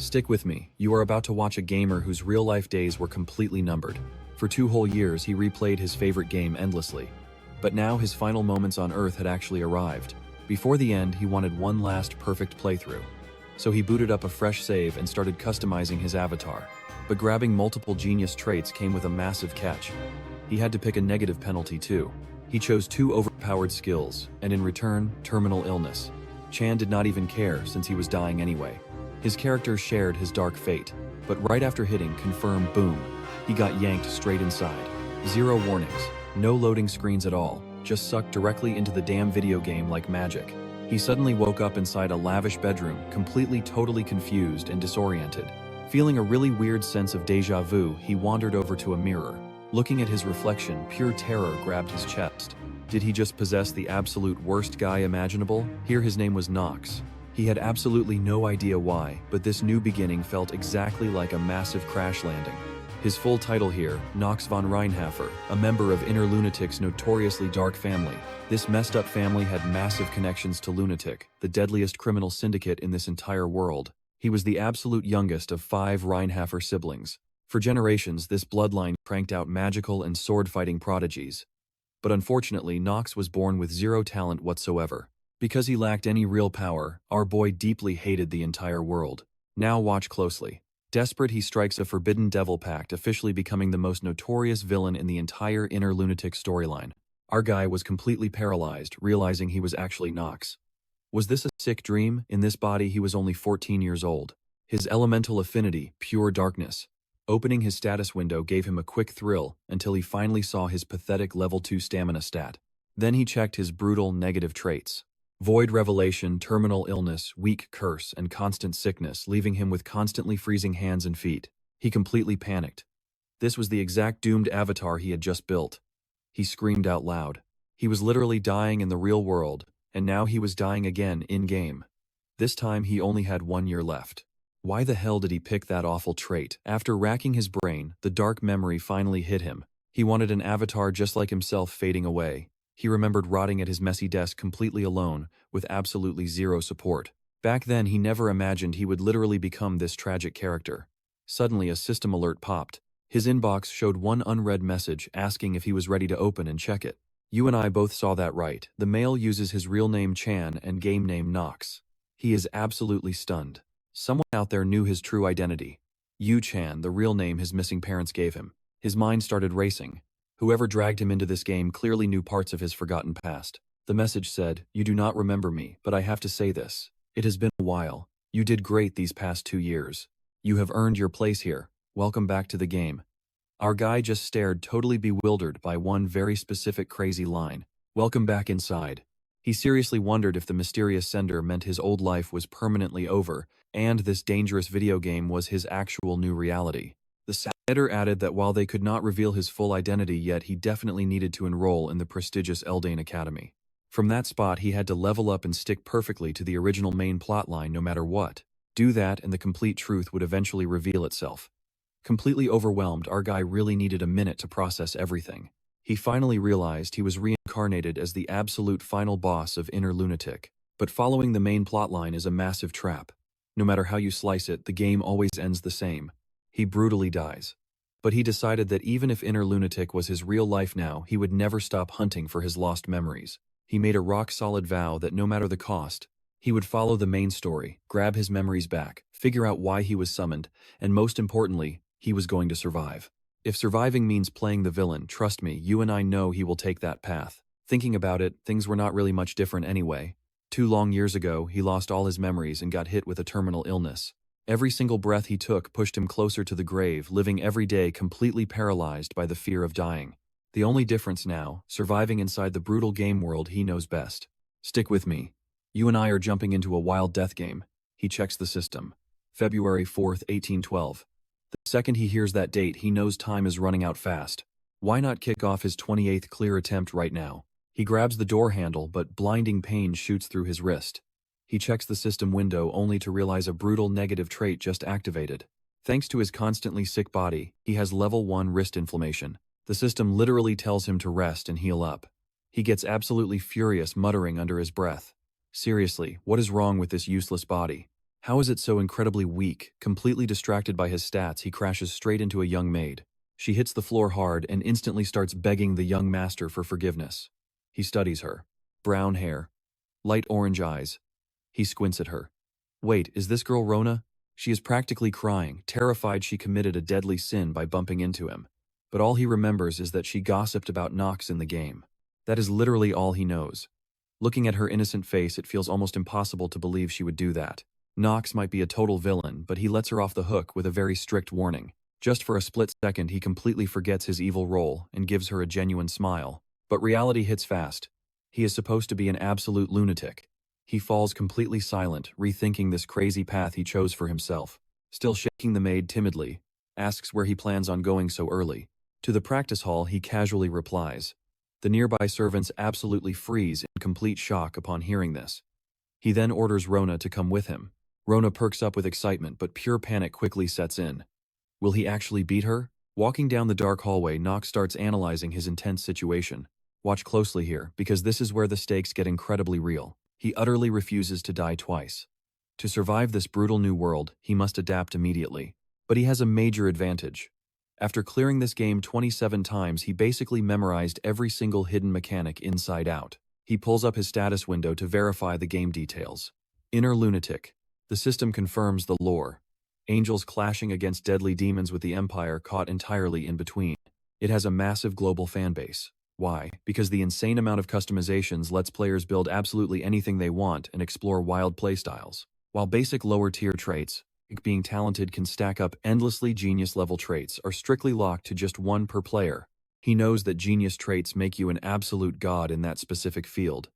Stick with me, you are about to watch a gamer whose real-life days were completely numbered. For 2 whole years, he replayed his favorite game endlessly. But now his final moments on Earth had actually arrived. Before the end, he wanted one last perfect playthrough. So he booted up a fresh save and started customizing his avatar. But grabbing multiple genius traits came with a massive catch. He had to pick a negative penalty too. He chose 2 overpowered skills, and in return, terminal illness. Chan did not even care since he was dying anyway. His character shared his dark fate, but right after hitting confirm boom, he got yanked straight inside. 0 warnings, no loading screens at all, just sucked directly into the damn video game like magic. He suddenly woke up inside a lavish bedroom, completely totally confused and disoriented. Feeling a really weird sense of deja vu, he wandered over to a mirror. Looking at his reflection, pure terror grabbed his chest. Did he just possess the absolute worst guy imaginable? Here his name was Knox. He had absolutely no idea why, but this new beginning felt exactly like a massive crash landing. His full title here, Nox von Reinhaffer, a member of Inner Lunatic's notoriously dark family. This messed up family had massive connections to Lunatic, the deadliest criminal syndicate in this entire world. He was the absolute youngest of 5 Reinhaffer siblings. For generations, this bloodline cranked out magical and sword-fighting prodigies. But unfortunately, Knox was born with 0 talent whatsoever. Because he lacked any real power, our boy deeply hated the entire world. Now watch closely. Desperate, he strikes a forbidden devil pact, officially becoming the most notorious villain in the entire Inner Lunatic storyline. Our guy was completely paralyzed, realizing he was actually Knox. Was this a sick dream? In this body, he was only 14 years old. His elemental affinity, pure darkness. Opening his status window gave him a quick thrill until he finally saw his pathetic level 2 stamina stat. Then he checked his brutal negative traits. Void revelation, terminal illness, weak curse, and constant sickness, leaving him with constantly freezing hands and feet. He completely panicked. This was the exact doomed avatar he had just built. He screamed out loud. He was literally dying in the real world, and now he was dying again in-game. This time he only had 1 year left. Why the hell did he pick that awful trait? After racking his brain, the dark memory finally hit him. He wanted an avatar just like himself fading away. He remembered rotting at his messy desk completely alone, with absolutely 0 support. Back then, he never imagined he would literally become this tragic character. Suddenly, a system alert popped. His inbox showed one unread message asking if he was ready to open and check it. You and I both saw that right. The mail uses his real name Chan and game name Knox. He is absolutely stunned. Someone out there knew his true identity. Yu Chan, the real name his missing parents gave him. His mind started racing. Whoever dragged him into this game clearly knew parts of his forgotten past. The message said, "You do not remember me, but I have to say this. It has been a while. You did great these past 2 years. You have earned your place here. Welcome back to the game." Our guy just stared, totally bewildered by one very specific crazy line. Welcome back inside. He seriously wondered if the mysterious sender meant his old life was permanently over, and this dangerous video game was his actual new reality. The sender added that while they could not reveal his full identity yet, he definitely needed to enroll in the prestigious Eldane Academy. From that spot, he had to level up and stick perfectly to the original main plotline no matter what. Do that and the complete truth would eventually reveal itself. Completely overwhelmed, our guy really needed a minute to process everything. He finally realized he was reincarnated as the absolute final boss of Inner Lunatic. But following the main plotline is a massive trap. No matter how you slice it, the game always ends the same. He brutally dies. But he decided that even if Inner Lunatic was his real life now, he would never stop hunting for his lost memories. He made a rock-solid vow that no matter the cost, he would follow the main story, grab his memories back, figure out why he was summoned, and most importantly, he was going to survive. If surviving means playing the villain, trust me, you and I know he will take that path. Thinking about it, things were not really much different anyway. 2 long years ago, he lost all his memories and got hit with a terminal illness. Every single breath he took pushed him closer to the grave, living every day completely paralyzed by the fear of dying. The only difference now, surviving inside the brutal game world he knows best. Stick with me. You and I are jumping into a wild death game. He checks the system. February 4th, 1812. The second he hears that date, he knows time is running out fast. Why not kick off his 28th clear attempt right now? He grabs the door handle, but blinding pain shoots through his wrist. He checks the system window only to realize a brutal negative trait just activated. Thanks to his constantly sick body, he has level 1 wrist inflammation. The system literally tells him to rest and heal up. He gets absolutely furious, muttering under his breath. Seriously, what is wrong with this useless body? How is it so incredibly weak? Completely distracted by his stats, he crashes straight into a young maid. She hits the floor hard and instantly starts begging the young master for forgiveness. He studies her. Brown hair. Light orange eyes. He squints at her. Wait, is this girl Rona? She is practically crying, terrified she committed a deadly sin by bumping into him. But all he remembers is that she gossiped about Knox in the game. That is literally all he knows. Looking at her innocent face, it feels almost impossible to believe she would do that. Knox might be a total villain, but he lets her off the hook with a very strict warning. Just for a split second, he completely forgets his evil role and gives her a genuine smile. But reality hits fast. He is supposed to be an absolute lunatic. He falls completely silent, rethinking this crazy path he chose for himself. Still shaking the maid timidly, asks where he plans on going so early. To the practice hall, he casually replies. The nearby servants absolutely freeze in complete shock upon hearing this. He then orders Rona to come with him. Rona perks up with excitement, but pure panic quickly sets in. Will he actually beat her? Walking down the dark hallway, Knox starts analyzing his intense situation. Watch closely here, because this is where the stakes get incredibly real. He utterly refuses to die twice. To survive this brutal new world, he must adapt immediately. But he has a major advantage. After clearing this game 27 times, he basically memorized every single hidden mechanic inside out. He pulls up his status window to verify the game details. Inner Lunatic. The system confirms the lore. Angels clashing against deadly demons with the Empire caught entirely in between. It has a massive global fanbase. Why? Because the insane amount of customizations lets players build absolutely anything they want and explore wild playstyles. While basic lower-tier traits, like being talented, can stack up endlessly, genius-level traits are strictly locked to just one per player. He knows that genius traits make you an absolute god in that specific field.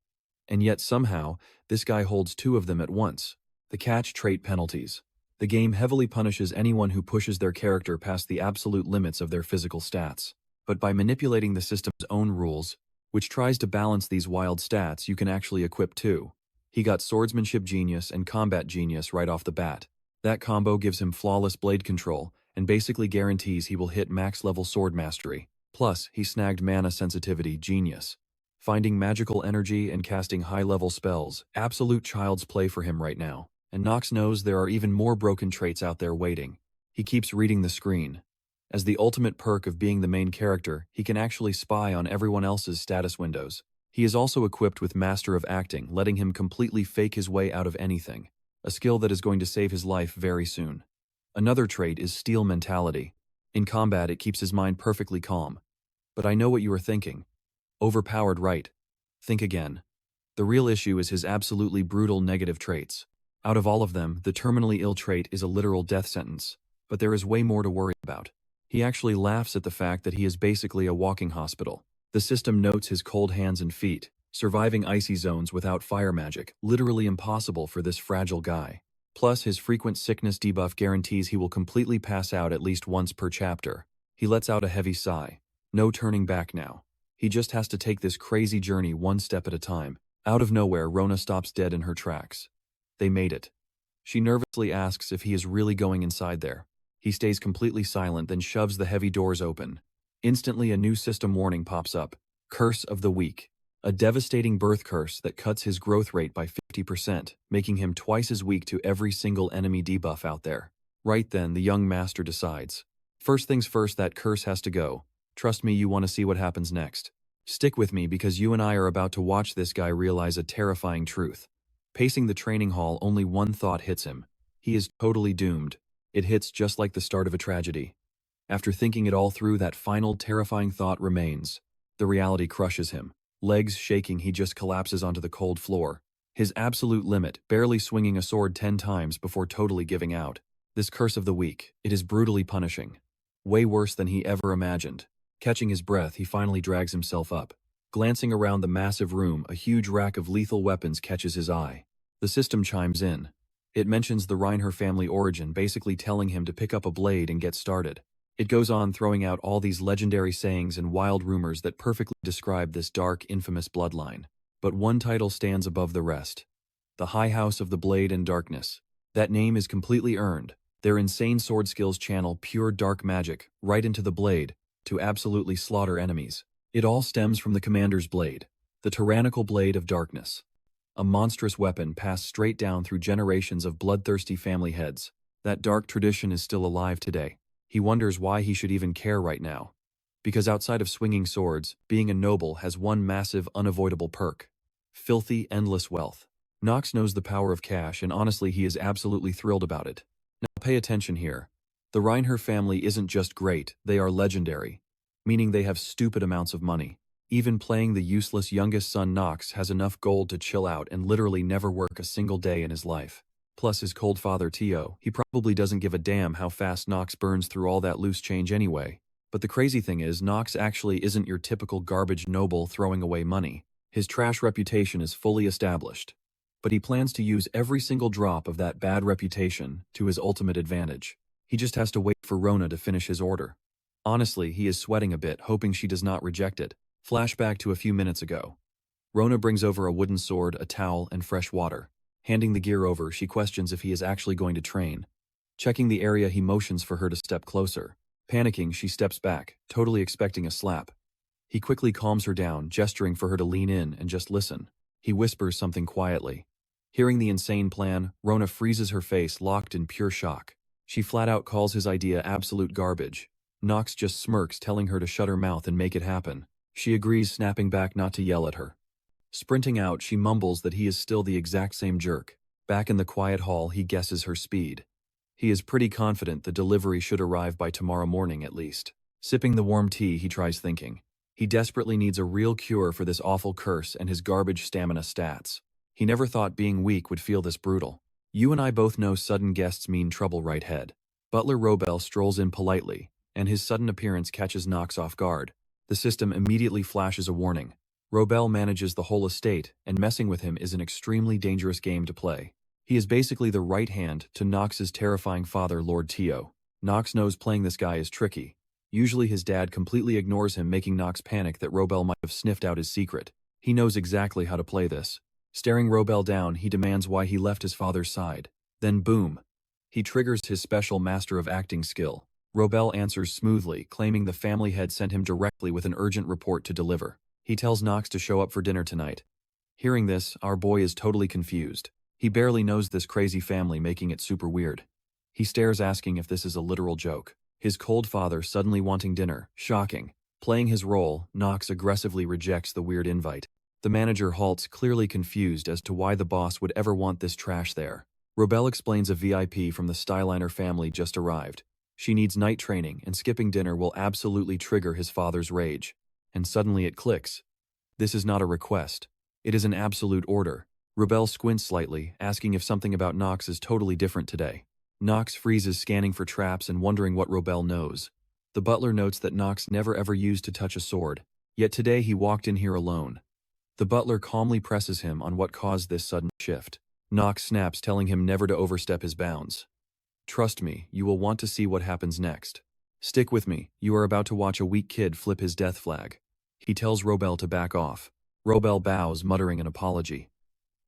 And yet somehow, this guy holds two of them at once. The catch: trait penalties. The game heavily punishes anyone who pushes their character past the absolute limits of their physical stats. But by manipulating the system's own rules, which tries to balance these wild stats, you can actually equip two. He got swordsmanship genius and combat genius right off the bat. That combo gives him flawless blade control and basically guarantees he will hit max-level sword mastery. Plus, he snagged mana sensitivity genius. Finding magical energy and casting high-level spells, absolute child's play for him right now. And Knox knows there are even more broken traits out there waiting. He keeps reading the screen. As the ultimate perk of being the main character, he can actually spy on everyone else's status windows. He is also equipped with Master of Acting, letting him completely fake his way out of anything. A skill that is going to save his life very soon. Another trait is Steel Mentality. In combat, it keeps his mind perfectly calm. But I know what you are thinking. Overpowered, right? Think again. The real issue is his absolutely brutal negative traits. Out of all of them, the terminally ill trait is a literal death sentence. But there is way more to worry about. He actually laughs at the fact that he is basically a walking hospital. The system notes his cold hands and feet, surviving icy zones without fire magic, literally impossible for this fragile guy. Plus, his frequent sickness debuff guarantees he will completely pass out at least once per chapter. He lets out a heavy sigh. No turning back now. He just has to take this crazy journey one step at a time. Out of nowhere, Rona stops dead in her tracks. They made it. She nervously asks if he is really going inside there. He stays completely silent, then shoves the heavy doors open. Instantly, a new system warning pops up. Curse of the Weak. A devastating birth curse that cuts his growth rate by 50%, making him twice as weak to every single enemy debuff out there. Right then, the young master decides. First things first, that curse has to go. Trust me, you want to see what happens next. Stick with me because you and I are about to watch this guy realize a terrifying truth. Pacing the training hall, only one thought hits him. He is totally doomed. It hits just like the start of a tragedy. After thinking it all through, that final terrifying thought remains. The reality crushes him. Legs shaking, he just collapses onto the cold floor. His absolute limit, barely swinging a sword 10 times before totally giving out. This curse of the weak, it is brutally punishing. Way worse than he ever imagined. Catching his breath, he finally drags himself up. Glancing around the massive room, a huge rack of lethal weapons catches his eye. The system chimes in. It mentions the Reinhaffer family origin, basically telling him to pick up a blade and get started. It goes on throwing out all these legendary sayings and wild rumors that perfectly describe this dark, infamous bloodline. But one title stands above the rest. The High House of the Blade and Darkness. That name is completely earned. Their insane sword skills channel pure dark magic right into the blade to absolutely slaughter enemies. It all stems from the commander's blade, the tyrannical blade of darkness. a monstrous weapon passed straight down through generations of bloodthirsty family heads. That dark tradition is still alive today. He wonders why he should even care right now. Because outside of swinging swords, being a noble has one massive, unavoidable perk: filthy, endless wealth. Knox knows the power of cash, and honestly he is absolutely thrilled about it. Now pay attention here. The Reinhaffer family isn't just great, they are legendary. Meaning they have stupid amounts of money. Even playing the useless youngest son Knox has enough gold to chill out and literally never work a single day in his life. Plus his cold father Tio, he probably doesn't give a damn how fast Knox burns through all that loose change anyway. But the crazy thing is, Knox actually isn't your typical garbage noble throwing away money. His trash reputation is fully established. But he plans to use every single drop of that bad reputation to his ultimate advantage. He just has to wait for Rona to finish his order. Honestly, he is sweating a bit, hoping she does not reject it. Flashback to a few minutes ago. Rona brings over a wooden sword, a towel, and fresh water. Handing the gear over, she questions if he is actually going to train. Checking the area, he motions for her to step closer. Panicking, she steps back, totally expecting a slap. He quickly calms her down, gesturing for her to lean in and just listen. He whispers something quietly. Hearing the insane plan, Rona freezes her face, locked in pure shock. She flat out calls his idea absolute garbage. Knox just smirks, telling her to shut her mouth and make it happen. She agrees, snapping back not to yell at her. Sprinting out, she mumbles that he is still the exact same jerk. Back in the quiet hall, he guesses her speed. He is pretty confident the delivery should arrive by tomorrow morning at least. Sipping the warm tea, he tries thinking. He desperately needs a real cure for this awful curse and his garbage stamina stats. He never thought being weak would feel this brutal. You and I both know sudden guests mean trouble, right head. Butler Robel strolls in politely, and his sudden appearance catches Knox off guard. The system immediately flashes a warning. Robel manages the whole estate, and messing with him is an extremely dangerous game to play. He is basically the right hand to Knox's terrifying father, Lord Tio. Knox knows playing this guy is tricky. Usually his dad completely ignores him, making Knox panic that Robel might have sniffed out his secret. He knows exactly how to play this. Staring Robel down, he demands why he left his father's side. Then boom. He triggers his special Master of Acting skill. Robel answers smoothly, claiming the family head sent him directly with an urgent report to deliver. He tells Knox to show up for dinner tonight. Hearing this, our boy is totally confused. He barely knows this crazy family, making it super weird. He stares, asking if this is a literal joke. His cold father suddenly wanting dinner, shocking. Playing his role, Knox aggressively rejects the weird invite. The manager halts, clearly confused as to why the boss would ever want this trash there. Robel explains a VIP from the Styliner family just arrived. She needs night training, and skipping dinner will absolutely trigger his father's rage. And suddenly it clicks. This is not a request. It is an absolute order. Robel squints slightly, asking if something about Knox is totally different today. Knox freezes, scanning for traps and wondering what Robel knows. The butler notes that Knox never ever used to touch a sword, yet today he walked in here alone. The butler calmly presses him on what caused this sudden shift. Knox snaps, telling him never to overstep his bounds. Trust me, you will want to see what happens next. Stick with me, you are about to watch a weak kid flip his death flag. He tells Robel to back off. Robel bows, muttering an apology.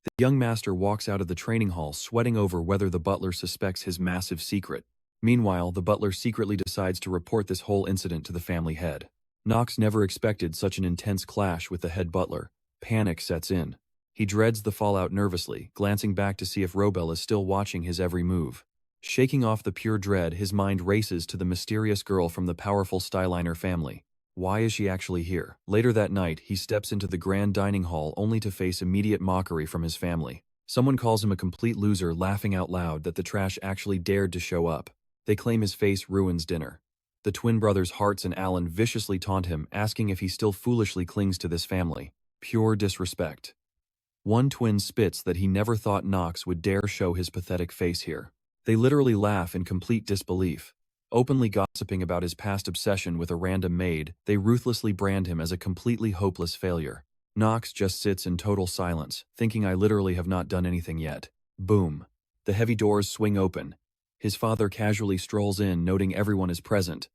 The young master walks out of the training hall, sweating over whether the butler suspects his massive secret. Meanwhile, the butler secretly decides to report this whole incident to the family head. Knox never expected such an intense clash with the head butler. Panic sets in. He dreads the fallout nervously, glancing back to see if Robel is still watching his every move. Shaking off the pure dread, his mind races to the mysterious girl from the powerful Styliner family. Why is she actually here? Later that night, he steps into the grand dining hall only to face immediate mockery from his family. Someone calls him a complete loser, laughing out loud that the trash actually dared to show up. They claim his face ruins dinner. The twin brothers Hartz and Alan viciously taunt him, asking if he still foolishly clings to this family. Pure disrespect. One twin spits that he never thought Knox would dare show his pathetic face here. They literally laugh in complete disbelief. Openly gossiping about his past obsession with a random maid, they ruthlessly brand him as a completely hopeless failure. Knox just sits in total silence, thinking, I literally have not done anything yet. Boom. The heavy doors swing open. His father casually strolls in, noting everyone is present.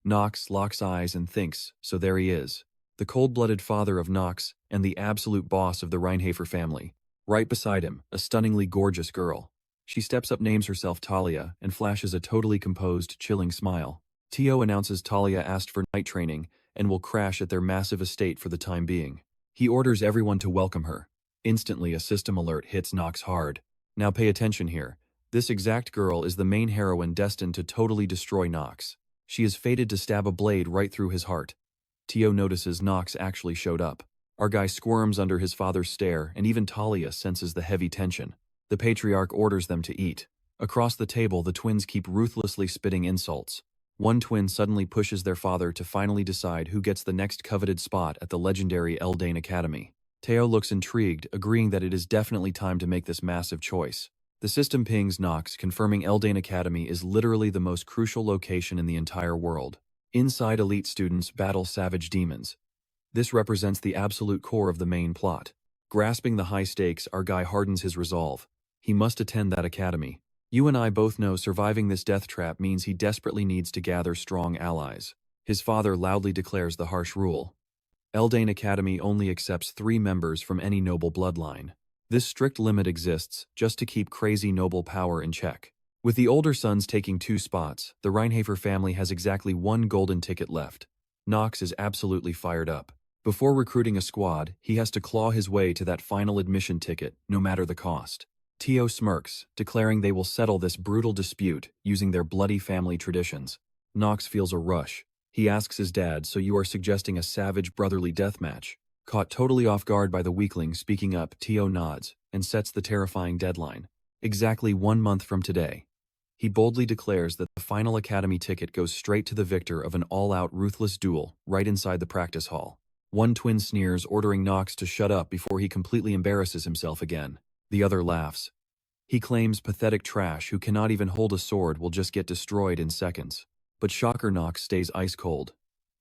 Knox locks eyes and thinks, so there he is. The cold-blooded father of Knox and the absolute boss of the Reinhaffer family. Right beside him, a stunningly gorgeous girl. She steps up, names herself Talia, and flashes a totally composed, chilling smile. Tio announces Talia asked for night training and will crash at their massive estate for the time being. He orders everyone to welcome her. Instantly, a system alert hits Knox hard. Now pay attention here. This exact girl is the main heroine destined to totally destroy Knox. She is fated to stab a blade right through his heart. Tio notices Knox actually showed up. Our guy squirms under his father's stare, and even Talia senses the heavy tension. The patriarch orders them to eat. Across the table, the twins keep ruthlessly spitting insults. One twin suddenly pushes their father to finally decide who gets the next coveted spot at the legendary Eldane Academy. Teo looks intrigued, agreeing that it is definitely time to make this massive choice. The system pings Knox, confirming Eldane Academy is literally the most crucial location in the entire world. Inside, elite students battle savage demons. This represents the absolute core of the main plot. Grasping the high stakes, our guy hardens his resolve. He must attend that academy. You and I both know surviving this death trap means he desperately needs to gather strong allies. His father loudly declares the harsh rule. Eldane Academy only accepts 3 members from any noble bloodline. This strict limit exists just to keep crazy noble power in check. With the older sons taking 2 spots, the Reinhaffer family has exactly 1 golden ticket left. Knox is absolutely fired up. Before recruiting a squad, he has to claw his way to that final admission ticket, no matter the cost. Tio smirks, declaring they will settle this brutal dispute using their bloody family traditions. Knox feels a rush. He asks his dad, "So you are suggesting a savage brotherly deathmatch?" Caught totally off guard by the weakling speaking up, Tio nods and sets the terrifying deadline. Exactly 1 month from today. He boldly declares that the final academy ticket goes straight to the victor of an all-out ruthless duel right inside the practice hall. One twin sneers, ordering Knox to shut up before he completely embarrasses himself again. The other laughs. He claims pathetic trash who cannot even hold a sword will just get destroyed in seconds. But shocker, Knox stays ice cold.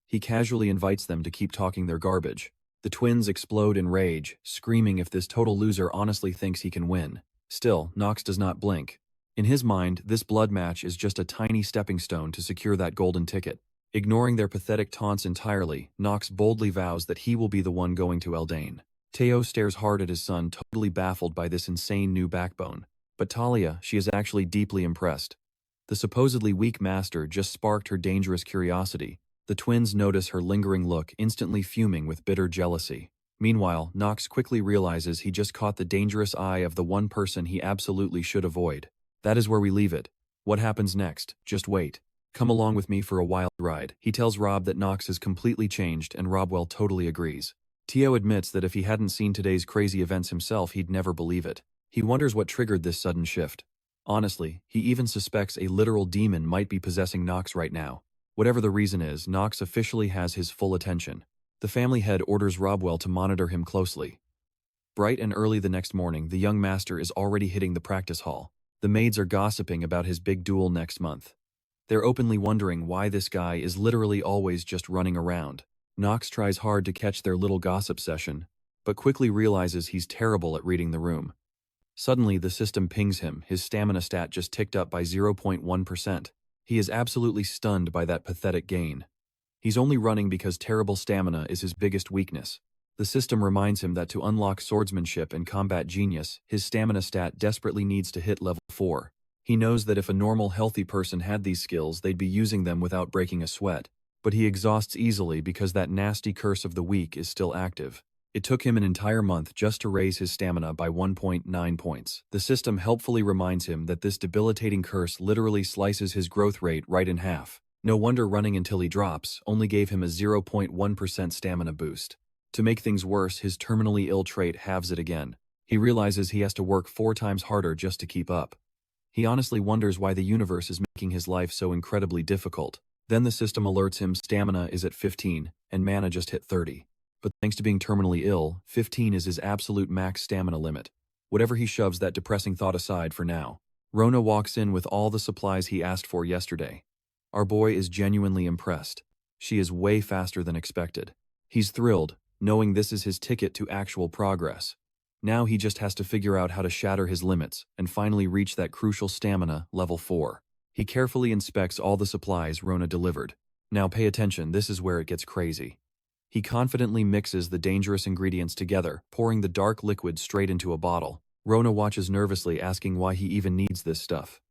He casually invites them to keep talking their garbage. The twins explode in rage, screaming if this total loser honestly thinks he can win. Still, Knox does not blink. In his mind, this blood match is just a tiny stepping stone to secure that golden ticket. Ignoring their pathetic taunts entirely, Knox boldly vows that he will be the one going to Eldane. Teo stares hard at his son, totally baffled by this insane new backbone. But Talia, she is actually deeply impressed. The supposedly weak master just sparked her dangerous curiosity. The twins notice her lingering look, instantly fuming with bitter jealousy. Meanwhile, Knox quickly realizes he just caught the dangerous eye of the one person he absolutely should avoid. That is where we leave it. What happens next? Just wait. Come along with me for a wild ride. He tells Rob that Knox has completely changed, and Robwell totally agrees. Tio admits that if he hadn't seen today's crazy events himself, he'd never believe it. He wonders what triggered this sudden shift. Honestly, he even suspects a literal demon might be possessing Knox right now. Whatever the reason is, Knox officially has his full attention. The family head orders Robwell to monitor him closely. Bright and early the next morning, the young master is already hitting the practice hall. The maids are gossiping about his big duel next month. They're openly wondering why this guy is literally always just running around. Knox tries hard to catch their little gossip session, but quickly realizes he's terrible at reading the room. Suddenly, the system pings him. His stamina stat just ticked up by 0.1%. He is absolutely stunned by that pathetic gain. He's only running because terrible stamina is his biggest weakness. The system reminds him that to unlock swordsmanship and combat genius, his stamina stat desperately needs to hit level 4. He knows that if a normal, healthy person had these skills, they'd be using them without breaking a sweat. But he exhausts easily because that nasty curse of the weak is still active. It took him an entire month just to raise his stamina by 1.9 points. The system helpfully reminds him that this debilitating curse literally slices his growth rate right in half. No wonder running until he drops only gave him a 0.1% stamina boost. To make things worse, his terminally ill trait halves it again. He realizes he has to work 4 times harder just to keep up. He honestly wonders why the universe is making his life so incredibly difficult. Then the system alerts him stamina is at 15, and mana just hit 30. But thanks to being terminally ill, 15 is his absolute max stamina limit. Whatever, he shoves that depressing thought aside for now. Rona walks in with all the supplies he asked for yesterday. Our boy is genuinely impressed. She is way faster than expected. He's thrilled, knowing this is his ticket to actual progress. Now he just has to figure out how to shatter his limits and finally reach that crucial stamina, level 4. He carefully inspects all the supplies Rona delivered. Now pay attention, this is where it gets crazy. He confidently mixes the dangerous ingredients together, pouring the dark liquid straight into a bottle. Rona watches nervously, asking why he even needs this stuff.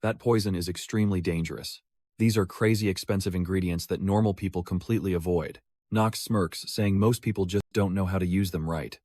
That poison is extremely dangerous. These are crazy expensive ingredients that normal people completely avoid. Knox smirks, saying most people just don't know how to use them right.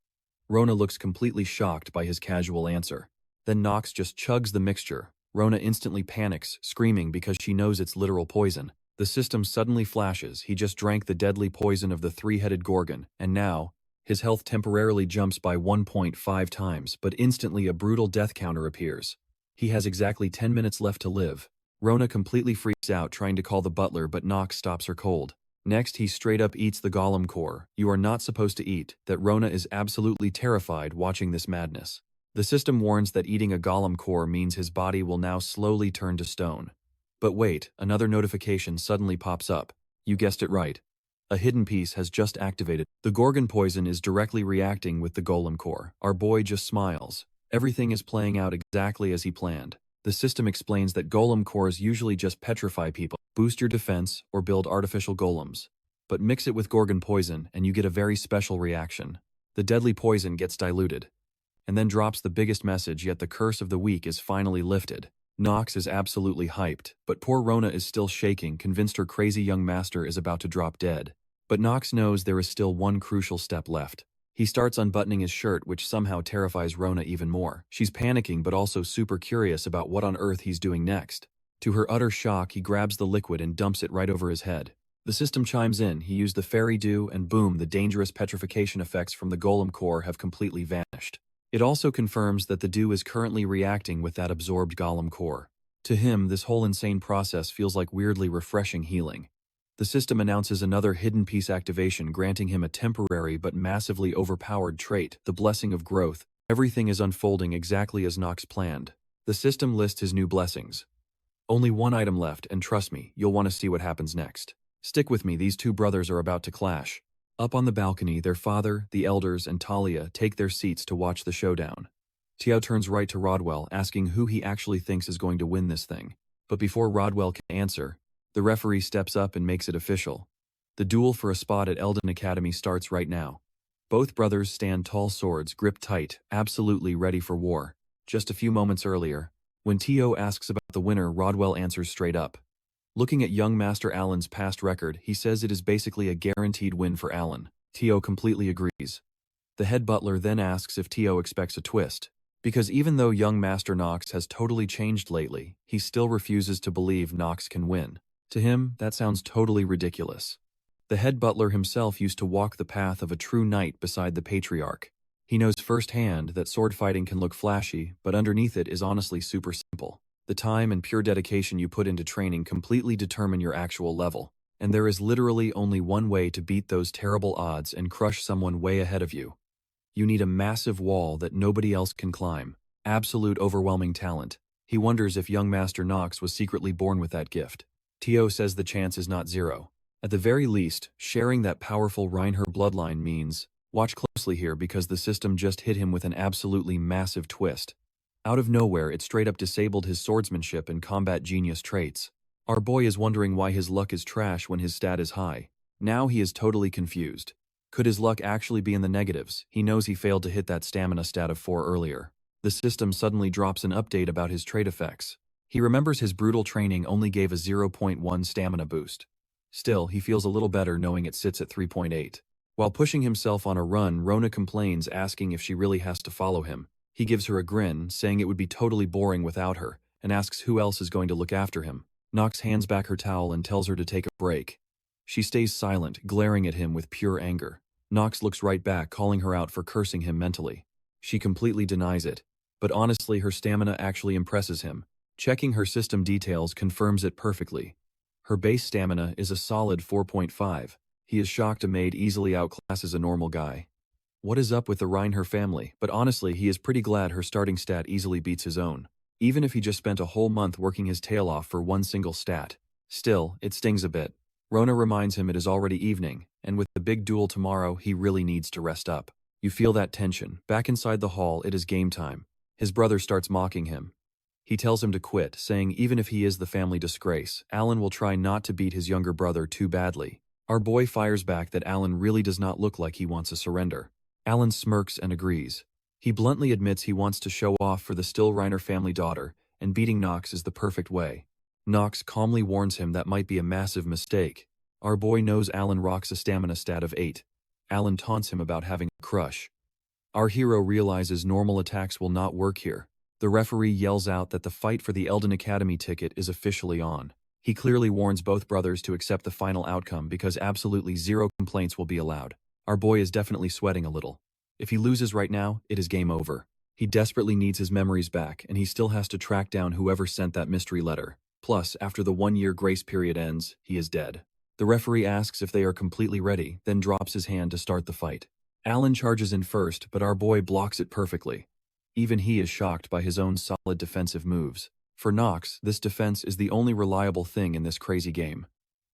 Rona looks completely shocked by his casual answer. Then Knox just chugs the mixture. Rona instantly panics, screaming because she knows it's literal poison. The system suddenly flashes. He just drank the deadly poison of the three-headed Gorgon, and now, his health temporarily jumps by 1.5 times, but instantly a brutal death counter appears. He has exactly 10 minutes left to live. Rona completely freaks out trying to call the butler, but Knox stops her cold. Next, he straight up eats the golem core. You are not supposed to eat. That Rona is absolutely terrified watching this madness. The system warns that eating a golem core means his body will now slowly turn to stone. But wait, another notification suddenly pops up. You guessed it right. A hidden piece has just activated. The Gorgon poison is directly reacting with the golem core. Our boy just smiles. Everything is playing out exactly as he planned. The system explains that golem cores usually just petrify people, boost your defense, or build artificial golems. But mix it with Gorgon poison and you get a very special reaction. The deadly poison gets diluted. And then drops the biggest message, yet the curse of the week is finally lifted. Knox is absolutely hyped, but poor Rona is still shaking, convinced her crazy young master is about to drop dead. But Knox knows there is still one crucial step left. He starts unbuttoning his shirt, which somehow terrifies Rona even more. She's panicking but also super curious about what on earth he's doing next. To her utter shock, he grabs the liquid and dumps it right over his head. The system chimes in. He used the fairy dew, and boom, the dangerous petrification effects from the golem core have completely vanished. It also confirms that the dew is currently reacting with that absorbed golem core. To him, this whole insane process feels like weirdly refreshing healing. The system announces another hidden piece activation, granting him a temporary but massively overpowered trait, the blessing of growth. Everything is unfolding exactly as Knox planned. The system lists his new blessings. Only one item left, and trust me, you'll want to see what happens next. Stick with me, these two brothers are about to clash. Up on the balcony, their father, the elders, and Talia take their seats to watch the showdown. Tiao turns right to Rodwell, asking who he actually thinks is going to win this thing. But before Rodwell can answer, the referee steps up and makes it official. The duel for a spot at Eldane Academy starts right now. Both brothers stand tall, swords gripped tight, absolutely ready for war. Just a few moments earlier, when Tio asks about the winner, Rodwell answers straight up. Looking at young Master Alan's past record, he says it is basically a guaranteed win for Alan. Tio completely agrees. The head butler then asks if Tio expects a twist, because even though young Master Knox has totally changed lately, he still refuses to believe Knox can win. To him, that sounds totally ridiculous. The head butler himself used to walk the path of a true knight beside the patriarch. He knows firsthand that sword fighting can look flashy, but underneath it is honestly super simple. The time and pure dedication you put into training completely determine your actual level, and there is literally only one way to beat those terrible odds and crush someone way ahead of you. You need a massive wall that nobody else can climb. Absolute overwhelming talent. He wonders if young Master Knox was secretly born with that gift. Tio says the chance is not zero. At the very least, sharing that powerful Reinhaffer bloodline means, watch closely here because the system just hit him with an absolutely massive twist. Out of nowhere, it straight up disabled his swordsmanship and combat genius traits. Our boy is wondering why his luck is trash when his stat is high. Now he is totally confused. Could his luck actually be in the negatives? He knows he failed to hit that stamina stat of 4 earlier. The system suddenly drops an update about his trait effects. He remembers his brutal training only gave a 0.1 stamina boost. Still, he feels a little better knowing it sits at 3.8. While pushing himself on a run, Rona complains, asking if she really has to follow him. He gives her a grin, saying it would be totally boring without her, and asks who else is going to look after him. Knox hands back her towel and tells her to take a break. She stays silent, glaring at him with pure anger. Knox looks right back, calling her out for cursing him mentally. She completely denies it, but honestly her stamina actually impresses him. Checking her system details confirms it perfectly. Her base stamina is a solid 4.5. He is shocked a maid easily outclasses a normal guy. What is up with the Reinhaffer family? But honestly, he is pretty glad her starting stat easily beats his own. Even if he just spent a whole month working his tail off for one single stat. Still, it stings a bit. Rona reminds him it is already evening, and with the big duel tomorrow, he really needs to rest up. You feel that tension. Back inside the hall, it is game time. His brother starts mocking him. He tells him to quit, saying even if he is the family disgrace, Alan will try not to beat his younger brother too badly. Our boy fires back that Alan really does not look like he wants a surrender. Alan smirks and agrees. He bluntly admits he wants to show off for the still Reinhaffer family daughter, and beating Knox is the perfect way. Knox calmly warns him that might be a massive mistake. Our boy knows Alan rocks a stamina stat of 8. Alan taunts him about having a crush. Our hero realizes normal attacks will not work here. The referee yells out that the fight for the Eldane Academy ticket is officially on. He clearly warns both brothers to accept the final outcome because absolutely zero complaints will be allowed. Our boy is definitely sweating a little. If he loses right now, it is game over. He desperately needs his memories back, and he still has to track down whoever sent that mystery letter. Plus, after the 1-year grace period ends, he is dead. The referee asks if they are completely ready, then drops his hand to start the fight. Alan charges in first, but our boy blocks it perfectly. Even he is shocked by his own solid defensive moves. For Knox, this defense is the only reliable thing in this crazy game.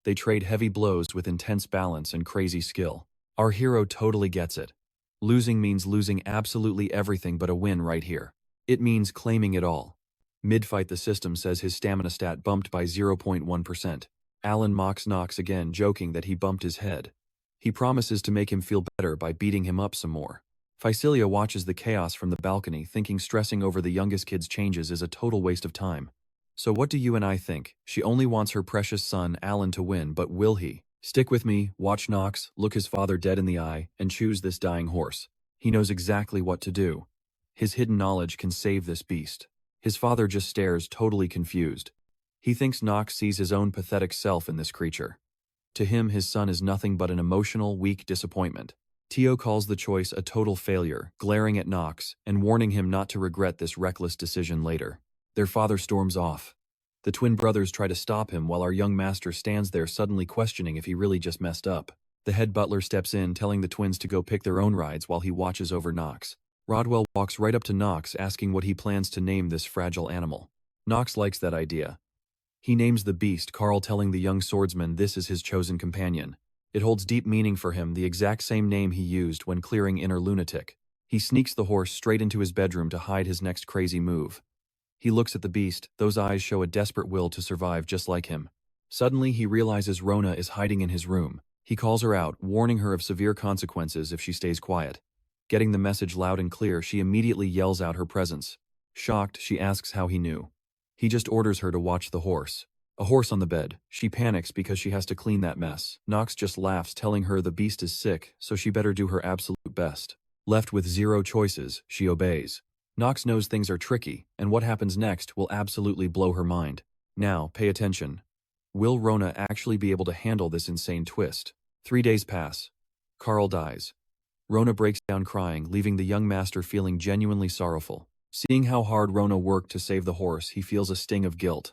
They trade heavy blows with intense balance and crazy skill. Our hero totally gets it. Losing means losing absolutely everything but a win right here. It means claiming it all. Mid-fight the system says his stamina stat bumped by 0.1%. Alan mocks Knox again, joking that he bumped his head. He promises to make him feel better by beating him up some more. Physilia watches the chaos from the balcony, thinking stressing over the youngest kid's changes is a total waste of time. So what do you and I think? She only wants her precious son, Alan, to win, but will he? Stick with me, watch Knox, look his father dead in the eye, and choose this dying horse. He knows exactly what to do. His hidden knowledge can save this beast. His father just stares, totally confused. He thinks Knox sees his own pathetic self in this creature. To him, his son is nothing but an emotional, weak disappointment. Tio calls the choice a total failure, glaring at Knox and warning him not to regret this reckless decision later. Their father storms off. The twin brothers try to stop him while our young master stands there suddenly questioning if he really just messed up. The head butler steps in, telling the twins to go pick their own rides while he watches over Knox. Rodwell walks right up to Knox, asking what he plans to name this fragile animal. Knox likes that idea. He names the beast, Carl telling the young swordsman this is his chosen companion. It holds deep meaning for him, the exact same name he used when clearing inner Lunatic. He sneaks the horse straight into his bedroom to hide his next crazy move. He looks at the beast, those eyes show a desperate will to survive just like him. Suddenly he realizes Rona is hiding in his room. He calls her out, warning her of severe consequences if she stays quiet. Getting the message loud and clear, she immediately yells out her presence. Shocked, she asks how he knew. He just orders her to watch the horse. A horse on the bed. She panics because she has to clean that mess. Knox just laughs, telling her the beast is sick, so she better do her absolute best. Left with zero choices, she obeys. Knox knows things are tricky, and what happens next will absolutely blow her mind. Now, pay attention. Will Rona actually be able to handle this insane twist? 3 days pass. Carl dies. Rona breaks down crying, leaving the young master feeling genuinely sorrowful. Seeing how hard Rona worked to save the horse, he feels a sting of guilt.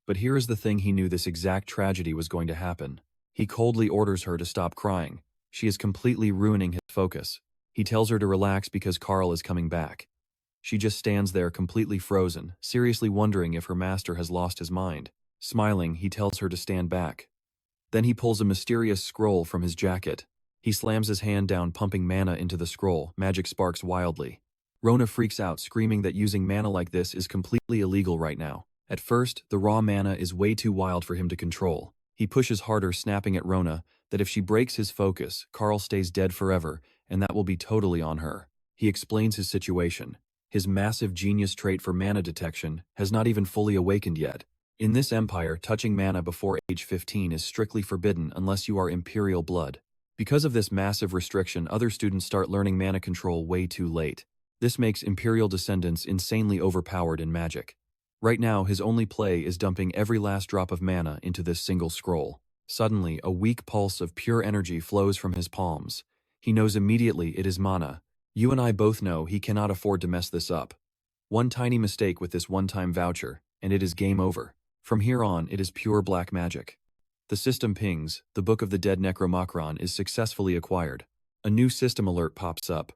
But here is the thing, he knew this exact tragedy was going to happen. He coldly orders her to stop crying. She is completely ruining his focus. He tells her to relax because Carl is coming back. She just stands there completely frozen, seriously wondering if her master has lost his mind. Smiling, he tells her to stand back. Then he pulls a mysterious scroll from his jacket. He slams his hand down, pumping mana into the scroll. Magic sparks wildly. Rona freaks out, screaming that using mana like this is completely illegal right now. At first, the raw mana is way too wild for him to control. He pushes harder, snapping at Rona that if she breaks his focus, Carl stays dead forever, and that will be totally on her. He explains his situation. His massive genius trait for mana detection has not even fully awakened yet. In this empire, touching mana before age 15 is strictly forbidden unless you are Imperial blood. Because of this massive restriction, other students start learning mana control way too late. This makes Imperial descendants insanely overpowered in magic. Right now, his only play is dumping every last drop of mana into this single scroll. Suddenly, a weak pulse of pure energy flows from his palms. He knows immediately it is mana. You and I both know he cannot afford to mess this up. One tiny mistake with this one-time voucher, and it is game over. From here on, it is pure black magic. The system pings, the Book of the Dead Necromachron is successfully acquired. A new system alert pops up.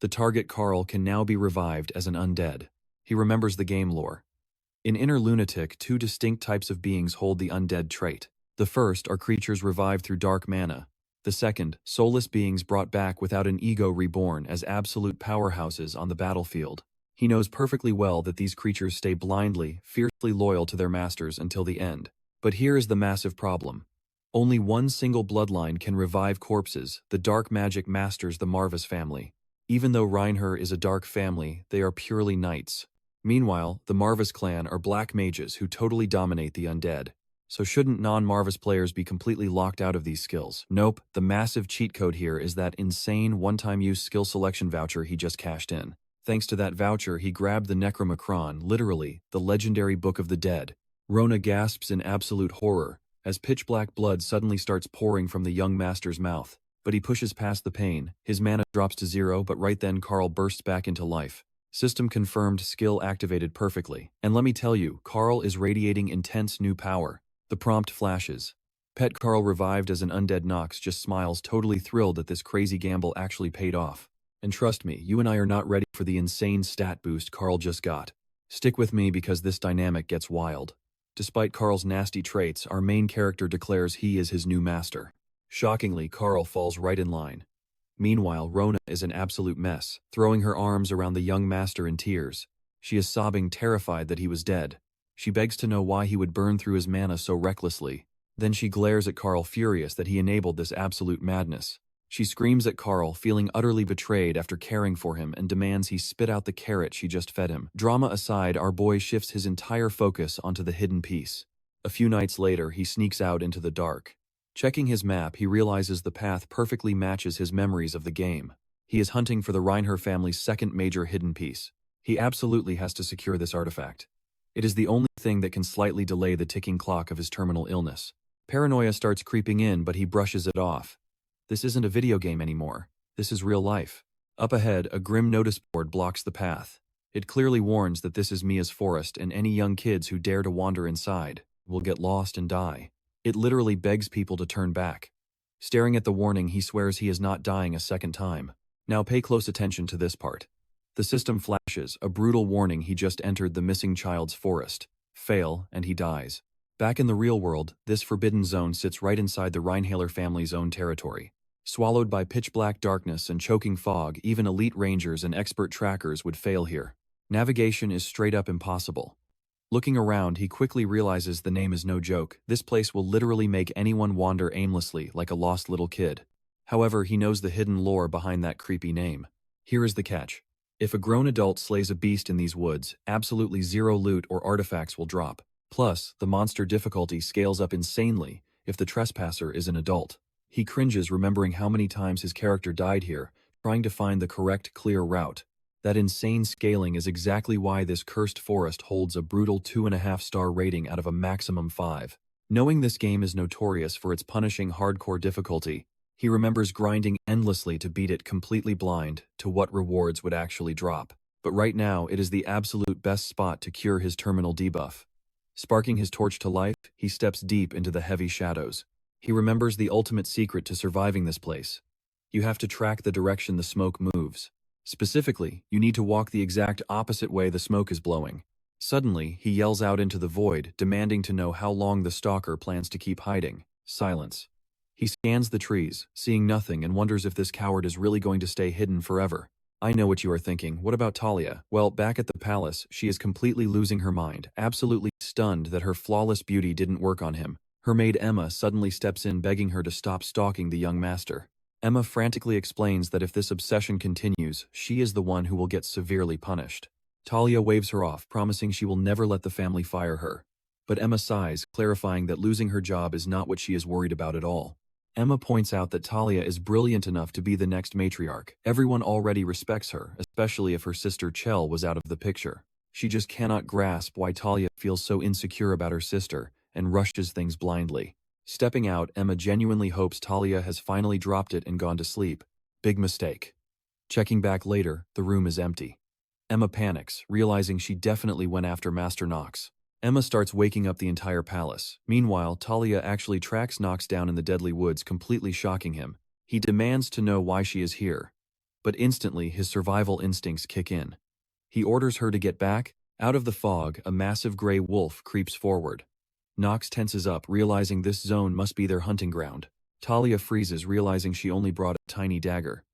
The target Carl can now be revived as an undead. He remembers the game lore. In Inner Lunatic, 2 distinct types of beings hold the undead trait. The first are creatures revived through dark mana. The second, soulless beings brought back without an ego, reborn as absolute powerhouses on the battlefield. He knows perfectly well that these creatures stay blindly, fiercely loyal to their masters until the end. But here is the massive problem. Only one single bloodline can revive corpses, the dark magic masters, the Marvis family. Even though Reinhaffer is a dark family, they are purely knights. Meanwhile, the Marvis clan are black mages who totally dominate the undead. So shouldn't non-Marvis players be completely locked out of these skills? Nope, the massive cheat code here is that insane one-time use skill selection voucher he just cashed in. Thanks to that voucher, he grabbed the Necronomicon, literally, the legendary Book of the Dead. Rona gasps in absolute horror, as pitch-black blood suddenly starts pouring from the young master's mouth. But he pushes past the pain, his mana drops to 0, but right then Carl bursts back into life. System confirmed, skill activated perfectly. And let me tell you, Carl is radiating intense new power. The prompt flashes. Pet Carl revived as an undead Knox just smiles, totally thrilled that this crazy gamble actually paid off. And trust me, you and I are not ready for the insane stat boost Carl just got. Stick with me because this dynamic gets wild. Despite Carl's nasty traits, our main character declares he is his new master. Shockingly, Carl falls right in line. Meanwhile, Rona is an absolute mess, throwing her arms around the young master in tears. She is sobbing, terrified that he was dead. She begs to know why he would burn through his mana so recklessly. Then she glares at Carl, furious that he enabled this absolute madness. She screams at Carl, feeling utterly betrayed after caring for him, and demands he spit out the carrot she just fed him. Drama aside, our boy shifts his entire focus onto the hidden piece. A few nights later, he sneaks out into the dark. Checking his map, he realizes the path perfectly matches his memories of the game. He is hunting for the Reinhaffer family's second major hidden piece. He absolutely has to secure this artifact. It is the only thing that can slightly delay the ticking clock of his terminal illness. Paranoia starts creeping in, but he brushes it off. This isn't a video game anymore. This is real life. Up ahead, a grim notice board blocks the path. It clearly warns that this is Mia's forest, and any young kids who dare to wander inside will get lost and die. It literally begs people to turn back. Staring at the warning, he swears he is not dying a second time. Now pay close attention to this part. The system flashes, a brutal warning: he just entered the missing child's forest. Fail, and he dies. Back in the real world, this forbidden zone sits right inside the Reinhaffer family's own territory. Swallowed by pitch-black darkness and choking fog, even elite rangers and expert trackers would fail here. Navigation is straight up impossible. Looking around, he quickly realizes the name is no joke. This place will literally make anyone wander aimlessly like a lost little kid. However, he knows the hidden lore behind that creepy name. Here is the catch. If a grown adult slays a beast in these woods, absolutely zero loot or artifacts will drop. Plus, the monster difficulty scales up insanely if the trespasser is an adult. He cringes remembering how many times his character died here, trying to find the correct, clear route. That insane scaling is exactly why this cursed forest holds a brutal 2.5-star rating out of a maximum 5. Knowing this game is notorious for its punishing hardcore difficulty, he remembers grinding endlessly to beat it, completely blind to what rewards would actually drop. But right now, it is the absolute best spot to cure his terminal debuff. Sparking his torch to life, he steps deep into the heavy shadows. He remembers the ultimate secret to surviving this place. You have to track the direction the smoke moves. Specifically, you need to walk the exact opposite way the smoke is blowing. Suddenly, he yells out into the void, demanding to know how long the stalker plans to keep hiding. Silence. He scans the trees, seeing nothing, and wonders if this coward is really going to stay hidden forever. I know what you are thinking. What about Talia? Well, back at the palace, she is completely losing her mind, absolutely stunned that her flawless beauty didn't work on him. Her maid Emma suddenly steps in, begging her to stop stalking the young master. Emma frantically explains that if this obsession continues, she is the one who will get severely punished. Talia waves her off, promising she will never let the family fire her. But Emma sighs, clarifying that losing her job is not what she is worried about at all. Emma points out that Talia is brilliant enough to be the next matriarch. Everyone already respects her, especially if her sister Chell was out of the picture. She just cannot grasp why Talia feels so insecure about her sister and rushes things blindly. Stepping out, Emma genuinely hopes Talia has finally dropped it and gone to sleep. Big mistake. Checking back later, the room is empty. Emma panics, realizing she definitely went after Master Knox. Emma starts waking up the entire palace. Meanwhile, Talia actually tracks Knox down in the deadly woods, completely shocking him. He demands to know why she is here. But instantly, his survival instincts kick in. He orders her to get back. Out of the fog, a massive gray wolf creeps forward. Knox tenses up, realizing this zone must be their hunting ground. Talia freezes, realizing she only brought a tiny dagger.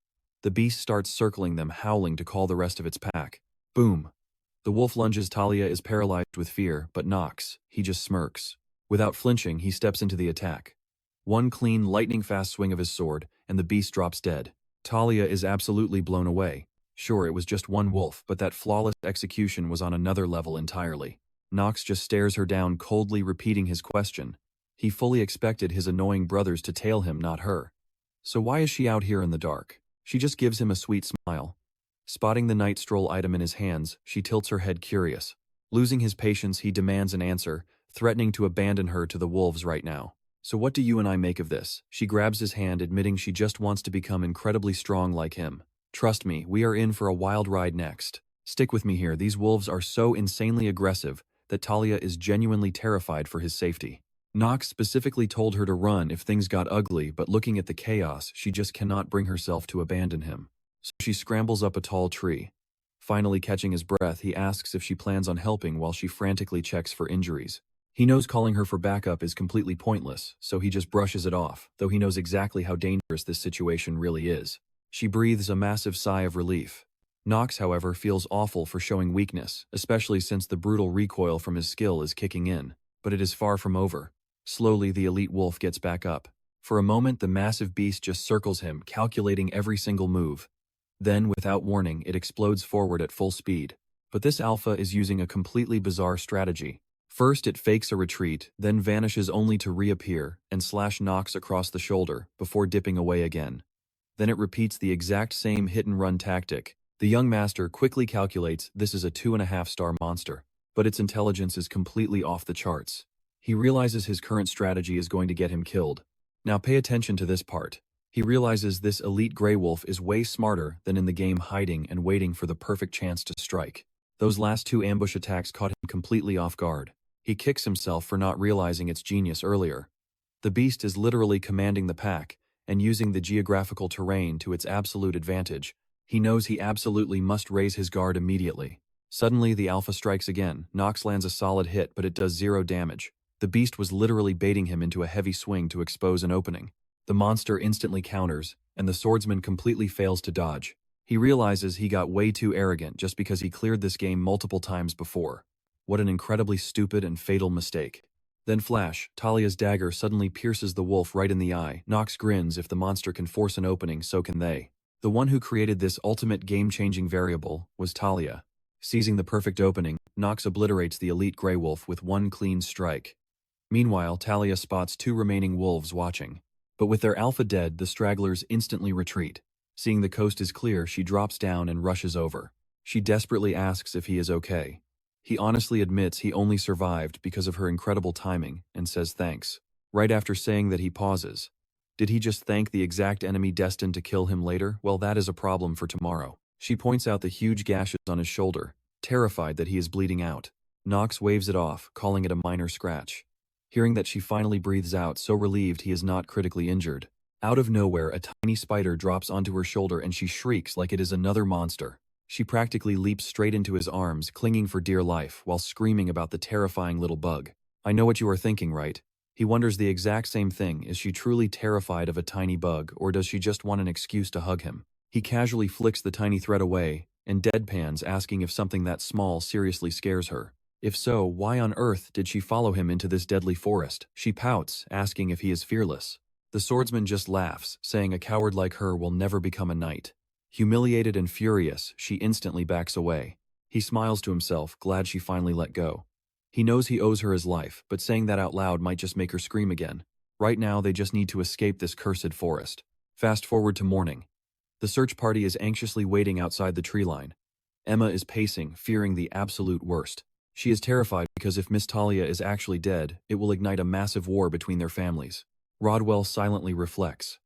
The beast starts circling them, howling to call the rest of its pack. Boom! The wolf lunges. Talia is paralyzed with fear, but Knox, he just smirks. Without flinching, he steps into the attack. One clean, lightning-fast swing of his sword, and the beast drops dead. Talia is absolutely blown away. Sure, it was just one wolf, but that flawless execution was on another level entirely. Knox just stares her down coldly, repeating his question. He fully expected his annoying brothers to tail him, not her. So why is she out here in the dark? She just gives him a sweet smile. Spotting the night stroll item in his hands, she tilts her head curious. Losing his patience, he demands an answer, threatening to abandon her to the wolves right now. So what do you and I make of this? She grabs his hand, admitting she just wants to become incredibly strong like him. Trust me, we are in for a wild ride next. Stick with me here, these wolves are so insanely aggressive that Talia is genuinely terrified for his safety. Knox specifically told her to run if things got ugly, but looking at the chaos, she just cannot bring herself to abandon him. So she scrambles up a tall tree. Finally catching his breath, he asks if she plans on helping while she frantically checks for injuries. He knows calling her for backup is completely pointless, so he just brushes it off, though he knows exactly how dangerous this situation really is. She breathes a massive sigh of relief. Knox, however, feels awful for showing weakness, especially since the brutal recoil from his skill is kicking in. But it is far from over. Slowly, the elite wolf gets back up. For a moment, the massive beast just circles him, calculating every single move. Then, without warning, it explodes forward at full speed. But this alpha is using a completely bizarre strategy. First, it fakes a retreat, then vanishes only to reappear and slash Knox across the shoulder before dipping away again. Then it repeats the exact same hit-and-run tactic. The young master quickly calculates this is a 2.5-star monster, but its intelligence is completely off the charts. He realizes his current strategy is going to get him killed. Now pay attention to this part. He realizes this elite Grey Wolf is way smarter than in the game, hiding and waiting for the perfect chance to strike. Those last 2 ambush attacks caught him completely off guard. He kicks himself for not realizing its genius earlier. The beast is literally commanding the pack and using the geographical terrain to its absolute advantage. He knows he absolutely must raise his guard immediately. Suddenly, the alpha strikes again. Knox lands a solid hit, but it does 0 damage. The beast was literally baiting him into a heavy swing to expose an opening. The monster instantly counters, and the swordsman completely fails to dodge. He realizes he got way too arrogant just because he cleared this game multiple times before. What an incredibly stupid and fatal mistake. Then flash, Talia's dagger suddenly pierces the wolf right in the eye. Knox grins. If the monster can force an opening, so can they. The one who created this ultimate game-changing variable was Talia. Seizing the perfect opening, Knox obliterates the elite Grey Wolf with 1 clean strike. Meanwhile, Talia spots 2 remaining wolves watching. But with their alpha dead, the stragglers instantly retreat. Seeing the coast is clear, she drops down and rushes over. She desperately asks if he is okay. He honestly admits he only survived because of her incredible timing and says thanks. Right after saying that, he pauses. Did he just thank the exact enemy destined to kill him later? Well, that is a problem for tomorrow. She points out the huge gashes on his shoulder, terrified that he is bleeding out. Knox waves it off, calling it a minor scratch. Hearing that, she finally breathes out, so relieved he is not critically injured. Out of nowhere, a tiny spider drops onto her shoulder and she shrieks like it is another monster. She practically leaps straight into his arms, clinging for dear life, while screaming about the terrifying little bug. I know what you are thinking, right? He wonders the exact same thing. Is she truly terrified of a tiny bug, or does she just want an excuse to hug him? He casually flicks the tiny thread away and deadpans, asking if something that small seriously scares her. If so, why on earth did she follow him into this deadly forest? She pouts, asking if he is fearless. The swordsman just laughs, saying a coward like her will never become a knight. Humiliated and furious, she instantly backs away. He smiles to himself, glad she finally let go. He knows he owes her his life, but saying that out loud might just make her scream again. Right now, they just need to escape this cursed forest. Fast forward to morning. The search party is anxiously waiting outside the tree line. Emma is pacing, fearing the absolute worst. She is terrified because if Miss Talia is actually dead, it will ignite a massive war between their families. Rodwell silently reflects.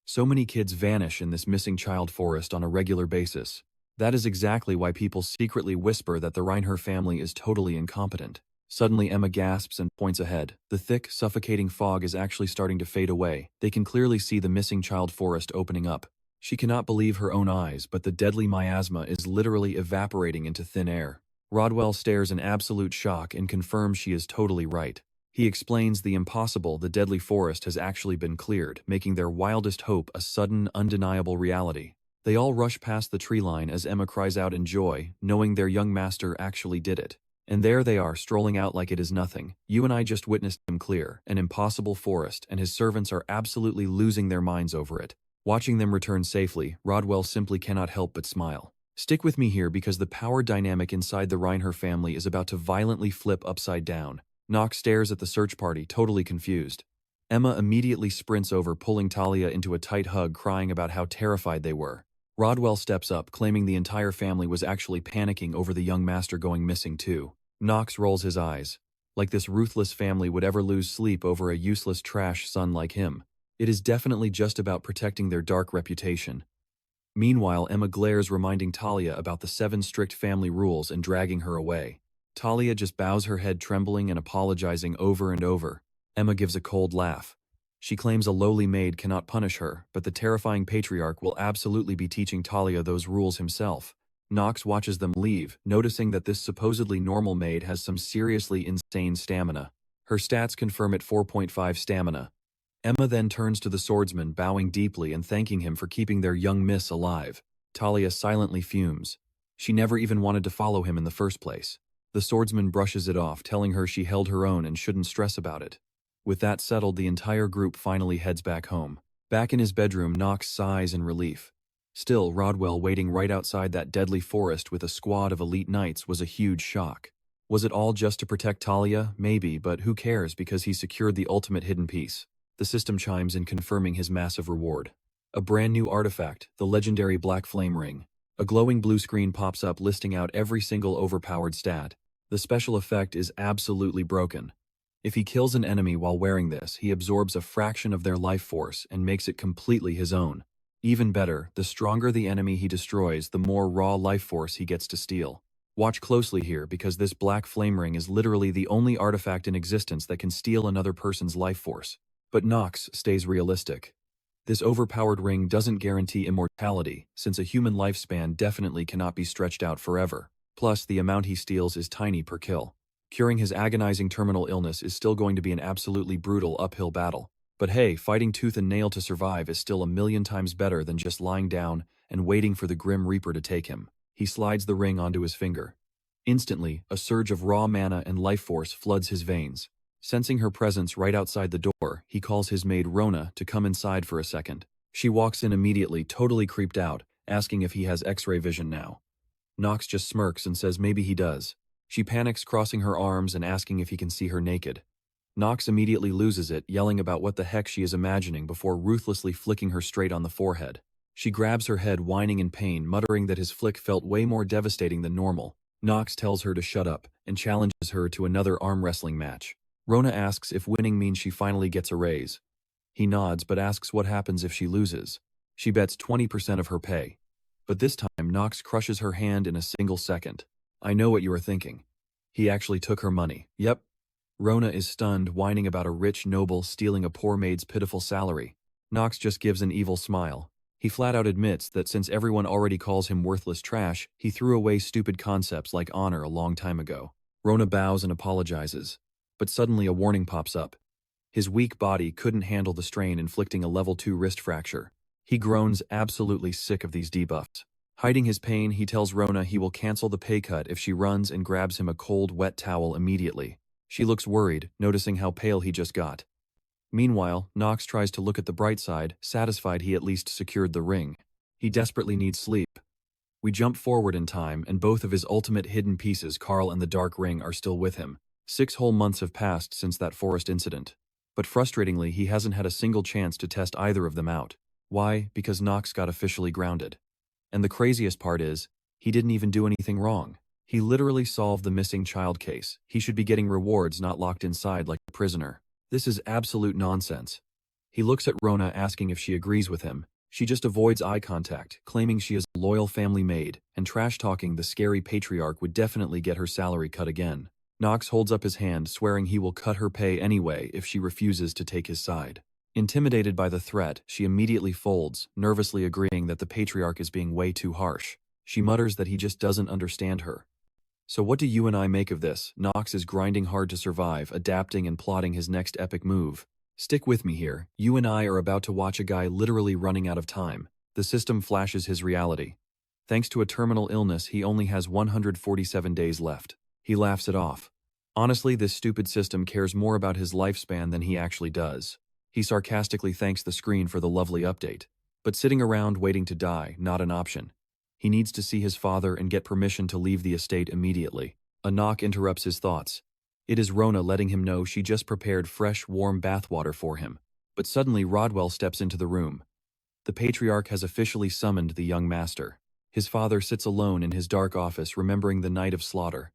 So many kids vanish in this missing child forest on a regular basis. That is exactly why people secretly whisper that the Reinhaffer family is totally incompetent. Suddenly, Emma gasps and points ahead. The thick, suffocating fog is actually starting to fade away. They can clearly see the missing child forest opening up. She cannot believe her own eyes, but the deadly miasma is literally evaporating into thin air. Rodwell stares in absolute shock and confirms she is totally right. He explains the impossible. The deadly forest has actually been cleared, making their wildest hope a sudden, undeniable reality. They all rush past the tree line as Emma cries out in joy, knowing their young master actually did it. And there they are, strolling out like it is nothing. You and I just witnessed him clear an impossible forest, and his servants are absolutely losing their minds over it. Watching them return safely, Rodwell simply cannot help but smile. Stick with me here because the power dynamic inside the Reinhaffer family is about to violently flip upside down. Knox stares at the search party, totally confused. Emma immediately sprints over, pulling Talia into a tight hug, crying about how terrified they were. Rodwell steps up, claiming the entire family was actually panicking over the young master going missing too. Knox rolls his eyes. Like this ruthless family would ever lose sleep over a useless trash son like him. It is definitely just about protecting their dark reputation. Meanwhile, Emma glares, reminding Talia about the 7 strict family rules and dragging her away. Talia just bows her head, trembling and apologizing over and over. Emma gives a cold laugh. She claims a lowly maid cannot punish her, but the terrifying patriarch will absolutely be teaching Talia those rules himself. Knox watches them leave, noticing that this supposedly normal maid has some seriously insane stamina. Her stats confirm it 4.5 stamina. Emma then turns to the swordsman, bowing deeply and thanking him for keeping their young miss alive. Talia silently fumes. She never even wanted to follow him in the first place. The swordsman brushes it off, telling her she held her own and shouldn't stress about it. With that settled, the entire group finally heads back home. Back in his bedroom, Knox sighs in relief. Still, Rodwell waiting right outside that deadly forest with a squad of elite knights was a huge shock. Was it all just to protect Talia? Maybe, but who cares because he secured the ultimate hidden piece. The system chimes in, confirming his massive reward. A brand new artifact, the legendary Black Flame Ring. A glowing blue screen pops up listing out every single overpowered stat. The special effect is absolutely broken. If he kills an enemy while wearing this, he absorbs a fraction of their life force and makes it completely his own. Even better, the stronger the enemy he destroys, the more raw life force he gets to steal. Watch closely here, because this Black Flame Ring is literally the only artifact in existence that can steal another person's life force. But Knox stays realistic. This overpowered ring doesn't guarantee immortality, since a human lifespan definitely cannot be stretched out forever. Plus, the amount he steals is tiny per kill. Curing his agonizing terminal illness is still going to be an absolutely brutal uphill battle. But hey, fighting tooth and nail to survive is still 1,000,000 times better than just lying down and waiting for the Grim Reaper to take him. He slides the ring onto his finger. Instantly, a surge of raw mana and life force floods his veins. Sensing her presence right outside the door, he calls his maid Rona to come inside for a second. She walks in immediately, totally creeped out, asking if he has X-ray vision now. Knox just smirks and says maybe he does. She panics, crossing her arms and asking if he can see her naked. Knox immediately loses it, yelling about what the heck she is imagining before ruthlessly flicking her straight on the forehead. She grabs her head, whining in pain, muttering that his flick felt way more devastating than normal. Knox tells her to shut up and challenges her to another arm wrestling match. Rona asks if winning means she finally gets a raise. He nods but asks what happens if she loses. She bets 20% of her pay. But this time, Knox crushes her hand in a single second. I know what you are thinking. He actually took her money. Yep. Rona is stunned, whining about a rich noble stealing a poor maid's pitiful salary. Knox just gives an evil smile. He flat out admits that since everyone already calls him worthless trash, he threw away stupid concepts like honor a long time ago. Rona bows and apologizes. But suddenly a warning pops up. His weak body couldn't handle the strain, inflicting a level 2 wrist fracture. He groans, absolutely sick of these debuffs. Hiding his pain, he tells Rona he will cancel the pay cut if she runs and grabs him a cold, wet towel immediately. She looks worried, noticing how pale he just got. Meanwhile, Knox tries to look at the bright side, satisfied he at least secured the ring. He desperately needs sleep. We jump forward in time, and both of his ultimate hidden pieces, Carl and the Dark Ring, are still with him. 6 whole months have passed since that forest incident. But frustratingly, he hasn't had a single chance to test either of them out. Why? Because Knox got officially grounded. And the craziest part is, he didn't even do anything wrong. He literally solved the missing child case. He should be getting rewards, not locked inside like a prisoner. This is absolute nonsense. He looks at Rona, asking if she agrees with him. She just avoids eye contact, claiming she is a loyal family maid, and trash-talking the scary patriarch would definitely get her salary cut again. Knox holds up his hand, swearing he will cut her pay anyway if she refuses to take his side. Intimidated by the threat, she immediately folds, nervously agreeing that the patriarch is being way too harsh. She mutters that he just doesn't understand her. So what do you and I make of this? Knox is grinding hard to survive, adapting and plotting his next epic move. Stick with me here. You and I are about to watch a guy literally running out of time. The system flashes his reality. Thanks to a terminal illness, he only has 147 days left. He laughs it off. Honestly, this stupid system cares more about his lifespan than he actually does. He sarcastically thanks the screen for the lovely update. But sitting around waiting to die, not an option. He needs to see his father and get permission to leave the estate immediately. A knock interrupts his thoughts. It is Rona letting him know she just prepared fresh, warm bathwater for him. But suddenly Rodwell steps into the room. The patriarch has officially summoned the young master. His father sits alone in his dark office remembering the night of slaughter.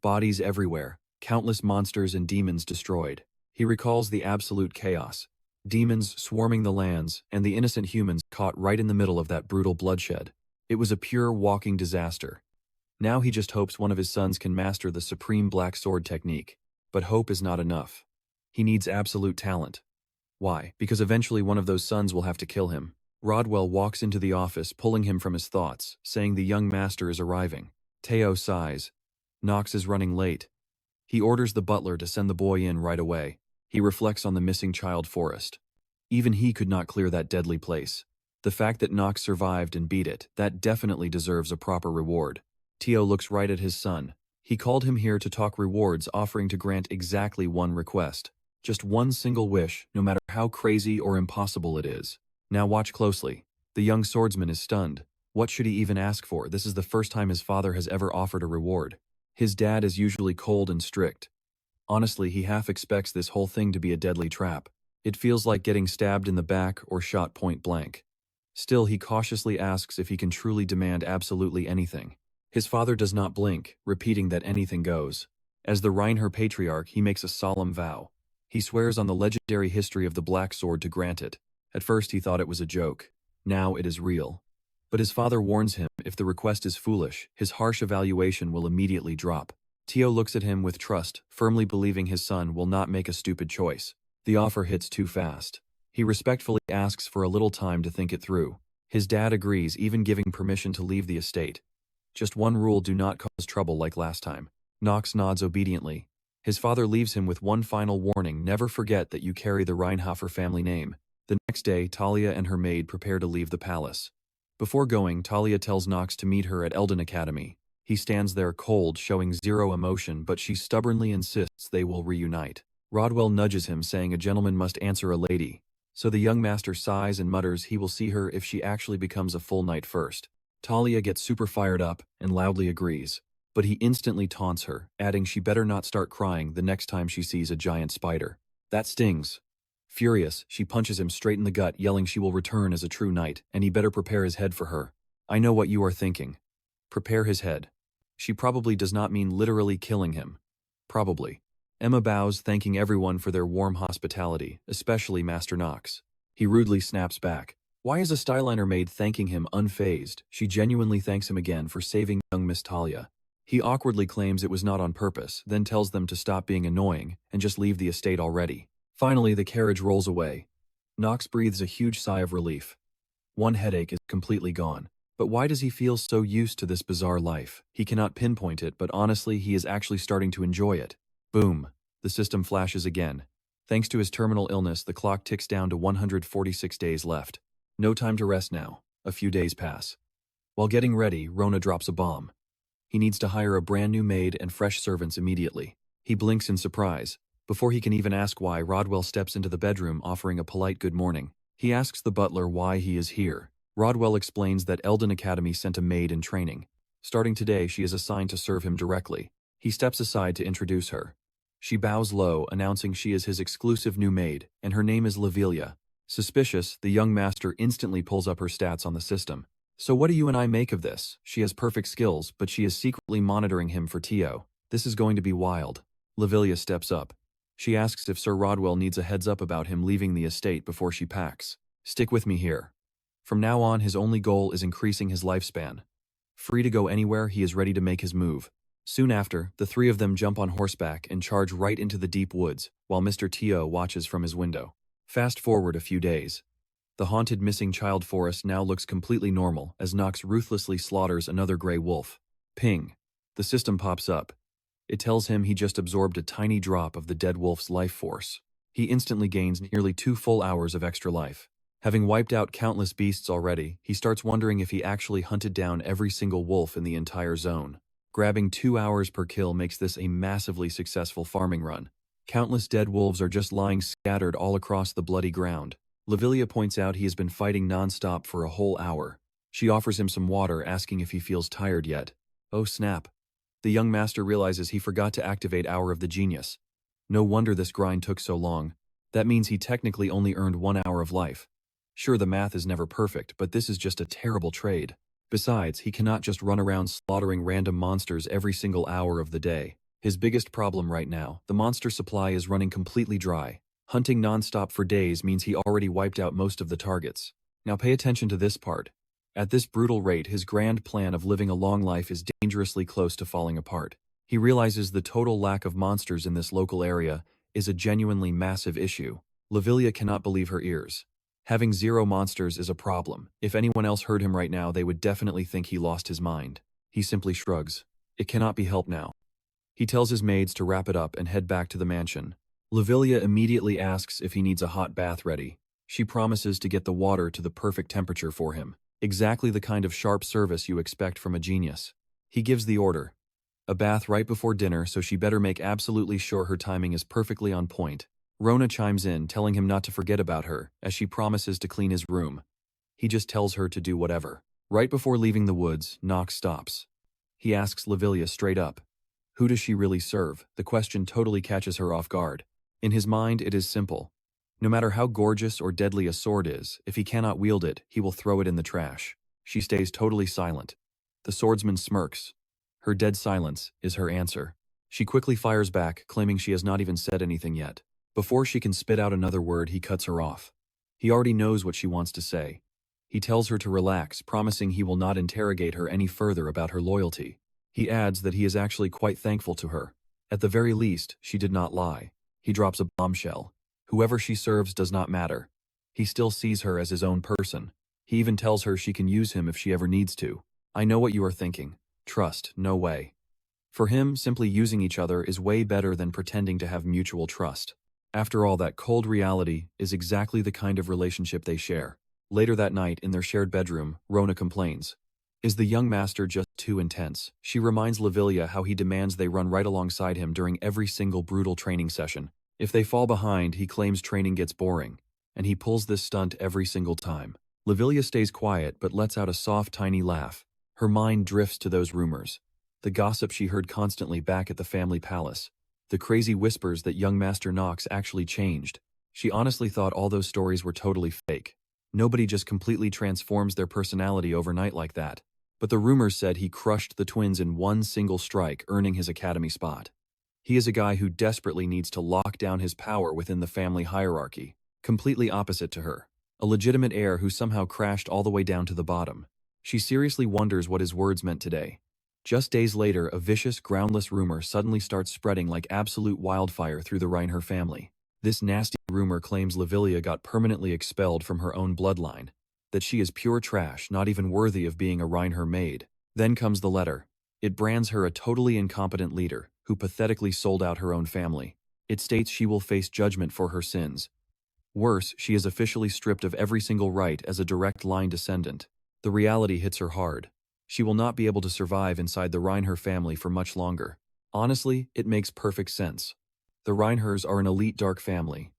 Bodies everywhere, countless monsters and demons destroyed. He recalls the absolute chaos. Demons swarming the lands, and the innocent humans caught right in the middle of that brutal bloodshed. It was a pure walking disaster. Now he just hopes one of his sons can master the supreme black sword technique. But hope is not enough. He needs absolute talent. Why? Because eventually one of those sons will have to kill him. Rodwell walks into the office, pulling him from his thoughts, saying the young master is arriving. Teo sighs. Knox is running late. He orders the butler to send the boy in right away. He reflects on the missing child Forrest. Even he could not clear that deadly place. The fact that Knox survived and beat it, that definitely deserves a proper reward. Teo looks right at his son. He called him here to talk rewards, offering to grant exactly one request. Just one single wish, no matter how crazy or impossible it is. Now watch closely. The young swordsman is stunned. What should he even ask for? This is the first time his father has ever offered a reward. His dad is usually cold and strict. Honestly, he half expects this whole thing to be a deadly trap. It feels like getting stabbed in the back or shot point blank. Still, he cautiously asks if he can truly demand absolutely anything. His father does not blink, repeating that anything goes. As the Reinhaffer patriarch, he makes a solemn vow. He swears on the legendary history of the Black Sword to grant it. At first he thought it was a joke. Now it is real. But his father warns him, if the request is foolish, his harsh evaluation will immediately drop. Teo looks at him with trust, firmly believing his son will not make a stupid choice. The offer hits too fast. He respectfully asks for a little time to think it through. His dad agrees, even giving permission to leave the estate. Just one rule: do not cause trouble like last time. Knox nods obediently. His father leaves him with one final warning: never forget that you carry the Reinhaffer family name. The next day, Talia and her maid prepare to leave the palace. Before going, Talia tells Knox to meet her at Eldane Academy. He stands there cold, showing zero emotion, but she stubbornly insists they will reunite. Rodwell nudges him, saying a gentleman must answer a lady. So the young master sighs and mutters he will see her if she actually becomes a full knight first. Talia gets super fired up and loudly agrees. But he instantly taunts her, adding she better not start crying the next time she sees a giant spider. That stings. Furious, she punches him straight in the gut, yelling she will return as a true knight, and he better prepare his head for her. I know what you are thinking. Prepare his head. She probably does not mean literally killing him. Probably. Emma bows, thanking everyone for their warm hospitality, especially Master Knox. He rudely snaps back. Why is a styliner maid thanking him unfazed? She genuinely thanks him again for saving young Miss Talia. He awkwardly claims it was not on purpose, then tells them to stop being annoying and just leave the estate already. Finally, the carriage rolls away. Knox breathes a huge sigh of relief. One headache is completely gone. But why does he feel so used to this bizarre life? He cannot pinpoint it, but honestly, he is actually starting to enjoy it. Boom. The system flashes again. Thanks to his terminal illness, the clock ticks down to 146 days left. No time to rest now. A few days pass. While getting ready, Rona drops a bomb. He needs to hire a brand new maid and fresh servants immediately. He blinks in surprise. Before he can even ask why, Rodwell steps into the bedroom, offering a polite good morning. He asks the butler why he is here. Rodwell explains that Eldane Academy sent a maid in training. Starting today, she is assigned to serve him directly. He steps aside to introduce her. She bows low, announcing she is his exclusive new maid, and her name is Lavilia. Suspicious, the young master instantly pulls up her stats on the system. So what do you and I make of this? She has perfect skills, but she is secretly monitoring him for Teo. This is going to be wild. Lavilia steps up. She asks if Sir Rodwell needs a heads up about him leaving the estate before she packs. Stick with me here. From now on, his only goal is increasing his lifespan. Free to go anywhere, he is ready to make his move. Soon after, the three of them jump on horseback and charge right into the deep woods, while Mr. Teo watches from his window. Fast forward a few days. The haunted missing child forest now looks completely normal as Knox ruthlessly slaughters another gray wolf. Ping. The system pops up. It tells him he just absorbed a tiny drop of the dead wolf's life force. He instantly gains nearly 2 full hours of extra life. Having wiped out countless beasts already, he starts wondering if he actually hunted down every single wolf in the entire zone. Grabbing 2 hours per kill makes this a massively successful farming run. Countless dead wolves are just lying scattered all across the bloody ground. Lavilia points out he has been fighting non-stop for a whole hour. She offers him some water, asking if he feels tired yet. Oh snap. The young master realizes he forgot to activate Hour of the Genius. No wonder this grind took so long. That means he technically only earned 1 hour of life. Sure, the math is never perfect, but this is just a terrible trade. Besides, he cannot just run around slaughtering random monsters every single hour of the day. His biggest problem right now, the monster supply is running completely dry. Hunting non-stop for days means he already wiped out most of the targets. Now pay attention to this part. At this brutal rate, his grand plan of living a long life is dangerously close to falling apart. He realizes the total lack of monsters in this local area is a genuinely massive issue. Lavilia cannot believe her ears. Having 0 monsters is a problem. If anyone else heard him right now, they would definitely think he lost his mind. He simply shrugs. It cannot be helped now. He tells his maids to wrap it up and head back to the mansion. Lavilia immediately asks if he needs a hot bath ready. She promises to get the water to the perfect temperature for him. Exactly the kind of sharp service you expect from a genius. He gives the order. A bath right before dinner, so she better make absolutely sure her timing is perfectly on point. Rona chimes in, telling him not to forget about her, as she promises to clean his room. He just tells her to do whatever. Right before leaving the woods, Knox stops. He asks Lavilia straight up. Who does she really serve? The question totally catches her off guard. In his mind, it is simple. No matter how gorgeous or deadly a sword is, if he cannot wield it, he will throw it in the trash. She stays totally silent. The swordsman smirks. Her dead silence is her answer. She quickly fires back, claiming she has not even said anything yet. Before she can spit out another word, he cuts her off. He already knows what she wants to say. He tells her to relax, promising he will not interrogate her any further about her loyalty. He adds that he is actually quite thankful to her. At the very least, she did not lie. He drops a bombshell. Whoever she serves does not matter. He still sees her as his own person. He even tells her she can use him if she ever needs to. I know what you are thinking. Trust, no way. For him, simply using each other is way better than pretending to have mutual trust. After all, that cold reality is exactly the kind of relationship they share. Later that night, in their shared bedroom, Rona complains. Is the young master just too intense? She reminds Lavilia how he demands they run right alongside him during every single brutal training session. If they fall behind, he claims training gets boring, and he pulls this stunt every single time. Lavilia stays quiet but lets out a soft, tiny laugh. Her mind drifts to those rumors. The gossip she heard constantly back at the family palace. The crazy whispers that young Master Knox actually changed. She honestly thought all those stories were totally fake. Nobody just completely transforms their personality overnight like that. But the rumors said he crushed the twins in one single strike, earning his academy spot. He is a guy who desperately needs to lock down his power within the family hierarchy. Completely opposite to her. A legitimate heir who somehow crashed all the way down to the bottom. She seriously wonders what his words meant today. Just days later, a vicious, groundless rumor suddenly starts spreading like absolute wildfire through the Reinhaffer family. This nasty rumor claims Lavilia got permanently expelled from her own bloodline. That she is pure trash, not even worthy of being a Reinhaffer maid. Then comes the letter. It brands her a totally incompetent leader, who pathetically sold out her own family. It states she will face judgment for her sins. Worse, she is officially stripped of every single right as a direct line descendant. The reality hits her hard. She will not be able to survive inside the Reinhaffer family for much longer. Honestly, it makes perfect sense. The Reinhaffers are an elite dark family.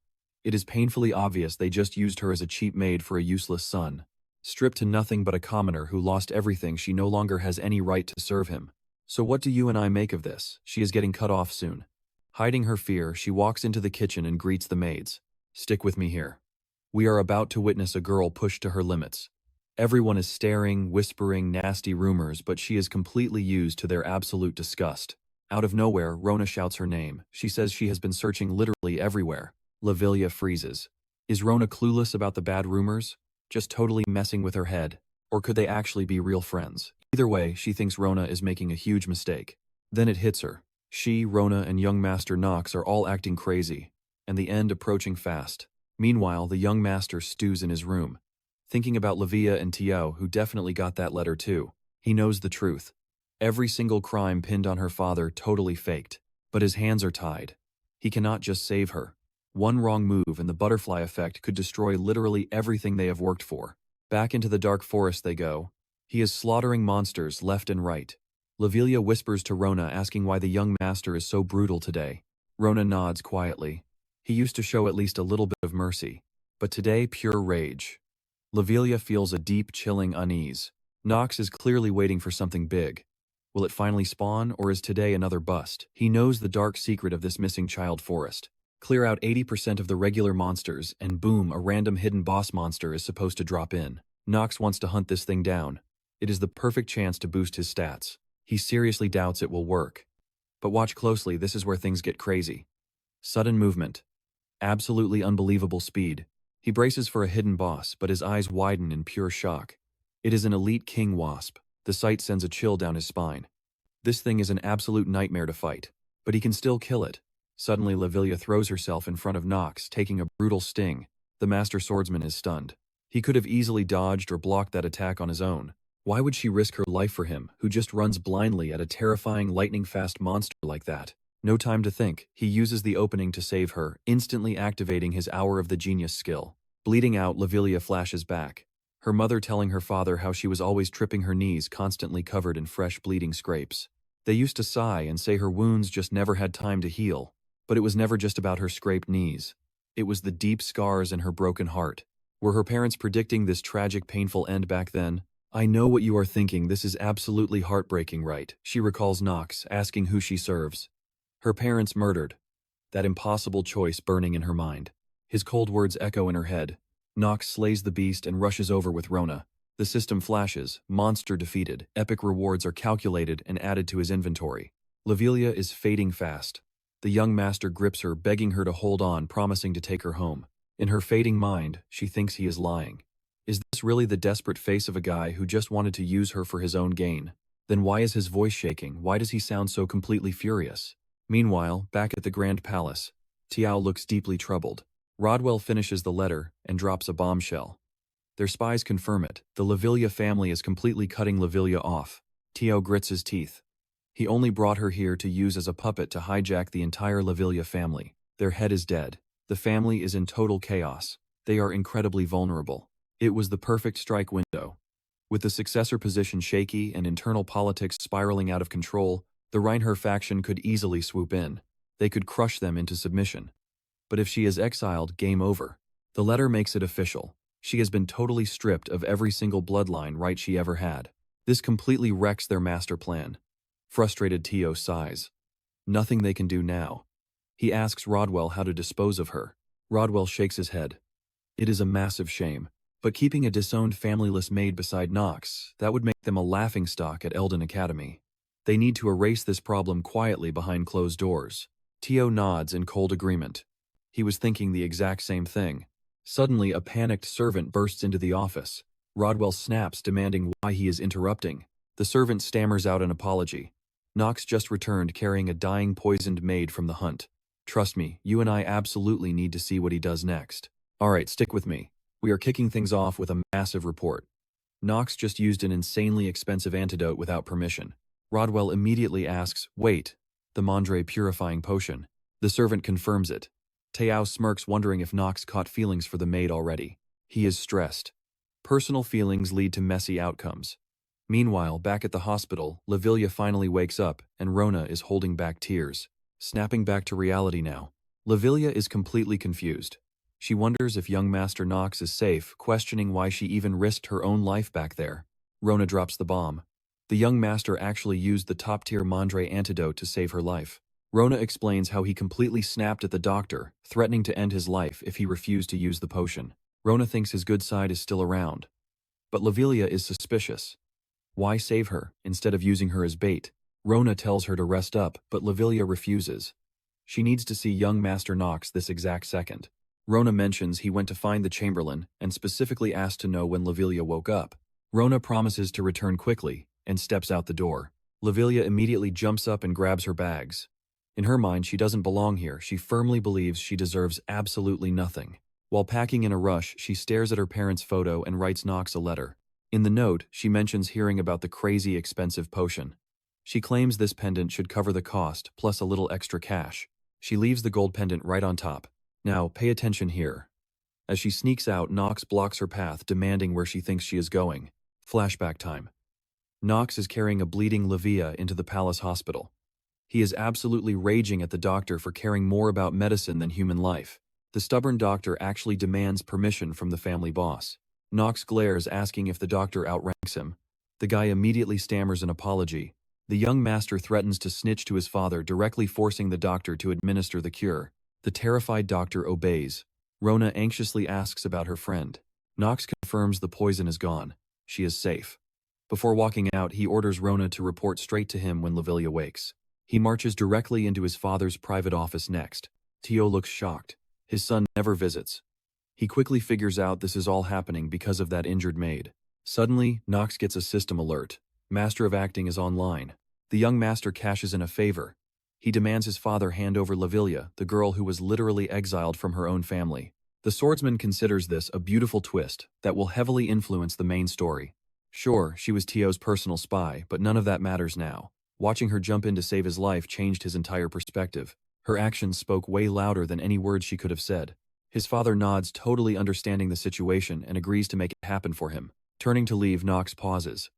It is painfully obvious they just used her as a cheap maid for a useless son. Stripped to nothing but a commoner who lost everything, she no longer has any right to serve him. So what do you and I make of this? She is getting cut off soon. Hiding her fear, she walks into the kitchen and greets the maids. Stick with me here. We are about to witness a girl pushed to her limits. Everyone is staring, whispering nasty rumors, but she is completely used to their absolute disgust. Out of nowhere, Rona shouts her name. She says she has been searching literally everywhere. Lavilia freezes. Is Rona clueless about the bad rumors? Just totally messing with her head? Or could they actually be real friends? Either way, she thinks Rona is making a huge mistake. Then it hits her. She, Rona, and young Master Knox are all acting crazy, and the end approaching fast. Meanwhile, the young master stews in his room, thinking about Lavia and Tio, who definitely got that letter too. He knows the truth. Every single crime pinned on her father totally faked. But his hands are tied. He cannot just save her. One wrong move and the butterfly effect could destroy literally everything they have worked for. Back into the dark forest they go. He is slaughtering monsters left and right. Lavilia whispers to Rona, asking why the young master is so brutal today. Rona nods quietly. He used to show at least a little bit of mercy. But today, pure rage. Lavilia feels a deep, chilling unease. Knox is clearly waiting for something big. Will it finally spawn, or is today another bust? He knows the dark secret of this missing child forest. Clear out 80% of the regular monsters, and boom, a random hidden boss monster is supposed to drop in. Knox wants to hunt this thing down. It is the perfect chance to boost his stats. He seriously doubts it will work. But watch closely, this is where things get crazy. Sudden movement. Absolutely unbelievable speed. He braces for a hidden boss, but his eyes widen in pure shock. It is an elite king wasp. The sight sends a chill down his spine. This thing is an absolute nightmare to fight, but he can still kill it. Suddenly Lavilia throws herself in front of Knox, taking a brutal sting. The master swordsman is stunned. He could have easily dodged or blocked that attack on his own. Why would she risk her life for him, who just runs blindly at a terrifying lightning-fast monster like that? No time to think. He uses the opening to save her, instantly activating his Hour of the Genius skill. Bleeding out, Lavilia flashes back. Her mother telling her father how she was always tripping her knees, constantly covered in fresh bleeding scrapes. They used to sigh and say her wounds just never had time to heal. But it was never just about her scraped knees. It was the deep scars in her broken heart. Were her parents predicting this tragic, painful end back then? I know what you are thinking, this is absolutely heartbreaking, right? She recalls Knox, asking who she serves. Her parents murdered. That impossible choice burning in her mind. His cold words echo in her head. Knox slays the beast and rushes over with Rona. The system flashes, monster defeated, epic rewards are calculated and added to his inventory. Lavilia is fading fast. The young master grips her, begging her to hold on, promising to take her home. In her fading mind, she thinks he is lying. Is this really the desperate face of a guy who just wanted to use her for his own gain? Then why is his voice shaking? Why does he sound so completely furious? Meanwhile, back at the Grand Palace, Tiao looks deeply troubled. Rodwell finishes the letter and drops a bombshell. Their spies confirm it. The Lavilia family is completely cutting Lavilia off. Tiao grits his teeth. He only brought her here to use as a puppet to hijack the entire Lavilia family. Their head is dead. The family is in total chaos. They are incredibly vulnerable. It was the perfect strike window. With the successor position shaky and internal politics spiraling out of control, the Reinhaffer faction could easily swoop in. They could crush them into submission. But if she is exiled, game over. The letter makes it official. She has been totally stripped of every single bloodline right she ever had. This completely wrecks their master plan. Frustrated, Tio sighs. Nothing they can do now. He asks Rodwell how to dispose of her. Rodwell shakes his head. It is a massive shame. But keeping a disowned familyless maid beside Knox, that would make them a laughingstock at Eldane Academy. They need to erase this problem quietly behind closed doors. Tio nods in cold agreement. He was thinking the exact same thing. Suddenly, a panicked servant bursts into the office. Rodwell snaps, demanding why he is interrupting. The servant stammers out an apology. Knox just returned carrying a dying poisoned maid from the hunt. Trust me, you and I absolutely need to see what he does next. Alright, stick with me. We are kicking things off with a massive report. Knox just used an insanely expensive antidote without permission. Rodwell immediately asks, wait, the Mondre purifying potion. The servant confirms it. Teao smirks, wondering if Knox caught feelings for the maid already. He is stressed. Personal feelings lead to messy outcomes. Meanwhile, back at the hospital, Lavilia finally wakes up, and Rona is holding back tears. Snapping back to reality now. Lavilia is completely confused. She wonders if young Master Knox is safe, questioning why she even risked her own life back there. Rona drops the bomb. The young master actually used the top-tier Mondre antidote to save her life. Rona explains how he completely snapped at the doctor, threatening to end his life if he refused to use the potion. Rona thinks his good side is still around. But Lavilia is suspicious. Why save her, instead of using her as bait? Rona tells her to rest up, but Lavilia refuses. She needs to see young Master Knox this exact second. Rona mentions he went to find the Chamberlain and specifically asked to know when Lavilia woke up. Rona promises to return quickly and steps out the door. Lavilia immediately jumps up and grabs her bags. In her mind, she doesn't belong here. She firmly believes she deserves absolutely nothing. While packing in a rush, she stares at her parents' photo and writes Knox a letter. In the note, she mentions hearing about the crazy expensive potion. She claims this pendant should cover the cost, plus a little extra cash. She leaves the gold pendant right on top. Now, pay attention here. As she sneaks out, Knox blocks her path, demanding where she thinks she is going. Flashback time. Knox is carrying a bleeding Lavilia into the palace hospital. He is absolutely raging at the doctor for caring more about medicine than human life. The stubborn doctor actually demands permission from the family boss. Knox glares, asking if the doctor outranks him. The guy immediately stammers an apology. The young master threatens to snitch to his father, directly forcing the doctor to administer the cure. The terrified doctor obeys. Rona anxiously asks about her friend. Knox confirms the poison is gone. She is safe. Before walking out, he orders Rona to report straight to him when Lavilia wakes. He marches directly into his father's private office next. Tio looks shocked. His son never visits. He quickly figures out this is all happening because of that injured maid. Suddenly, Knox gets a system alert. Master of Acting is online. The young master cashes in a favor. He demands his father hand over Lavilia, the girl who was literally exiled from her own family. The swordsman considers this a beautiful twist that will heavily influence the main story. Sure, she was Tio's personal spy, but none of that matters now. Watching her jump in to save his life changed his entire perspective. Her actions spoke way louder than any words she could have said. His father nods, totally understanding the situation, and agrees to make it happen for him. Turning to leave, Knox pauses.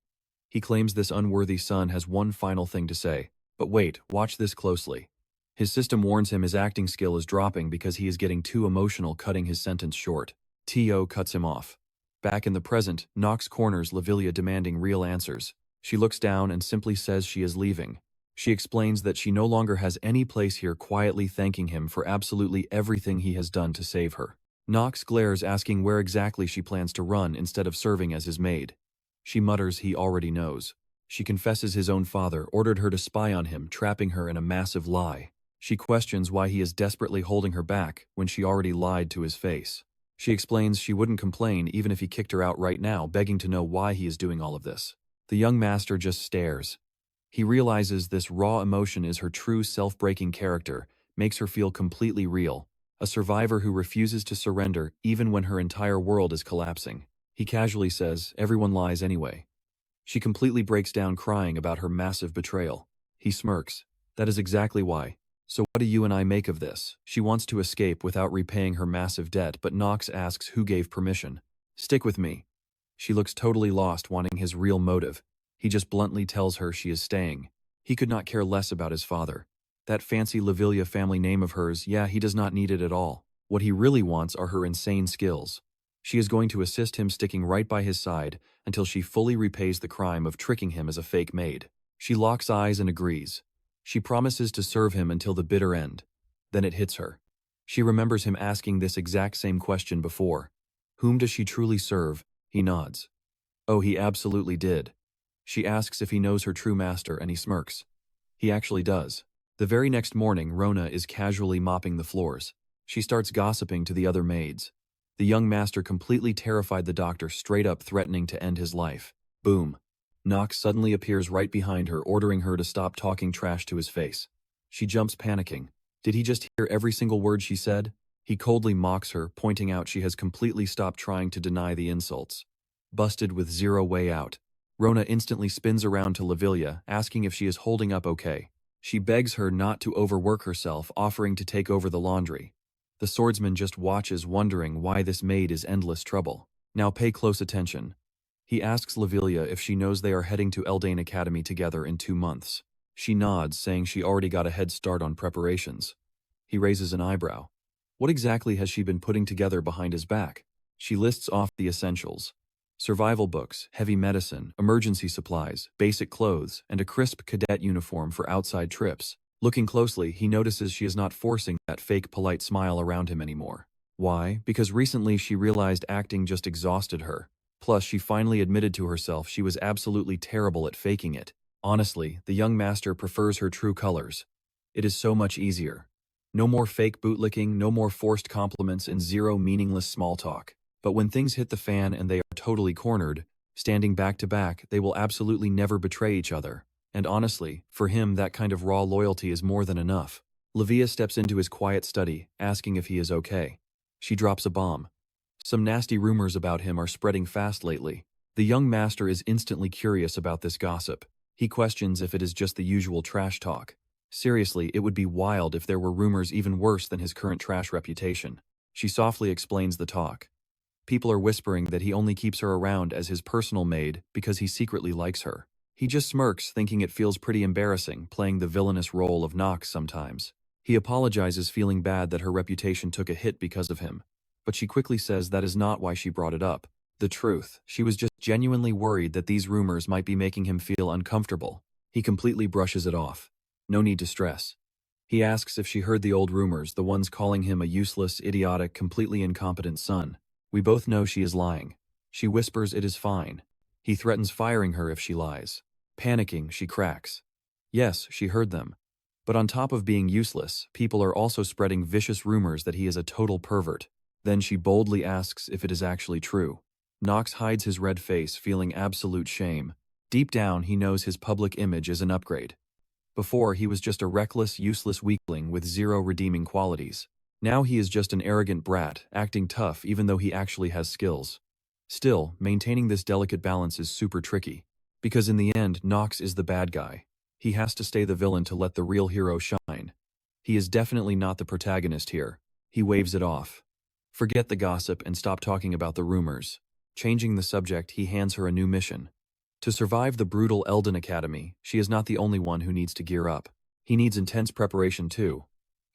He claims this unworthy son has one final thing to say. But wait, watch this closely. His system warns him his acting skill is dropping because he is getting too emotional, cutting his sentence short. Tio cuts him off. Back in the present, Knox corners Lavilia, demanding real answers. She looks down and simply says she is leaving. She explains that she no longer has any place here, quietly thanking him for absolutely everything he has done to save her. Knox glares, asking where exactly she plans to run instead of serving as his maid. She mutters he already knows. She confesses his own father ordered her to spy on him, trapping her in a massive lie. She questions why he is desperately holding her back when she already lied to his face. She explains she wouldn't complain even if he kicked her out right now, begging to know why he is doing all of this. The young master just stares. He realizes this raw emotion is her true self-breaking character, makes her feel completely real, a survivor who refuses to surrender even when her entire world is collapsing. He casually says, "Everyone lies anyway." She completely breaks down, crying about her massive betrayal. He smirks. "That is exactly why. So what do you and I make of this?" She wants to escape without repaying her massive debt, but Knox asks who gave permission. "Stick with me." She looks totally lost, wanting his real motive. He just bluntly tells her she is staying. He could not care less about his father. That fancy Lavilia family name of hers, yeah, he does not need it at all. What he really wants are her insane skills. She is going to assist him, sticking right by his side until she fully repays the crime of tricking him as a fake maid. She locks eyes and agrees. She promises to serve him until the bitter end. Then it hits her. She remembers him asking this exact same question before. Whom does she truly serve? He nods. Oh, he absolutely did. She asks if he knows her true master, and he smirks. He actually does. The very next morning, Rona is casually mopping the floors. She starts gossiping to the other maids. The young master completely terrified the doctor, straight up threatening to end his life. Boom. Knox suddenly appears right behind her, ordering her to stop talking trash to his face. She jumps, panicking. Did he just hear every single word she said? He coldly mocks her, pointing out she has completely stopped trying to deny the insults. Busted with zero way out. Rona instantly spins around to Lavilia, asking if she is holding up okay. She begs her not to overwork herself, offering to take over the laundry. The swordsman just watches, wondering why this maid is endless trouble. Now pay close attention. He asks Lavilia if she knows they are heading to Eldane Academy together in 2 months. She nods, saying she already got a head start on preparations. He raises an eyebrow. What exactly has she been putting together behind his back? She lists off the essentials. Survival books, heavy medicine, emergency supplies, basic clothes, and a crisp cadet uniform for outside trips. Looking closely, he notices she is not forcing that fake polite smile around him anymore. Why? Because recently she realized acting just exhausted her. Plus, she finally admitted to herself she was absolutely terrible at faking it. Honestly, the young master prefers her true colors. It is so much easier. No more fake bootlicking, no more forced compliments, and zero meaningless small talk. But when things hit the fan and they are totally cornered, standing back to back, they will absolutely never betray each other. And honestly, for him, that kind of raw loyalty is more than enough. Lavilia steps into his quiet study, asking if he is okay. She drops a bomb. Some nasty rumors about him are spreading fast lately. The young master is instantly curious about this gossip. He questions if it is just the usual trash talk. Seriously, it would be wild if there were rumors even worse than his current trash reputation. She softly explains the talk. People are whispering that he only keeps her around as his personal maid because he secretly likes her. He just smirks, thinking it feels pretty embarrassing, playing the villainous role of Knox sometimes. He apologizes, feeling bad that her reputation took a hit because of him. But she quickly says that is not why she brought it up. The truth, she was just genuinely worried that these rumors might be making him feel uncomfortable. He completely brushes it off. No need to stress. He asks if she heard the old rumors, the ones calling him a useless, idiotic, completely incompetent son. We both know she is lying. She whispers it is fine. He threatens firing her if she lies. Panicking, she cracks. Yes, she heard them. But on top of being useless, people are also spreading vicious rumors that he is a total pervert. Then she boldly asks if it is actually true. Knox hides his red face, feeling absolute shame. Deep down, he knows his public image is an upgrade. Before, he was just a reckless, useless weakling with zero redeeming qualities. Now he is just an arrogant brat, acting tough even though he actually has skills. Still, maintaining this delicate balance is super tricky. Because in the end, Knox is the bad guy. He has to stay the villain to let the real hero shine. He is definitely not the protagonist here. He waves it off. Forget the gossip and stop talking about the rumors. Changing the subject, he hands her a new mission. To survive the brutal Eldane Academy, she is not the only one who needs to gear up. He needs intense preparation too.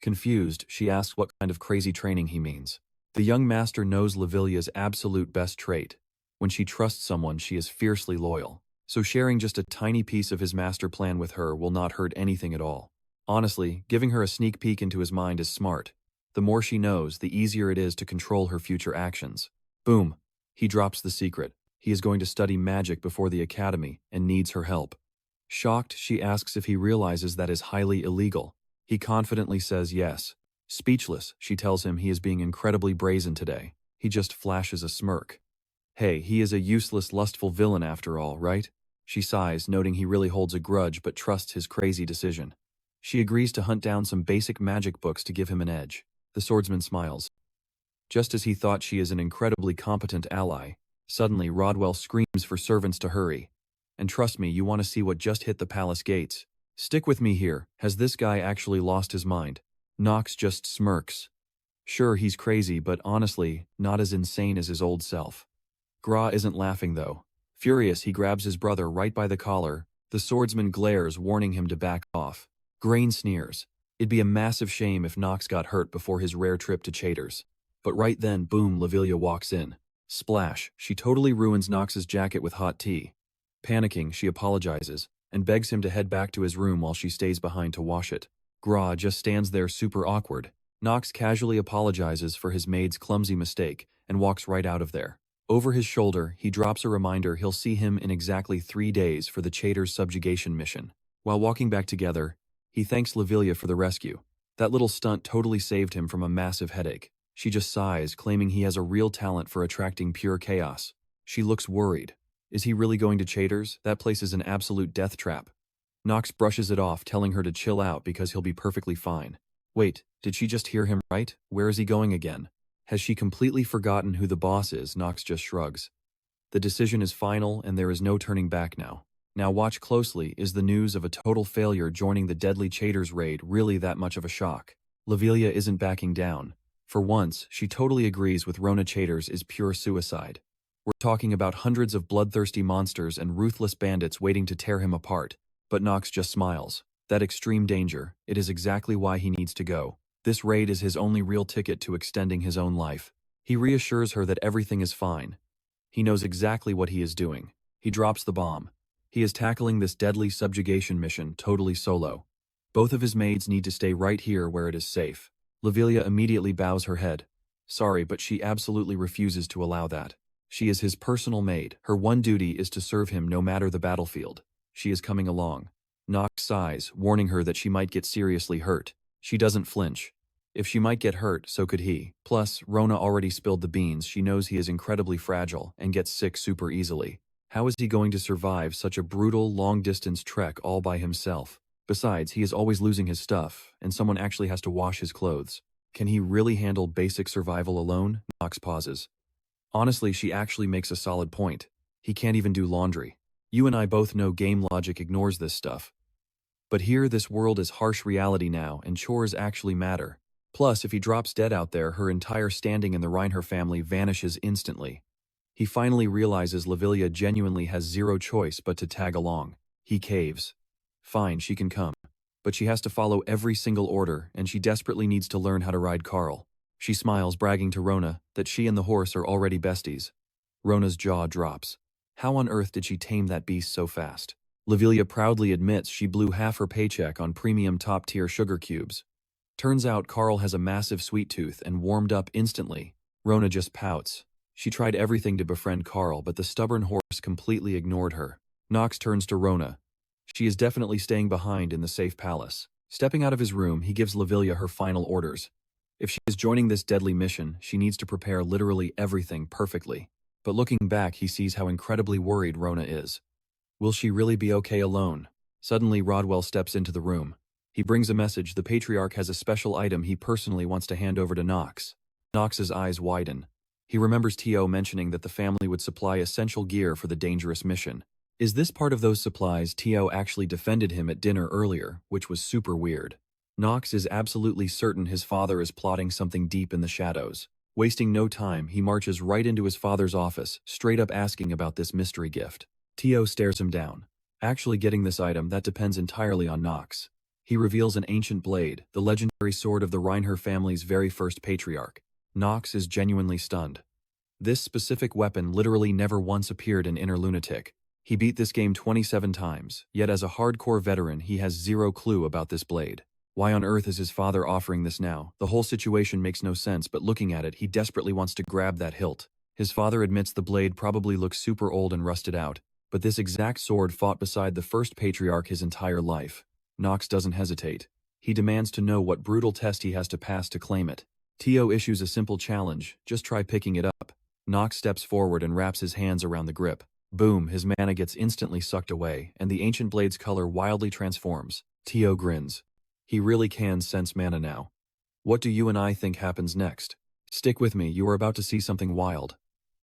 Confused, she asks what kind of crazy training he means. The young master knows Livilia's absolute best trait. When she trusts someone, she is fiercely loyal. So sharing just a tiny piece of his master plan with her will not hurt anything at all. Honestly, giving her a sneak peek into his mind is smart. The more she knows, the easier it is to control her future actions. Boom. He drops the secret. He is going to study magic before the academy and needs her help. Shocked, she asks if he realizes that is highly illegal. He confidently says yes. Speechless, she tells him he is being incredibly brazen today. He just flashes a smirk. Hey, he is a useless, lustful villain after all, right? She sighs, noting he really holds a grudge but trusts his crazy decision. She agrees to hunt down some basic magic books to give him an edge. The swordsman smiles. Just as he thought she is an incredibly competent ally, suddenly Rodwell screams for servants to hurry. And trust me, you want to see what just hit the palace gates. Stick with me here. Has this guy actually lost his mind? Knox just smirks. Sure, he's crazy, but honestly, not as insane as his old self. Gra isn't laughing though. Furious, he grabs his brother right by the collar. The swordsman glares, warning him to back off. Grain sneers. It'd be a massive shame if Knox got hurt before his rare trip to Chater's. But right then, boom, Livilia walks in. Splash, she totally ruins Knox's jacket with hot tea. Panicking, she apologizes, and begs him to head back to his room while she stays behind to wash it. Gra just stands there super awkward. Knox casually apologizes for his maid's clumsy mistake and walks right out of there. Over his shoulder, he drops a reminder he'll see him in exactly 3 days for the Chater's subjugation mission. While walking back together, he thanks Livilia for the rescue. That little stunt totally saved him from a massive headache. She just sighs, claiming he has a real talent for attracting pure chaos. She looks worried. Is he really going to Chater's? That place is an absolute death trap. Knox brushes it off, telling her to chill out because he'll be perfectly fine. Wait, did she just hear him right? Where is he going again? Has she completely forgotten who the boss is? Knox just shrugs. The decision is final and there is no turning back now. Now watch closely. Is the news of a total failure joining the deadly Chater's raid really that much of a shock? Livilia isn't backing down. For once, she totally agrees with Rona. Chater's is pure suicide. We're talking about hundreds of bloodthirsty monsters and ruthless bandits waiting to tear him apart. But Knox just smiles. That extreme danger, it is exactly why he needs to go. This raid is his only real ticket to extending his own life. He reassures her that everything is fine. He knows exactly what he is doing. He drops the bomb. He is tackling this deadly subjugation mission totally solo. Both of his maids need to stay right here where it is safe. Livilia immediately bows her head. Sorry, but she absolutely refuses to allow that. She is his personal maid. Her one duty is to serve him no matter the battlefield. She is coming along. Knox sighs, warning her that she might get seriously hurt. She doesn't flinch. If she might get hurt, so could he. Plus, Rona already spilled the beans. She knows he is incredibly fragile and gets sick super easily. How is he going to survive such a brutal, long-distance trek all by himself? Besides, he is always losing his stuff, and someone actually has to wash his clothes. Can he really handle basic survival alone? Knox pauses. Honestly, she actually makes a solid point. He can't even do laundry. You and I both know game logic ignores this stuff. But here, this world is harsh reality now, and chores actually matter. Plus, if he drops dead out there, her entire standing in the Reinhaffer family vanishes instantly. He finally realizes Livilia genuinely has zero choice but to tag along. He caves. Fine, she can come. But she has to follow every single order, and she desperately needs to learn how to ride Carl. She smiles, bragging to Rona that she and the horse are already besties. Rona's jaw drops. How on earth did she tame that beast so fast? Lavilia proudly admits she blew half her paycheck on premium top-tier sugar cubes. Turns out Carl has a massive sweet tooth and warmed up instantly. Rona just pouts. She tried everything to befriend Carl, but the stubborn horse completely ignored her. Knox turns to Rona. She is definitely staying behind in the safe palace. Stepping out of his room, he gives Lavilia her final orders. If she is joining this deadly mission, she needs to prepare literally everything perfectly. But looking back, he sees how incredibly worried Rona is. Will she really be okay alone? Suddenly, Rodwell steps into the room. He brings a message. The Patriarch has a special item he personally wants to hand over to Knox. Knox's eyes widen. He remembers T.O. mentioning that the family would supply essential gear for the dangerous mission. Is this part of those supplies? T.O. actually defended him at dinner earlier, which was super weird. Knox is absolutely certain his father is plotting something deep in the shadows. Wasting no time, he marches right into his father's office, straight up asking about this mystery gift. T.O. stares him down. Actually getting this item, that depends entirely on Knox. He reveals an ancient blade, the legendary sword of the Reinhaffer family's very first patriarch. Knox is genuinely stunned. This specific weapon literally never once appeared in Inner Lunatic. He beat this game 27 times, yet as a hardcore veteran he has zero clue about this blade. Why on earth is his father offering this now? The whole situation makes no sense, but looking at it, he desperately wants to grab that hilt. His father admits the blade probably looks super old and rusted out, but this exact sword fought beside the first patriarch his entire life. Knox doesn't hesitate. He demands to know what brutal test he has to pass to claim it. T.O. issues a simple challenge: just try picking it up. Knox steps forward and wraps his hands around the grip. Boom, his mana gets instantly sucked away, and the ancient blade's color wildly transforms. T.O. grins. He really can sense mana now. What do you and I think happens next? Stick with me, you are about to see something wild.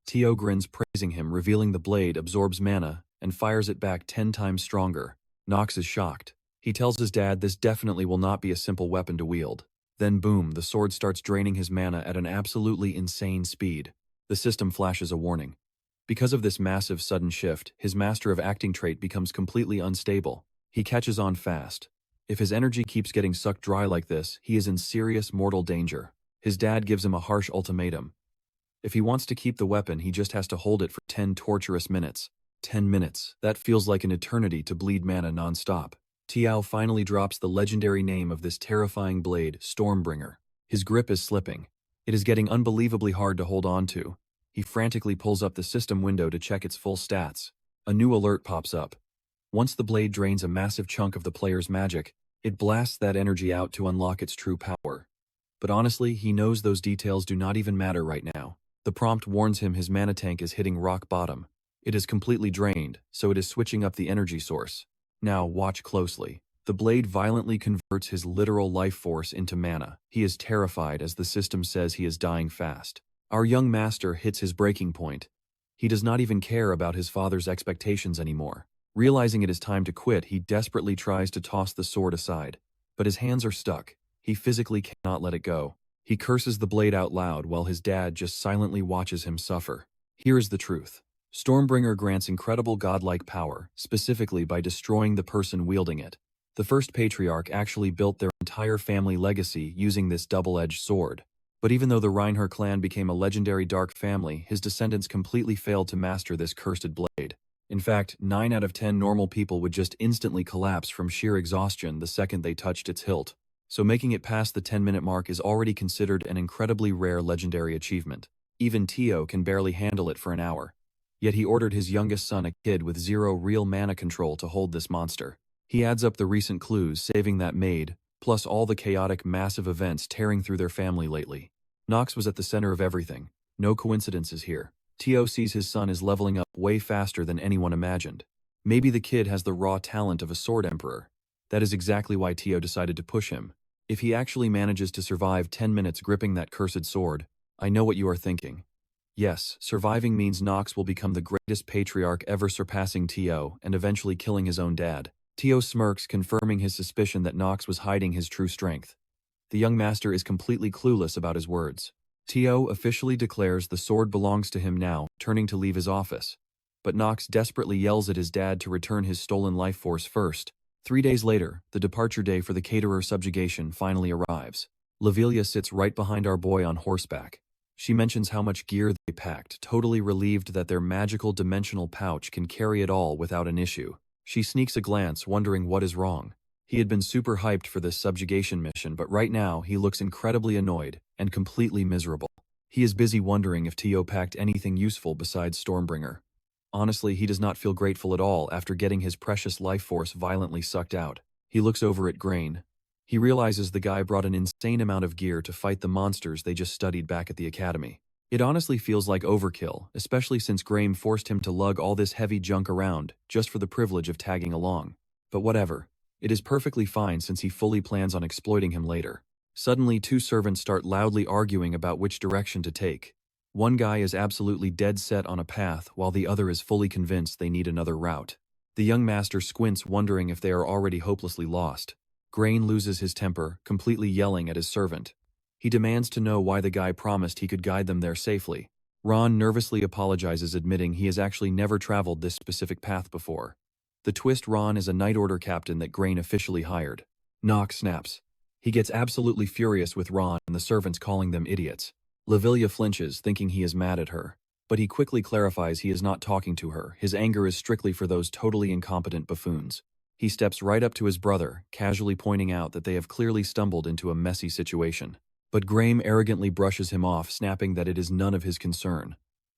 T.O. grins, praising him, revealing the blade absorbs mana and fires it back 10 times stronger. Knox is shocked. He tells his dad this definitely will not be a simple weapon to wield. Then boom, the sword starts draining his mana at an absolutely insane speed. The system flashes a warning. Because of this massive sudden shift, his Master of Acting trait becomes completely unstable. He catches on fast. If his energy keeps getting sucked dry like this, he is in serious mortal danger. His dad gives him a harsh ultimatum. If he wants to keep the weapon, he just has to hold it for 10 torturous minutes. 10 minutes. That feels like an eternity to bleed mana non-stop. T.O. finally drops the legendary name of this terrifying blade, Stormbringer. His grip is slipping. It is getting unbelievably hard to hold on to. He frantically pulls up the system window to check its full stats. A new alert pops up. Once the blade drains a massive chunk of the player's magic, it blasts that energy out to unlock its true power. But honestly, he knows those details do not even matter right now. The prompt warns him his mana tank is hitting rock bottom. It is completely drained, so it is switching up the energy source. Now, watch closely. The blade violently converts his literal life force into mana. He is terrified as the system says he is dying fast. Our young master hits his breaking point. He does not even care about his father's expectations anymore. Realizing it is time to quit, he desperately tries to toss the sword aside. But his hands are stuck. He physically cannot let it go. He curses the blade out loud while his dad just silently watches him suffer. Here is the truth. Stormbringer grants incredible godlike power, specifically by destroying the person wielding it. The first patriarch actually built their entire family legacy using this double-edged sword. But even though the Reinhaffer clan became a legendary dark family, his descendants completely failed to master this cursed blade. In fact, 9 out of 10 normal people would just instantly collapse from sheer exhaustion the second they touched its hilt. So making it past the 10-minute mark is already considered an incredibly rare legendary achievement. Even T.O. can barely handle it for an hour. Yet he ordered his youngest son, a kid with zero real mana control, to hold this monster. He adds up the recent clues, saving that maid, plus all the chaotic, massive events tearing through their family lately. Knox was at the center of everything. No coincidences here. T.O. sees his son is leveling up way faster than anyone imagined. Maybe the kid has the raw talent of a sword emperor. That is exactly why T.O. decided to push him. If he actually manages to survive 10 minutes gripping that cursed sword, I know what you are thinking. Yes, surviving means Knox will become the greatest patriarch ever, surpassing T.O. and eventually killing his own dad. T.O. smirks, confirming his suspicion that Knox was hiding his true strength. The young master is completely clueless about his words. T.O. officially declares the sword belongs to him now, turning to leave his office. But Knox desperately yells at his dad to return his stolen life force first. 3 days later, the departure day for the caterer subjugation finally arrives. Lavilia sits right behind our boy on horseback. She mentions how much gear they packed, totally relieved that their magical dimensional pouch can carry it all without an issue. She sneaks a glance, wondering what is wrong. He had been super hyped for this subjugation mission, but right now he looks incredibly annoyed and completely miserable. He is busy wondering if Tio packed anything useful besides Stormbringer. Honestly, he does not feel grateful at all after getting his precious life force violently sucked out. He looks over at Grain. He realizes the guy brought an insane amount of gear to fight the monsters they just studied back at the academy. It honestly feels like overkill, especially since Grain forced him to lug all this heavy junk around just for the privilege of tagging along. But whatever. It is perfectly fine since he fully plans on exploiting him later. Suddenly, two servants start loudly arguing about which direction to take. One guy is absolutely dead set on a path while the other is fully convinced they need another route. The young master squints, wondering if they are already hopelessly lost. Grain loses his temper, completely yelling at his servant. He demands to know why the guy promised he could guide them there safely. Ron nervously apologizes, admitting he has actually never traveled this specific path before. The twist: Ron is a Night Order captain that Grain officially hired. Knox snaps. He gets absolutely furious with Ron and the servants calling them idiots. Lavilia flinches, thinking he is mad at her. But he quickly clarifies he is not talking to her. His anger is strictly for those totally incompetent buffoons. He steps right up to his brother, casually pointing out that they have clearly stumbled into a messy situation. But Grain arrogantly brushes him off, snapping that it is none of his concern.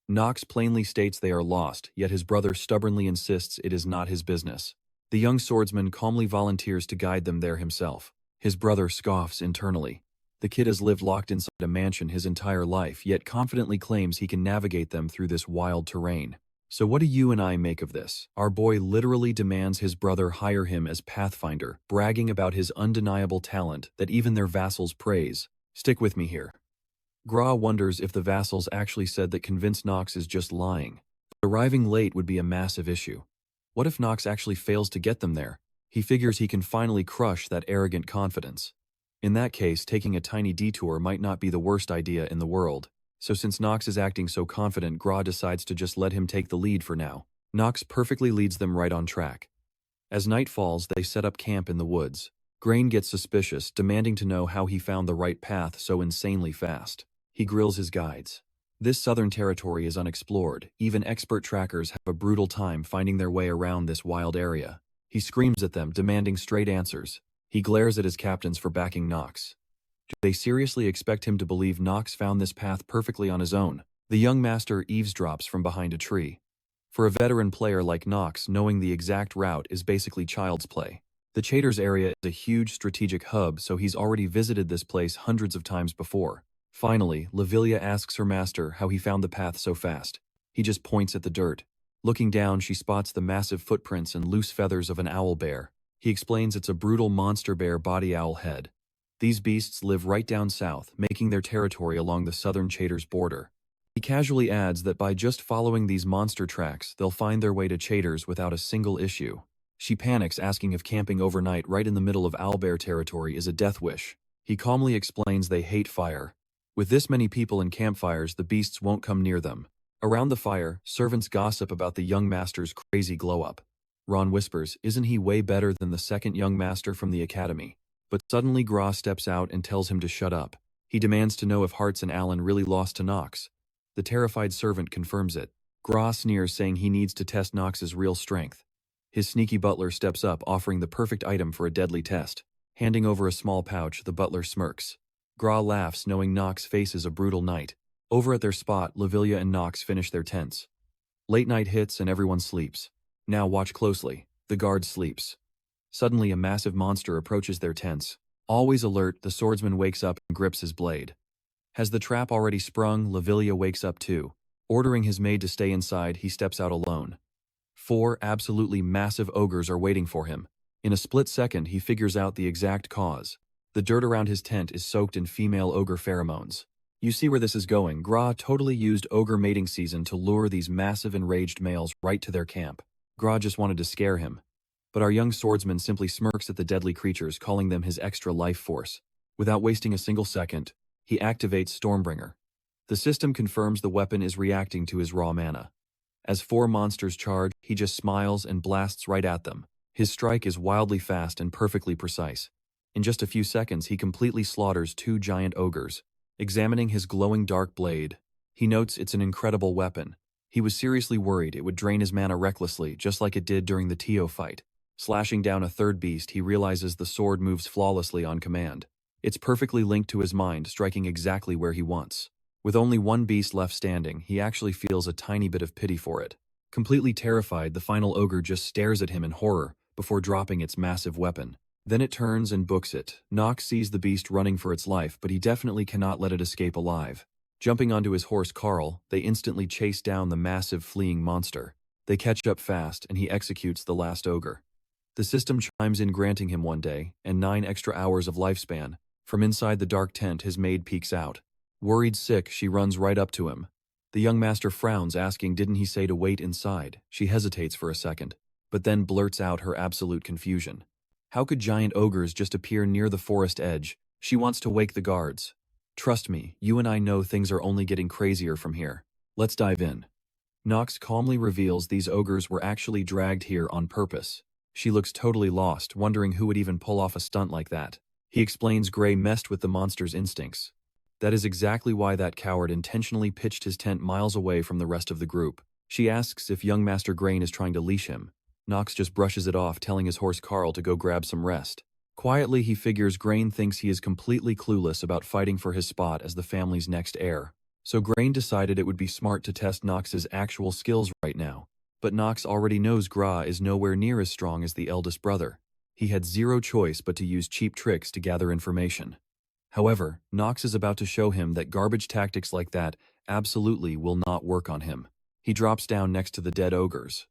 Knox plainly states they are lost, yet his brother stubbornly insists it is not his business. The young swordsman calmly volunteers to guide them there himself. His brother scoffs internally. The kid has lived locked inside a mansion his entire life, yet confidently claims he can navigate them through this wild terrain. So what do you and I make of this? Our boy literally demands his brother hire him as Pathfinder, bragging about his undeniable talent that even their vassals praise. Stick with me here. Gra wonders if the vassals actually said that, convinced Knox is just lying. But arriving late would be a massive issue. What if Knox actually fails to get them there? He figures he can finally crush that arrogant confidence. In that case, taking a tiny detour might not be the worst idea in the world. So since Knox is acting so confident, Gra decides to just let him take the lead for now. Knox perfectly leads them right on track. As night falls, they set up camp in the woods. Grain gets suspicious, demanding to know how he found the right path so insanely fast. He grills his guides. This southern territory is unexplored. Even expert trackers have a brutal time finding their way around this wild area. He screams at them, demanding straight answers. He glares at his captains for backing Knox. Do they seriously expect him to believe Knox found this path perfectly on his own? The young master eavesdrops from behind a tree. For a veteran player like Knox, knowing the exact route is basically child's play. The Chaders area is a huge strategic hub, so he's already visited this place hundreds of times before. Finally, Lavilia asks her master how he found the path so fast. He just points at the dirt. Looking down, she spots the massive footprints and loose feathers of an owl bear. He explains it's a brutal monster bear body owl head. These beasts live right down south, making their territory along the southern Chaders border. He casually adds that by just following these monster tracks, they'll find their way to Chaders without a single issue. She panics, asking if camping overnight right in the middle of owlbear territory is a death wish. He calmly explains they hate fire. With this many people and campfires, the beasts won't come near them. Around the fire, servants gossip about the young master's crazy glow-up. Ron whispers, isn't he way better than the second young master from the academy? But suddenly Gra steps out and tells him to shut up. He demands to know if Hartz and Alan really lost to Knox. The terrified servant confirms it. Gra sneers, saying he needs to test Knox's real strength. His sneaky butler steps up, offering the perfect item for a deadly test. Handing over a small pouch, the butler smirks. Gra laughs, knowing Knox faces a brutal night. Over at their spot, Lavilia and Knox finish their tents. Late night hits and everyone sleeps. Now watch closely. The guard sleeps. Suddenly a massive monster approaches their tents. Always alert, the swordsman wakes up and grips his blade. Has the trap already sprung? Lavilia wakes up too. Ordering his maid to stay inside, he steps out alone. 4 absolutely massive ogres are waiting for him. In a split second, he figures out the exact cause. The dirt around his tent is soaked in female ogre pheromones. You see where this is going. Gra totally used ogre mating season to lure these massive enraged males right to their camp. Gra just wanted to scare him. But our young swordsman simply smirks at the deadly creatures, calling them his extra life force. Without wasting a single second, he activates Stormbringer. The system confirms the weapon is reacting to his raw mana. As 4 monsters charge, he just smiles and blasts right at them. His strike is wildly fast and perfectly precise. In just a few seconds, he completely slaughters 2 giant ogres. Examining his glowing dark blade, he notes it's an incredible weapon. He was seriously worried it would drain his mana recklessly, just like it did during the Tio fight. Slashing down a third beast, he realizes the sword moves flawlessly on command. It's perfectly linked to his mind, striking exactly where he wants. With only one beast left standing, he actually feels a tiny bit of pity for it. Completely terrified, the final ogre just stares at him in horror before dropping its massive weapon. Then it turns and books it. Knox sees the beast running for its life, but he definitely cannot let it escape alive. Jumping onto his horse Carl, they instantly chase down the massive fleeing monster. They catch up fast, and he executes the last ogre. The system chimes in, granting him 1 day and 9 extra hours of lifespan. From inside the dark tent, his maid peeks out. Worried sick, she runs right up to him. The young master frowns, asking didn't he say to wait inside. She hesitates for a second, but then blurts out her absolute confusion. How could giant ogres just appear near the forest edge? She wants to wake the guards. Trust me, you and I know things are only getting crazier from here. Let's dive in. Knox calmly reveals these ogres were actually dragged here on purpose. She looks totally lost, wondering who would even pull off a stunt like that. He explains Gray messed with the monster's instincts. That is exactly why that coward intentionally pitched his tent miles away from the rest of the group. She asks if young Master Grain is trying to leash him. Knox just brushes it off, telling his horse Carl to go grab some rest. Quietly, he figures Grain thinks he is completely clueless about fighting for his spot as the family's next heir. So Grain decided it would be smart to test Knox's actual skills right now. But Knox already knows Gra is nowhere near as strong as the eldest brother. He had zero choice but to use cheap tricks to gather information. However, Knox is about to show him that garbage tactics like that absolutely will not work on him. He drops down next to the dead ogres.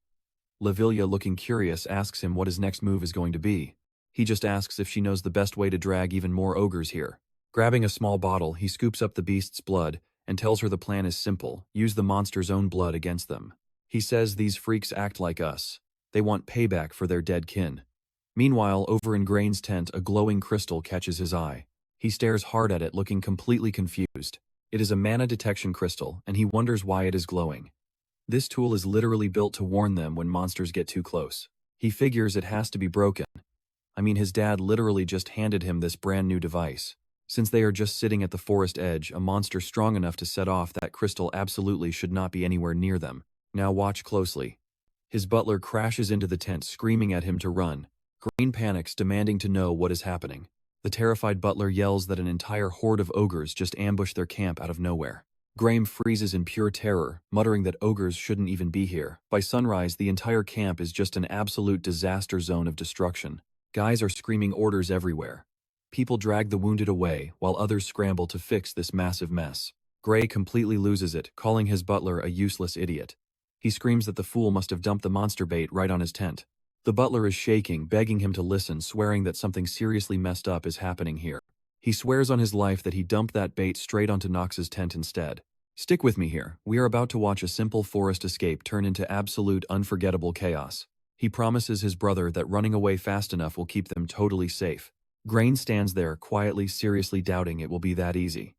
Lavilia, looking curious, asks him what his next move is going to be. He just asks if she knows the best way to drag even more ogres here. Grabbing a small bottle, he scoops up the beast's blood and tells her the plan is simple: use the monster's own blood against them. He says these freaks act like us. They want payback for their dead kin. Meanwhile, over in Grain's tent, a glowing crystal catches his eye. He stares hard at it, looking completely confused. It is a mana detection crystal, and he wonders why it is glowing. This tool is literally built to warn them when monsters get too close. He figures it has to be broken. I mean, his dad literally just handed him this brand new device. Since they are just sitting at the forest edge, a monster strong enough to set off that crystal absolutely should not be anywhere near them. Now watch closely. His butler crashes into the tent, screaming at him to run. Grain panics, demanding to know what is happening. The terrified butler yells that an entire horde of ogres just ambushed their camp out of nowhere. Grain freezes in pure terror, muttering that ogres shouldn't even be here. By sunrise, the entire camp is just an absolute disaster zone of destruction. Guys are screaming orders everywhere. People drag the wounded away, while others scramble to fix this massive mess. Gray completely loses it, calling his butler a useless idiot. He screams that the fool must have dumped the monster bait right on his tent. The butler is shaking, begging him to listen, swearing that something seriously messed up is happening here. He swears on his life that he dumped that bait straight onto Knox's tent instead. Stick with me here. We are about to watch a simple forest escape turn into absolute unforgettable chaos. He promises his brother that running away fast enough will keep them totally safe. Grain stands there, quietly, seriously doubting it will be that easy.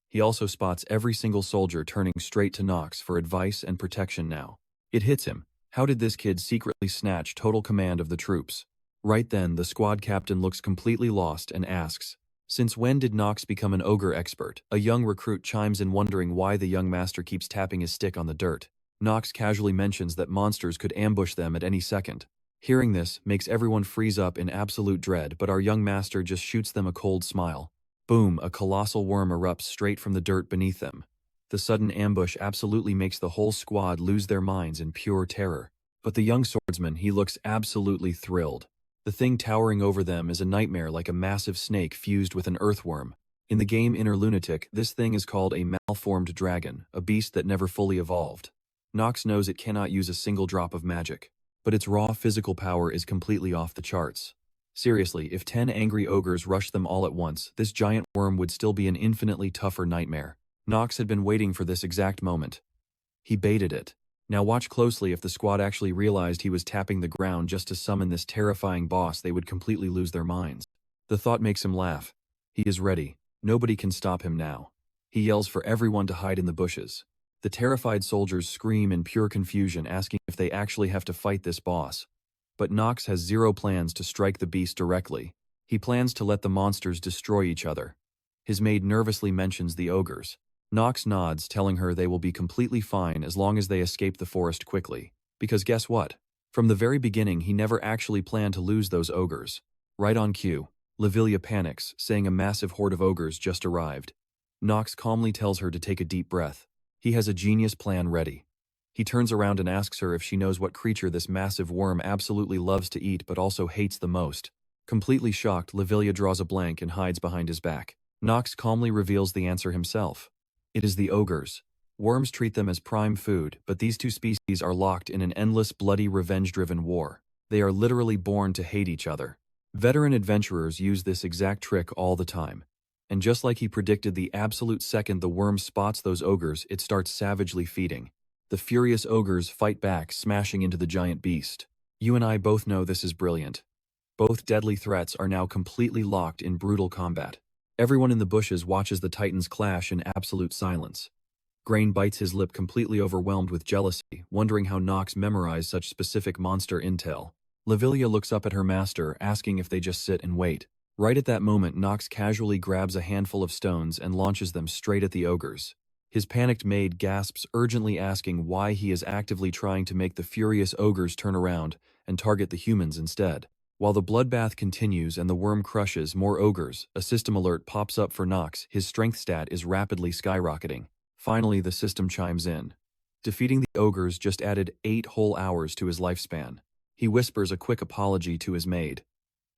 He also spots every single soldier turning straight to Knox for advice and protection now. It hits him. How did this kid secretly snatch total command of the troops? Right then, the squad captain looks completely lost and asks, "Since when did Knox become an ogre expert?" A young recruit chimes in, wondering why the young master keeps tapping his stick on the dirt. Knox casually mentions that monsters could ambush them at any second. Hearing this makes everyone freeze up in absolute dread, but our young master just shoots them a cold smile. Boom, a colossal worm erupts straight from the dirt beneath them. The sudden ambush absolutely makes the whole squad lose their minds in pure terror. But the young swordsman, he looks absolutely thrilled. The thing towering over them is a nightmare, like a massive snake fused with an earthworm. In the game Inner Lunatic, this thing is called a malformed dragon, a beast that never fully evolved. Knox knows it cannot use a single drop of magic, but its raw physical power is completely off the charts. Seriously, if 10 angry ogres rushed them all at once, this giant worm would still be an infinitely tougher nightmare. Knox had been waiting for this exact moment. He baited it. Now watch closely. If the squad actually realized he was tapping the ground just to summon this terrifying boss, they would completely lose their minds. The thought makes him laugh. He is ready. Nobody can stop him now. He yells for everyone to hide in the bushes. The terrified soldiers scream in pure confusion, asking if they actually have to fight this boss. But Knox has zero plans to strike the beast directly. He plans to let the monsters destroy each other. His maid nervously mentions the ogres. Knox nods, telling her they will be completely fine as long as they escape the forest quickly. Because guess what? From the very beginning, he never actually planned to lose those ogres. Right on cue, Lavilia panics, saying a massive horde of ogres just arrived. Knox calmly tells her to take a deep breath. He has a genius plan ready. He turns around and asks her if she knows what creature this massive worm absolutely loves to eat but also hates the most. Completely shocked, Lavilia draws a blank and hides behind his back. Knox calmly reveals the answer himself. It is the ogres. Worms treat them as prime food, but these two species are locked in an endless, bloody, revenge-driven war. They are literally born to hate each other. Veteran adventurers use this exact trick all the time. And just like he predicted, the absolute second the worm spots those ogres, it starts savagely feeding. The furious ogres fight back, smashing into the giant beast. You and I both know this is brilliant. Both deadly threats are now completely locked in brutal combat. Everyone in the bushes watches the titans clash in absolute silence. Grain bites his lip, completely overwhelmed with jealousy, wondering how Knox memorized such specific monster intel. Lavilia looks up at her master, asking if they just sit and wait. Right at that moment, Knox casually grabs a handful of stones and launches them straight at the ogres. His panicked maid gasps, urgently asking why he is actively trying to make the furious ogres turn around and target the humans instead. While the bloodbath continues and the worm crushes more ogres, a system alert pops up for Knox. His strength stat is rapidly skyrocketing. Finally, the system chimes in. Defeating the ogres just added 8 whole hours to his lifespan. He whispers a quick apology to his maid.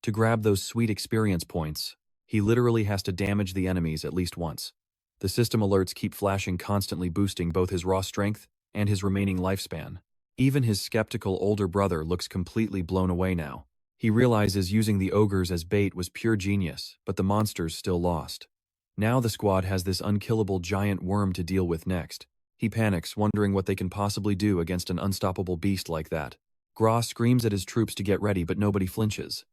To grab those sweet experience points, he literally has to damage the enemies at least once. The system alerts keep flashing, constantly boosting both his raw strength and his remaining lifespan. Even his skeptical older brother looks completely blown away now. He realizes using the ogres as bait was pure genius, but the monsters still lost. Now the squad has this unkillable giant worm to deal with next. He panics, wondering what they can possibly do against an unstoppable beast like that. Gra screams at his troops to get ready, but nobody flinches.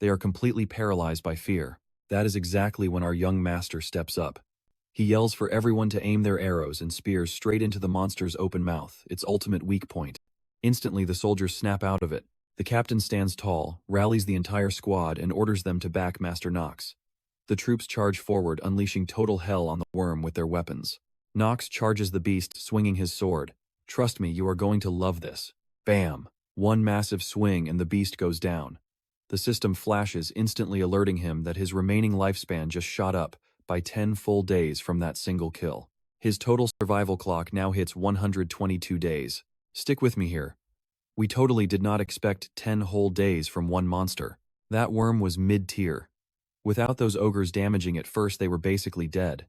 They are completely paralyzed by fear. That is exactly when our young master steps up. He yells for everyone to aim their arrows and spears straight into the monster's open mouth, its ultimate weak point. Instantly, the soldiers snap out of it. The captain stands tall, rallies the entire squad, and orders them to back Master Knox. The troops charge forward, unleashing total hell on the worm with their weapons. Knox charges the beast, swinging his sword. Trust me, you are going to love this. Bam! One massive swing and the beast goes down. The system flashes, instantly alerting him that his remaining lifespan just shot up by 10 full days from that single kill. His total survival clock now hits 122 days. Stick with me here. We totally did not expect 10 whole days from one monster. That worm was mid-tier. Without those ogres damaging it first, they were basically dead.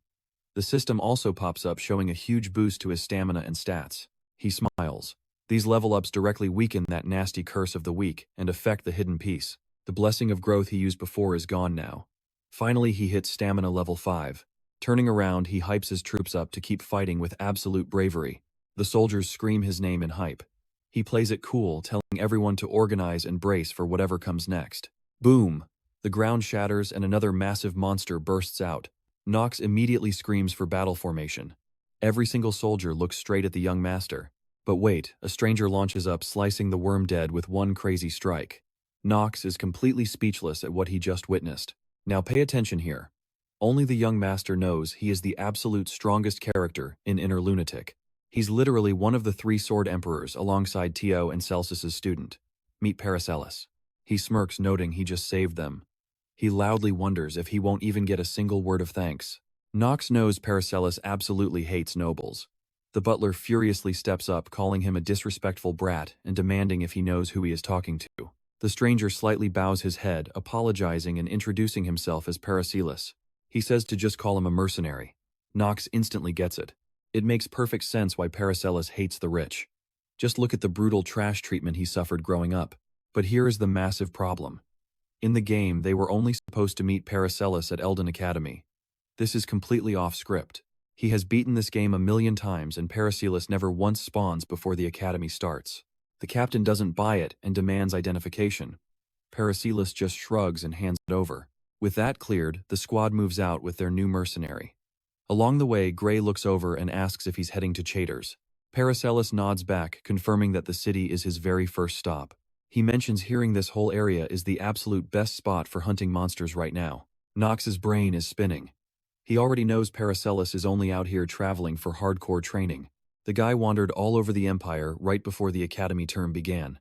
The system also pops up, showing a huge boost to his stamina and stats. He smiles. These level ups directly weaken that nasty curse of the weak and affect the hidden piece. The blessing of growth he used before is gone now. Finally, he hits stamina level 5. Turning around, he hypes his troops up to keep fighting with absolute bravery. The soldiers scream his name in hype. He plays it cool, telling everyone to organize and brace for whatever comes next. Boom! The ground shatters and another massive monster bursts out. Knox immediately screams for battle formation. Every single soldier looks straight at the young master. But wait, a stranger launches up, slicing the worm dead with one crazy strike. Knox is completely speechless at what he just witnessed. Now pay attention here. Only the young master knows he is the absolute strongest character in Inner Lunatic. He's literally one of the 3 sword emperors alongside Tio and Celsus's student. Meet Paracelsus. He smirks, noting he just saved them. He loudly wonders if he won't even get a single word of thanks. Knox knows Paracelsus absolutely hates nobles. The butler furiously steps up, calling him a disrespectful brat and demanding if he knows who he is talking to. The stranger slightly bows his head, apologizing and introducing himself as Paracelsus. He says to just call him a mercenary. Knox instantly gets it. It makes perfect sense why Paracelsus hates the rich. Just look at the brutal trash treatment he suffered growing up. But here is the massive problem. In the game, they were only supposed to meet Paracelsus at Eldane Academy. This is completely off script. He has beaten this game a million times and Paracelsus never once spawns before the academy starts. The captain doesn't buy it and demands identification. Paracelsus just shrugs and hands it over. With that cleared, the squad moves out with their new mercenary. Along the way, Gray looks over and asks if he's heading to Chater's. Paracelsus nods back, confirming that the city is his very first stop. He mentions hearing this whole area is the absolute best spot for hunting monsters right now. Knox's brain is spinning. He already knows Paracelsus is only out here traveling for hardcore training. The guy wandered all over the Empire right before the Academy term began.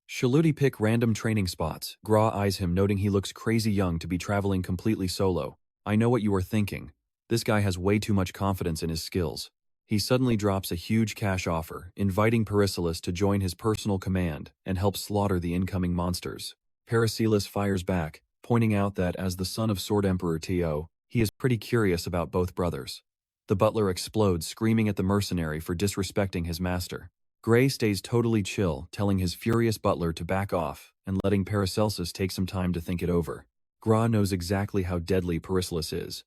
Shaluti pick random training spots. Gra eyes him, noting he looks crazy young to be traveling completely solo. I know what you are thinking. This guy has way too much confidence in his skills. He suddenly drops a huge cash offer, inviting Paracelsus to join his personal command and help slaughter the incoming monsters. Paracelsus fires back, pointing out that as the son of Sword Emperor To, he is pretty curious about both brothers. The butler explodes, screaming at the mercenary for disrespecting his master. Gray stays totally chill, telling his furious butler to back off and letting Paracelsus take some time to think it over. Gra knows exactly how deadly Paracelsus is.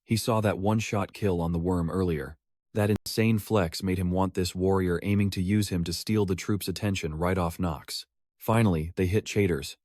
He saw that one-shot kill on the worm earlier. That insane flex made him want this warrior, aiming to use him to steal the troops' attention right off Knox. Finally, they hit Chaders.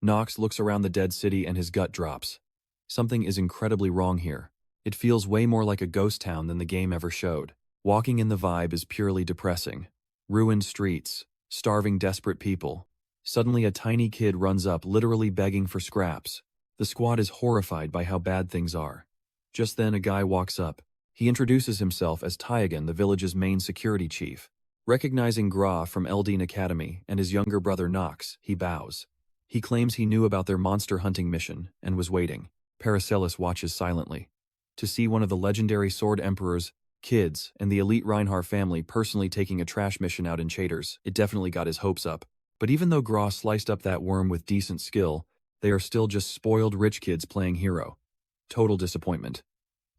Knox looks around the dead city and his gut drops. Something is incredibly wrong here. It feels way more like a ghost town than the game ever showed. Walking in the vibe is purely depressing. Ruined streets, starving desperate people. Suddenly a tiny kid runs up, literally begging for scraps. The squad is horrified by how bad things are. Just then a guy walks up. He introduces himself as Taigen, the village's main security chief. Recognizing Gra from Eldane Academy and his younger brother Knox, he bows. He claims he knew about their monster hunting mission and was waiting. Paracelsus watches silently. To see one of the legendary Sword Emperor's kids and the elite Reinhaffer family personally taking a trash mission out in Chaders, it definitely got his hopes up. But even though Gra sliced up that worm with decent skill, they are still just spoiled rich kids playing hero. Total disappointment.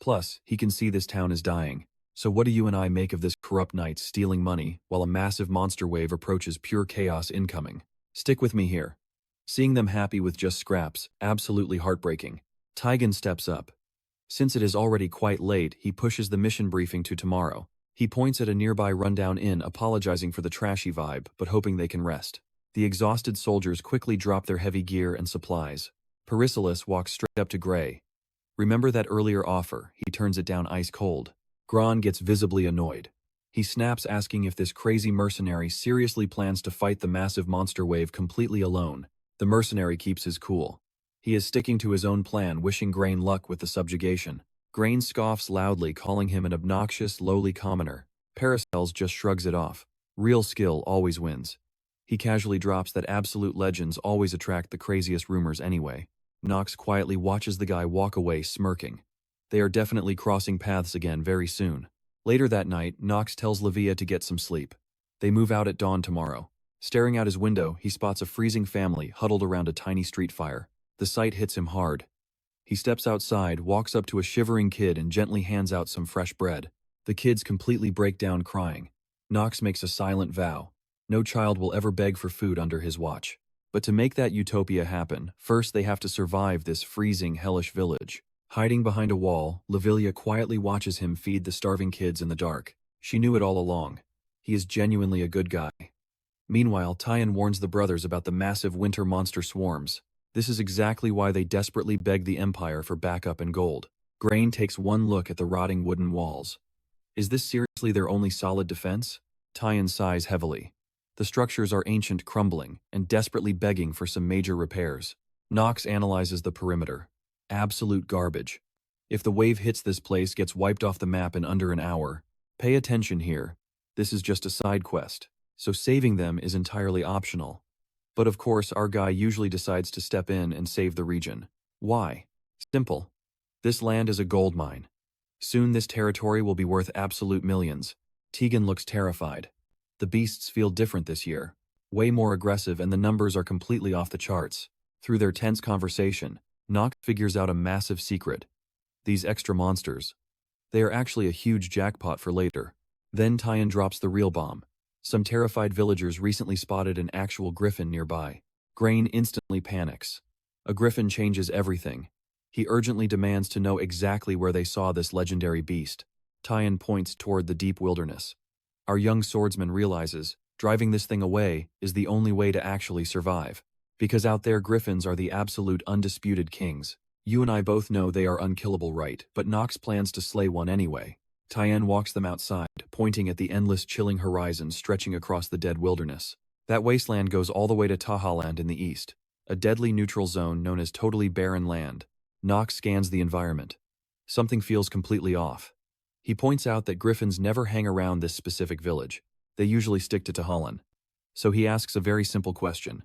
Plus, he can see this town is dying. So what do you and I make of this corrupt knight stealing money while a massive monster wave approaches, pure chaos incoming? Stick with me here. Seeing them happy with just scraps, absolutely heartbreaking. Taigen steps up. Since it is already quite late, he pushes the mission briefing to tomorrow. He points at a nearby rundown inn, apologizing for the trashy vibe, but hoping they can rest. The exhausted soldiers quickly drop their heavy gear and supplies. Paracelsus walks straight up to Gray. Remember that earlier offer? He turns it down ice cold. Gran gets visibly annoyed. He snaps, asking if this crazy mercenary seriously plans to fight the massive monster wave completely alone. The mercenary keeps his cool. He is sticking to his own plan, wishing Grain luck with the subjugation. Grain scoffs loudly, calling him an obnoxious, lowly commoner. Paracelsus just shrugs it off. Real skill always wins. He casually drops that absolute legends always attract the craziest rumors anyway. Knox quietly watches the guy walk away, smirking. They are definitely crossing paths again very soon. Later that night, Knox tells Livia to get some sleep. They move out at dawn tomorrow. Staring out his window, he spots a freezing family huddled around a tiny street fire. The sight hits him hard. He steps outside, walks up to a shivering kid and gently hands out some fresh bread. The kids completely break down crying. Knox makes a silent vow. No child will ever beg for food under his watch. But to make that utopia happen, first they have to survive this freezing, hellish village. Hiding behind a wall, Livia quietly watches him feed the starving kids in the dark. She knew it all along. He is genuinely a good guy. Meanwhile, Taiyen warns the brothers about the massive winter monster swarms. This is exactly why they desperately beg the Empire for backup and gold. Grain takes one look at the rotting wooden walls. Is this seriously their only solid defense? Taiyen sighs heavily. The structures are ancient, crumbling, and desperately begging for some major repairs. Knox analyzes the perimeter. Absolute garbage. If the wave hits this place, gets wiped off the map in under an hour. Pay attention here. This is just a side quest, so saving them is entirely optional. But of course, our guy usually decides to step in and save the region. Why? Simple. This land is a gold mine. Soon this territory will be worth absolute millions. Tegan looks terrified. The beasts feel different this year. Way more aggressive, and the numbers are completely off the charts. Through their tense conversation, Knox figures out a massive secret. These extra monsters. They are actually a huge jackpot for later. Then Taiyen drops the real bomb. Some terrified villagers recently spotted an actual griffin nearby. Grain instantly panics. A griffin changes everything. He urgently demands to know exactly where they saw this legendary beast. Taiyen points toward the deep wilderness. Our young swordsman realizes driving this thing away is the only way to actually survive. Because out there, griffins are the absolute undisputed kings. You and I both know they are unkillable, right? But Knox plans to slay one anyway. Taiyen walks them outside, pointing at the endless, chilling horizon stretching across the dead wilderness. That wasteland goes all the way to Tahaland in the east, a deadly neutral zone known as totally barren land. Knox scans the environment. Something feels completely off. He points out that griffins never hang around this specific village. They usually stick to Tahalan. So he asks a very simple question.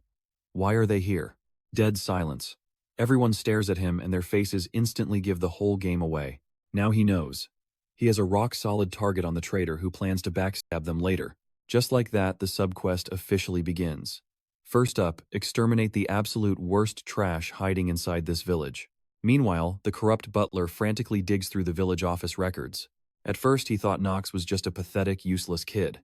Why are they here? Dead silence. Everyone stares at him and their faces instantly give the whole game away. Now he knows. He has a rock-solid target on the traitor who plans to backstab them later. Just like that, the subquest officially begins. First up, exterminate the absolute worst trash hiding inside this village. Meanwhile, the corrupt butler frantically digs through the village office records. At first he thought Knox was just a pathetic, useless kid.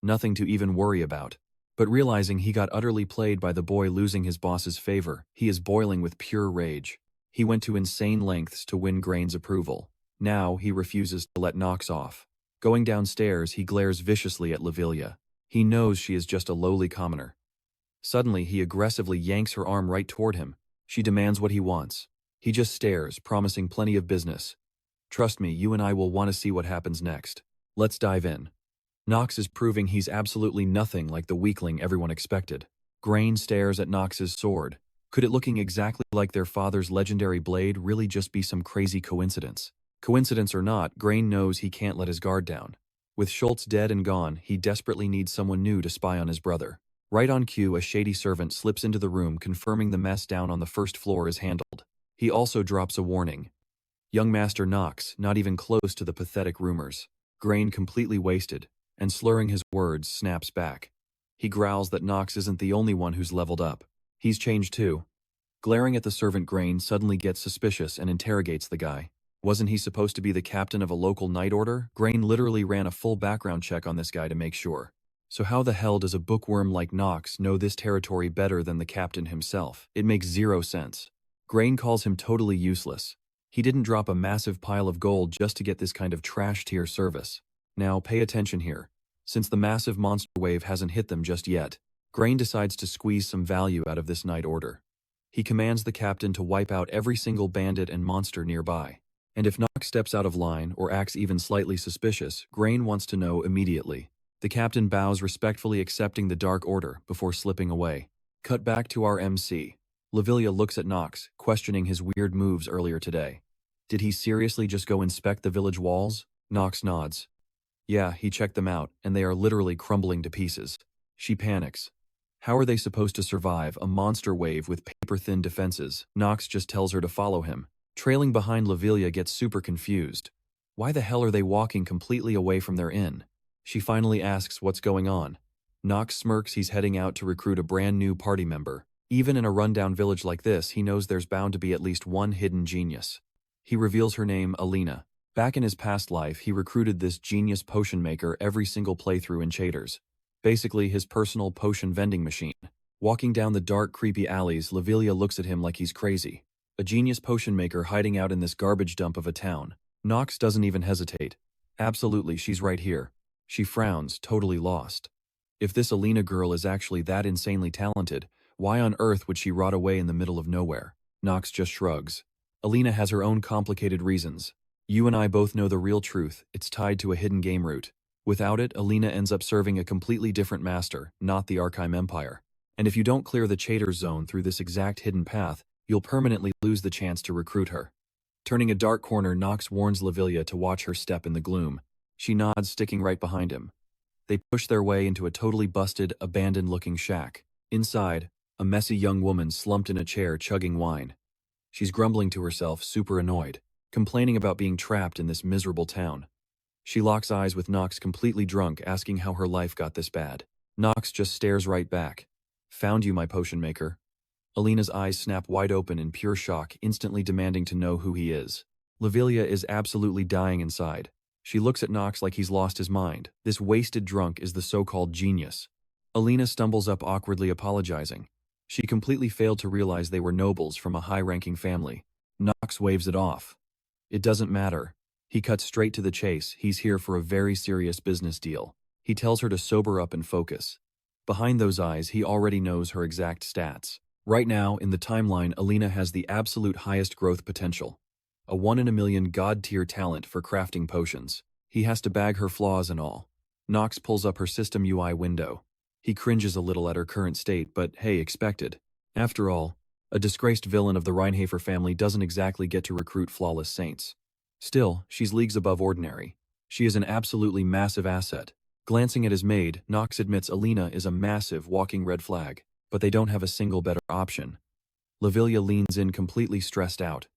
Nothing to even worry about. But realizing he got utterly played by the boy losing his boss's favor, he is boiling with pure rage. He went to insane lengths to win Grain's approval. Now he refuses to let Knox off. Going downstairs, he glares viciously at Lavilia. He knows she is just a lowly commoner. Suddenly, he aggressively yanks her arm right toward him. She demands what he wants. He just stares, promising plenty of business. Trust me, you and I will want to see what happens next. Let's dive in. Knox is proving he's absolutely nothing like the weakling everyone expected. Grain stares at Knox's sword. Could it looking exactly like their father's legendary blade really just be some crazy coincidence? Coincidence or not, Grain knows he can't let his guard down. With Schultz dead and gone, he desperately needs someone new to spy on his brother. Right on cue, a shady servant slips into the room confirming the mess down on the first floor is handled. He also drops a warning. Young Master Knox, not even close to the pathetic rumors. Grain completely wasted, and slurring his words, snaps back. He growls that Knox isn't the only one who's leveled up. He's changed too. Glaring at the servant, Grain suddenly gets suspicious and interrogates the guy. Wasn't he supposed to be the captain of a local night order? Grain literally ran a full background check on this guy to make sure. So how the hell does a bookworm like Knox know this territory better than the captain himself? It makes zero sense. Grain calls him totally useless. He didn't drop a massive pile of gold just to get this kind of trash-tier service. Now pay attention here. Since the massive monster wave hasn't hit them just yet, Grain decides to squeeze some value out of this night order. He commands the captain to wipe out every single bandit and monster nearby. And if Knox steps out of line or acts even slightly suspicious, Grain wants to know immediately. The captain bows, respectfully accepting the Dark Order before slipping away. Cut back to our MC. Lavilia looks at Knox, questioning his weird moves earlier today. Did he seriously just go inspect the village walls? Knox nods. Yeah, he checked them out, and they are literally crumbling to pieces. She panics. How are they supposed to survive a monster wave with paper-thin defenses? Knox just tells her to follow him. Trailing behind, Lavilia gets super confused. Why the hell are they walking completely away from their inn? She finally asks what's going on. Knox smirks. He's heading out to recruit a brand new party member. Even in a rundown village like this, he knows there's bound to be at least one hidden genius. He reveals her name, Alina. Back in his past life, he recruited this genius potion maker every single playthrough in Chaders. Basically his personal potion vending machine. Walking down the dark, creepy alleys, Lavilia looks at him like he's crazy. A genius potion maker hiding out in this garbage dump of a town. Knox doesn't even hesitate. Absolutely, she's right here. She frowns, totally lost. If this Alina girl is actually that insanely talented, why on earth would she rot away in the middle of nowhere? Knox just shrugs. Alina has her own complicated reasons. You and I both know the real truth. It's tied to a hidden game route. Without it, Alina ends up serving a completely different master, not the Arkham Empire. And if you don't clear the Chaders zone through this exact hidden path, you'll permanently lose the chance to recruit her. Turning a dark corner, Knox warns Lavilia to watch her step in the gloom. She nods, sticking right behind him. They push their way into a totally busted, abandoned-looking shack. Inside, a messy young woman slumped in a chair chugging wine. She's grumbling to herself, super annoyed, complaining about being trapped in this miserable town. She locks eyes with Knox, completely drunk, asking how her life got this bad. Knox just stares right back. Found you, my potion maker. Alina's eyes snap wide open in pure shock, instantly demanding to know who he is. Lavilia is absolutely dying inside. She looks at Knox like he's lost his mind. This wasted drunk is the so-called genius. Alina stumbles up, awkwardly apologizing. She completely failed to realize they were nobles from a high-ranking family. Knox waves it off. It doesn't matter. He cuts straight to the chase. He's here for a very serious business deal. He tells her to sober up and focus. Behind those eyes, he already knows her exact stats. Right now, in the timeline, Alina has the absolute highest growth potential. A 1 in a million god-tier talent for crafting potions. He has to bag her flaws and all. Knox pulls up her system UI window. He cringes a little at her current state, but hey, expected. After all, a disgraced villain of the Reinhaffer family doesn't exactly get to recruit flawless saints. Still, she's leagues above ordinary. She is an absolutely massive asset. Glancing at his maid, Knox admits Alina is a massive walking red flag, but they don't have a single better option. Lavilia leans in completely stressed out.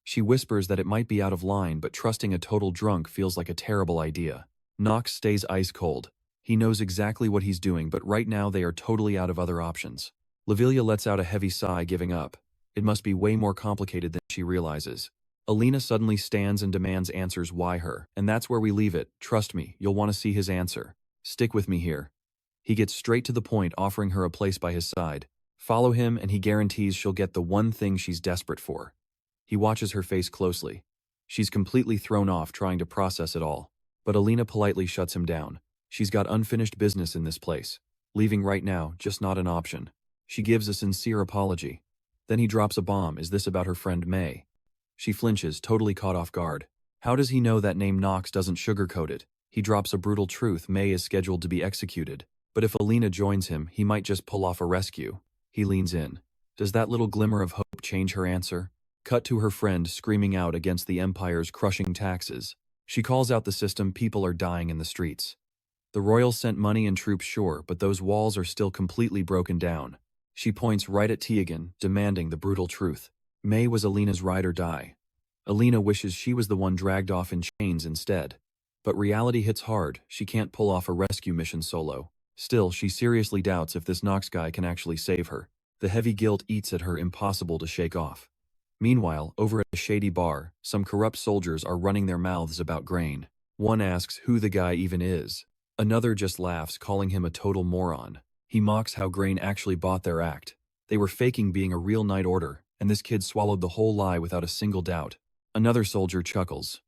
She whispers that it might be out of line, but trusting a total drunk feels like a terrible idea. Knox stays ice cold. He knows exactly what he's doing, but right now they are totally out of other options. Lavilia lets out a heavy sigh, giving up. It must be way more complicated than she realizes. Alina suddenly stands and demands answers. Why her? And that's where we leave it. Trust me, you'll want to see his answer. Stick with me here. He gets straight to the point, offering her a place by his side. Follow him and he guarantees she'll get the one thing she's desperate for. He watches her face closely. She's completely thrown off, trying to process it all. But Alina politely shuts him down. She's got unfinished business in this place. Leaving right now, just not an option. She gives a sincere apology. Then he drops a bomb. Is this about her friend May? She flinches, totally caught off guard. How does he know that name? Knox doesn't sugarcoat it. He drops a brutal truth. May is scheduled to be executed. But if Alina joins him, he might just pull off a rescue. He leans in. Does that little glimmer of hope change her answer? Cut to her friend screaming out against the Empire's crushing taxes. She calls out the system. People are dying in the streets. The royals sent money and troops, sure, but those walls are still completely broken down. She points right at Tiegan, demanding the brutal truth. May was Alina's ride or die. Alina wishes she was the one dragged off in chains instead. But reality hits hard. She can't pull off a rescue mission solo. Still, she seriously doubts if this Knox guy can actually save her. The heavy guilt eats at her, impossible to shake off. Meanwhile, over at a shady bar, some corrupt soldiers are running their mouths about Grain. One asks who the guy even is. Another just laughs, calling him a total moron. He mocks how Grain actually bought their act. They were faking being a real Night Order, and this kid swallowed the whole lie without a single doubt. Another soldier chuckles.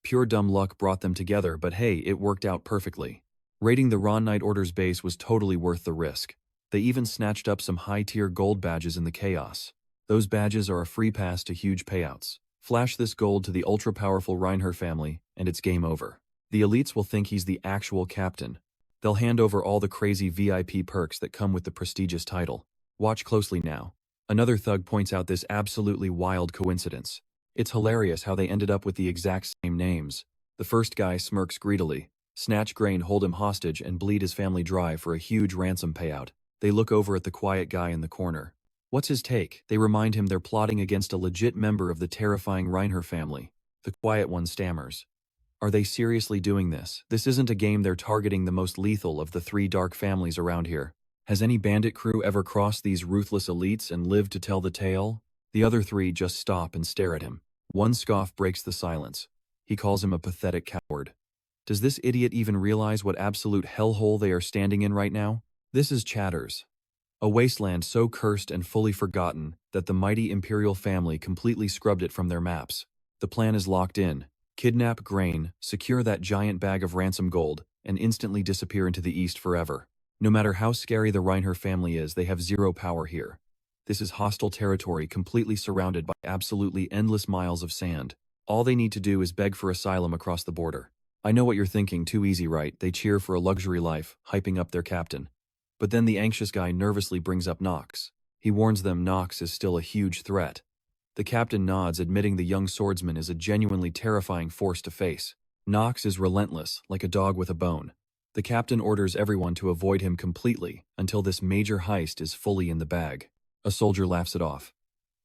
Pure dumb luck brought them together, but hey, it worked out perfectly. Raiding the Ron Night Order's base was totally worth the risk. They even snatched up some high-tier gold badges in the chaos. Those badges are a free pass to huge payouts. Flash this gold to the ultra-powerful Reinhaffer family, and it's game over. The elites will think he's the actual captain. They'll hand over all the crazy VIP perks that come with the prestigious title. Watch closely now. Another thug points out this absolutely wild coincidence. It's hilarious how they ended up with the exact same names. The first guy smirks greedily. Snatch Grain, hold him hostage, and bleed his family dry for a huge ransom payout. They look over at the quiet guy in the corner. What's his take? They remind him they're plotting against a legit member of the terrifying Reinhaffer family. The quiet one stammers. Are they seriously doing this? This isn't a game. They're targeting the most lethal of the three dark families around here. Has any bandit crew ever crossed these ruthless elites and lived to tell the tale? The other three just stop and stare at him. One scoff breaks the silence. He calls him a pathetic coward. Does this idiot even realize what absolute hellhole they are standing in right now? This is Chatters. A wasteland so cursed and fully forgotten that the mighty Imperial family completely scrubbed it from their maps. The plan is locked in. Kidnap Grain, secure that giant bag of ransom gold, and instantly disappear into the east forever. No matter how scary the Reinhaffer family is, they have zero power here. This is hostile territory, completely surrounded by absolutely endless miles of sand. All they need to do is beg for asylum across the border. I know what you're thinking, too easy, right? They cheer for a luxury life, hyping up their captain. But then the anxious guy nervously brings up Knox. He warns them Knox is still a huge threat. The captain nods, admitting the young swordsman is a genuinely terrifying force to face. Knox is relentless, like a dog with a bone. The captain orders everyone to avoid him completely until this major heist is fully in the bag. A soldier laughs it off.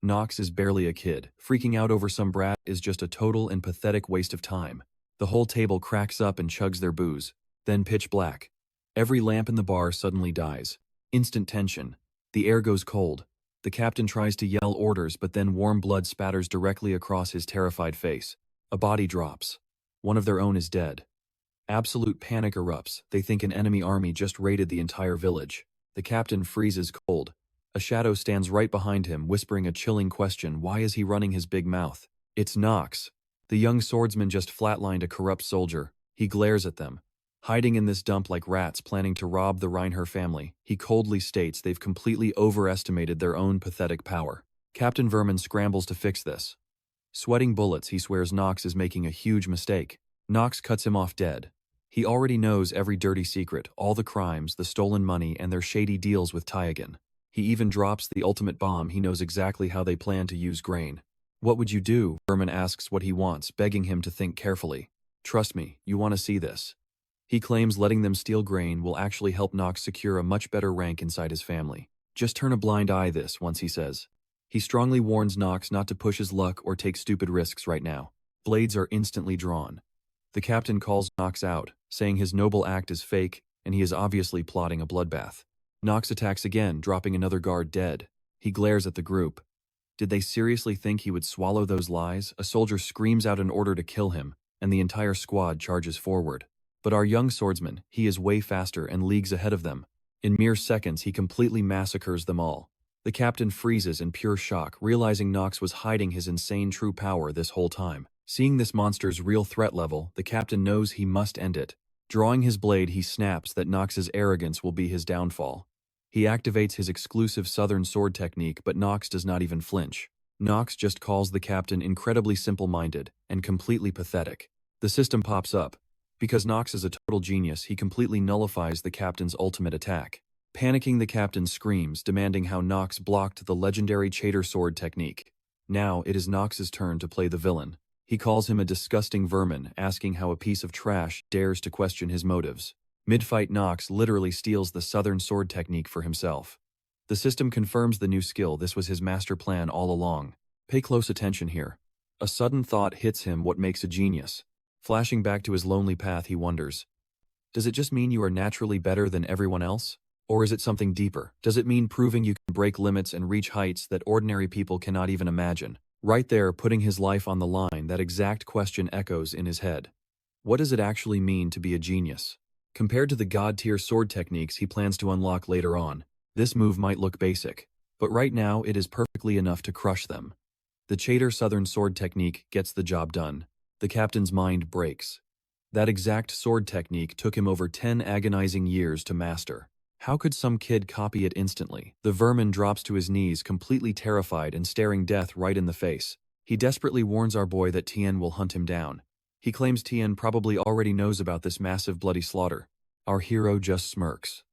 Knox is barely a kid. Freaking out over some brat is just a total and pathetic waste of time. The whole table cracks up and chugs their booze. Then pitch black. Every lamp in the bar suddenly dies. Instant tension. The air goes cold. The captain tries to yell orders, but then warm blood spatters directly across his terrified face. A body drops. One of their own is dead. Absolute panic erupts. They think an enemy army just raided the entire village. The captain freezes cold. A shadow stands right behind him, whispering a chilling question. Why is he running his big mouth? It's Knox. The young swordsman just flatlined a corrupt soldier. He glares at them. Hiding in this dump like rats planning to rob the Reinhaffer family, he coldly states they've completely overestimated their own pathetic power. Captain Vermin scrambles to fix this. Sweating bullets, he swears Knox is making a huge mistake. Knox cuts him off dead. He already knows every dirty secret, all the crimes, the stolen money, and their shady deals with Tiegan. He even drops the ultimate bomb. He knows exactly how they plan to use Grain. What would you do? Vermin asks what he wants, begging him to think carefully. Trust me, you want to see this. He claims letting them steal grain will actually help Knox secure a much better rank inside his family. Just turn a blind eye this once, he says. He strongly warns Knox not to push his luck or take stupid risks right now. Blades are instantly drawn. The captain calls Knox out, saying his noble act is fake and he is obviously plotting a bloodbath. Knox attacks again, dropping another guard dead. He glares at the group. Did they seriously think he would swallow those lies? A soldier screams out an order to kill him, and the entire squad charges forward. But our young swordsman, he is way faster and leagues ahead of them. In mere seconds, he completely massacres them all. The captain freezes in pure shock, realizing Knox was hiding his insane true power this whole time. Seeing this monster's real threat level, the captain knows he must end it. Drawing his blade, he snaps that Knox's arrogance will be his downfall. He activates his exclusive southern sword technique, but Knox does not even flinch. Knox just calls the captain incredibly simple-minded and completely pathetic. The system pops up. Because Knox is a total genius, he completely nullifies the captain's ultimate attack. Panicking, the captain screams, demanding how Knox blocked the legendary Chater sword technique. Now it is Knox's turn to play the villain. He calls him a disgusting vermin, asking how a piece of trash dares to question his motives. Mid-fight, Knox literally steals the southern sword technique for himself. The system confirms the new skill. This was his master plan all along. Pay close attention here. A sudden thought hits him, what makes a genius. Flashing back to his lonely path, he wonders. Does it just mean you are naturally better than everyone else? Or is it something deeper? Does it mean proving you can break limits and reach heights that ordinary people cannot even imagine? Right there, putting his life on the line, that exact question echoes in his head. What does it actually mean to be a genius? Compared to the god-tier sword techniques he plans to unlock later on, this move might look basic, but right now it is perfectly enough to crush them. The Chater southern sword technique gets the job done. The captain's mind breaks. That exact sword technique took him over 10 agonizing years to master. How could some kid copy it instantly? The vermin drops to his knees, completely terrified and staring death right in the face. He desperately warns our boy that Tien will hunt him down. He claims Tien probably already knows about this massive bloody slaughter. Our hero just smirks.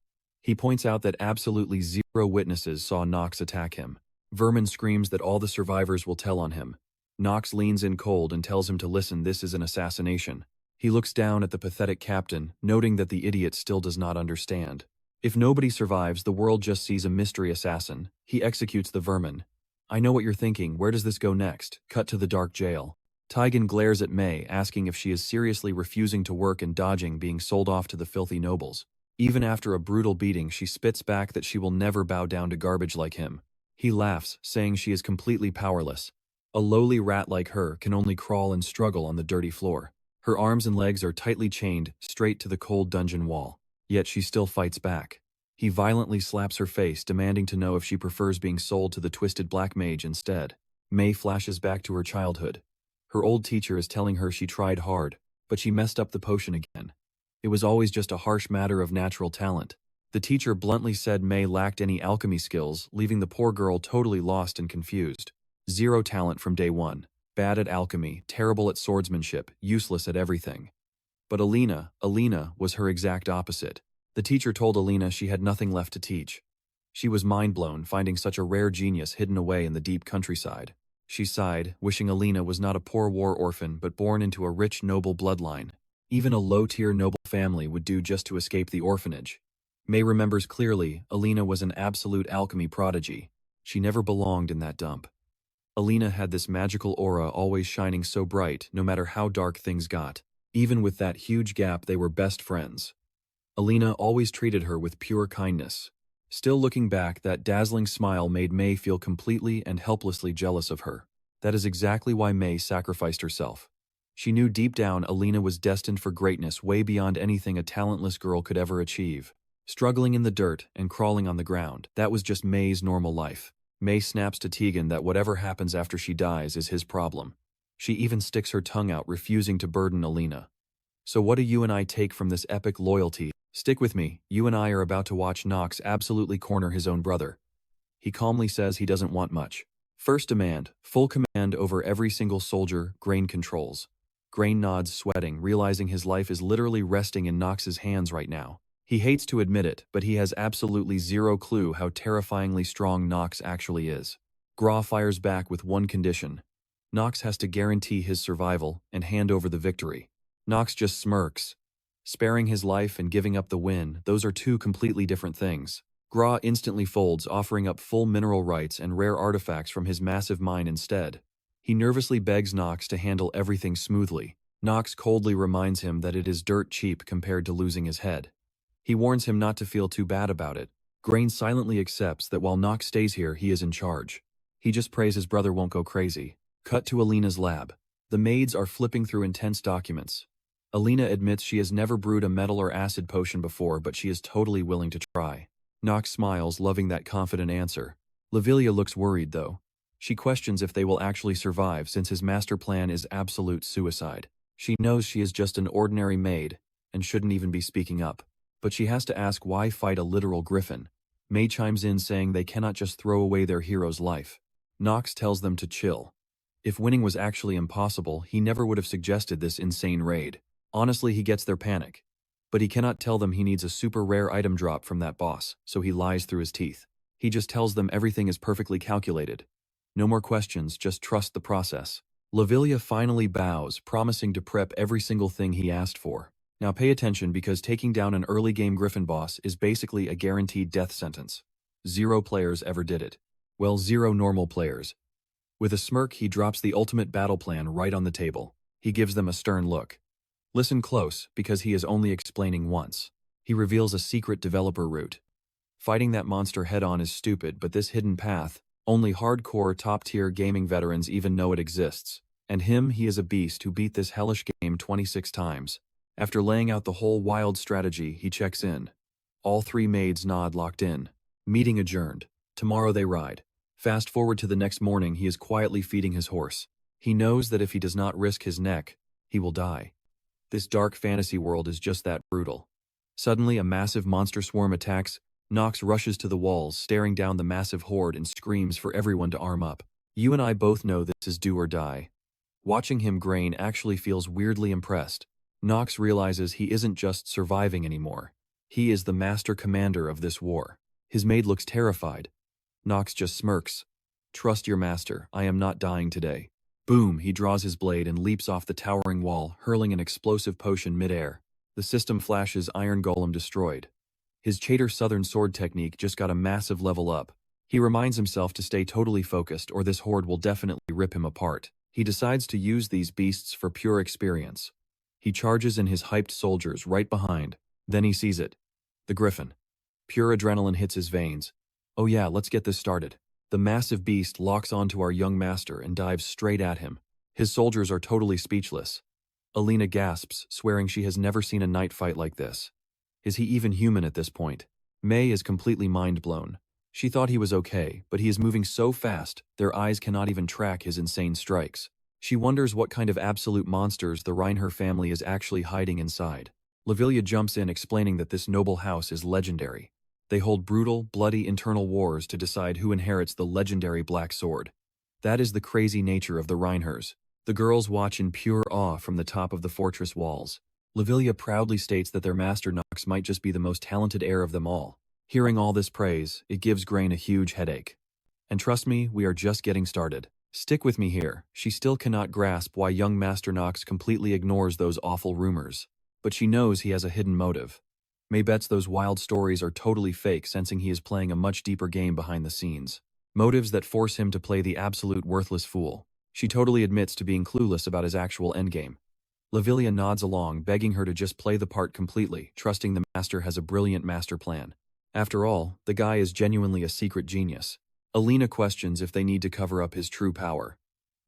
He points out that absolutely zero witnesses saw Knox attack him. Vermin screams that all the survivors will tell on him. Knox leans in cold and tells him to listen, this is an assassination. He looks down at the pathetic captain, noting that the idiot still does not understand. If nobody survives, the world just sees a mystery assassin. He executes the vermin. I know what you're thinking, where does this go next? Cut to the dark jail. Taigen glares at Mei, asking if she is seriously refusing to work and dodging being sold off to the filthy nobles. Even after a brutal beating, she spits back that she will never bow down to garbage like him. He laughs, saying she is completely powerless. A lowly rat like her can only crawl and struggle on the dirty floor. Her arms and legs are tightly chained, straight to the cold dungeon wall. Yet she still fights back. He violently slaps her face, demanding to know if she prefers being sold to the twisted black mage instead. Mei flashes back to her childhood. Her old teacher is telling her she tried hard, but she messed up the potion again. It was always just a harsh matter of natural talent. The teacher bluntly said Mei lacked any alchemy skills, leaving the poor girl totally lost and confused. Zero talent from day one. Bad at alchemy, terrible at swordsmanship, useless at everything. But Alina was her exact opposite. The teacher told Alina she had nothing left to teach. She was mind-blown, finding such a rare genius hidden away in the deep countryside. She sighed, wishing Alina was not a poor war orphan but born into a rich, noble bloodline. Even a low-tier noble family would do just to escape the orphanage. Mei remembers clearly, Alina was an absolute alchemy prodigy. She never belonged in that dump. Alina had this magical aura, always shining so bright, no matter how dark things got. Even with that huge gap, they were best friends. Alina always treated her with pure kindness. Still looking back, that dazzling smile made Mei feel completely and helplessly jealous of her. That is exactly why Mei sacrificed herself. She knew deep down Alina was destined for greatness way beyond anything a talentless girl could ever achieve. Struggling in the dirt and crawling on the ground, that was just Mei's normal life. Mei snaps to Tegan that whatever happens after she dies is his problem. She even sticks her tongue out, refusing to burden Alina. So what do you and I take from this epic loyalty? Stick with me, you and I are about to watch Knox absolutely corner his own brother. He calmly says he doesn't want much. First demand, full command over every single soldier, Grain controls. Grain nods, sweating, realizing his life is literally resting in Knox's hands right now. He hates to admit it, but he has absolutely zero clue how terrifyingly strong Knox actually is. Gra fires back with one condition. Knox has to guarantee his survival and hand over the victory. Knox just smirks. Sparing his life and giving up the win, those are two completely different things. Gra instantly folds, offering up full mineral rights and rare artifacts from his massive mine instead. He nervously begs Knox to handle everything smoothly. Knox coldly reminds him that it is dirt cheap compared to losing his head. He warns him not to feel too bad about it. Grain silently accepts that while Knox stays here, he is in charge. He just prays his brother won't go crazy. Cut to Alina's lab. The maids are flipping through intense documents. Alina admits she has never brewed a metal or acid potion before, but she is totally willing to try. Knox smiles, loving that confident answer. Lavilia looks worried, though. She questions if they will actually survive since his master plan is absolute suicide. She knows she is just an ordinary maid and shouldn't even be speaking up. But she has to ask why fight a literal griffin. May chimes in saying they cannot just throw away their hero's life. Knox tells them to chill. If winning was actually impossible, he never would have suggested this insane raid. Honestly, he gets their panic. But he cannot tell them he needs a super rare item drop from that boss, so he lies through his teeth. He just tells them everything is perfectly calculated. No more questions, just trust the process. Lavilia finally bows, promising to prep every single thing he asked for. Now pay attention, because taking down an early game griffin boss is basically a guaranteed death sentence. 0 players ever did it. Well, 0 normal players. With a smirk, he drops the ultimate battle plan right on the table. He gives them a stern look. Listen close, because he is only explaining once. He reveals a secret developer route. Fighting that monster head-on is stupid, but this hidden path, only hardcore top-tier gaming veterans even know it exists. And he is a beast who beat this hellish game 26 times. After laying out the whole wild strategy, he checks in. All 3 maids nod, locked in. Meeting adjourned. Tomorrow they ride. Fast forward to the next morning, he is quietly feeding his horse. He knows that if he does not risk his neck, he will die. This dark fantasy world is just that brutal. Suddenly, a massive monster swarm attacks. Knox rushes to the walls, staring down the massive horde, and screams for everyone to arm up. You and I both know this is do or die. Watching him, Grain actually feels weirdly impressed. Knox realizes he isn't just surviving anymore. He is the master commander of this war. His maid looks terrified. Knox just smirks. Trust your master, I am not dying today. Boom, he draws his blade and leaps off the towering wall, hurling an explosive potion mid-air. The system flashes, Iron Golem destroyed. His Chater Southern Sword technique just got a massive level up. He reminds himself to stay totally focused, or this horde will definitely rip him apart. He decides to use these beasts for pure experience. He charges in his hyped soldiers right behind. Then he sees it. The griffin. Pure adrenaline hits his veins. Oh yeah, let's get this started. The massive beast locks onto our young master and dives straight at him. His soldiers are totally speechless. Alina gasps, swearing she has never seen a knight fight like this. Is he even human at this point? May is completely mind-blown. She thought he was okay, but he is moving so fast, their eyes cannot even track his insane strikes. She wonders what kind of absolute monsters the Reinhaffer family is actually hiding inside. Lavilia jumps in, explaining that this noble house is legendary. They hold brutal, bloody internal wars to decide who inherits the legendary Black Sword. That is the crazy nature of the Reinhaffers. The girls watch in pure awe from the top of the fortress walls. Lavilia proudly states that their master Knox might just be the most talented heir of them all. Hearing all this praise, it gives Grain a huge headache. And trust me, we are just getting started. Stick with me here. She still cannot grasp why young Master Knox completely ignores those awful rumors. But she knows he has a hidden motive. May bets those wild stories are totally fake, sensing he is playing a much deeper game behind the scenes. Motives that force him to play the absolute worthless fool. She totally admits to being clueless about his actual endgame. Lavilia nods along, begging her to just play the part completely, trusting the master has a brilliant master plan. After all, the guy is genuinely a secret genius. Alina questions if they need to cover up his true power.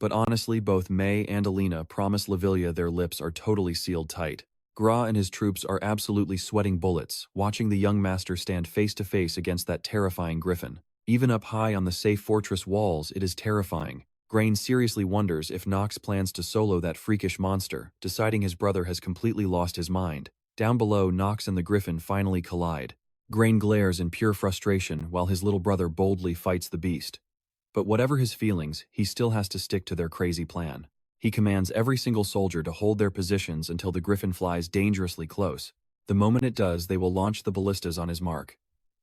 But honestly, both May and Alina promise Lavilia their lips are totally sealed tight. Gra and his troops are absolutely sweating bullets, watching the young master stand face to face against that terrifying griffin. Even up high on the safe fortress walls, it is terrifying. Grain seriously wonders if Knox plans to solo that freakish monster, deciding his brother has completely lost his mind. Down below, Knox and the griffin finally collide. Grain glares in pure frustration while his little brother boldly fights the beast. But whatever his feelings, he still has to stick to their crazy plan. He commands every single soldier to hold their positions until the griffin flies dangerously close. The moment it does, they will launch the ballistas on his mark.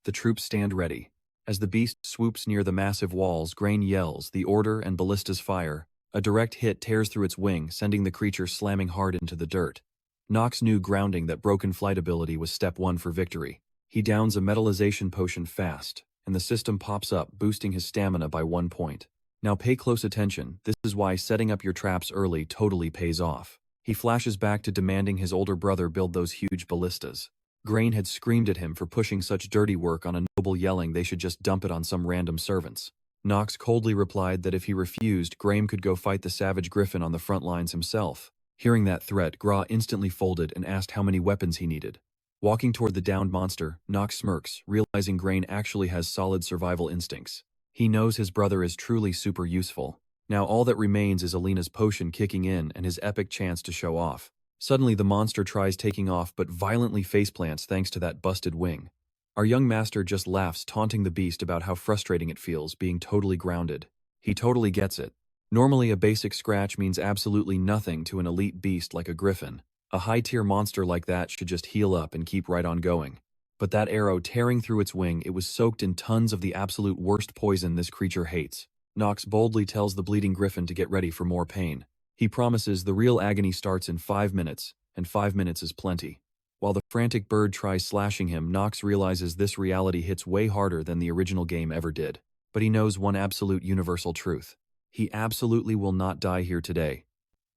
The troops stand ready. As the beast swoops near the massive walls, Grain yells the order and ballistas fire. A direct hit tears through its wing, sending the creature slamming hard into the dirt. Nox knew grounding that broken flight ability was step 1 for victory. He downs a metallization potion fast, and the system pops up, boosting his stamina by 1 point. Now pay close attention, this is why setting up your traps early totally pays off. He flashes back to demanding his older brother build those huge ballistas. Grain had screamed at him for pushing such dirty work on a noble, yelling they should just dump it on some random servants. Knox coldly replied that if he refused, Graham could go fight the savage griffin on the front lines himself. Hearing that threat, Gra instantly folded and asked how many weapons he needed. Walking toward the downed monster, Knox smirks, realizing Grain actually has solid survival instincts. He knows his brother is truly super useful. Now all that remains is Alina's potion kicking in and his epic chance to show off. Suddenly the monster tries taking off but violently faceplants thanks to that busted wing. Our young master just laughs, taunting the beast about how frustrating it feels being totally grounded. He totally gets it. Normally a basic scratch means absolutely nothing to an elite beast like a griffin. A high-tier monster like that should just heal up and keep right on going. But that arrow tearing through its wing, it was soaked in tons of the absolute worst poison this creature hates. Knox boldly tells the bleeding griffin to get ready for more pain. He promises the real agony starts in 5 minutes, and 5 minutes is plenty. While the frantic bird tries slashing him, Knox realizes this reality hits way harder than the original game ever did. But he knows one absolute universal truth. He absolutely will not die here today.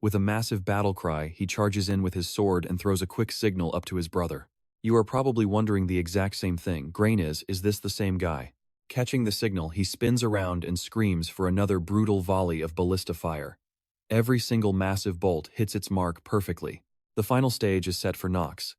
With a massive battle cry, he charges in with his sword and throws a quick signal up to his brother. You are probably wondering the exact same thing. Grain is this the same guy? Catching the signal, he spins around and screams for another brutal volley of ballista fire. Every single massive bolt hits its mark perfectly. The final stage is set for Knox.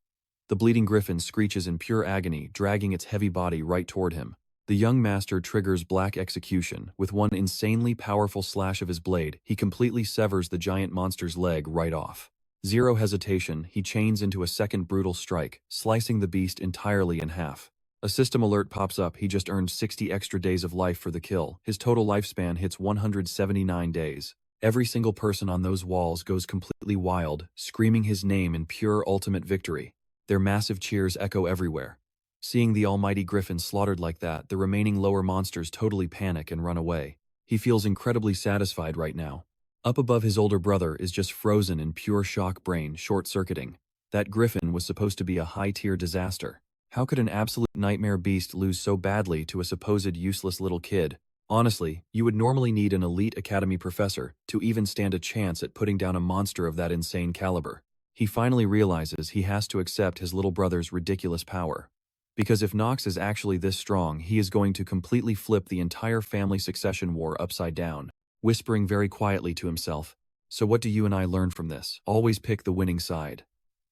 The bleeding griffin screeches in pure agony, dragging its heavy body right toward him. The young master triggers Black Execution. With one insanely powerful slash of his blade, he completely severs the giant monster's leg right off. Zero hesitation, he chains into a second brutal strike, slicing the beast entirely in half. A system alert pops up. He just earned 60 extra days of life for the kill. His total lifespan hits 179 days. Every single person on those walls goes completely wild, screaming his name in pure ultimate victory. Their massive cheers echo everywhere. Seeing the almighty griffin slaughtered like that, the remaining lower monsters totally panic and run away. He feels incredibly satisfied right now. Up above, his older brother is just frozen in pure shock, brain short-circuiting. That griffin was supposed to be a high-tier disaster. How could an absolute nightmare beast lose so badly to a supposed useless little kid? Honestly, you would normally need an elite academy professor to even stand a chance at putting down a monster of that insane caliber. He finally realizes he has to accept his little brother's ridiculous power. Because if Knox is actually this strong, he is going to completely flip the entire family succession war upside down, whispering very quietly to himself, "So what do you and I learn from this? Always pick the winning side."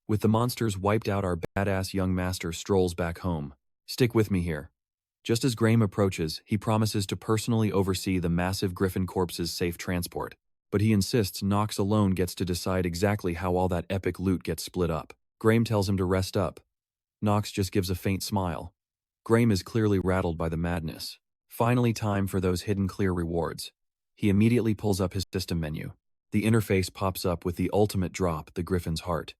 With the monsters wiped out, our badass young master strolls back home. Stick with me here. Just as Graham approaches, he promises to personally oversee the massive griffin corpse's safe transport. But he insists Knox alone gets to decide exactly how all that epic loot gets split up. Graham tells him to rest up. Knox just gives a faint smile. Graham is clearly rattled by the madness. Finally, time for those hidden clear rewards. He immediately pulls up his system menu. The interface pops up with the ultimate drop, the griffin's heart.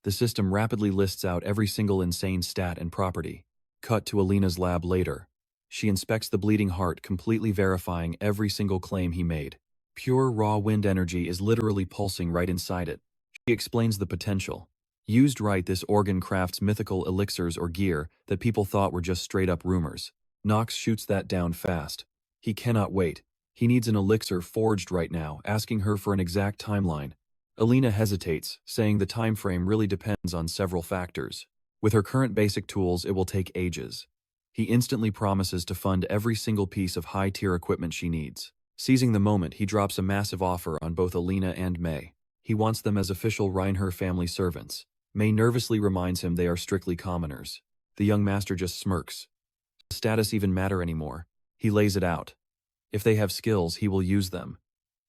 The system rapidly lists out every single insane stat and property. Cut to Alina's lab later. She inspects the bleeding heart, completely verifying every single claim he made. Pure raw wind energy is literally pulsing right inside it. She explains the potential. Used right, this organ crafts mythical elixirs or gear that people thought were just straight-up rumors. Knox shoots that down fast. He cannot wait. He needs an elixir forged right now, asking her for an exact timeline. Alina hesitates, saying the time frame really depends on several factors. With her current basic tools, it will take ages. He instantly promises to fund every single piece of high-tier equipment she needs. Seizing the moment, he drops a massive offer on both Alina and May. He wants them as official Reinhaffer family servants. May nervously reminds him they are strictly commoners. The young master just smirks. Does status even matter anymore? He lays it out. If they have skills, he will use them.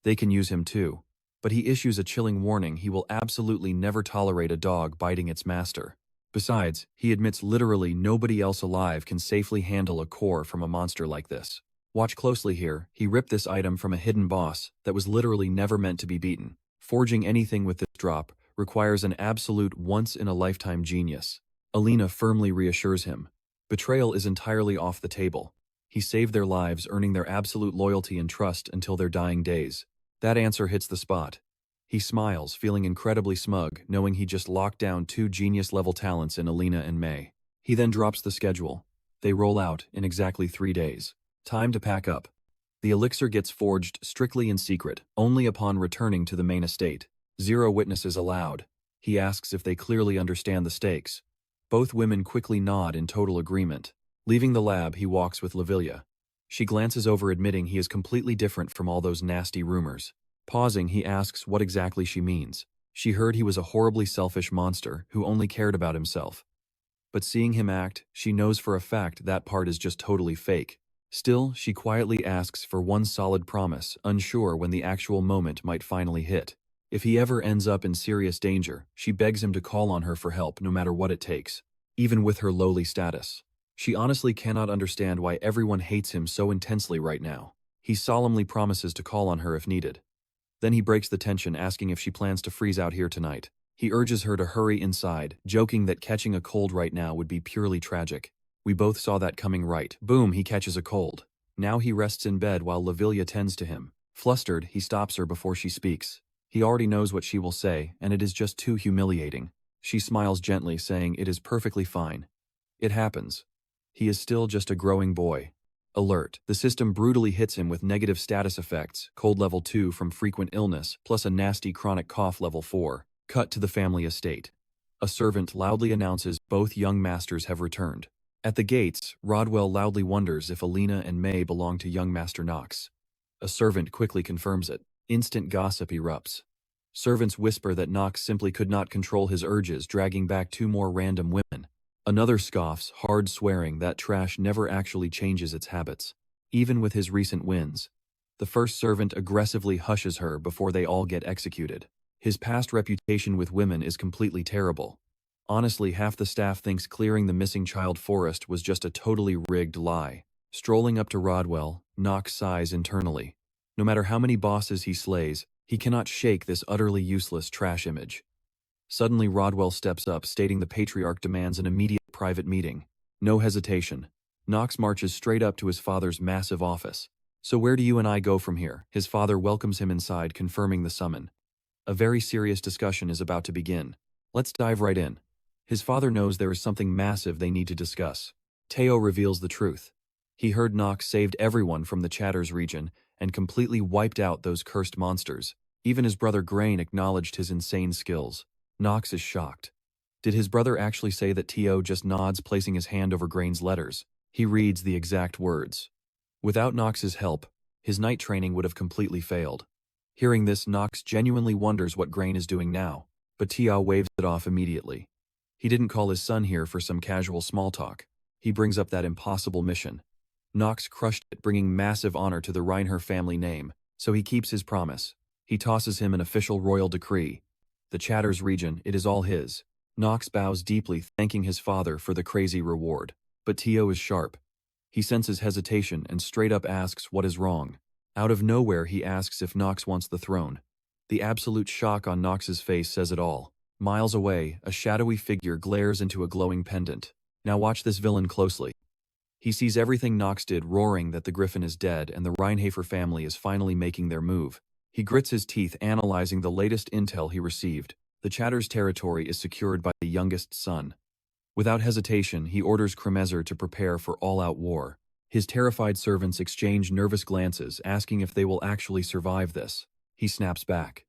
They can use him too. But he issues a chilling warning: he will absolutely never tolerate a dog biting its master. Besides, he admits literally nobody else alive can safely handle a core from a monster like this. Watch closely here. He ripped this item from a hidden boss that was literally never meant to be beaten. Forging anything with this drop requires an absolute once-in-a-lifetime genius. Alina firmly reassures him. Betrayal is entirely off the table. He saved their lives, earning their absolute loyalty and trust until their dying days. That answer hits the spot. He smiles, feeling incredibly smug, knowing he just locked down two genius-level talents in Alina and May. He then drops the schedule. They roll out in exactly 3 days. Time to pack up. The elixir gets forged strictly in secret, only upon returning to the main estate. 0 witnesses allowed. He asks if they clearly understand the stakes. Both women quickly nod in total agreement. Leaving the lab, he walks with Lavilia. She glances over, admitting he is completely different from all those nasty rumors. Pausing, he asks what exactly she means. She heard he was a horribly selfish monster who only cared about himself. But seeing him act, she knows for a fact that part is just totally fake. Still, she quietly asks for one solid promise, unsure when the actual moment might finally hit. If he ever ends up in serious danger, she begs him to call on her for help no matter what it takes, even with her lowly status. She honestly cannot understand why everyone hates him so intensely right now. He solemnly promises to call on her if needed. Then he breaks the tension, asking if she plans to freeze out here tonight. He urges her to hurry inside, joking that catching a cold right now would be purely tragic. We both saw that coming, right? Boom, he catches a cold. Now he rests in bed while Lavilia tends to him. Flustered, he stops her before she speaks. He already knows what she will say, and it is just too humiliating. She smiles gently, saying it is perfectly fine. It happens. He is still just a growing boy. Alert. The system brutally hits him with negative status effects, cold level 2 from frequent illness, plus a nasty chronic cough level 4. Cut to the family estate. A servant loudly announces both young masters have returned. At the gates, Rodwell loudly wonders if Alina and May belong to young Master Knox. A servant quickly confirms it. Instant gossip erupts. Servants whisper that Knox simply could not control his urges, dragging back 2 more random women. Another scoffs, hard swearing that trash never actually changes its habits, even with his recent wins. The first servant aggressively hushes her before they all get executed. His past reputation with women is completely terrible. Honestly, half the staff thinks clearing the missing child forest was just a totally rigged lie. Strolling up to Rodwell, Knox sighs internally. No matter how many bosses he slays, he cannot shake this utterly useless trash image. Suddenly Rodwell steps up, stating the Patriarch demands an immediate private meeting. No hesitation. Knox marches straight up to his father's massive office. So where do you and I go from here? His father welcomes him inside, confirming the summon. A very serious discussion is about to begin. Let's dive right in. His father knows there is something massive they need to discuss. Teo reveals the truth. He heard Knox saved everyone from the Chatters region and completely wiped out those cursed monsters. Even his brother Grain acknowledged his insane skills. Knox is shocked. Did his brother actually say that? Teo just nods, placing his hand over Grain's letters. He reads the exact words. Without Knox's help, his night training would have completely failed. Hearing this, Knox genuinely wonders what Grain is doing now, but Teo waves it off immediately. He didn't call his son here for some casual small talk. He brings up that impossible mission. Knox crushed it, bringing massive honor to the Reinhaffer family name, so he keeps his promise. He tosses him an official royal decree. The Chatters region, it is all his. Knox bows deeply, thanking his father for the crazy reward. But Teo is sharp. He senses hesitation and straight up asks what is wrong. Out of nowhere, he asks if Knox wants the throne. The absolute shock on Knox's face says it all. Miles away, a shadowy figure glares into a glowing pendant. Now watch this villain closely. He sees everything Knox did, roaring that the Griffin is dead and the Reinhaffer family is finally making their move. He grits his teeth, analyzing the latest intel he received. The Chatters' territory is secured by the youngest son. Without hesitation, he orders Kremezer to prepare for all-out war. His terrified servants exchange nervous glances, asking if they will actually survive this. He snaps back.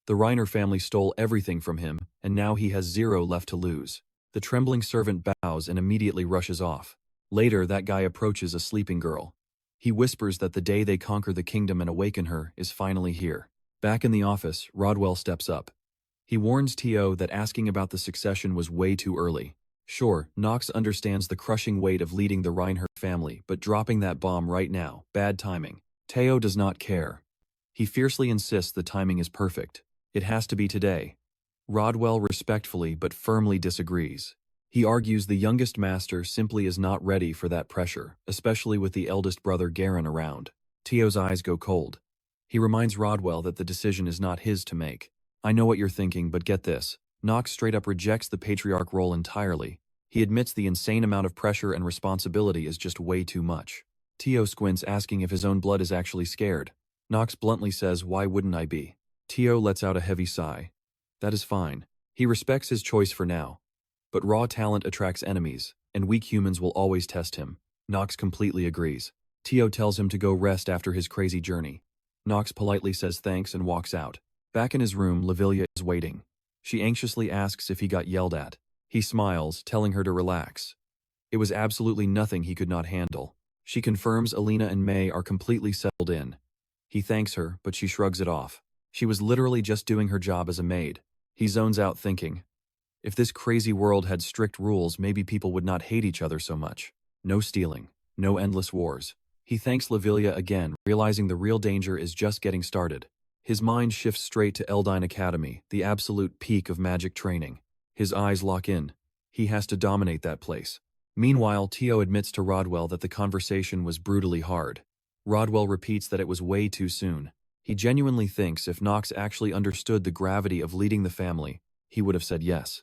The Reiner family stole everything from him, and now he has 0 left to lose. The trembling servant bows and immediately rushes off. Later, that guy approaches a sleeping girl. He whispers that the day they conquer the kingdom and awaken her is finally here. Back in the office, Rodwell steps up. He warns Teo that asking about the succession was way too early. Sure, Knox understands the crushing weight of leading the Reinhaffer family, but dropping that bomb right now, bad timing. Teo does not care. He fiercely insists the timing is perfect. It has to be today. Rodwell respectfully but firmly disagrees. He argues the youngest master simply is not ready for that pressure, especially with the eldest brother Garen around. Teo's eyes go cold. He reminds Rodwell that the decision is not his to make. I know what you're thinking, but get this. Knox straight up rejects the patriarch role entirely. He admits the insane amount of pressure and responsibility is just way too much. Teo squints, asking if his own blood is actually scared. Knox bluntly says, "Why wouldn't I be?" Tio lets out a heavy sigh. That is fine. He respects his choice for now. But raw talent attracts enemies, and weak humans will always test him. Knox completely agrees. Tio tells him to go rest after his crazy journey. Knox politely says thanks and walks out. Back in his room, Lavilia is waiting. She anxiously asks if he got yelled at. He smiles, telling her to relax. It was absolutely nothing he could not handle. She confirms Alina and May are completely settled in. He thanks her, but she shrugs it off. She was literally just doing her job as a maid. He zones out thinking, if this crazy world had strict rules, maybe people would not hate each other so much. No stealing, no endless wars. He thanks Lavilia again, realizing the real danger is just getting started. His mind shifts straight to Eldane Academy, the absolute peak of magic training. His eyes lock in. He has to dominate that place. Meanwhile, Tio admits to Rodwell that the conversation was brutally hard. Rodwell repeats that it was way too soon. He genuinely thinks if Knox actually understood the gravity of leading the family, he would have said yes.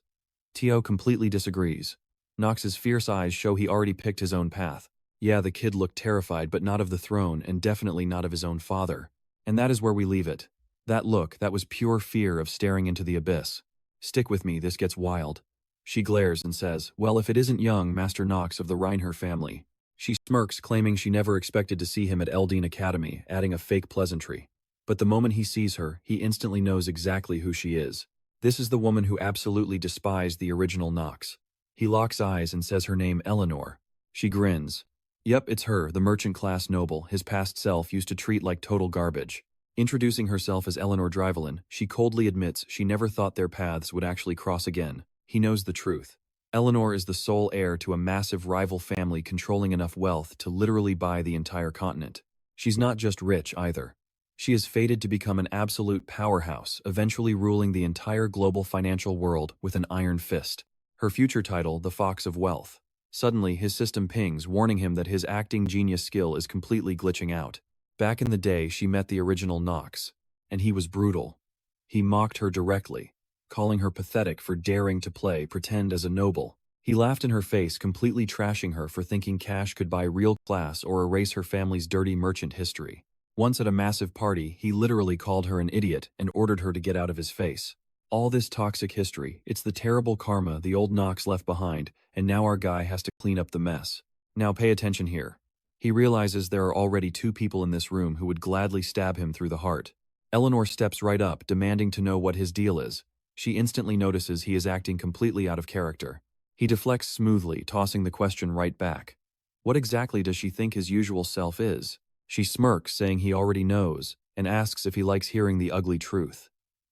Tio completely disagrees. Knox's fierce eyes show he already picked his own path. Yeah, the kid looked terrified, but not of the throne, and definitely not of his own father. And that is where we leave it. That look, that was pure fear of staring into the abyss. Stick with me, this gets wild. She glares and says, well, if it isn't young Master Knox of the Reinhaffer family. She smirks, claiming she never expected to see him at Eldane Academy, adding a fake pleasantry. But the moment he sees her, he instantly knows exactly who she is. This is the woman who absolutely despised the original Knox. He locks eyes and says her name, Eleanor. She grins. Yep, it's her, the merchant-class noble his past self used to treat like total garbage. Introducing herself as Eleanor Drivelin, she coldly admits she never thought their paths would actually cross again. He knows the truth. Eleanor is the sole heir to a massive rival family controlling enough wealth to literally buy the entire continent. She's not just rich, either. She is fated to become an absolute powerhouse, eventually ruling the entire global financial world with an iron fist. Her future title, the Fox of Wealth. Suddenly, his system pings, warning him that his acting genius skill is completely glitching out. Back in the day, she met the original Knox, and he was brutal. He mocked her directly, calling her pathetic for daring to play pretend as a noble. He laughed in her face, completely trashing her for thinking cash could buy real class or erase her family's dirty merchant history. Once at a massive party, he literally called her an idiot and ordered her to get out of his face. All this toxic history, it's the terrible karma the old Knox left behind, and now our guy has to clean up the mess. Now pay attention here. He realizes there are already two people in this room who would gladly stab him through the heart. Eleanor steps right up, demanding to know what his deal is. She instantly notices he is acting completely out of character. He deflects smoothly, tossing the question right back. What exactly does she think his usual self is? She smirks, saying he already knows, and asks if he likes hearing the ugly truth.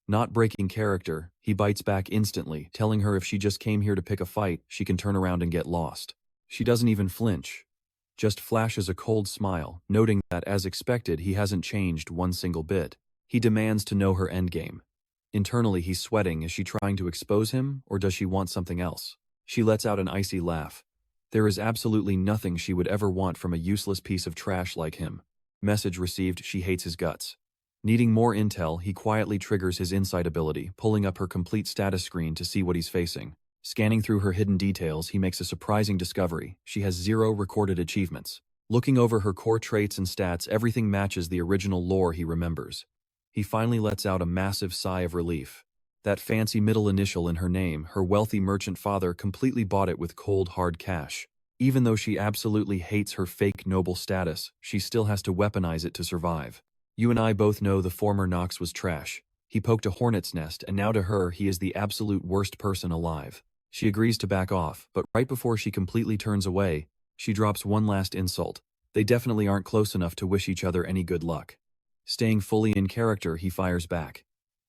Not breaking character, he bites back instantly, telling her if she just came here to pick a fight, she can turn around and get lost. She doesn't even flinch, just flashes a cold smile, noting that, as expected, he hasn't changed one single bit. He demands to know her endgame. Internally, he's sweating. Is she trying to expose him, or does she want something else? She lets out an icy laugh. There is absolutely nothing she would ever want from a useless piece of trash like him. Message received, she hates his guts. Needing more intel, he quietly triggers his insight ability, pulling up her complete status screen to see what he's facing. Scanning through her hidden details, he makes a surprising discovery. She has 0 recorded achievements. Looking over her core traits and stats, everything matches the original lore he remembers. He finally lets out a massive sigh of relief. That fancy middle initial in her name, her wealthy merchant father completely bought it with cold, hard cash. Even though she absolutely hates her fake noble status, she still has to weaponize it to survive. You and I both know the former Knox was trash. He poked a hornet's nest, and now to her, he is the absolute worst person alive. She agrees to back off, but right before she completely turns away, she drops one last insult. They definitely aren't close enough to wish each other any good luck. Staying fully in character, he fires back.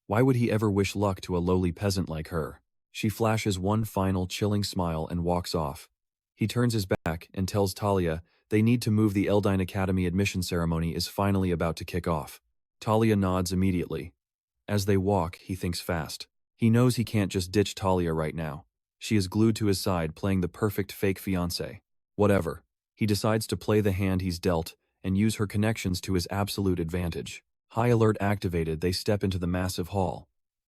Why would he ever wish luck to a lowly peasant like her? She flashes one final chilling smile and walks off. He turns his back and tells Talia they need to move. The Eldane Academy admission ceremony is finally about to kick off. Talia nods immediately. As they walk, he thinks fast. He knows he can't just ditch Talia right now. She is glued to his side, playing the perfect fake fiancé. Whatever. He decides to play the hand he's dealt and use her connections to his absolute advantage. High alert activated, they step into the massive hall.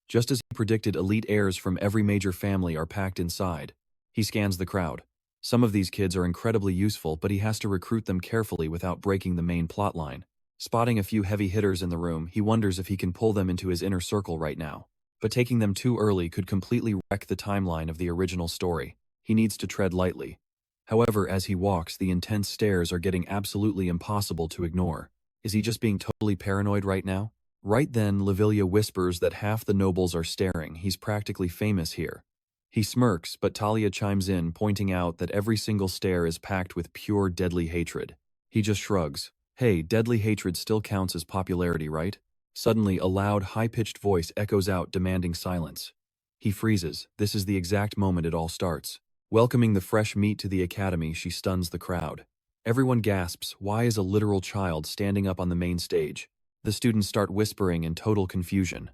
Just as he predicted, elite heirs from every major family are packed inside. He scans the crowd. Some of these kids are incredibly useful, but he has to recruit them carefully without breaking the main plotline. Spotting a few heavy hitters in the room, he wonders if he can pull them into his inner circle right now. But taking them too early could completely wreck the timeline of the original story. He needs to tread lightly. However, as he walks, the intense stares are getting absolutely impossible to ignore. Is he just being totally paranoid right now? Right then, Lavilia whispers that half the nobles are staring. He's practically famous here. He smirks, but Talia chimes in, pointing out that every single stare is packed with pure deadly hatred. He just shrugs. Hey, deadly hatred still counts as popularity, right? Suddenly, a loud, high-pitched voice echoes out, demanding silence. He freezes. This is the exact moment it all starts. Welcoming the fresh meat to the academy, she stuns the crowd. Everyone gasps. Why is a literal child standing up on the main stage? The students start whispering in total confusion.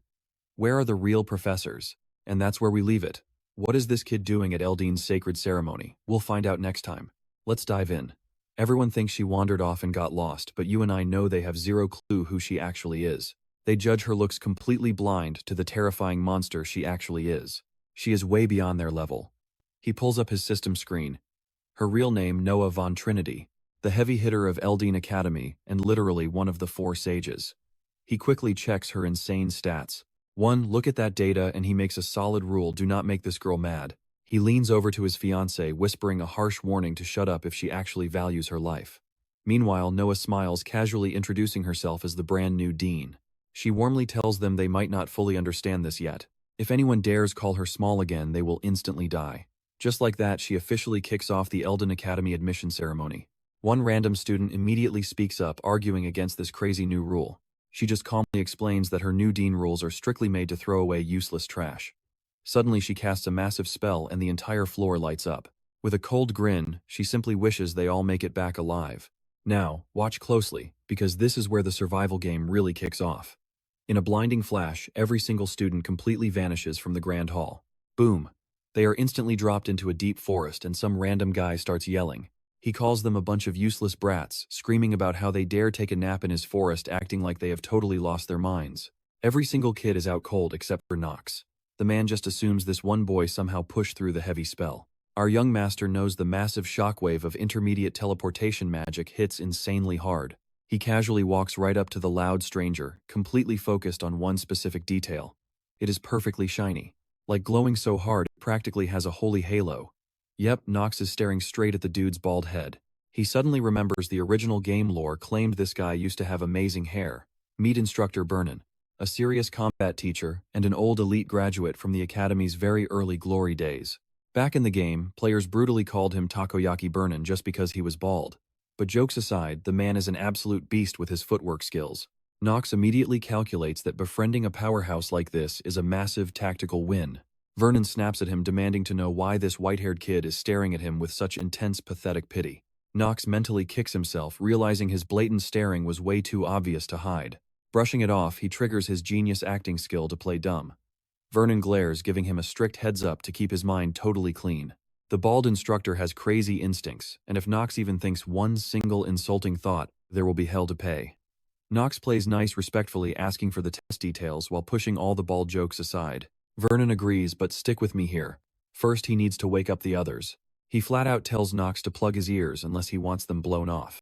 Where are the real professors? And that's where we leave it. What is this kid doing at Eldane's sacred ceremony? We'll find out next time. Let's dive in. Everyone thinks she wandered off and got lost, but you and I know they have zero clue who she actually is. They judge her looks completely blind to the terrifying monster she actually is. She is way beyond their level. He pulls up his system screen. Her real name, Nox von Trinity, the heavy hitter of Eldane Academy, and literally one of the 4 sages. He quickly checks her insane stats. 1, look at that data, and he makes a solid rule: do not make this girl mad. He leans over to his fiancée, whispering a harsh warning to shut up if she actually values her life. Meanwhile, Noah smiles, casually introducing herself as the brand new dean. She warmly tells them they might not fully understand this yet. If anyone dares call her small again, they will instantly die. Just like that, she officially kicks off the Eldane Academy admission ceremony. One random student immediately speaks up, arguing against this crazy new rule. She just calmly explains that her new dean rules are strictly made to throw away useless trash. Suddenly, she casts a massive spell and the entire floor lights up. With a cold grin, she simply wishes they all make it back alive. Now, watch closely, because this is where the survival game really kicks off. In a blinding flash, every single student completely vanishes from the grand hall. Boom! They are instantly dropped into a deep forest, and some random guy starts yelling. He calls them a bunch of useless brats, screaming about how they dare take a nap in his forest, acting like they have totally lost their minds. Every single kid is out cold except for Knox. The man just assumes this one boy somehow pushed through the heavy spell. Our young master knows the massive shockwave of intermediate teleportation magic hits insanely hard. He casually walks right up to the loud stranger, completely focused on one specific detail. It is perfectly shiny. Like glowing so hard, it practically has a holy halo. Yep, Knox is staring straight at the dude's bald head. He suddenly remembers the original game lore claimed this guy used to have amazing hair. Meet instructor Vernon, a serious combat teacher and an old elite graduate from the Academy's very early glory days. Back in the game, players brutally called him Takoyaki Vernon just because he was bald. But jokes aside, the man is an absolute beast with his footwork skills. Knox immediately calculates that befriending a powerhouse like this is a massive tactical win. Vernon snaps at him, demanding to know why this white-haired kid is staring at him with such intense, pathetic pity. Knox mentally kicks himself, realizing his blatant staring was way too obvious to hide. Brushing it off, he triggers his genius acting skill to play dumb. Vernon glares, giving him a strict heads-up to keep his mind totally clean. The bald instructor has crazy instincts, and if Knox even thinks one single insulting thought, there will be hell to pay. Knox plays nice, respectfully asking for the test details while pushing all the bald jokes aside. Vernon agrees, but stick with me here. First, he needs to wake up the others. He flat out tells Knox to plug his ears unless he wants them blown off.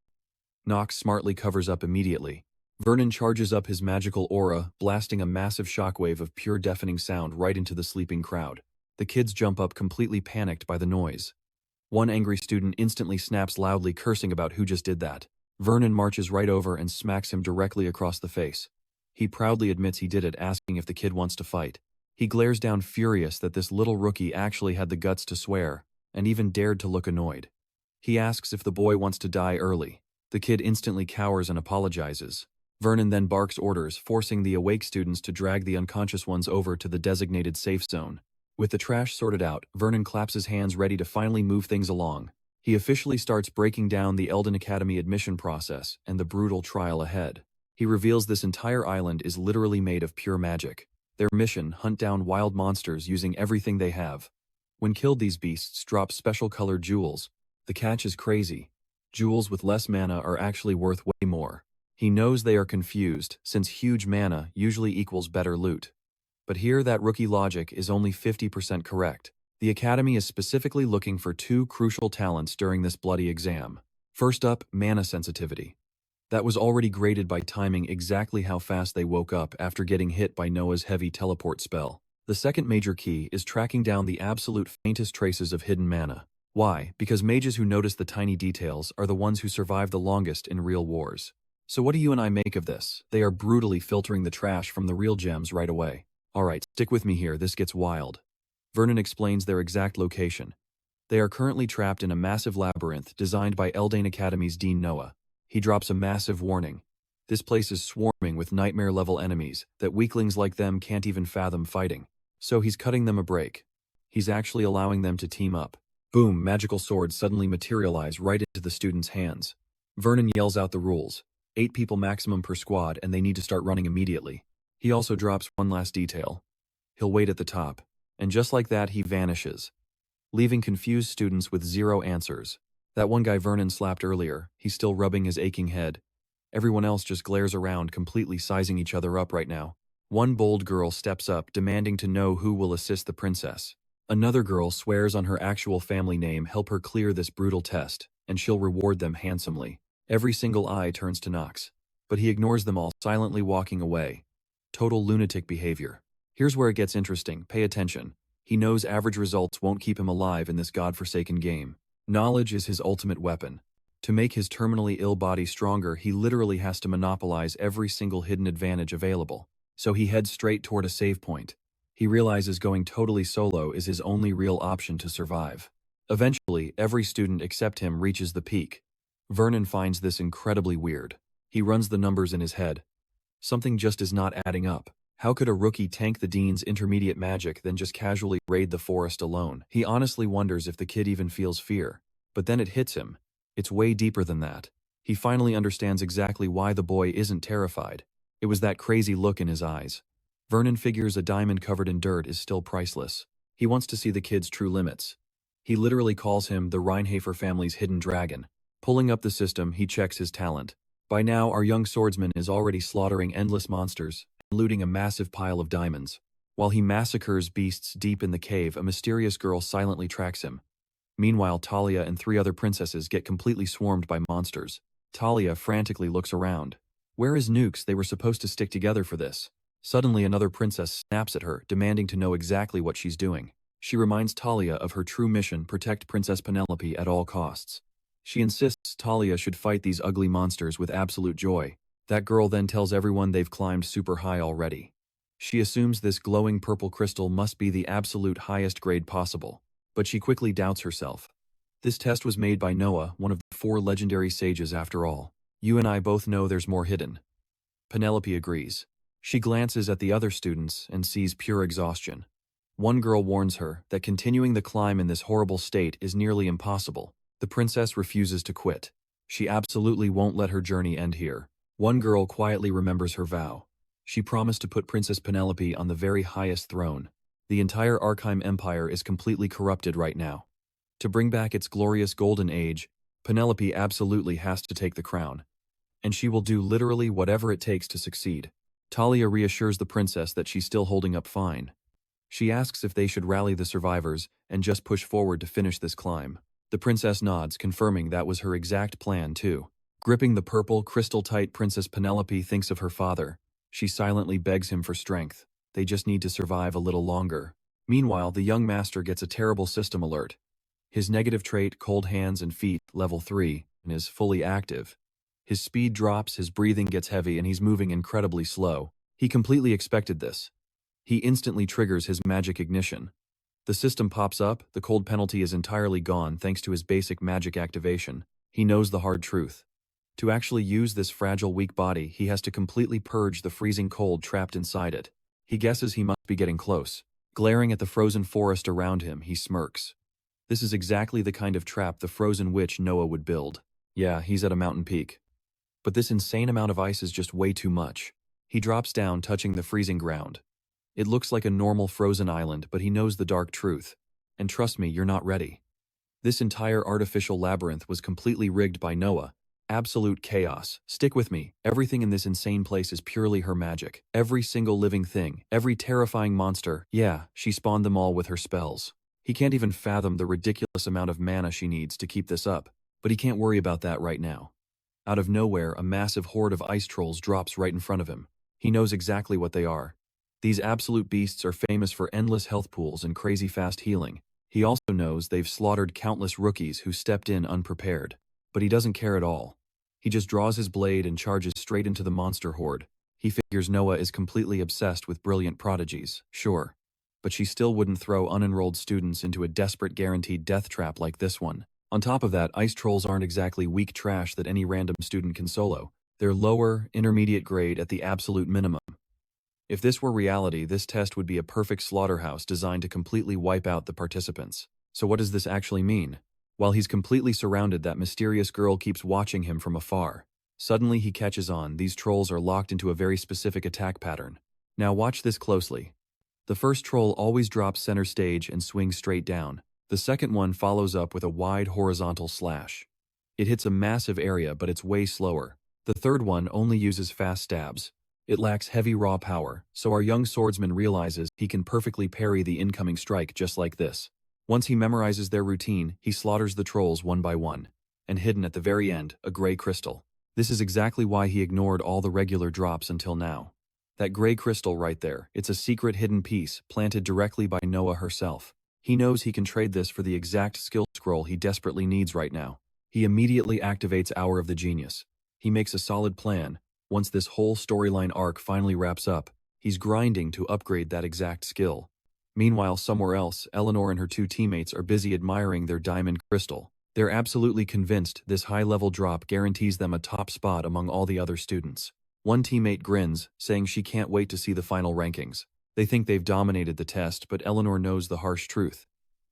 Knox smartly covers up immediately. Vernon charges up his magical aura, blasting a massive shockwave of pure deafening sound right into the sleeping crowd. The kids jump up, completely panicked by the noise. One angry student instantly snaps loudly, cursing about who just did that. Vernon marches right over and smacks him directly across the face. He proudly admits he did it, asking if the kid wants to fight. He glares down, furious that this little rookie actually had the guts to swear, and even dared to look annoyed. He asks if the boy wants to die early. The kid instantly cowers and apologizes. Vernon then barks orders, forcing the awake students to drag the unconscious ones over to the designated safe zone. With the trash sorted out, Vernon claps his hands, ready to finally move things along. He officially starts breaking down the Eldane Academy admission process and the brutal trial ahead. He reveals this entire island is literally made of pure magic. Their mission: hunt down wild monsters using everything they have. When killed, these beasts drop special colored jewels. The catch is crazy. Jewels with less mana are actually worth way more. He knows they are confused, since huge mana usually equals better loot. But here, that rookie logic is only 50% correct. The Academy is specifically looking for 2 crucial talents during this bloody exam. First up, mana sensitivity. That was already graded by timing exactly how fast they woke up after getting hit by Noah's heavy teleport spell. The second major key is tracking down the absolute faintest traces of hidden mana. Why? Because mages who notice the tiny details are the ones who survive the longest in real wars. So what do you and I make of this? They are brutally filtering the trash from the real gems right away. Alright, stick with me here, this gets wild. Vernon explains their exact location. They are currently trapped in a massive labyrinth designed by Eldane Academy's Dean Noah. He drops a massive warning. This place is swarming with nightmare-level enemies that weaklings like them can't even fathom fighting. So he's cutting them a break. He's actually allowing them to team up. Boom, magical swords suddenly materialize right into the students' hands. Vernon yells out the rules. 8 people maximum per squad and they need to start running immediately. He also drops one last detail. He'll wait at the top. And just like that, he vanishes, leaving confused students with 0 answers. That one guy Vernon slapped earlier, he's still rubbing his aching head. Everyone else just glares around, completely sizing each other up right now. One bold girl steps up, demanding to know who will assist the princess. Another girl swears on her actual family name help her clear this brutal test, and she'll reward them handsomely. Every single eye turns to Knox, but he ignores them all, silently walking away. Total lunatic behavior. Here's where it gets interesting, pay attention. He knows average results won't keep him alive in this godforsaken game. Knowledge is his ultimate weapon. To make his terminally ill body stronger, he literally has to monopolize every single hidden advantage available. So he heads straight toward a save point. He realizes going totally solo is his only real option to survive. Eventually, every student except him reaches the peak. Vernon finds this incredibly weird. He runs the numbers in his head. Something just is not adding up. How could a rookie tank the dean's intermediate magic then just casually raid the forest alone? He honestly wonders if the kid even feels fear. But then it hits him. It's way deeper than that. He finally understands exactly why the boy isn't terrified. It was that crazy look in his eyes. Vernon figures a diamond covered in dirt is still priceless. He wants to see the kid's true limits. He literally calls him the Reinhaffer family's hidden dragon. Pulling up the system, he checks his talent. By now, our young swordsman is already slaughtering endless monsters and looting a massive pile of diamonds. While he massacres beasts deep in the cave, a mysterious girl silently tracks him. Meanwhile, Talia and 3 other princesses get completely swarmed by monsters. Talia frantically looks around. Where is Knox? They were supposed to stick together for this. Suddenly, another princess snaps at her, demanding to know exactly what she's doing. She reminds Talia of her true mission: protect Princess Penelope at all costs. She insists Talia should fight these ugly monsters with absolute joy. That girl then tells everyone they've climbed super high already. She assumes this glowing purple crystal must be the absolute highest grade possible. But she quickly doubts herself. This test was made by Noah, one of the 4 legendary sages after all. You and I both know there's more hidden. Penelope agrees. She glances at the other students and sees pure exhaustion. One girl warns her that continuing the climb in this horrible state is nearly impossible. The princess refuses to quit. She absolutely won't let her journey end here. One girl quietly remembers her vow. She promised to put Princess Penelope on the very highest throne. The entire Archheim Empire is completely corrupted right now. To bring back its glorious golden age, Penelope absolutely has to take the crown. And she will do literally whatever it takes to succeed. Talia reassures the princess that she's still holding up fine. She asks if they should rally the survivors and just push forward to finish this climb. The princess nods, confirming that was her exact plan too. Gripping the purple, crystal-tight Princess Penelope thinks of her father. She silently begs him for strength. They just need to survive a little longer. Meanwhile, the young master gets a terrible system alert. His negative trait, cold hands and feet, level 3, is fully active. His speed drops, his breathing gets heavy, and he's moving incredibly slow. He completely expected this. He instantly triggers his magic ignition. The system pops up, the cold penalty is entirely gone thanks to his basic magic activation. He knows the hard truth. To actually use this fragile, weak body, he has to completely purge the freezing cold trapped inside it. He guesses he must be getting close. Glaring at the frozen forest around him, he smirks. This is exactly the kind of trap the frozen witch Noah would build. Yeah, he's at a mountain peak. But this insane amount of ice is just way too much. He drops down, touching the freezing ground. It looks like a normal frozen island, but he knows the dark truth. And trust me, you're not ready. This entire artificial labyrinth was completely rigged by Noah. Absolute chaos. Stick with me. Everything in this insane place is purely her magic. Every single living thing, every terrifying monster. Yeah, she spawned them all with her spells. He can't even fathom the ridiculous amount of mana she needs to keep this up. But he can't worry about that right now. Out of nowhere, a massive horde of ice trolls drops right in front of him. He knows exactly what they are. These absolute beasts are famous for endless health pools and crazy fast healing. He also knows they've slaughtered countless rookies who stepped in unprepared. But he doesn't care at all. He just draws his blade and charges straight into the monster horde. He figures Noah is completely obsessed with brilliant prodigies, sure. But she still wouldn't throw unenrolled students into a desperate guaranteed death trap like this one. On top of that, ice trolls aren't exactly weak trash that any random student can solo. They're lower, intermediate grade at the absolute minimum. If this were reality, this test would be a perfect slaughterhouse designed to completely wipe out the participants. So what does this actually mean? While he's completely surrounded, that mysterious girl keeps watching him from afar. Suddenly he catches on, these trolls are locked into a very specific attack pattern. Now watch this closely. The first troll always drops center stage and swings straight down. The second one follows up with a wide horizontal slash. It hits a massive area, but it's way slower. The third one only uses fast stabs. It lacks heavy raw power, so our young swordsman realizes he can perfectly parry the incoming strike just like this. Once he memorizes their routine, he slaughters the trolls one by one. And hidden at the very end, a gray crystal. This is exactly why he ignored all the regular drops until now. That gray crystal right there, it's a secret hidden piece planted directly by Noah herself. He knows he can trade this for the exact skill scroll he desperately needs right now. He immediately activates Hour of the Genius. He makes a solid plan. Once this whole storyline arc finally wraps up, he's grinding to upgrade that exact skill. Meanwhile, somewhere else, Eleanor and her two teammates are busy admiring their diamond crystal. They're absolutely convinced this high-level drop guarantees them a top spot among all the other students. One teammate grins, saying she can't wait to see the final rankings. They think they've dominated the test, but Eleanor knows the harsh truth.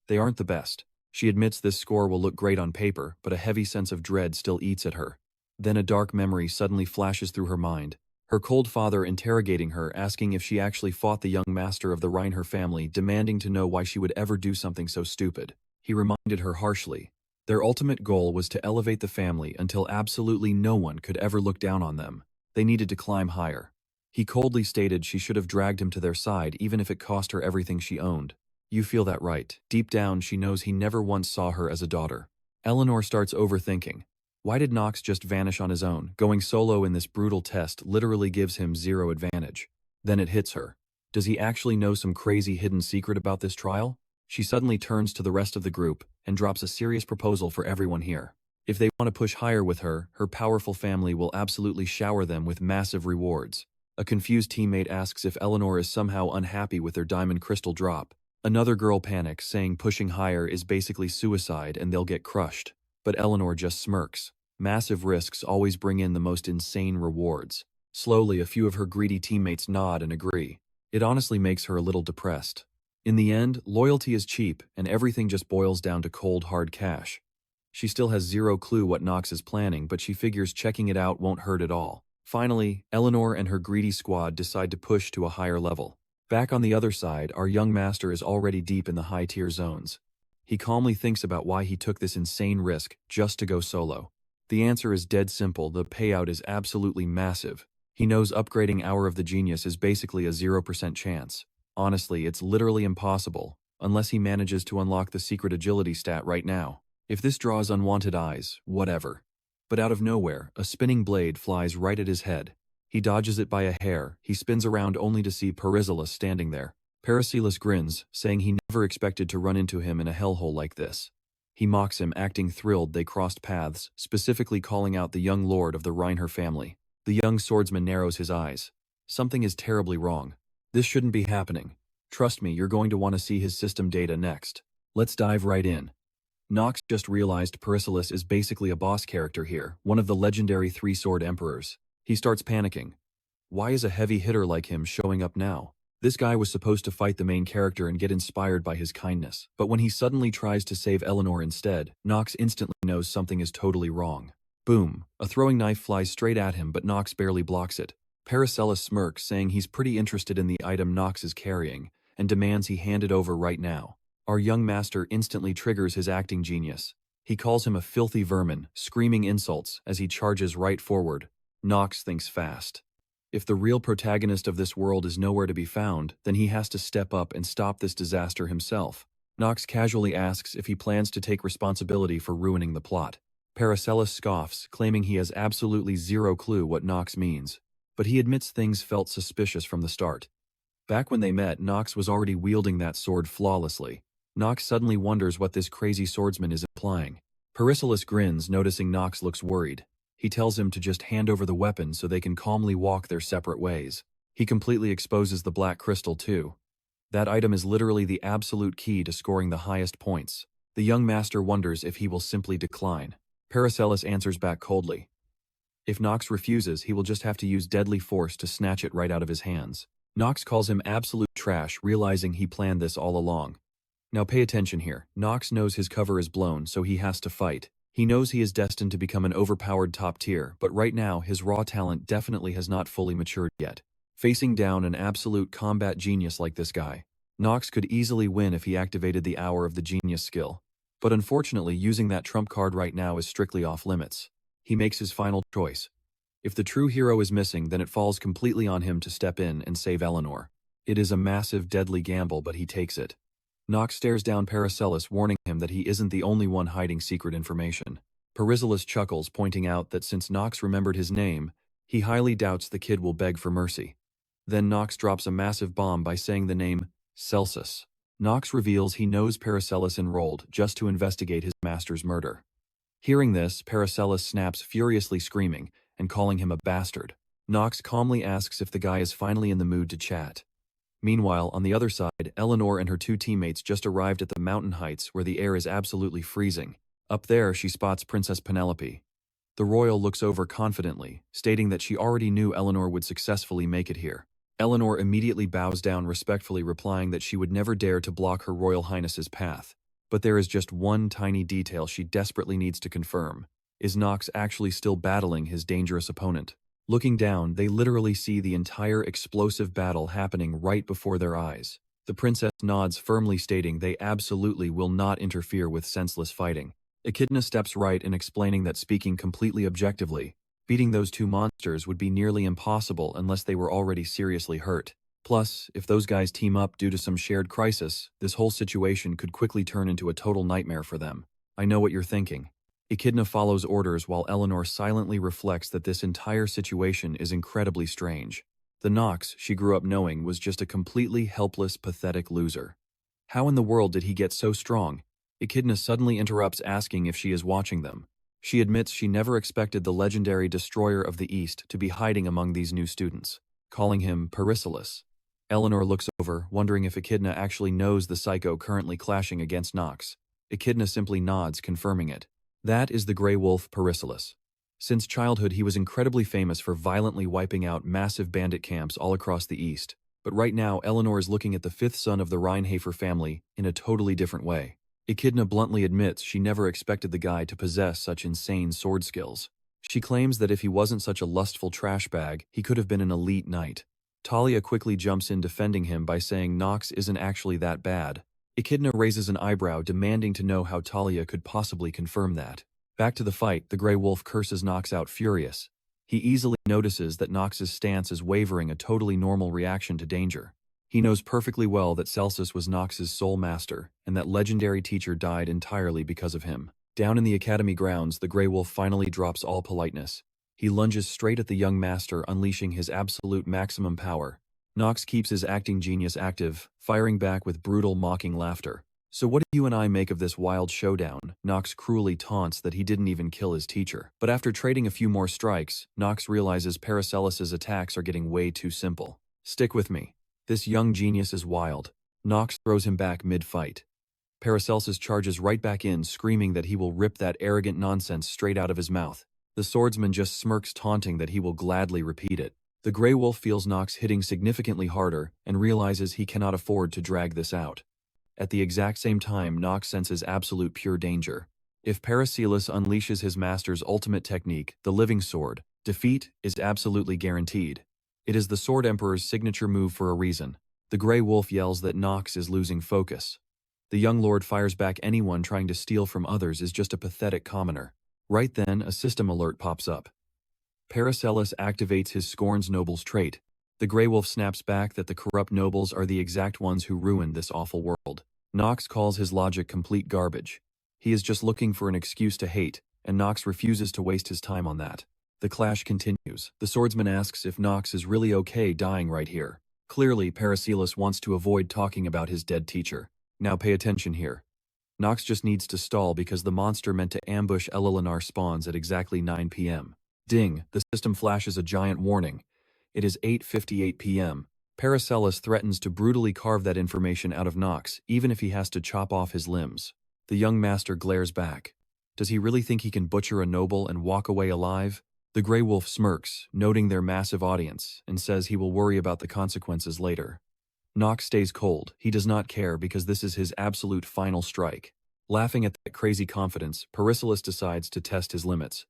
They aren't the best. She admits this score will look great on paper, but a heavy sense of dread still eats at her. Then a dark memory suddenly flashes through her mind. Her cold father interrogating her, asking if she actually fought the young master of the Reinhaffer family, demanding to know why she would ever do something so stupid. He reminded her harshly. Their ultimate goal was to elevate the family until absolutely no one could ever look down on them. They needed to climb higher. He coldly stated she should have dragged him to their side even if it cost her everything she owned. You feel that right. Deep down, she knows he never once saw her as a daughter. Eleanor starts overthinking. Why did Knox just vanish on his own? Going solo in this brutal test literally gives him zero advantage. Then it hits her. Does he actually know some crazy hidden secret about this trial? She suddenly turns to the rest of the group and drops a serious proposal for everyone here. If they want to push higher with her, her powerful family will absolutely shower them with massive rewards. A confused teammate asks if Eleanor is somehow unhappy with their diamond crystal drop. Another girl panics, saying pushing higher is basically suicide and they'll get crushed. But Eleanor just smirks. Massive risks always bring in the most insane rewards. Slowly, a few of her greedy teammates nod and agree. It honestly makes her a little depressed. In the end, loyalty is cheap, and everything just boils down to cold, hard cash. She still has zero clue what Knox is planning, but she figures checking it out won't hurt at all. Finally, Eleanor and her greedy squad decide to push to a higher level. Back on the other side, our young master is already deep in the high-tier zones. He calmly thinks about why he took this insane risk just to go solo. The answer is dead simple, the payout is absolutely massive. He knows upgrading Hour of the Genius is basically a 0% chance. Honestly, it's literally impossible, unless he manages to unlock the secret agility stat right now. If this draws unwanted eyes, whatever. But out of nowhere, a spinning blade flies right at his head. He dodges it by a hair. He spins around only to see Pericillus standing there. Pericillus grins, saying he never expected to run into him in a hellhole like this. He mocks him, acting thrilled they crossed paths, specifically calling out the young lord of the Reinhaffer family. The young swordsman narrows his eyes. Something is terribly wrong. This shouldn't be happening. Trust me, you're going to want to see his system data next. Let's dive right in. Knox just realized Pericillus is basically a boss character here, one of the legendary three-sword emperors. He starts panicking. Why is a heavy hitter like him showing up now? This guy was supposed to fight the main character and get inspired by his kindness. But when he suddenly tries to save Eleanor instead, Knox instantly knows something is totally wrong. Boom! A throwing knife flies straight at him, but Knox barely blocks it. Pericillus smirks, saying he's pretty interested in the item Knox is carrying, and demands he hand it over right now. Our young master instantly triggers his acting genius. He calls him a filthy vermin, screaming insults as he charges right forward. Knox thinks fast. If the real protagonist of this world is nowhere to be found, then he has to step up and stop this disaster himself. Knox casually asks if he plans to take responsibility for ruining the plot. Paracelsus scoffs, claiming he has absolutely zero clue what Knox means, but he admits things felt suspicious from the start. Back when they met, Knox was already wielding that sword flawlessly. Knox suddenly wonders what this crazy swordsman is implying. Paracelsus grins, noticing Knox looks worried. He tells him to just hand over the weapon so they can calmly walk their separate ways. He completely exposes the black crystal too. That item is literally the absolute key to scoring the highest points. The young master wonders if he will simply decline. Paracelsus answers back coldly. If Knox refuses, he will just have to use deadly force to snatch it right out of his hands. Knox calls him absolute trash, realizing he planned this all along. Now pay attention here. Knox knows his cover is blown, so he has to fight. He knows he is destined to become an overpowered top tier, but right now his raw talent definitely has not fully matured yet. Facing down an absolute combat genius like this guy, Knox could easily win if he activated the Hour of the Genius skill. But unfortunately, using that trump card right now is strictly off limits. He makes his final choice. If the true hero is missing, then it falls completely on him to step in and save Eleanor. It is a massive, deadly gamble, but he takes it. Knox stares down Paracelsus, warning him that he isn't the only one hiding secret information. Paracelsus chuckles, pointing out that since Knox remembered his name, he highly doubts the kid will beg for mercy. Then Knox drops a massive bomb by saying the name Celsus. Knox reveals he knows Paracelsus enrolled just to investigate his master's murder. Hearing this, Paracelsus snaps, furiously screaming and calling him a bastard. Knox calmly asks if the guy is finally in the mood to chat. Meanwhile, on the other side, Eleanor and her two teammates just arrived at the mountain heights where the air is absolutely freezing. Up there, she spots Princess Penelope. The royal looks over confidently, stating that she already knew Eleanor would successfully make it here. Eleanor immediately bows down, respectfully replying that she would never dare to block her royal highness's path. But there is just one tiny detail she desperately needs to confirm. Is Knox actually still battling his dangerous opponent? Looking down, they literally see the entire explosive battle happening right before their eyes. The princess nods, firmly stating they absolutely will not interfere with senseless fighting. Echidna steps right in, explaining that, speaking completely objectively, beating those two monsters would be nearly impossible unless they were already seriously hurt. Plus, if those guys team up due to some shared crisis, this whole situation could quickly turn into a total nightmare for them. I know what you're thinking. Echidna follows orders while Eleanor silently reflects that this entire situation is incredibly strange. The Knox she grew up knowing was just a completely helpless, pathetic loser. How in the world did he get so strong? Echidna suddenly interrupts, asking if she is watching them. She admits she never expected the legendary Destroyer of the East to be hiding among these new students, calling him Paracelsus. Eleanor looks over, wondering if Echidna actually knows the psycho currently clashing against Knox. Echidna simply nods, confirming it. That is the Grey Wolf Paracelsus. Since childhood, he was incredibly famous for violently wiping out massive bandit camps all across the East. But right now, Eleanor is looking at the fifth son of the Reinhaffer family in a totally different way. Echidna bluntly admits she never expected the guy to possess such insane sword skills. She claims that if he wasn't such a lustful trash bag, he could have been an elite knight. Talia quickly jumps in, defending him by saying Knox isn't actually that bad. Echidna raises an eyebrow, demanding to know how Talia could possibly confirm that. Back to the fight, the Grey Wolf curses Knox out, furious. He easily notices that Knox's stance is wavering, a totally normal reaction to danger. He knows perfectly well that Celsus was Knox's sole master, and that legendary teacher died entirely because of him. Down in the academy grounds, the Grey Wolf finally drops all politeness. He lunges straight at the young master, unleashing his absolute maximum power. Knox keeps his acting genius active, firing back with brutal, mocking laughter. So what do you and I make of this wild showdown? Knox cruelly taunts that he didn't even kill his teacher. But after trading a few more strikes, Knox realizes Paracelsus's attacks are getting way too simple. Stick with me. This young genius is wild. Knox throws him back mid-fight. Paracelsus charges right back in, screaming that he will rip that arrogant nonsense straight out of his mouth. The swordsman just smirks, taunting that he will gladly repeat it. The Grey Wolf feels Knox hitting significantly harder and realizes he cannot afford to drag this out. At the exact same time, Knox senses absolute pure danger. If Paracelsus unleashes his master's ultimate technique, the Living Sword, defeat is absolutely guaranteed. It is the Sword Emperor's signature move for a reason. The Grey Wolf yells that Knox is losing focus. The young lord fires back. Anyone trying to steal from others is just a pathetic commoner. Right then, a system alert pops up. Paracelsus activates his Scorns Nobles trait. The Grey Wolf snaps back that the corrupt nobles are the exact ones who ruined this awful world. Knox calls his logic complete garbage. He is just looking for an excuse to hate, and Knox refuses to waste his time on that. The clash continues. The swordsman asks if Knox is really okay dying right here. Clearly, Paracelsus wants to avoid talking about his dead teacher. Now pay attention here. Knox just needs to stall because the monster meant to ambush Eldane spawns at exactly 9 p.m. Ding, the system flashes a giant warning. It is 8:58 p.m. Paracelsus threatens to brutally carve that information out of Knox, even if he has to chop off his limbs. The young master glares back. Does he really think he can butcher a noble and walk away alive? The Grey Wolf smirks, noting their massive audience, and says he will worry about the consequences later. Knox stays cold. He does not care because this is his absolute final strike. Laughing at that crazy confidence, Paracelsus decides to test his limits.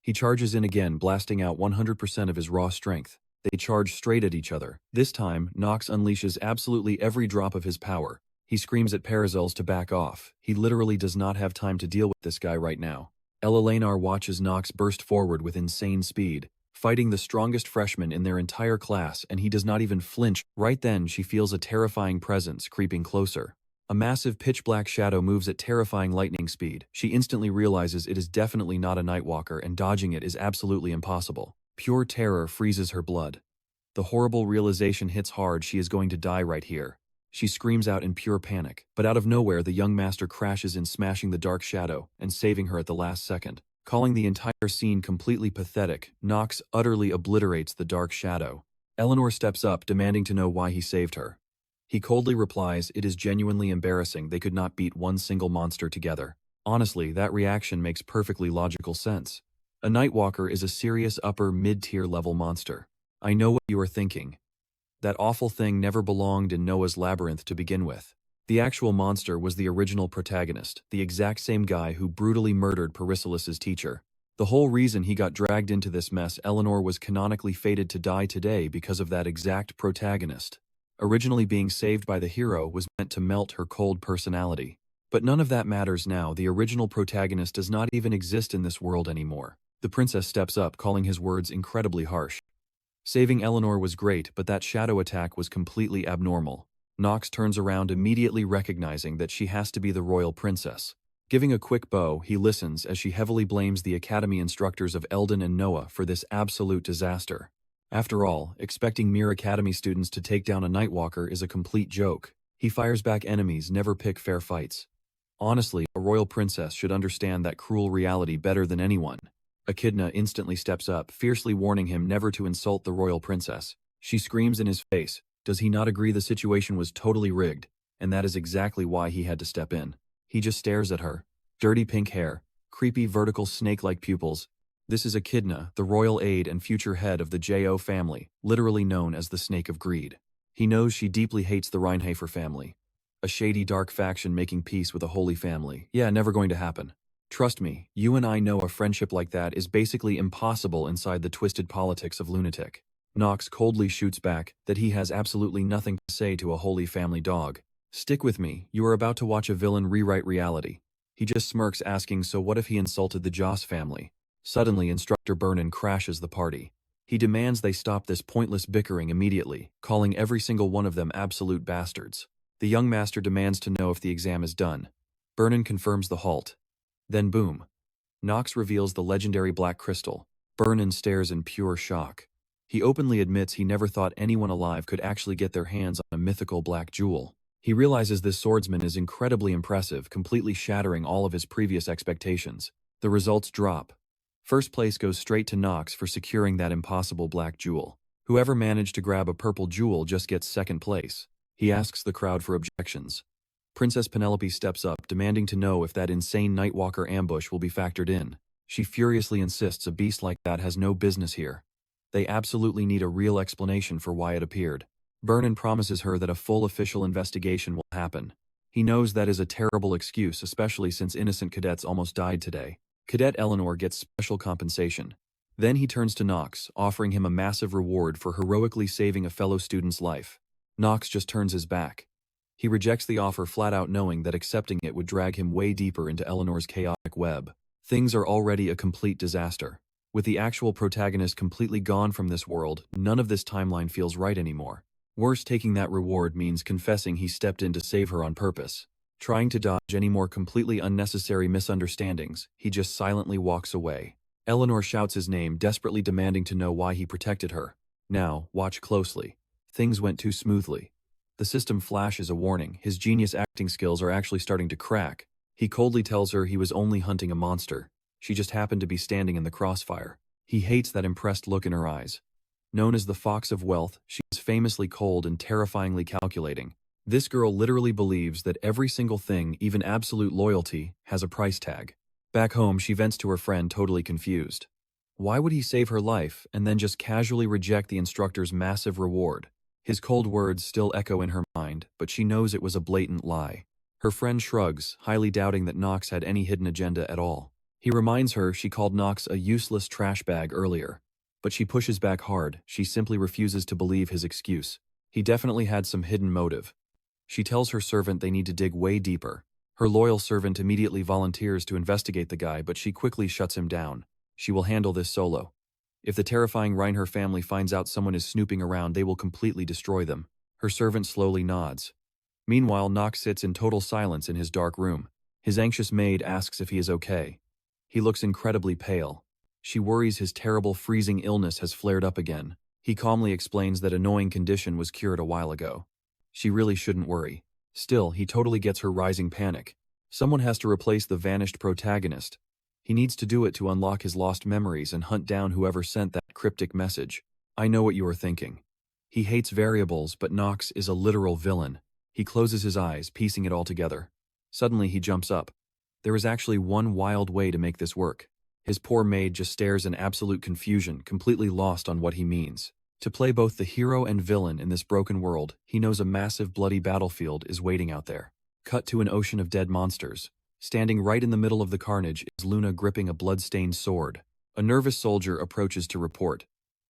He charges in again, blasting out 100% of his raw strength. They charge straight at each other. This time, Knox unleashes absolutely every drop of his power. He screams at Paracelsus to back off. He literally does not have time to deal with this guy right now. Eldane watches Knox burst forward with insane speed, fighting the strongest freshman in their entire class, and he does not even flinch. Right then, she feels a terrifying presence creeping closer. A massive pitch-black shadow moves at terrifying lightning speed. She instantly realizes it is definitely not a Nightwalker, and dodging it is absolutely impossible. Pure terror freezes her blood. The horrible realization hits hard. She is going to die right here. She screams out in pure panic, but out of nowhere the young master crashes in, smashing the dark shadow and saving her at the last second. Calling the entire scene completely pathetic, Knox utterly obliterates the dark shadow. Eleanor steps up, demanding to know why he saved her. He coldly replies, "It is genuinely embarrassing they could not beat one single monster together." Honestly, that reaction makes perfectly logical sense. A Nightwalker is a serious upper mid-tier level monster. I know what you are thinking. That awful thing never belonged in Noah's labyrinth to begin with. The actual monster was the original protagonist, the exact same guy who brutally murdered Paracelsus's teacher. The whole reason he got dragged into this mess, Eleanor was canonically fated to die today because of that exact protagonist. Originally being saved by the hero was meant to melt her cold personality. But none of that matters now. The original protagonist does not even exist in this world anymore. The princess steps up, calling his words incredibly harsh. Saving Eleanor was great, but that shadow attack was completely abnormal. Knox turns around, immediately recognizing that she has to be the royal princess. Giving a quick bow, he listens as she heavily blames the academy instructors of Eldane and Noah for this absolute disaster. After all, expecting mere academy students to take down a Nightwalker is a complete joke. He fires back, "Enemies never pick fair fights." Honestly, a royal princess should understand that cruel reality better than anyone. Echidna instantly steps up, fiercely warning him never to insult the royal princess. She screams in his face. Does he not agree the situation was totally rigged? And that is exactly why he had to step in. He just stares at her. Dirty pink hair, creepy vertical snake-like pupils. This is Echidna, the royal aide and future head of the Jo family, literally known as the Snake of Greed. He knows she deeply hates the Reinhaffer family. A shady dark faction making peace with a holy family. Yeah, never going to happen. Trust me, you and I know a friendship like that is basically impossible inside the twisted politics of Lunatic. Knox coldly shoots back that he has absolutely nothing to say to a holy family dog. Stick with me, you are about to watch a villain rewrite reality. He just smirks, asking, so what if he insulted the Joss family? Suddenly, Instructor Burnin crashes the party. He demands they stop this pointless bickering immediately, calling every single one of them absolute bastards. The young master demands to know if the exam is done. Burnin confirms the halt. Then boom. Knox reveals the legendary black crystal. Burnin stares in pure shock. He openly admits he never thought anyone alive could actually get their hands on a mythical black jewel. He realizes this swordsman is incredibly impressive, completely shattering all of his previous expectations. The results drop. First place goes straight to Knox for securing that impossible black jewel. Whoever managed to grab a purple jewel just gets second place. He asks the crowd for objections. Princess Penelope steps up, demanding to know if that insane Nightwalker ambush will be factored in. She furiously insists a beast like that has no business here. They absolutely need a real explanation for why it appeared. Burnin promises her that a full official investigation will happen. He knows that is a terrible excuse, especially since innocent cadets almost died today. Cadet Eleanor gets special compensation. Then he turns to Knox, offering him a massive reward for heroically saving a fellow student's life. Knox just turns his back. He rejects the offer flat out, knowing that accepting it would drag him way deeper into Eleanor's chaotic web. Things are already a complete disaster. With the actual protagonist completely gone from this world, none of this timeline feels right anymore. Worse, taking that reward means confessing he stepped in to save her on purpose. Trying to dodge any more completely unnecessary misunderstandings, he just silently walks away. Eleanor shouts his name, desperately demanding to know why he protected her. Now, watch closely. Things went too smoothly. The system flashes a warning. His genius acting skills are actually starting to crack. He coldly tells her he was only hunting a monster. She just happened to be standing in the crossfire. He hates that impressed look in her eyes. Known as the Fox of Wealth, she is famously cold and terrifyingly calculating. This girl literally believes that every single thing, even absolute loyalty, has a price tag. Back home, she vents to her friend, totally confused. Why would he save her life and then just casually reject the instructor's massive reward? His cold words still echo in her mind, but she knows it was a blatant lie. Her friend shrugs, highly doubting that Knox had any hidden agenda at all. He reminds her she called Knox a useless trash bag earlier. But she pushes back hard. She simply refuses to believe his excuse. He definitely had some hidden motive. She tells her servant they need to dig way deeper. Her loyal servant immediately volunteers to investigate the guy, but she quickly shuts him down. She will handle this solo. If the terrifying Reinhaffer family finds out someone is snooping around, they will completely destroy them. Her servant slowly nods. Meanwhile, Knox sits in total silence in his dark room. His anxious maid asks if he is okay. He looks incredibly pale. She worries his terrible freezing illness has flared up again. He calmly explains that annoying condition was cured a while ago. She really shouldn't worry. Still, he totally gets her rising panic. Someone has to replace the vanished protagonist. He needs to do it to unlock his lost memories and hunt down whoever sent that cryptic message. I know what you are thinking. He hates variables, but Knox is a literal villain. He closes his eyes, piecing it all together. Suddenly he jumps up. There is actually one wild way to make this work. His poor maid just stares in absolute confusion, completely lost on what he means. To play both the hero and villain in this broken world, he knows a massive bloody battlefield is waiting out there. Cut to an ocean of dead monsters. Standing right in the middle of the carnage is Luna gripping a blood-stained sword. A nervous soldier approaches to report.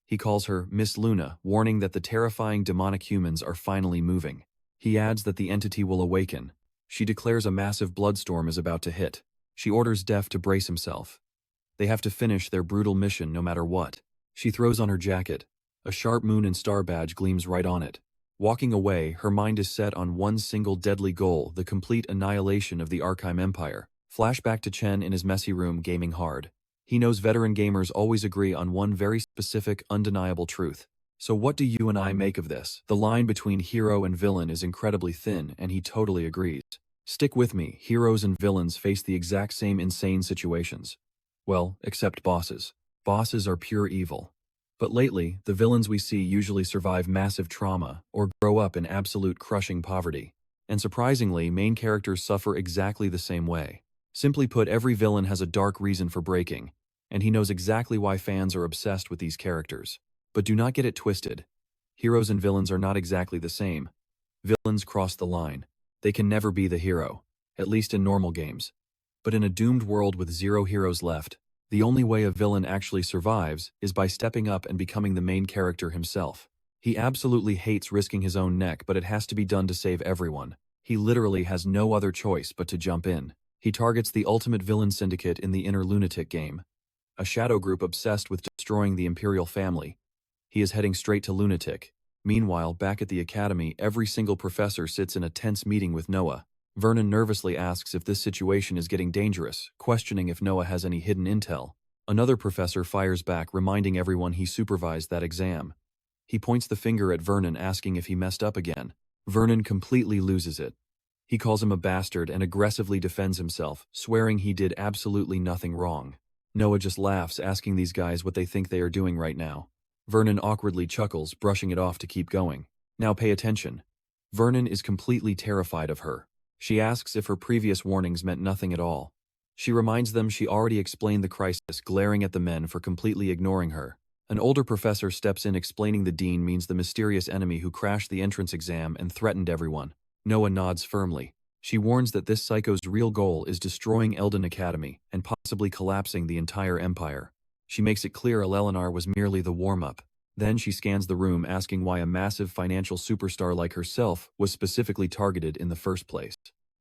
He calls her Miss Luna, warning that the terrifying demonic humans are finally moving. He adds that the entity will awaken. She declares a massive bloodstorm is about to hit. She orders Def to brace himself. They have to finish their brutal mission no matter what. She throws on her jacket. A sharp moon and star badge gleams right on it. Walking away, her mind is set on one single deadly goal, the complete annihilation of the Arkham Empire. Flashback to Chen in his messy room gaming hard. He knows veteran gamers always agree on one very specific, undeniable truth. So what do you and I make of this? The line between hero and villain is incredibly thin, and he totally agrees. Stick with me, heroes and villains face the exact same insane situations. Well, except bosses. Bosses are pure evil. But lately, the villains we see usually survive massive trauma or grow up in absolute crushing poverty. And surprisingly, main characters suffer exactly the same way. Simply put, every villain has a dark reason for breaking, and he knows exactly why fans are obsessed with these characters. But do not get it twisted. Heroes and villains are not exactly the same. Villains cross the line. They can never be the hero, at least in normal games. But in a doomed world with zero heroes left, the only way a villain actually survives is by stepping up and becoming the main character himself. He absolutely hates risking his own neck, but it has to be done to save everyone. He literally has no other choice but to jump in. He targets the ultimate villain syndicate in the inner Lunatic game, a shadow group obsessed with destroying the Imperial family. He is heading straight to Lunatic. Meanwhile, back at the Academy, every single professor sits in a tense meeting with Noah. Vernon nervously asks if this situation is getting dangerous, questioning if Noah has any hidden intel. Another professor fires back, reminding everyone he supervised that exam. He points the finger at Vernon, asking if he messed up again. Vernon completely loses it. He calls him a bastard and aggressively defends himself, swearing he did absolutely nothing wrong. Noah just laughs, asking these guys what they think they are doing right now. Vernon awkwardly chuckles, brushing it off to keep going. Now pay attention. Vernon is completely terrified of her. She asks if her previous warnings meant nothing at all. She reminds them she already explained the crisis, glaring at the men for completely ignoring her. An older professor steps in, explaining the dean means the mysterious enemy who crashed the entrance exam and threatened everyone. Noah nods firmly. She warns that this psycho's real goal is destroying Eldane Academy and possibly collapsing the entire empire. She makes it clear Eleanor was merely the warm-up. Then she scans the room, asking why a massive financial superstar like herself was specifically targeted in the first place.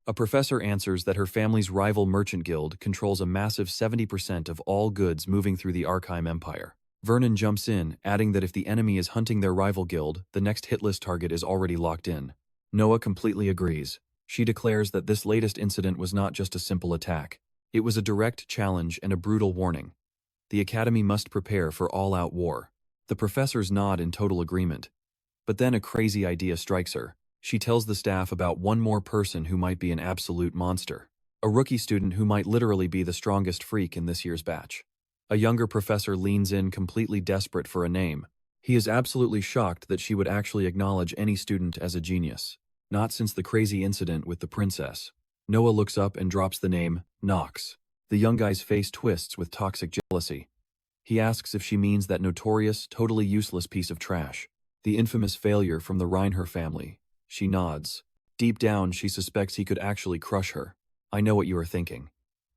A professor answers that her family's rival merchant guild controls a massive 70% of all goods moving through the Arkham Empire. Vernon jumps in, adding that if the enemy is hunting their rival guild, the next hit list target is already locked in. Noah completely agrees. She declares that this latest incident was not just a simple attack. It was a direct challenge and a brutal warning. The Academy must prepare for all-out war. The professors nod in total agreement. But then a crazy idea strikes her. She tells the staff about one more person who might be an absolute monster. A rookie student who might literally be the strongest freak in this year's batch. A younger professor leans in, completely desperate for a name. He is absolutely shocked that she would actually acknowledge any student as a genius. Not since the crazy incident with the princess. Noah looks up and drops the name, Knox. The young guy's face twists with toxic jealousy. He asks if she means that notorious, totally useless piece of trash. The infamous failure from the Reinhaffer family. She nods. Deep down, she suspects he could actually crush her. I know what you are thinking.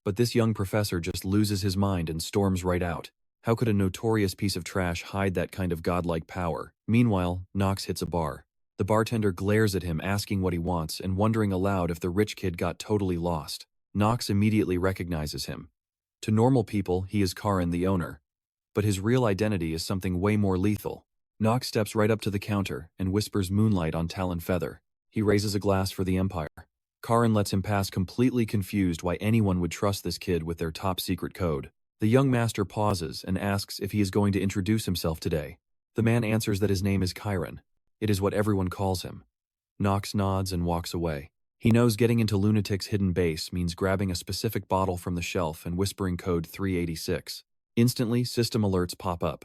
But this young professor just loses his mind and storms right out. How could a notorious piece of trash hide that kind of godlike power? Meanwhile, Knox hits a bar. The bartender glares at him, asking what he wants and wondering aloud if the rich kid got totally lost. Knox immediately recognizes him. To normal people, he is Karin, the owner. But his real identity is something way more lethal. Knox steps right up to the counter and whispers moonlight on Talon Feather. He raises a glass for the Empire. Karin lets him pass, completely confused why anyone would trust this kid with their top-secret code. The young master pauses and asks if he is going to introduce himself today. The man answers that his name is Chiron. It is what everyone calls him. Knox nods and walks away. He knows getting into Lunatic's hidden base means grabbing a specific bottle from the shelf and whispering code 386. Instantly, system alerts pop up.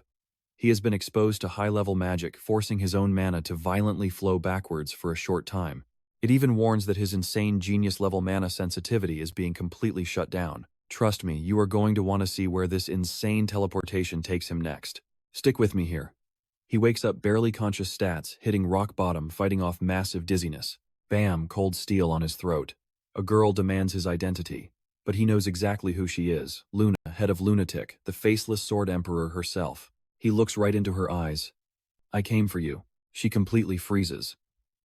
He has been exposed to high-level magic, forcing his own mana to violently flow backwards for a short time. It even warns that his insane genius-level mana sensitivity is being completely shut down. Trust me, you are going to want to see where this insane teleportation takes him next. Stick with me here. He wakes up barely conscious stats, hitting rock bottom, fighting off massive dizziness. Bam, cold steel on his throat. A girl demands his identity. But he knows exactly who she is. Luna, head of Lunatic, the faceless sword emperor herself. He looks right into her eyes. I came for you. She completely freezes.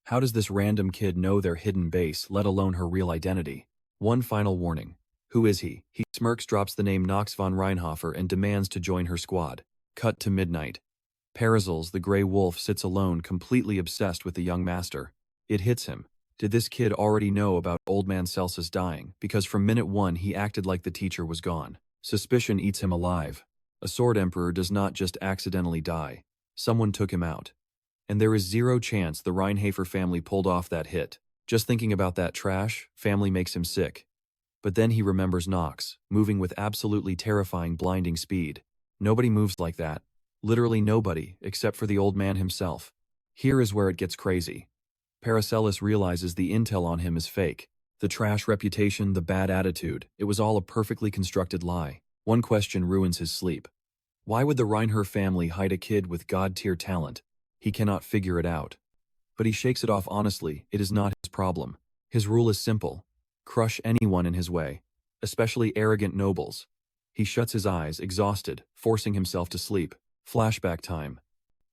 How does this random kid know their hidden base, let alone her real identity? One final warning. Who is he? He smirks, drops the name Nox von Reinhaffer, and demands to join her squad. Cut to midnight. Parazels, the gray wolf, sits alone, completely obsessed with the young master. It hits him. Did this kid already know about old man Celsus dying? Because from minute one he acted like the teacher was gone. Suspicion eats him alive. A sword emperor does not just accidentally die. Someone took him out. And there is zero chance the Reinhaffer family pulled off that hit. Just thinking about that trash, family makes him sick. But then he remembers Knox, moving with absolutely terrifying, blinding speed. Nobody moves like that. Literally nobody, except for the old man himself. Here is where it gets crazy. Paracelsus realizes the intel on him is fake. The trash reputation, the bad attitude, it was all a perfectly constructed lie. One question ruins his sleep. Why would the Reinhaffer family hide a kid with god-tier talent? He cannot figure it out. But he shakes it off honestly. It is not his problem. His rule is simple. Crush anyone in his way, especially arrogant nobles. He shuts his eyes, exhausted, forcing himself to sleep. Flashback time.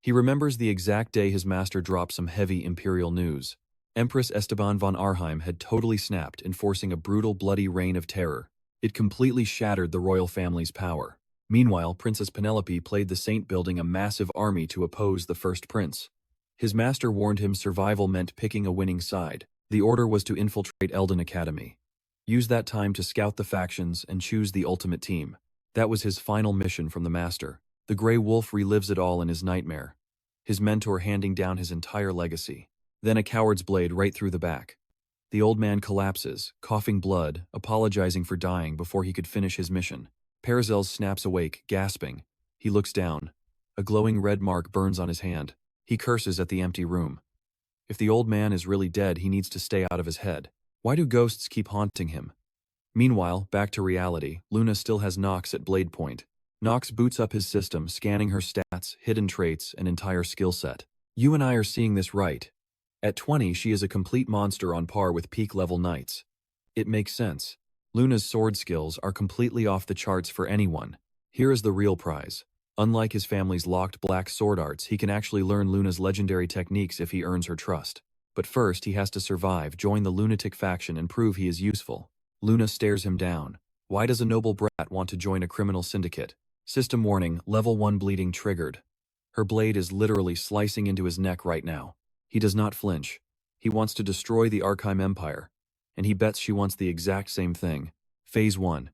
He remembers the exact day his master dropped some heavy imperial news. Empress Esteban von Arheim had totally snapped, enforcing a brutal, bloody reign of terror. It completely shattered the royal family's power. Meanwhile, Princess Penelope played the saint, building a massive army to oppose the first prince. His master warned him survival meant picking a winning side. The order was to infiltrate Eldane Academy. Use that time to scout the factions and choose the ultimate team. That was his final mission from the master. The Grey Wolf relives it all in his nightmare. His mentor handing down his entire legacy. Then a coward's blade right through the back. The old man collapses, coughing blood, apologizing for dying before he could finish his mission. Paracelsus snaps awake, gasping. He looks down. A glowing red mark burns on his hand. He curses at the empty room. If the old man is really dead, he needs to stay out of his head. Why do ghosts keep haunting him? Meanwhile, back to reality, Luna still has Knox at blade point. Knox boots up his system, scanning her stats, hidden traits, and entire skill set. You and I are seeing this right. At 20, she is a complete monster on par with peak-level knights. It makes sense. Luna's sword skills are completely off the charts for anyone. Here is the real prize. Unlike his family's locked black sword arts, he can actually learn Luna's legendary techniques if he earns her trust. But first, he has to survive, join the Lunatic faction, and prove he is useful. Luna stares him down. Why does a noble brat want to join a criminal syndicate? System warning, level 1 bleeding triggered. Her blade is literally slicing into his neck right now. He does not flinch. He wants to destroy the Archive Empire. and he bets she wants the exact same thing. Phase 1.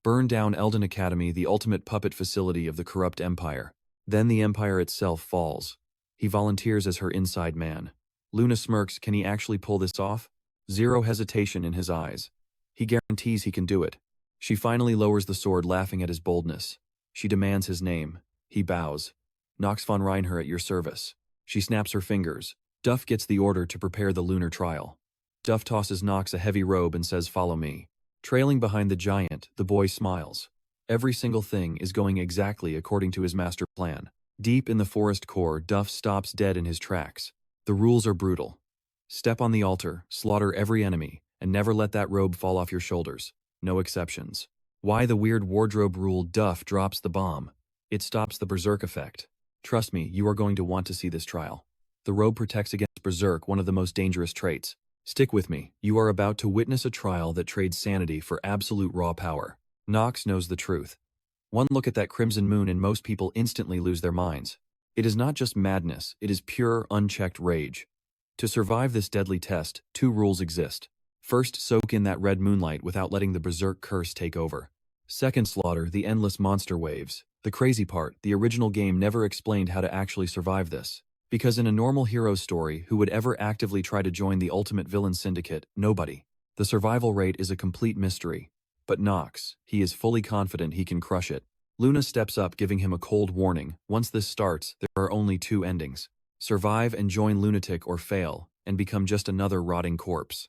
Burn down Eldane Academy, the ultimate puppet facility of the corrupt empire. Then the empire itself falls. He volunteers as her inside man. Luna smirks. Can he actually pull this off? Zero hesitation in his eyes. He guarantees he can do it. She finally lowers the sword, laughing at his boldness. She demands his name. He bows. Nox von Reinhaffer, at your service. She snaps her fingers. Duff gets the order to prepare the lunar trial. Duff tosses Knox a heavy robe and says, "Follow me." Trailing behind the giant, the boy smiles. Every single thing is going exactly according to his master plan. Deep in the forest core, Duff stops dead in his tracks. The rules are brutal. Step on the altar, slaughter every enemy, and never let that robe fall off your shoulders. No exceptions. Why the weird wardrobe rule? Duff drops the bomb. It stops the berserk effect. Trust me, you are going to want to see this trial. The robe protects against berserk, one of the most dangerous traits. Stick with me. You are about to witness a trial that trades sanity for absolute raw power. Knox knows the truth. One look at that crimson moon and most people instantly lose their minds. It is not just madness, it is pure, unchecked rage. To survive this deadly test, 2 rules exist. First, soak in that red moonlight without letting the berserk curse take over. Second, slaughter the endless monster waves. The crazy part, the original game never explained how to actually survive this. Because in a normal hero story, who would ever actively try to join the ultimate villain syndicate? Nobody. The survival rate is a complete mystery. But Knox, he is fully confident he can crush it. Luna steps up, giving him a cold warning. Once this starts, there are only 2 endings. Survive and join Lunatic, or fail, and become just another rotting corpse.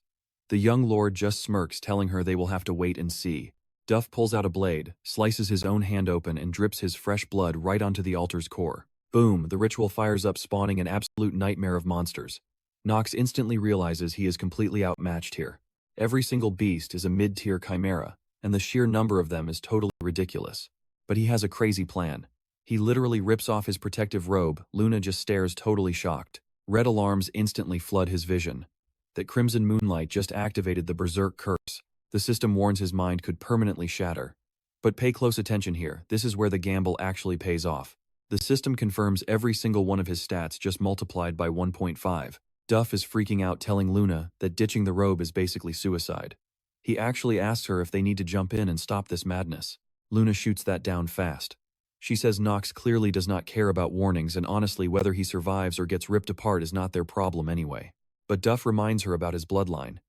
The young lord just smirks, telling her they will have to wait and see. Duff pulls out a blade, slices his own hand open, and drips his fresh blood right onto the altar's core. Boom, the ritual fires up, spawning an absolute nightmare of monsters. Knox instantly realizes he is completely outmatched here. Every single beast is a mid-tier chimera, and the sheer number of them is totally ridiculous. But he has a crazy plan. He literally rips off his protective robe. Luna just stares, totally shocked. Red alarms instantly flood his vision. That crimson moonlight just activated the berserk curse. The system warns his mind could permanently shatter. But pay close attention here, this is where the gamble actually pays off. The system confirms every single one of his stats, just multiplied by 1.5. Duff is freaking out, telling Luna that ditching the robe is basically suicide. He actually asks her if they need to jump in and stop this madness. Luna shoots that down fast. She says Knox clearly does not care about warnings, and honestly, whether he survives or gets ripped apart is not their problem anyway. But Duff reminds her about his bloodline.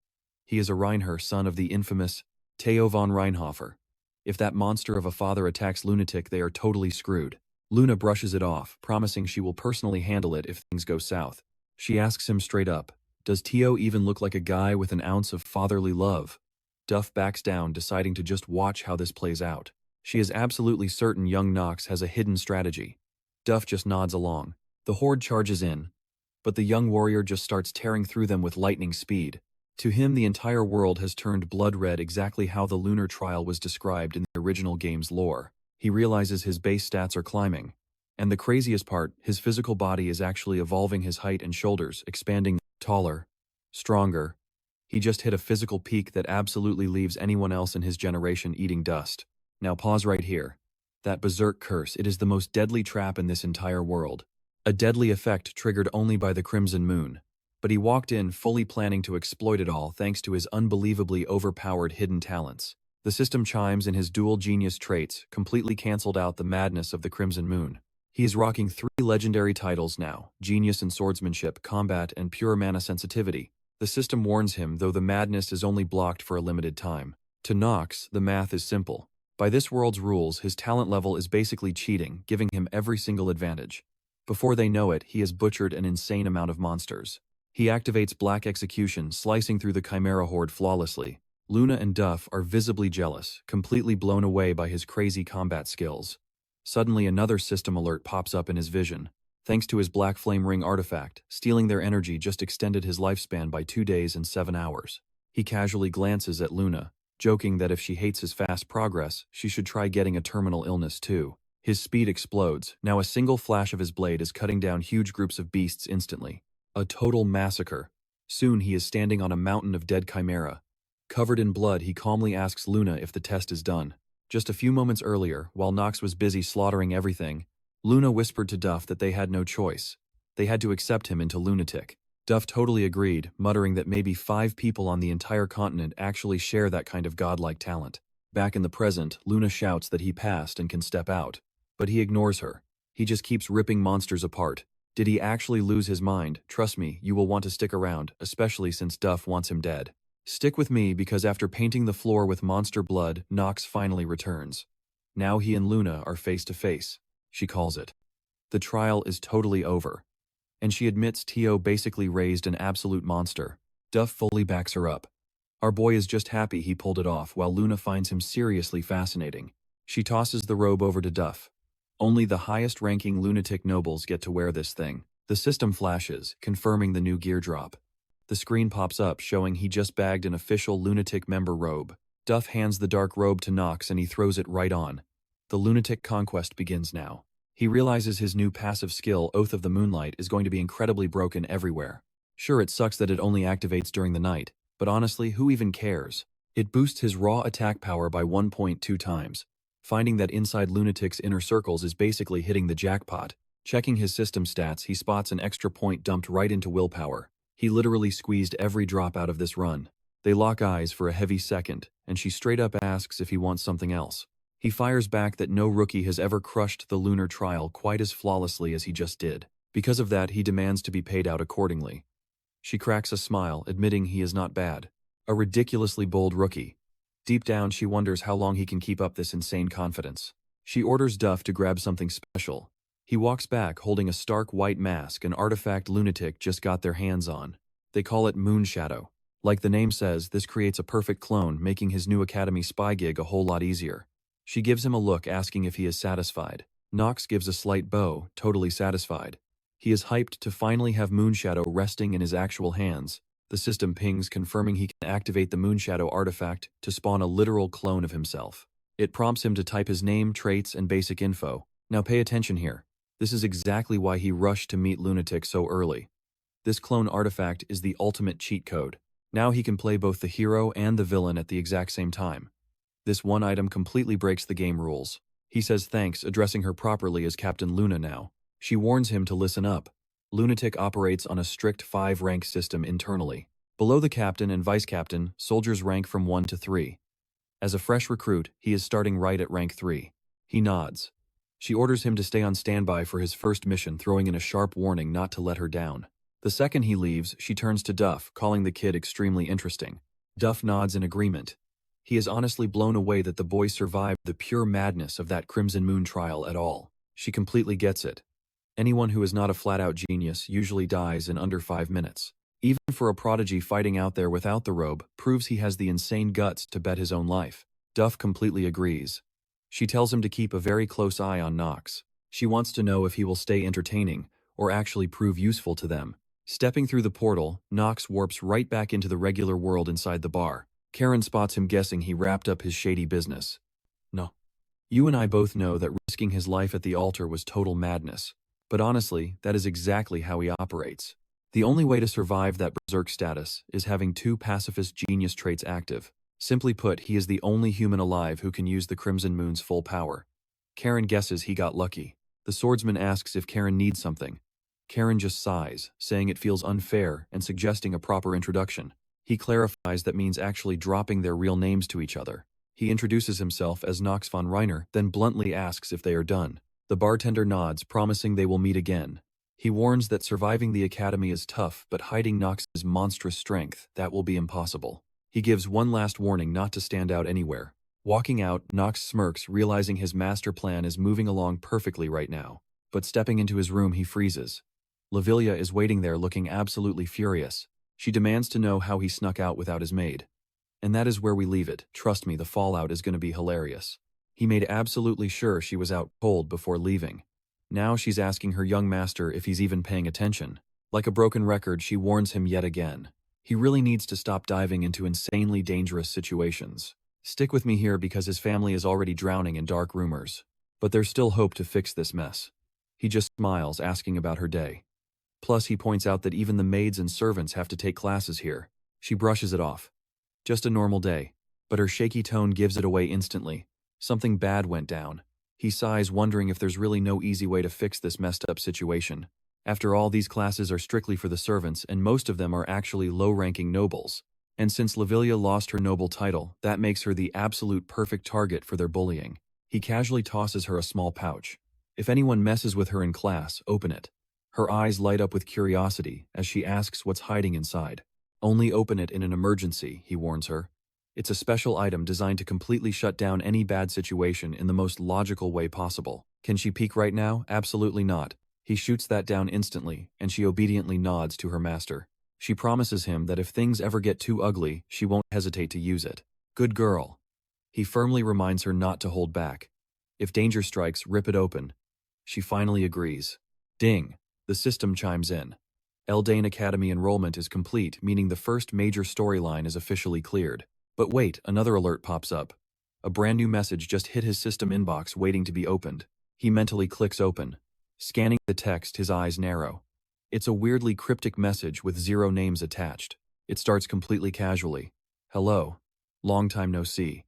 He is a Reinhaffer, son of the infamous Theo von Reinhaffer. If that monster of a father attacks Lunatic, they are totally screwed. Luna brushes it off, promising she will personally handle it if things go south. She asks him straight up, does Theo even look like a guy with an ounce of fatherly love? Duff backs down, deciding to just watch how this plays out. She is absolutely certain young Knox has a hidden strategy. Duff just nods along. The horde charges in, but the young warrior just starts tearing through them with lightning speed. To him, the entire world has turned blood red, exactly how the lunar trial was described in the original game's lore. He realizes his base stats are climbing. And the craziest part, his physical body is actually evolving, his height and shoulders, expanding, taller, stronger. He just hit a physical peak that absolutely leaves anyone else in his generation eating dust. Now pause right here. That berserk curse, it is the most deadly trap in this entire world. A deadly effect triggered only by the crimson moon. But he walked in fully planning to exploit it all thanks to his unbelievably overpowered hidden talents. The system chimes in his dual genius traits, completely cancelled out the madness of the crimson moon. He is rocking 3 legendary titles now: Genius in Swordsmanship, Combat, and Pure Mana Sensitivity. The system warns him, though the madness is only blocked for a limited time. To Knox, the math is simple. By this world's rules, his talent level is basically cheating, giving him every single advantage. Before they know it, he has butchered an insane amount of monsters. He activates Black Execution, slicing through the Chimera horde flawlessly. Luna and Duff are visibly jealous, completely blown away by his crazy combat skills. Suddenly another system alert pops up in his vision. Thanks to his Black Flame Ring artifact, stealing their energy just extended his lifespan by 2 days and 7 hours. He casually glances at Luna, joking that if she hates his fast progress, she should try getting a terminal illness too. His speed explodes. Now a single flash of his blade is cutting down huge groups of beasts instantly. A total massacre. Soon he is standing on a mountain of dead chimera. Covered in blood, he calmly asks Luna if the test is done. Just a few moments earlier, while Knox was busy slaughtering everything, Luna whispered to Duff that they had no choice. They had to accept him into Lunatic. Duff totally agreed, muttering that maybe 5 people on the entire continent actually share that kind of godlike talent. Back in the present, Luna shouts that he passed and can step out. But he ignores her. He just keeps ripping monsters apart. Did he actually lose his mind? Trust me, you will want to stick around, especially since Duff wants him dead. Stick with me because after painting the floor with monster blood, Knox finally returns. Now he and Luna are face to face. She calls it. The trial is totally over. And she admits Tio basically raised an absolute monster. Duff fully backs her up. Our boy is just happy he pulled it off while Luna finds him seriously fascinating. She tosses the robe over to Duff. Only the highest-ranking lunatic nobles get to wear this thing. The system flashes, confirming the new gear drop. The screen pops up showing he just bagged an official lunatic member robe. Duff hands the dark robe to Knox and he throws it right on. The lunatic conquest begins now. He realizes his new passive skill, Oath of the Moonlight, is going to be incredibly broken everywhere. Sure, it sucks that it only activates during the night, but honestly, who even cares? It boosts his raw attack power by 1.2 times. Finding that inside Lunatic's inner circles is basically hitting the jackpot. Checking his system stats, he spots an extra point dumped right into willpower. He literally squeezed every drop out of this run. They lock eyes for a heavy second, and she straight up asks if he wants something else. He fires back that no rookie has ever crushed the lunar trial quite as flawlessly as he just did. Because of that, he demands to be paid out accordingly. She cracks a smile, admitting he is not bad. A ridiculously bold rookie. Deep down, she wonders how long he can keep up this insane confidence. She orders Duff to grab something special. He walks back holding a stark white mask, an artifact Lunatic just got their hands on. They call it Moonshadow. Like the name says, this creates a perfect clone, making his new academy spy gig a whole lot easier. She gives him a look, asking if he is satisfied. Knox gives a slight bow, totally satisfied. He is hyped to finally have Moonshadow resting in his actual hands. The system pings, confirming he can activate the Moonshadow artifact to spawn a literal clone of himself. It prompts him to type his name, traits, and basic info. Now pay attention here. This is exactly why he rushed to meet Lunatic so early. This clone artifact is the ultimate cheat code. Now he can play both the hero and the villain at the exact same time. This one item completely breaks the game rules. He says thanks, addressing her properly as Captain Luna now. She warns him to listen up. Lunatic operates on a strict 5-rank system internally. Below the captain and vice captain, soldiers rank from 1 to 3. As a fresh recruit, he is starting right at rank 3. He nods. She orders him to stay on standby for his first mission, throwing in a sharp warning not to let her down. The second he leaves, she turns to Duff, calling the kid extremely interesting. Duff nods in agreement. He is honestly blown away that the boy survived the pure madness of that Crimson Moon trial at all. She completely gets it. Anyone who is not a flat-out genius usually dies in under 5 minutes. Even for a prodigy fighting out there without the robe, proves he has the insane guts to bet his own life. Duff completely agrees. She tells him to keep a very close eye on Knox. She wants to know if he will stay entertaining, or actually prove useful to them. Stepping through the portal, Knox warps right back into the regular world inside the bar. Karen spots him, guessing he wrapped up his shady business. No. You and I both know that risking his life at the altar was total madness. But honestly, that is exactly how he operates. The only way to survive that berserk status is having 2 pacifist genius traits active. Simply put, he is the only human alive who can use the Crimson Moon's full power. Karen guesses he got lucky. The swordsman asks if Karen needs something. Karen just sighs, saying it feels unfair and suggesting a proper introduction. He clarifies that means actually dropping their real names to each other. He introduces himself as Nox von Reinhaffer, then bluntly asks if they are done. The bartender nods, promising they will meet again. He warns that surviving the academy is tough, but hiding Nox's monstrous strength, that will be impossible. He gives one last warning not to stand out anywhere. Walking out, Knox smirks, realizing his master plan is moving along perfectly right now. But stepping into his room, he freezes. Lavilia is waiting there looking absolutely furious. She demands to know how he snuck out without his maid. And that is where we leave it. Trust me, the fallout is going to be hilarious. He made absolutely sure she was out cold before leaving. Now she's asking her young master if he's even paying attention. Like a broken record, she warns him yet again. He really needs to stop diving into insanely dangerous situations. Stick with me here because his family is already drowning in dark rumors. But there's still hope to fix this mess. He just smiles, asking about her day. Plus, he points out that even the maids and servants have to take classes here. She brushes it off. Just a normal day. But her shaky tone gives it away instantly. Something bad went down. He sighs, wondering if there's really no easy way to fix this messed up situation. After all, these classes are strictly for the servants and most of them are actually low-ranking nobles. And since Lavilia lost her noble title, that makes her the absolute perfect target for their bullying. He casually tosses her a small pouch. If anyone messes with her in class, open it. Her eyes light up with curiosity as she asks what's hiding inside. Only open it in an emergency, he warns her. It's a special item designed to completely shut down any bad situation in the most logical way possible. Can she peek right now? Absolutely not. He shoots that down instantly, and she obediently nods to her master. She promises him that if things ever get too ugly, she won't hesitate to use it. Good girl. He firmly reminds her not to hold back. If danger strikes, rip it open. She finally agrees. Ding. The system chimes in. Eldane Academy enrollment is complete, meaning the first major storyline is officially cleared. But wait, another alert pops up. A brand new message just hit his system inbox waiting to be opened. He mentally clicks open. Scanning the text, his eyes narrow. It's a weirdly cryptic message with 0 names attached. It starts completely casually. Hello. Long time no see.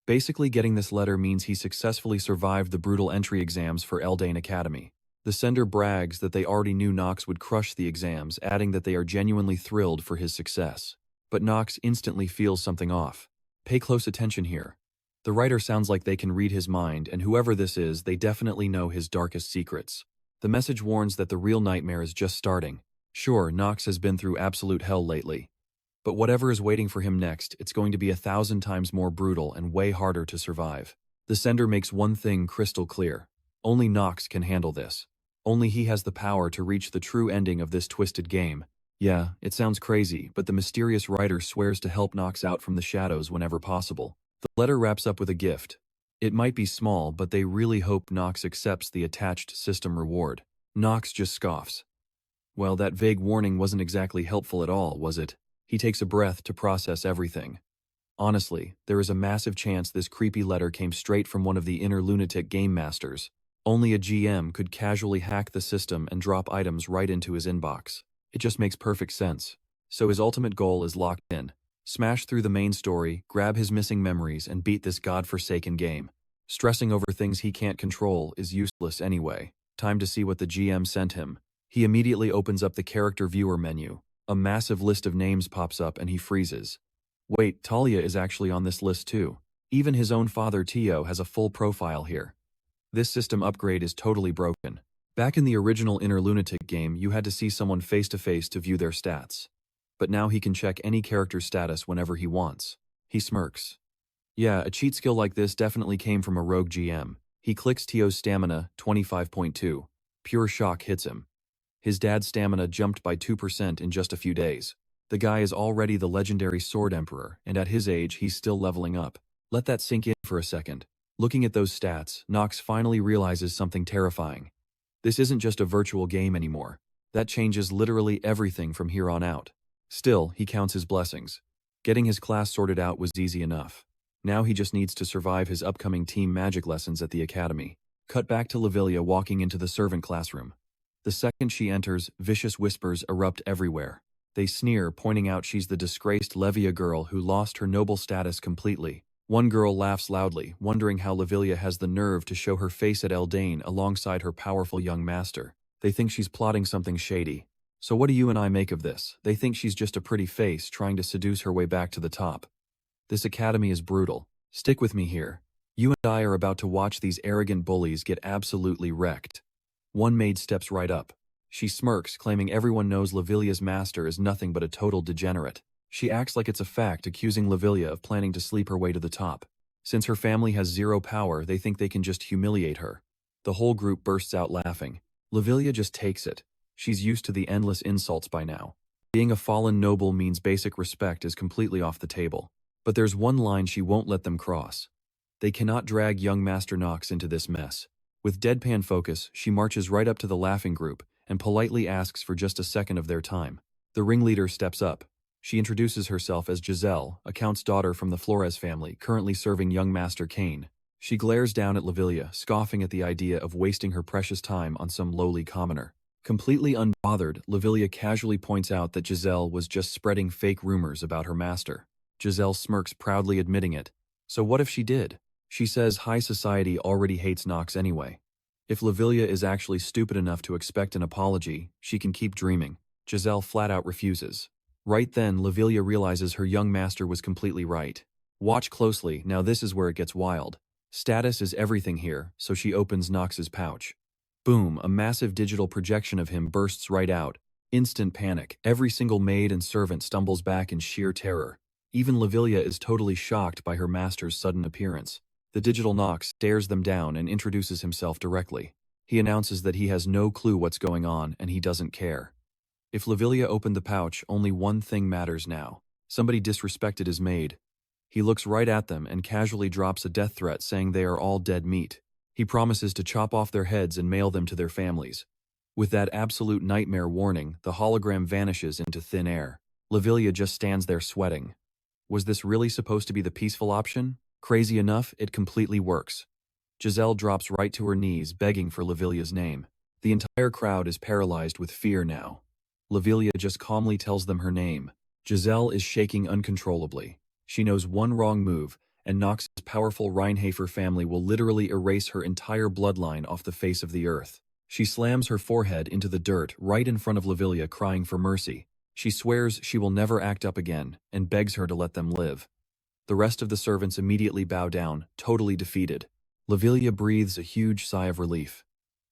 Basically, getting this letter means he successfully survived the brutal entry exams for Eldane Academy. The sender brags that they already knew Knox would crush the exams, adding that they are genuinely thrilled for his success. But Knox instantly feels something off. Pay close attention here. The writer sounds like they can read his mind, and whoever this is, they definitely know his darkest secrets. The message warns that the real nightmare is just starting. Sure, Knox has been through absolute hell lately. But whatever is waiting for him next, it's going to be 1,000 times more brutal and way harder to survive. The sender makes one thing crystal clear. Only Knox can handle this. Only he has the power to reach the true ending of this twisted game. Yeah, it sounds crazy, but the mysterious writer swears to help Knox out from the shadows whenever possible. The letter wraps up with a gift. It might be small, but they really hope Knox accepts the attached system reward. Knox just scoffs. Well, that vague warning wasn't exactly helpful at all, was it? He takes a breath to process everything. Honestly, there is a massive chance this creepy letter came straight from one of the inner Lunatic game masters. Only a GM could casually hack the system and drop items right into his inbox. It just makes perfect sense. So his ultimate goal is locked in. Smash through the main story, grab his missing memories, and beat this godforsaken game. Stressing over things he can't control is useless anyway. Time to see what the GM sent him. He immediately opens up the character viewer menu. A massive list of names pops up and he freezes. Wait, Talia is actually on this list too. Even his own father Tio has a full profile here. This system upgrade is totally broken. Back in the original Inner Lunatic game, you had to see someone face-to-face to view their stats. But now he can check any character's status whenever he wants. He smirks. Yeah, a cheat skill like this definitely came from a rogue GM. He clicks Tio's stamina, 25.2. Pure shock hits him. His dad's stamina jumped by 2% in just a few days. The guy is already the legendary Sword Emperor, and at his age, he's still leveling up. Let that sink in for a second. Looking at those stats, Knox finally realizes something terrifying. This isn't just a virtual game anymore. That changes literally everything from here on out. Still, he counts his blessings. Getting his class sorted out was easy enough. Now he just needs to survive his upcoming team magic lessons at the academy. Cut back to Lavilia walking into the servant classroom. The second she enters, vicious whispers erupt everywhere. They sneer, pointing out she's the disgraced Levia girl who lost her noble status completely. One girl laughs loudly, wondering how Lavilia has the nerve to show her face at Eldane alongside her powerful young master. They think she's plotting something shady. So what do you and I make of this? They think she's just a pretty face trying to seduce her way back to the top. This academy is brutal. Stick with me here. You and I are about to watch these arrogant bullies get absolutely wrecked. One maid steps right up. She smirks, claiming everyone knows Lavilia's master is nothing but a total degenerate. She acts like it's a fact, accusing Lavilia of planning to sleep her way to the top. Since her family has zero power, they think they can just humiliate her. The whole group bursts out laughing. Lavilia just takes it. She's used to the endless insults by now. Being a fallen noble means basic respect is completely off the table. But there's one line she won't let them cross. They cannot drag young Master Knox into this mess. With deadpan focus, she marches right up to the laughing group and politely asks for just a second of their time. The ringleader steps up. She introduces herself as Giselle, a count's daughter from the Flores family, currently serving young Master Kane. She glares down at Lavilia, scoffing at the idea of wasting her precious time on some lowly commoner. Completely unbothered, Lavilia casually points out that Giselle was just spreading fake rumors about her master. Giselle smirks, proudly admitting it. So what if she did? She says high society already hates Knox anyway. If Lavilia is actually stupid enough to expect an apology, she can keep dreaming. Giselle flat out refuses. Right then, Lavilia realizes her young master was completely right. Watch closely, now this is where it gets wild. Status is everything here, so she opens Knox's pouch. Boom, a massive digital projection of him bursts right out. Instant panic. Every single maid and servant stumbles back in sheer terror. Even Lavilia is totally shocked by her master's sudden appearance. The digital Knox stares them down and introduces himself directly. He announces that he has no clue what's going on and he doesn't care. If Lavilia opened the pouch, only one thing matters now. Somebody disrespected his maid. He looks right at them and casually drops a death threat saying they are all dead meat. He promises to chop off their heads and mail them to their families. With that absolute nightmare warning, the hologram vanishes into thin air. Lavilia just stands there sweating. Was this really supposed to be the peaceful option? Crazy enough, it completely works. Giselle drops right to her knees, begging for Lavilia's name. The entire crowd is paralyzed with fear now. Lavilia just calmly tells them her name. Giselle is shaking uncontrollably. She knows one wrong move, and Knox's powerful Reinhaffer family will literally erase her entire bloodline off the face of the earth. She slams her forehead into the dirt right in front of Lavilia, crying for mercy. She swears she will never act up again, and begs her to let them live. The rest of the servants immediately bow down, totally defeated. Lavilia breathes a huge sigh of relief.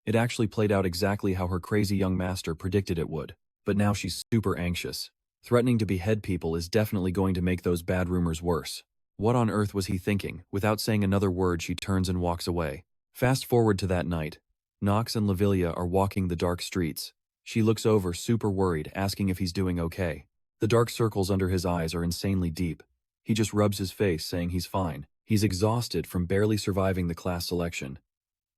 It actually played out exactly how her crazy young master predicted it would, but now she's super anxious. Threatening to behead people is definitely going to make those bad rumors worse. What on earth was he thinking? Without saying another word, she turns and walks away. Fast forward to that night. Knox and Lavilia are walking the dark streets. She looks over, super worried, asking if he's doing okay. The dark circles under his eyes are insanely deep. He just rubs his face, saying he's fine. He's exhausted from barely surviving the class selection.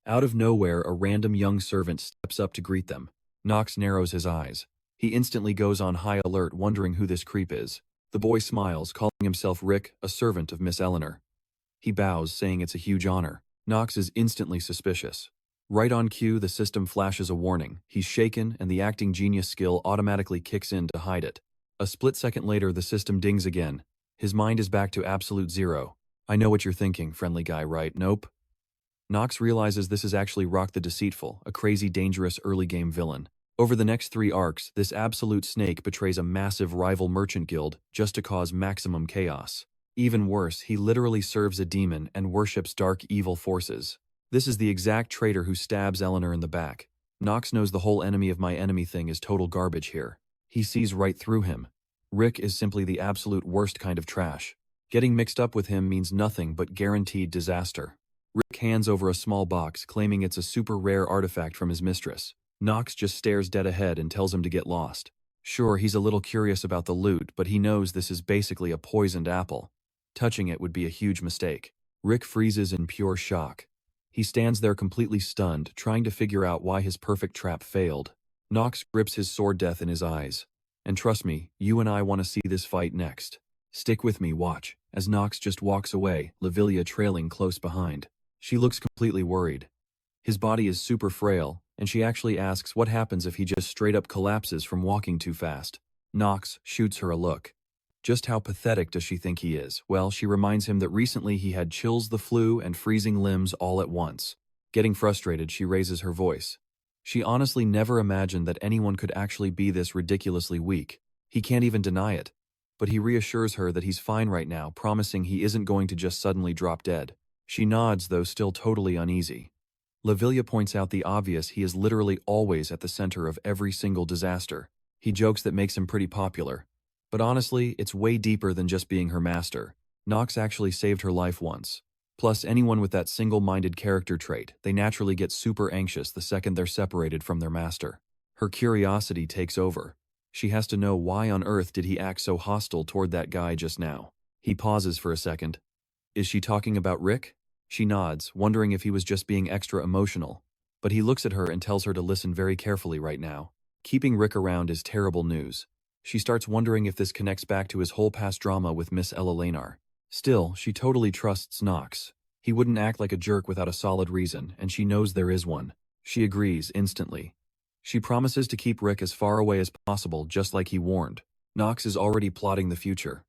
Out of nowhere, a random young servant steps up to greet them. Knox narrows his eyes. He instantly goes on high alert, wondering who this creep is. The boy smiles, calling himself Rick, a servant of Miss Eleanor. He bows, saying it's a huge honor. Knox is instantly suspicious. Right on cue, the system flashes a warning. He's shaken, and the acting genius skill automatically kicks in to hide it. A split second later, the system dings again. His mind is back to absolute zero. I know what you're thinking, friendly guy, right? Nope. Knox realizes this is actually Rock the Deceitful, a crazy, dangerous early-game villain. Over the next 3 arcs, this absolute snake betrays a massive rival merchant guild just to cause maximum chaos. Even worse, he literally serves a demon and worships dark evil forces. This is the exact traitor who stabs Eleanor in the back. Knox knows the whole enemy of my enemy thing is total garbage here. He sees right through him. Rick is simply the absolute worst kind of trash. Getting mixed up with him means nothing but guaranteed disaster. Rick hands over a small box, claiming it's a super rare artifact from his mistress. Knox just stares dead ahead and tells him to get lost. Sure, he's a little curious about the loot, but he knows this is basically a poisoned apple. Touching it would be a huge mistake. Rick freezes in pure shock. He stands there completely stunned, trying to figure out why his perfect trap failed. Knox grips his sword, death in his eyes. And trust me, you and I want to see this fight next. Stick with me, watch. As Knox just walks away, Lavilia trailing close behind. She looks completely worried. His body is super frail, and she actually asks what happens if he just straight up collapses from walking too fast. Knox shoots her a look. Just how pathetic does she think he is? Well, she reminds him that recently he had chills, the flu, and freezing limbs all at once. Getting frustrated, she raises her voice. She honestly never imagined that anyone could actually be this ridiculously weak. He can't even deny it. But he reassures her that he's fine right now, promising he isn't going to just suddenly drop dead. She nods, though still totally uneasy. Lavilia points out the obvious: he is literally always at the center of every single disaster. He jokes that makes him pretty popular. But honestly, it's way deeper than just being her master. Knox actually saved her life once. Plus, anyone with that single-minded character trait, they naturally get super anxious the second they're separated from their master. Her curiosity takes over. She has to know why on earth did he act so hostile toward that guy just now. He pauses for a second. Is she talking about Rick? She nods, wondering if he was just being extra emotional. But he looks at her and tells her to listen very carefully right now. Keeping Rick around is terrible news. She starts wondering if this connects back to his whole past drama with Miss Eldane. Still, she totally trusts Knox. He wouldn't act like a jerk without a solid reason, and she knows there is one. She agrees instantly. She promises to keep Rick as far away as possible, just like he warned. Knox is already plotting the future.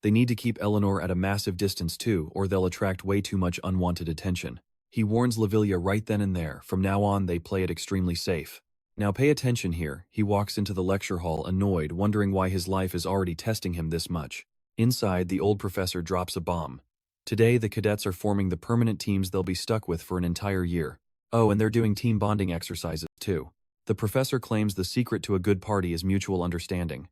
They need to keep Eleanor at a massive distance too, or they'll attract way too much unwanted attention. He warns Lavilia right then and there. From now on, they play it extremely safe. Now pay attention here. He walks into the lecture hall annoyed, wondering why his life is already testing him this much. Inside, the old professor drops a bomb. Today, the cadets are forming the permanent teams they'll be stuck with for an entire year. Oh, and they're doing team bonding exercises too. The professor claims the secret to a good party is mutual understanding.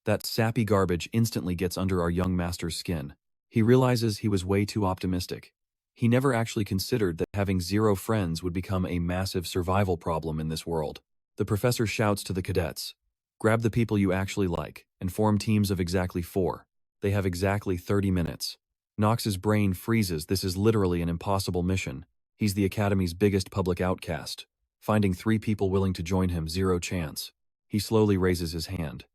That sappy garbage instantly gets under our young master's skin. He realizes he was way too optimistic. He never actually considered that having 0 friends would become a massive survival problem in this world. The professor shouts to the cadets, "Grab the people you actually like, and form teams of exactly 4. They have exactly 30 minutes. Knox's brain freezes. This is literally an impossible mission. He's the Academy's biggest public outcast. Finding 3 people willing to join him, 0 chance. He slowly raises his hand.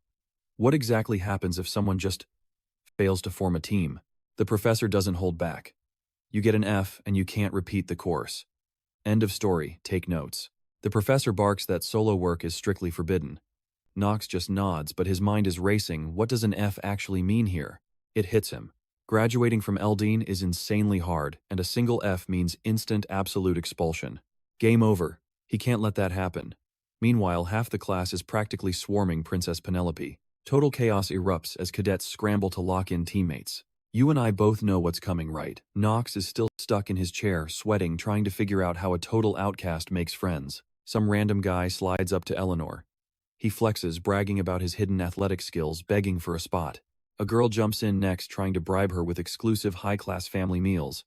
What exactly happens if someone just fails to form a team? The professor doesn't hold back. You get an F and you can't repeat the course. End of story, take notes. The professor barks that solo work is strictly forbidden. Knox just nods, but his mind is racing. What does an F actually mean here? It hits him. Graduating from Eldane is insanely hard, and a single F means instant absolute expulsion. Game over. He can't let that happen. Meanwhile, half the class is practically swarming Princess Penelope. Total chaos erupts as cadets scramble to lock in teammates. You and I both know what's coming, right? Knox is still stuck in his chair, sweating, trying to figure out how a total outcast makes friends. Some random guy slides up to Eleanor. He flexes, bragging about his hidden athletic skills, begging for a spot. A girl jumps in next, trying to bribe her with exclusive high-class family meals.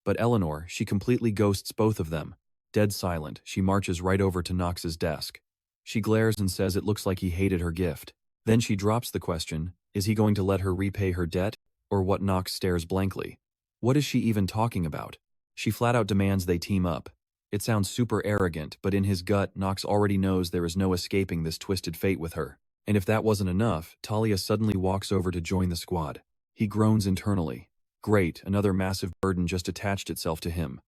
But Eleanor, she completely ghosts both of them. Dead silent, she marches right over to Knox's desk. She glares and says it looks like he hated her gift. Then she drops the question, is he going to let her repay her debt? Or what? Knox stares blankly. What is she even talking about? She flat out demands they team up. It sounds super arrogant, but in his gut, Knox already knows there is no escaping this twisted fate with her. And if that wasn't enough, Talia suddenly walks over to join the squad. He groans internally. Great, another massive burden just attached itself to him.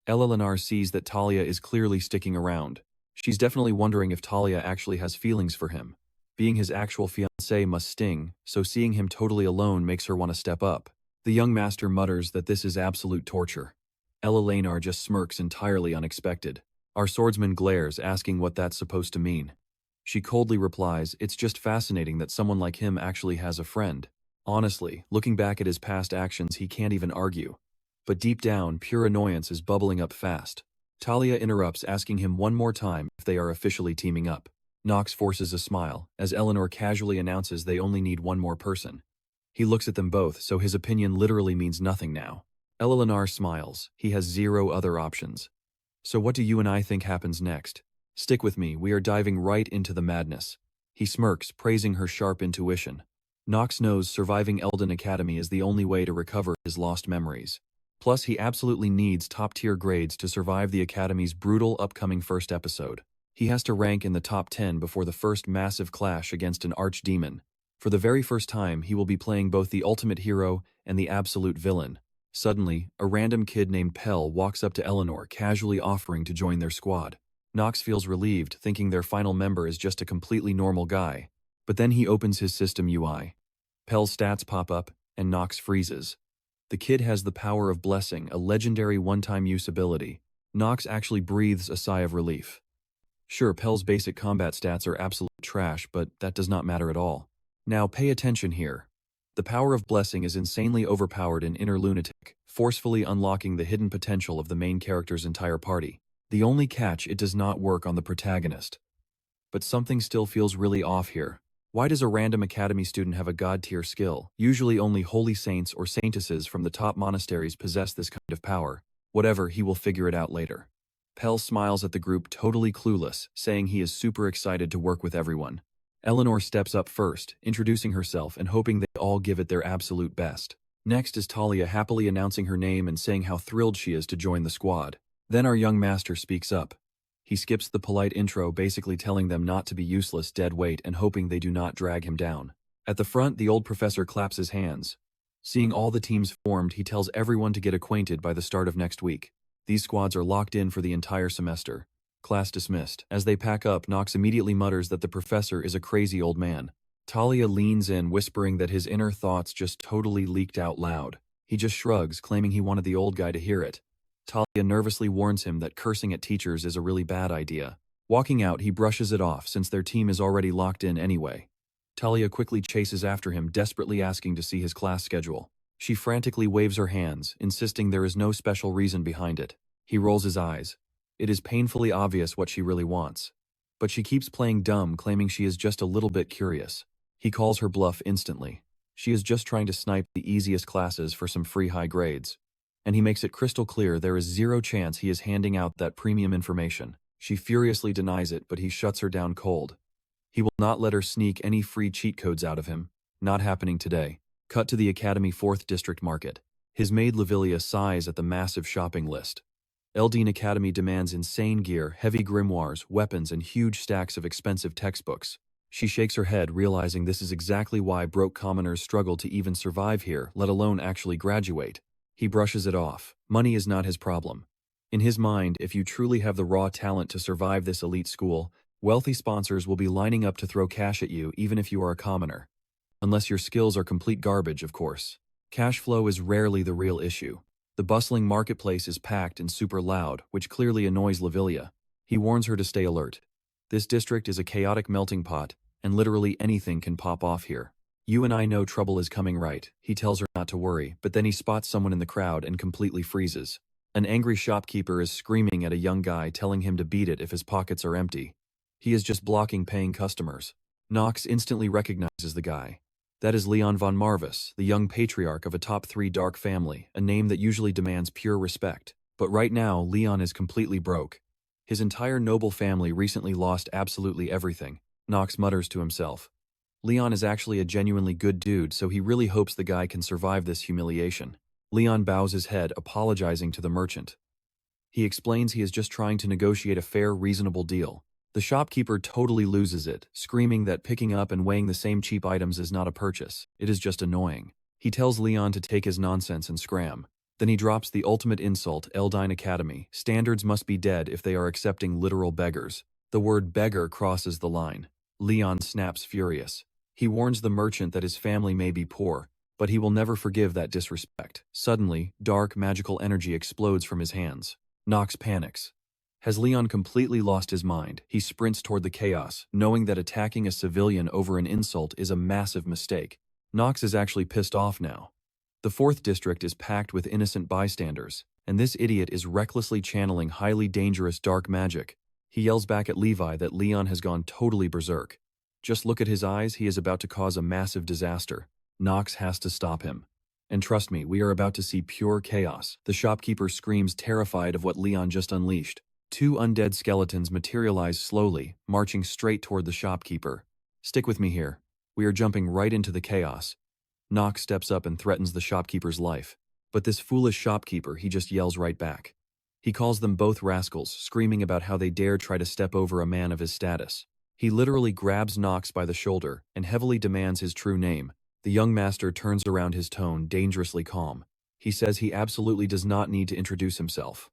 Eleanor sees that Talia is clearly sticking around. She's definitely wondering if Talia actually has feelings for him. Being his actual fiancé must sting, so seeing him totally alone makes her want to step up. The young master mutters that this is absolute torture. Eleanor just smirks, entirely unexpected. Our swordsman glares, asking what that's supposed to mean. She coldly replies, it's just fascinating that someone like him actually has a friend. Honestly, looking back at his past actions, he can't even argue. But deep down, pure annoyance is bubbling up fast. Talia interrupts, asking him one more time if they are officially teaming up. Knox forces a smile, as Eleanor casually announces they only need one more person. He looks at them both, so his opinion literally means nothing now. Eleanor smiles. He has 0 other options. So what do you and I think happens next? Stick with me, we are diving right into the madness. He smirks, praising her sharp intuition. Knox knows surviving Eldane Academy is the only way to recover his lost memories. Plus, he absolutely needs top-tier grades to survive the Academy's brutal upcoming first episode. He has to rank in the top 10 before the first massive clash against an archdemon. For the very first time, he will be playing both the ultimate hero and the absolute villain. Suddenly, a random kid named Pell walks up to Eleanor, casually offering to join their squad. Knox feels relieved, thinking their final member is just a completely normal guy. But then he opens his system UI. Pell's stats pop up, and Knox freezes. The kid has the power of blessing, a legendary one-time use ability. Knox actually breathes a sigh of relief. Sure, Pell's basic combat stats are absolute trash, but that does not matter at all. Now pay attention here. The power of blessing is insanely overpowered in Inner Lunatic, forcefully unlocking the hidden potential of the main character's entire party. The only catch, it does not work on the protagonist. But something still feels really off here. Why does a random academy student have a god-tier skill? Usually only holy saints or saintesses from the top monasteries possess this kind of power. Whatever, he will figure it out later. Pell smiles at the group, totally clueless, saying he is super excited to work with everyone. Eleanor steps up first, introducing herself and hoping they all give it their absolute best. Next is Talia, happily announcing her name and saying how thrilled she is to join the squad. Then our young master speaks up. He skips the polite intro, basically telling them not to be useless dead weight and hoping they do not drag him down. At the front, the old professor claps his hands. Seeing all the teams formed, he tells everyone to get acquainted by the start of next week. These squads are locked in for the entire semester. Class dismissed. As they pack up, Knox immediately mutters that the professor is a crazy old man. Talia leans in, whispering that his inner thoughts just totally leaked out loud. He just shrugs, claiming he wanted the old guy to hear it. Talia nervously warns him that cursing at teachers is a really bad idea. Walking out, he brushes it off since their team is already locked in anyway. Talia quickly chases after him, desperately asking to see his class schedule. She frantically waves her hands, insisting there is no special reason behind it. He rolls his eyes. It is painfully obvious what she really wants. But she keeps playing dumb, claiming she is just a little bit curious. He calls her bluff instantly. She is just trying to snipe the easiest classes for some free high grades. And he makes it crystal clear there is zero chance he is handing out that premium information. She furiously denies it, but he shuts her down cold. He will not let her sneak any free cheat codes out of him. Not happening today. Cut to the Academy 4th District Market. His maid Lavilia sighs at the massive shopping list. Eldane Academy demands insane gear, heavy grimoires, weapons, and huge stacks of expensive textbooks. She shakes her head, realizing this is exactly why broke commoners struggle to even survive here, let alone actually graduate. He brushes it off. Money is not his problem. In his mind, if you truly have the raw talent to survive this elite school, wealthy sponsors will be lining up to throw cash at you even if you are a commoner. Unless your skills are complete garbage, of course. Cash flow is rarely the real issue. The bustling marketplace is packed and super loud, which clearly annoys Lavilia. He warns her to stay alert. This district is a chaotic melting pot, and literally anything can pop off here. You and I know trouble is coming, right? He tells her not to worry, but then he spots someone in the crowd and completely freezes. An angry shopkeeper is screaming at a young guy, telling him to beat it if his pockets are empty. He is just blocking paying customers. Knox instantly recognizes the guy. That is Leon von Marvis, the young patriarch of a top 3 dark family, a name that usually demands pure respect. But right now, Leon is completely broke. His entire noble family recently lost absolutely everything. Knox mutters to himself. Leon is actually a genuinely good dude, so he really hopes the guy can survive this humiliation. Leon bows his head, apologizing to the merchant. He explains he is just trying to negotiate a fair, reasonable deal. The shopkeeper totally loses it, screaming that picking up and weighing the same cheap items is not a purchase. It is just annoying. He tells Leon to take his nonsense and scram. Then he drops the ultimate insult, Eldane Academy. Standards must be dead if they are accepting literal beggars. The word beggar crosses the line. Leon snaps furious. He warns the merchant that his family may be poor, but he will never forgive that disrespect. Suddenly, dark, magical energy explodes from his hands. Knox panics. Has Leon completely lost his mind? He sprints toward the chaos, knowing that attacking a civilian over an insult is a massive mistake. Knox is actually pissed off now. The 4th district is packed with innocent bystanders, and this idiot is recklessly channeling highly dangerous dark magic. He yells back at Levi that Leon has gone totally berserk. Just look at his eyes, he is about to cause a massive disaster. Knox has to stop him. And trust me, we are about to see pure chaos. The shopkeeper screams, terrified of what Leon just unleashed. 2 undead skeletons materialize slowly, marching straight toward the shopkeeper. Stick with me here. We are jumping right into the chaos. Knox steps up and threatens the shopkeeper's life. But this foolish shopkeeper, he just yells right back. He calls them both rascals, screaming about how they dare try to step over a man of his status. He literally grabs Knox by the shoulder and heavily demands his true name. The young master turns around, his tone dangerously calm. He says he absolutely does not need to introduce himself.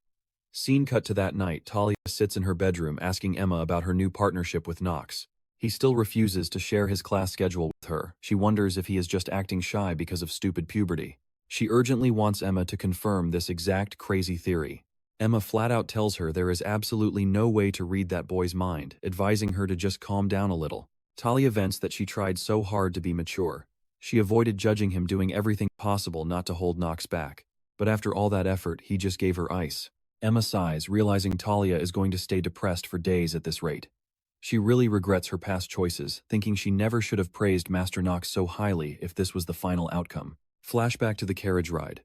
Scene cut to that night. Talia sits in her bedroom asking Emma about her new partnership with Knox. He still refuses to share his class schedule with her. She wonders if he is just acting shy because of stupid puberty. She urgently wants Emma to confirm this exact crazy theory. Emma flat out tells her there is absolutely no way to read that boy's mind, advising her to just calm down a little. Talia vents that she tried so hard to be mature. She avoided judging him, doing everything possible not to hold Knox back. But after all that effort, he just gave her ice. Emma sighs, realizing Talia is going to stay depressed for days at this rate. She really regrets her past choices, thinking she never should have praised Master Knox so highly if this was the final outcome. Flashback to the carriage ride.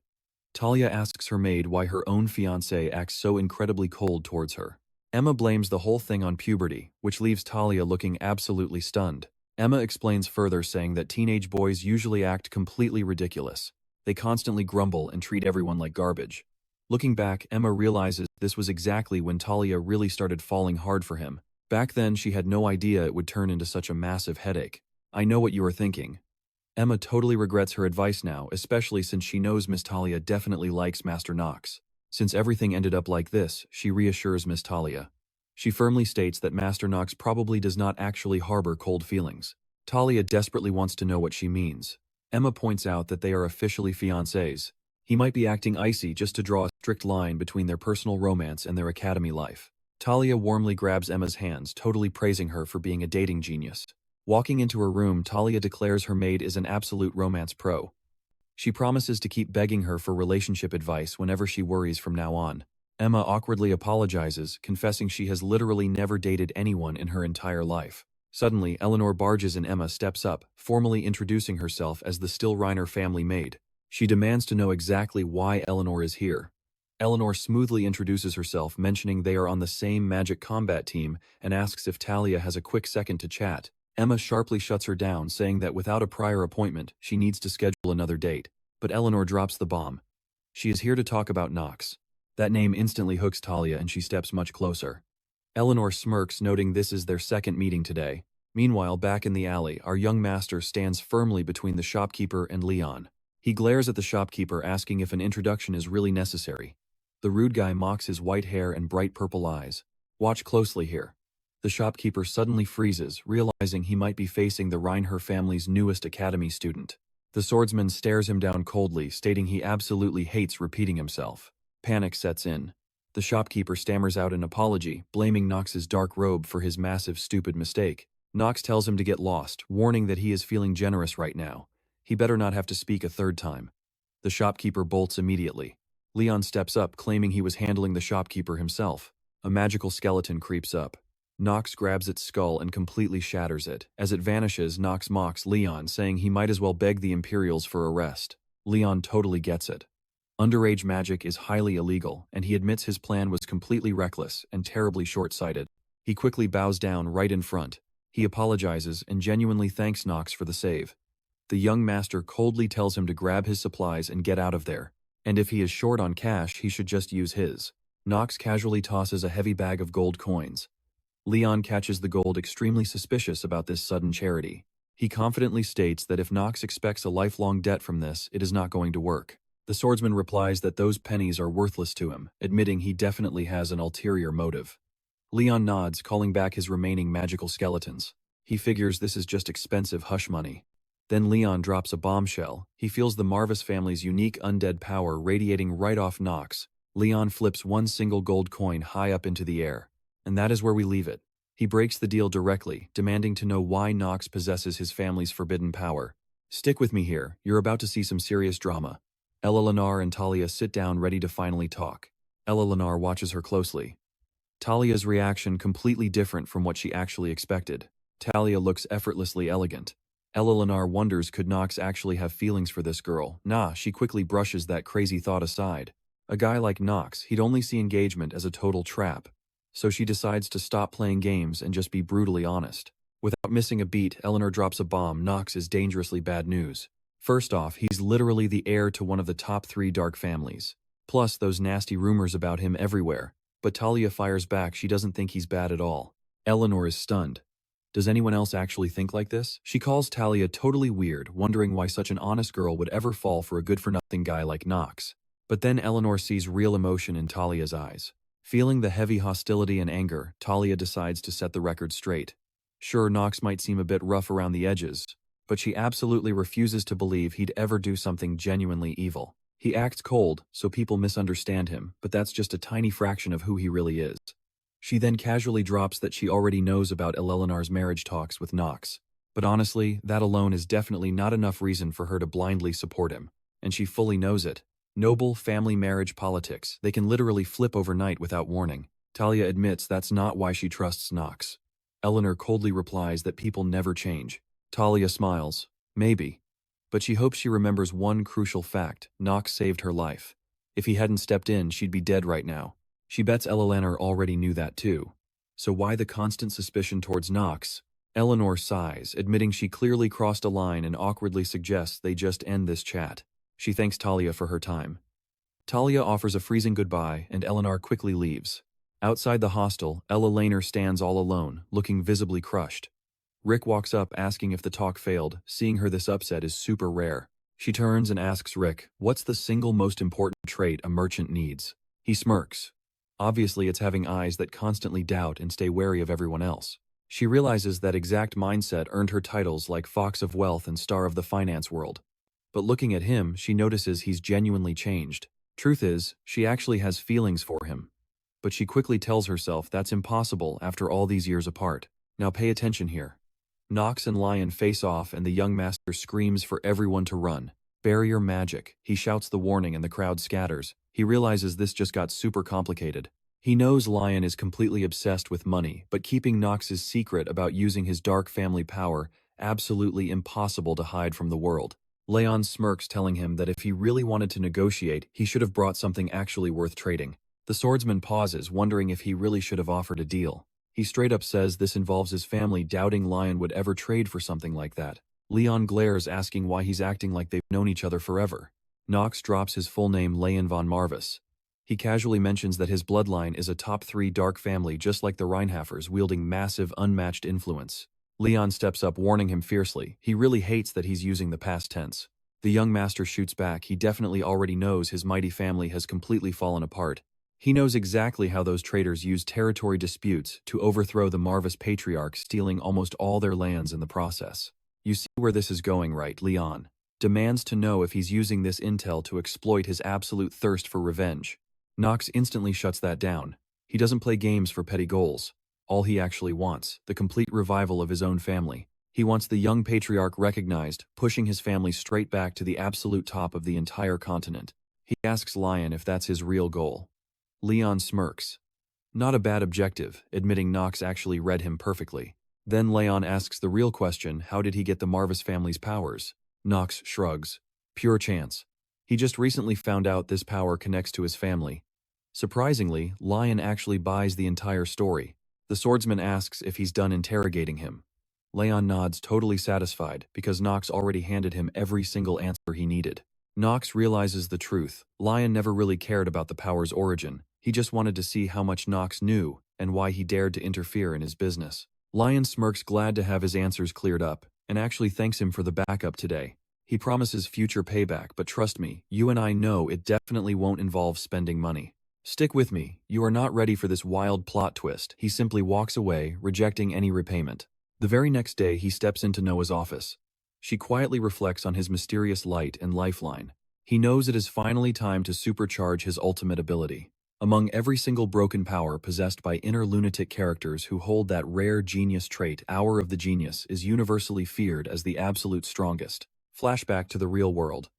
Talia asks her maid why her own fiancé acts so incredibly cold towards her. Emma blames the whole thing on puberty, which leaves Talia looking absolutely stunned. Emma explains further, saying that teenage boys usually act completely ridiculous. They constantly grumble and treat everyone like garbage. Looking back, Emma realizes this was exactly when Talia really started falling hard for him. Back then, she had no idea it would turn into such a massive headache. I know what you are thinking. Emma totally regrets her advice now, especially since she knows Miss Talia definitely likes Master Knox. Since everything ended up like this, she reassures Miss Talia. She firmly states that Master Knox probably does not actually harbor cold feelings. Talia desperately wants to know what she means. Emma points out that they are officially fiancés. He might be acting icy just to draw a strict line between their personal romance and their academy life. Talia warmly grabs Emma's hands, totally praising her for being a dating genius. Walking into her room, Talia declares her maid is an absolute romance pro. She promises to keep begging her for relationship advice whenever she worries from now on. Emma awkwardly apologizes, confessing she has literally never dated anyone in her entire life. Suddenly, Eleanor barges in. Emma steps up, formally introducing herself as the still Reiner family maid. She demands to know exactly why Eleanor is here. Eleanor smoothly introduces herself, mentioning they are on the same magic combat team, and asks if Talia has a quick second to chat. Emma sharply shuts her down, saying that without a prior appointment, she needs to schedule another date. But Eleanor drops the bomb. She is here to talk about Knox. That name instantly hooks Talia, and she steps much closer. Eleanor smirks, noting this is their second meeting today. Meanwhile, back in the alley, our young master stands firmly between the shopkeeper and Leon. He glares at the shopkeeper, asking if an introduction is really necessary. The rude guy mocks his white hair and bright purple eyes. Watch closely here. The shopkeeper suddenly freezes, realizing he might be facing the Reinhaffer family's newest academy student. The swordsman stares him down coldly, stating he absolutely hates repeating himself. Panic sets in. The shopkeeper stammers out an apology, blaming Knox's dark robe for his massive stupid mistake. Knox tells him to get lost, warning that he is feeling generous right now. He better not have to speak a third time. The shopkeeper bolts immediately. Leon steps up, claiming he was handling the shopkeeper himself. A magical skeleton creeps up. Knox grabs its skull and completely shatters it. As it vanishes, Knox mocks Leon, saying he might as well beg the Imperials for arrest. Leon totally gets it. Underage magic is highly illegal, and he admits his plan was completely reckless and terribly short-sighted. He quickly bows down right in front. He apologizes and genuinely thanks Knox for the save. The young master coldly tells him to grab his supplies and get out of there, and if he is short on cash, he should just use his. Knox casually tosses a heavy bag of gold coins. Leon catches the gold, extremely suspicious about this sudden charity. He confidently states that if Knox expects a lifelong debt from this, it is not going to work. The swordsman replies that those pennies are worthless to him, admitting he definitely has an ulterior motive. Leon nods, calling back his remaining magical skeletons. He figures this is just expensive hush money. Then Leon drops a bombshell. He feels the Marvis family's unique undead power radiating right off Knox. Leon flips one single gold coin high up into the air. And that is where we leave it. He breaks the deal directly, demanding to know why Knox possesses his family's forbidden power. Stick with me here, you're about to see some serious drama. Eleanor and Talia sit down, ready to finally talk. Eleanor watches her closely. Talia's reaction completely different from what she actually expected. Talia looks effortlessly elegant. Eleanor wonders, could Knox actually have feelings for this girl? Nah, she quickly brushes that crazy thought aside. A guy like Knox, he'd only see engagement as a total trap. So she decides to stop playing games and just be brutally honest. Without missing a beat, Eleanor drops a bomb. Knox is dangerously bad news. First off, he's literally the heir to one of the top 3 dark families. Plus those nasty rumors about him everywhere. But Talia fires back, she doesn't think he's bad at all. Eleanor is stunned. Does anyone else actually think like this? She calls Talia totally weird, wondering why such an honest girl would ever fall for a good-for-nothing guy like Knox. But then Eleanor sees real emotion in Talia's eyes. Feeling the heavy hostility and anger, Talia decides to set the record straight. Sure, Knox might seem a bit rough around the edges, but she absolutely refuses to believe he'd ever do something genuinely evil. He acts cold, so people misunderstand him, but that's just a tiny fraction of who he really is. She then casually drops that she already knows about Eleanor's marriage talks with Knox. But honestly, that alone is definitely not enough reason for her to blindly support him. And she fully knows it. Noble family marriage politics, they can literally flip overnight without warning. Talia admits that's not why she trusts Knox. Eleanor coldly replies that people never change. Talia smiles. Maybe. But she hopes she remembers one crucial fact: Knox saved her life. If he hadn't stepped in, she'd be dead right now. She bets Eleanor already knew that too. So why the constant suspicion towards Knox? Eleanor sighs, admitting she clearly crossed a line, and awkwardly suggests they just end this chat. She thanks Talia for her time. Talia offers a freezing goodbye, and Eleanor quickly leaves. Outside the hostel, Ella stands all alone, looking visibly crushed. Rick walks up, asking if the talk failed. Seeing her this upset is super rare. She turns and asks Rick, what's the single most important trait a merchant needs? He smirks. Obviously, it's having eyes that constantly doubt and stay wary of everyone else. She realizes that exact mindset earned her titles like Fox of Wealth and Star of the Finance World. but looking at him, she notices he's genuinely changed. Truth is, she actually has feelings for him. But she quickly tells herself that's impossible after all these years apart. Now pay attention here. Knox and Lion face off and the young master screams for everyone to run. Barrier magic. He shouts the warning and the crowd scatters. He realizes this just got super complicated. He knows Lion is completely obsessed with money, but keeping Knox's secret about using his dark family power absolutely impossible to hide from the world. Leon smirks, telling him that if he really wanted to negotiate, he should have brought something actually worth trading. The swordsman pauses, wondering if he really should have offered a deal. He straight up says this involves his family, doubting Lion would ever trade for something like that. Leon glares, asking why he's acting like they've known each other forever. Knox drops his full name, Leon von Marvis. He casually mentions that his bloodline is a top 3 dark family just like the Reinhaffers, wielding massive, unmatched influence. Leon steps up, warning him fiercely. He really hates that he's using the past tense. The young master shoots back. He definitely already knows his mighty family has completely fallen apart. He knows exactly how those traitors use territory disputes to overthrow the Marvis patriarch, stealing almost all their lands in the process. You see where this is going, right? Leon demands to know if he's using this intel to exploit his absolute thirst for revenge. Knox instantly shuts that down. He doesn't play games for petty goals. All he actually wants, the complete revival of his own family. He wants the young patriarch recognized, pushing his family straight back to the absolute top of the entire continent. He asks Lion if that's his real goal. Leon smirks. Not a bad objective, admitting Knox actually read him perfectly. Then Leon asks the real question, how did he get the Marvis family's powers? Knox shrugs. Pure chance. He just recently found out this power connects to his family. Surprisingly, Lion actually buys the entire story. The swordsman asks if he's done interrogating him. Leon nods, totally satisfied, because Knox already handed him every single answer he needed. Knox realizes the truth. Lion never really cared about the power's origin. He just wanted to see how much Knox knew and why he dared to interfere in his business. Lion smirks, glad to have his answers cleared up, and actually thanks him for the backup today. He promises future payback, but trust me, you and I know it definitely won't involve spending money. Stick with me, you are not ready for this wild plot twist. He simply walks away, rejecting any repayment. The very next day, he steps into Noah's office. She quietly reflects on his mysterious light and lifeline. He knows it is finally time to supercharge his ultimate ability. Among every single broken power possessed by inner lunatic characters who hold that rare genius trait, Hour of the Genius is universally feared as the absolute strongest. Flashback to the real world.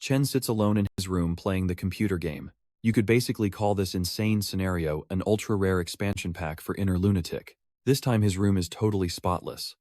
Chen sits alone in his room playing the computer game. You could basically call this insane scenario an ultra-rare expansion pack for inner lunatic. This time his room is totally spotless.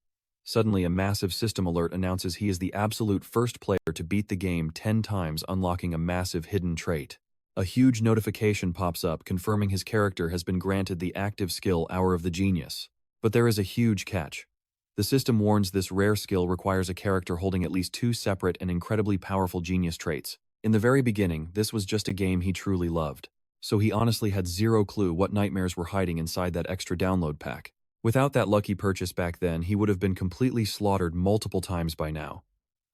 Suddenly a massive system alert announces he is the absolute first player to beat the game 10 times, unlocking a massive hidden trait. A huge notification pops up confirming his character has been granted the active skill Hour of the Genius. But there is a huge catch. The system warns this rare skill requires a character holding at least 2 separate and incredibly powerful genius traits. In the very beginning, this was just a game he truly loved. So he honestly had zero clue what nightmares were hiding inside that extra download pack. Without that lucky purchase back then, he would have been completely slaughtered multiple times by now.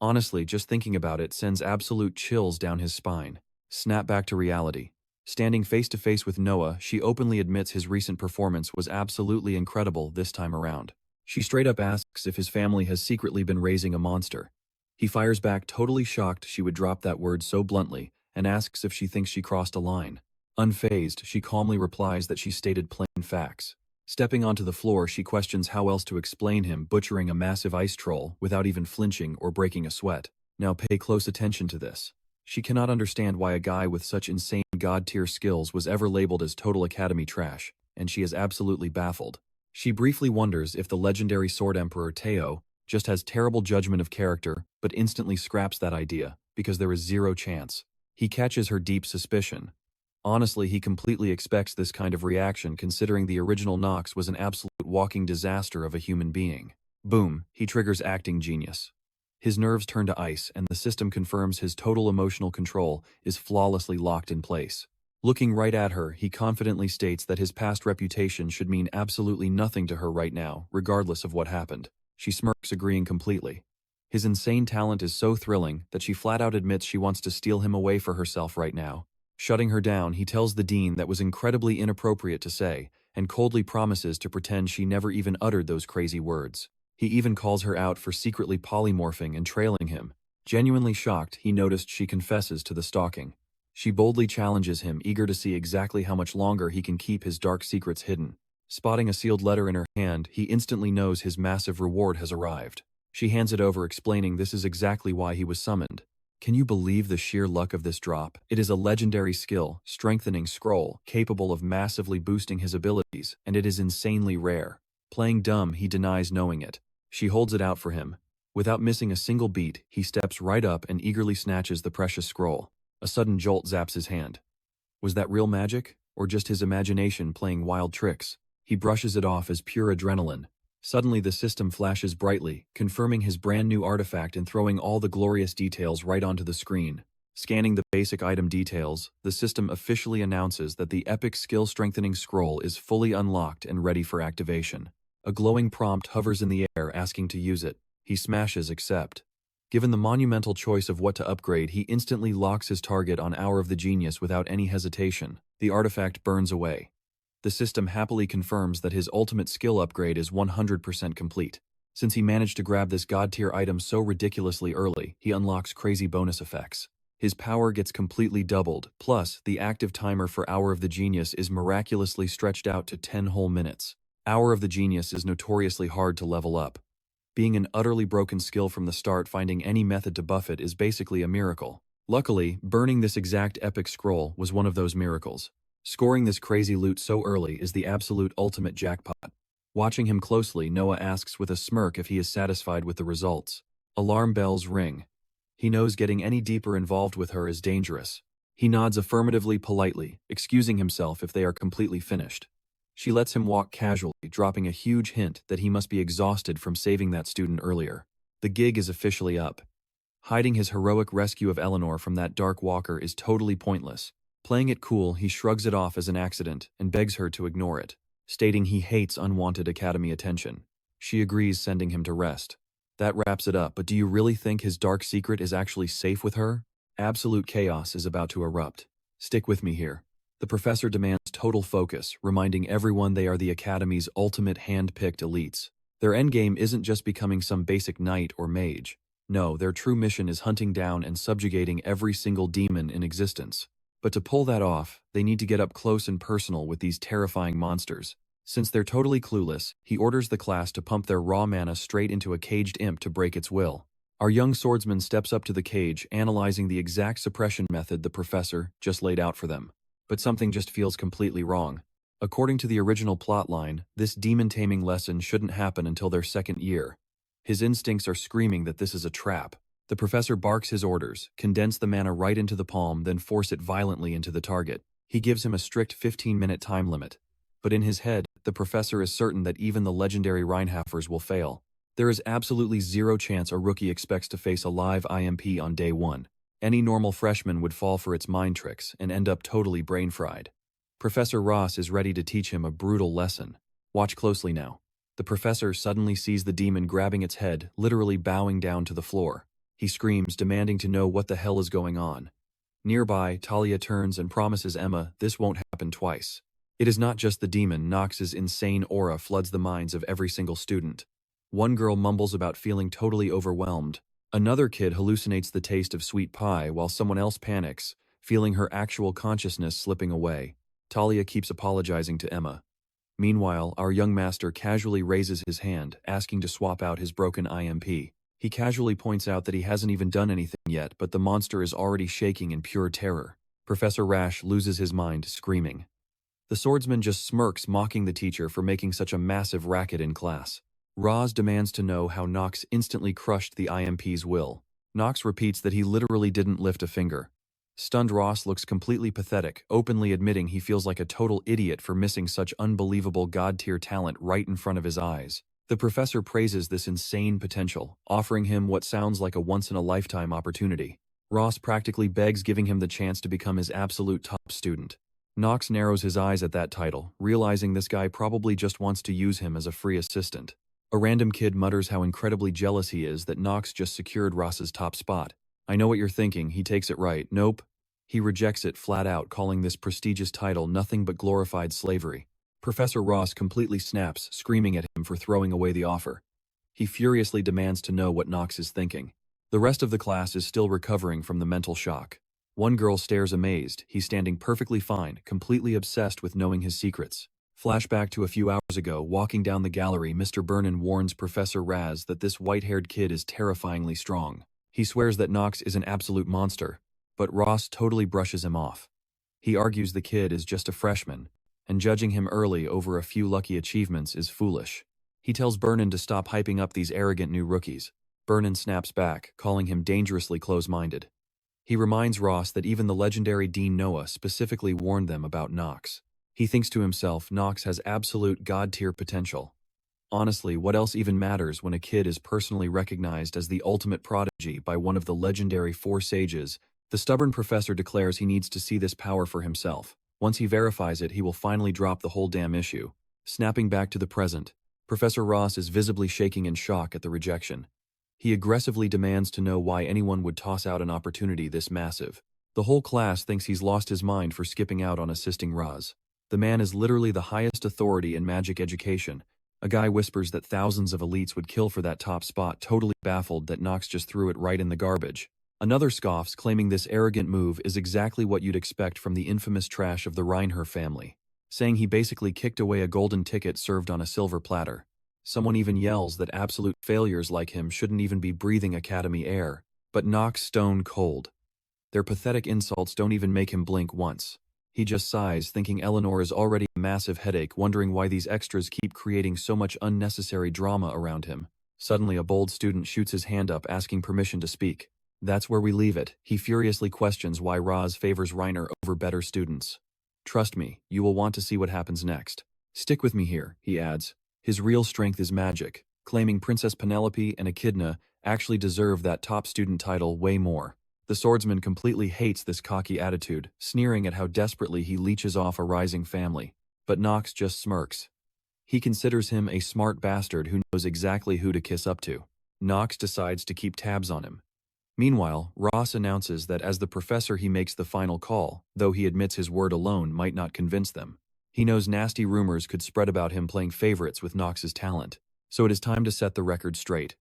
Honestly, just thinking about it sends absolute chills down his spine. Snap back to reality. Standing face to face with Noah, she openly admits his recent performance was absolutely incredible this time around. She straight up asks if his family has secretly been raising a monster. He fires back, totally shocked she would drop that word so bluntly, and asks if she thinks she crossed a line. Unfazed, she calmly replies that she stated plain facts. Stepping onto the floor, she questions how else to explain him butchering a massive ice troll without even flinching or breaking a sweat. Now pay close attention to this. She cannot understand why a guy with such insane god-tier skills was ever labeled as total academy trash, and she is absolutely baffled. She briefly wonders if the legendary Sword Emperor Teo just has terrible judgment of character, but instantly scraps that idea, because there is zero chance. He catches her deep suspicion. Honestly, he completely expects this kind of reaction considering the original Knox was an absolute walking disaster of a human being. Boom, he triggers acting genius. His nerves turn to ice, and the system confirms his total emotional control is flawlessly locked in place. Looking right at her, he confidently states that his past reputation should mean absolutely nothing to her right now, regardless of what happened. She smirks, agreeing completely. His insane talent is so thrilling that she flat out admits she wants to steal him away for herself right now. Shutting her down, he tells the dean that was incredibly inappropriate to say, and coldly promises to pretend she never even uttered those crazy words. He even calls her out for secretly polymorphing and trailing him. Genuinely shocked, he noticed she confesses to the stalking. She boldly challenges him, eager to see exactly how much longer he can keep his dark secrets hidden. Spotting a sealed letter in her hand, he instantly knows his massive reward has arrived. She hands it over, explaining this is exactly why he was summoned. Can you believe the sheer luck of this drop? It is a legendary skill, strengthening scroll, capable of massively boosting his abilities, and it is insanely rare. Playing dumb, he denies knowing it. She holds it out for him. Without missing a single beat, he steps right up and eagerly snatches the precious scroll. A sudden jolt zaps his hand. Was that real magic, or just his imagination playing wild tricks? He brushes it off as pure adrenaline. Suddenly the system flashes brightly, confirming his brand new artifact and throwing all the glorious details right onto the screen. Scanning the basic item details, the system officially announces that the epic skill strengthening scroll is fully unlocked and ready for activation. A glowing prompt hovers in the air asking to use it. He smashes accept. Given the monumental choice of what to upgrade, he instantly locks his target on Hour of the Genius without any hesitation. The artifact burns away. The system happily confirms that his ultimate skill upgrade is 100% complete. Since he managed to grab this god-tier item so ridiculously early, he unlocks crazy bonus effects. His power gets completely doubled, plus the active timer for Hour of the Genius is miraculously stretched out to 10 whole minutes. Hour of the Genius is notoriously hard to level up. Being an utterly broken skill from the start, finding any method to buff it is basically a miracle. Luckily, burning this exact epic scroll was one of those miracles. Scoring this crazy loot so early is the absolute ultimate jackpot. Watching him closely, Noah asks with a smirk if he is satisfied with the results. Alarm bells ring. He knows getting any deeper involved with her is dangerous. He nods affirmatively politely, excusing himself if they are completely finished. She lets him walk casually, dropping a huge hint that he must be exhausted from saving that student earlier. The gig is officially up. Hiding his heroic rescue of Eleanor from that dark walker is totally pointless. Playing it cool, he shrugs it off as an accident and begs her to ignore it, stating he hates unwanted academy attention. She agrees, sending him to rest. That wraps it up, but do you really think his dark secret is actually safe with her? Absolute chaos is about to erupt. Stick with me here. The professor demands total focus, reminding everyone they are the Academy's ultimate hand-picked elites. Their endgame isn't just becoming some basic knight or mage. No, their true mission is hunting down and subjugating every single demon in existence. But to pull that off, they need to get up close and personal with these terrifying monsters. Since they're totally clueless, he orders the class to pump their raw mana straight into a caged imp to break its will. Our young swordsman steps up to the cage, analyzing the exact suppression method the professor just laid out for them. But something just feels completely wrong. According to the original plotline, this demon-taming lesson shouldn't happen until their second year. His instincts are screaming that this is a trap. The professor barks his orders, condense the mana right into the palm, then force it violently into the target. He gives him a strict 15-minute time limit. But in his head, the professor is certain that even the legendary Reinhaffers will fail. There is absolutely zero chance a rookie expects to face a live IMP on day one. Any normal freshman would fall for its mind tricks and end up totally brain-fried. Professor Ross is ready to teach him a brutal lesson. Watch closely now. The professor suddenly sees the demon grabbing its head, literally bowing down to the floor. He screams, demanding to know what the hell is going on. Nearby, Talia turns and promises Emma this won't happen twice. It is not just the demon. Knox's insane aura floods the minds of every single student. One girl mumbles about feeling totally overwhelmed. Another kid hallucinates the taste of sweet pie while someone else panics, feeling her actual consciousness slipping away. Talia keeps apologizing to Emma. Meanwhile, our young master casually raises his hand, asking to swap out his broken IMP. He casually points out that he hasn't even done anything yet, but the monster is already shaking in pure terror. Professor Rash loses his mind, screaming. The swordsman just smirks, mocking the teacher for making such a massive racket in class. Roz demands to know how Knox instantly crushed the IMP's will. Knox repeats that he literally didn't lift a finger. Stunned Ross looks completely pathetic, openly admitting he feels like a total idiot for missing such unbelievable god-tier talent right in front of his eyes. The professor praises this insane potential, offering him what sounds like a once-in-a-lifetime opportunity. Ross practically begs, giving him the chance to become his absolute top student. Knox narrows his eyes at that title, realizing this guy probably just wants to use him as a free assistant. A random kid mutters how incredibly jealous he is that Knox just secured Ross's top spot. I know what you're thinking, he takes it right. Nope. He rejects it flat out, calling this prestigious title nothing but glorified slavery. Professor Ross completely snaps, screaming at him for throwing away the offer. He furiously demands to know what Knox is thinking. The rest of the class is still recovering from the mental shock. One girl stares amazed, he's standing perfectly fine, completely obsessed with knowing his secrets. Flashback to a few hours ago, walking down the gallery, Mr. Vernon warns Professor Raz that this white-haired kid is terrifyingly strong. He swears that Knox is an absolute monster, but Ross totally brushes him off. He argues the kid is just a freshman, and judging him early over a few lucky achievements is foolish. He tells Vernon to stop hyping up these arrogant new rookies. Vernon snaps back, calling him dangerously close-minded. He reminds Ross that even the legendary Dean Noah specifically warned them about Knox. He thinks to himself, Knox has absolute god-tier potential. Honestly, what else even matters when a kid is personally recognized as the ultimate prodigy by one of the legendary Four Sages? The stubborn professor declares he needs to see this power for himself. Once he verifies it, he will finally drop the whole damn issue. Snapping back to the present, Professor Ross is visibly shaking in shock at the rejection. He aggressively demands to know why anyone would toss out an opportunity this massive. The whole class thinks he's lost his mind for skipping out on assisting Roz. The man is literally the highest authority in magic education. A guy whispers that thousands of elites would kill for that top spot, totally baffled that Knox just threw it right in the garbage. Another scoffs, claiming this arrogant move is exactly what you'd expect from the infamous trash of the Reinhaffer family, saying he basically kicked away a golden ticket served on a silver platter. Someone even yells that absolute failures like him shouldn't even be breathing academy air, but Knox stone cold. Their pathetic insults don't even make him blink once. He just sighs, thinking Eleanor is already a massive headache, wondering why these extras keep creating so much unnecessary drama around him. Suddenly a bold student shoots his hand up, asking permission to speak. That's where we leave it. He furiously questions why Roz favors Reiner over better students. Trust me, you will want to see what happens next. Stick with me here, he adds. His real strength is magic, claiming Princess Penelope and Echidna actually deserve that top student title way more. The swordsman completely hates this cocky attitude, sneering at how desperately he leeches off a rising family. But Knox just smirks. He considers him a smart bastard who knows exactly who to kiss up to. Knox decides to keep tabs on him. Meanwhile, Ross announces that as the professor he makes the final call, though he admits his word alone might not convince them. He knows nasty rumors could spread about him playing favorites with Knox's talent, so it is time to set the record straight.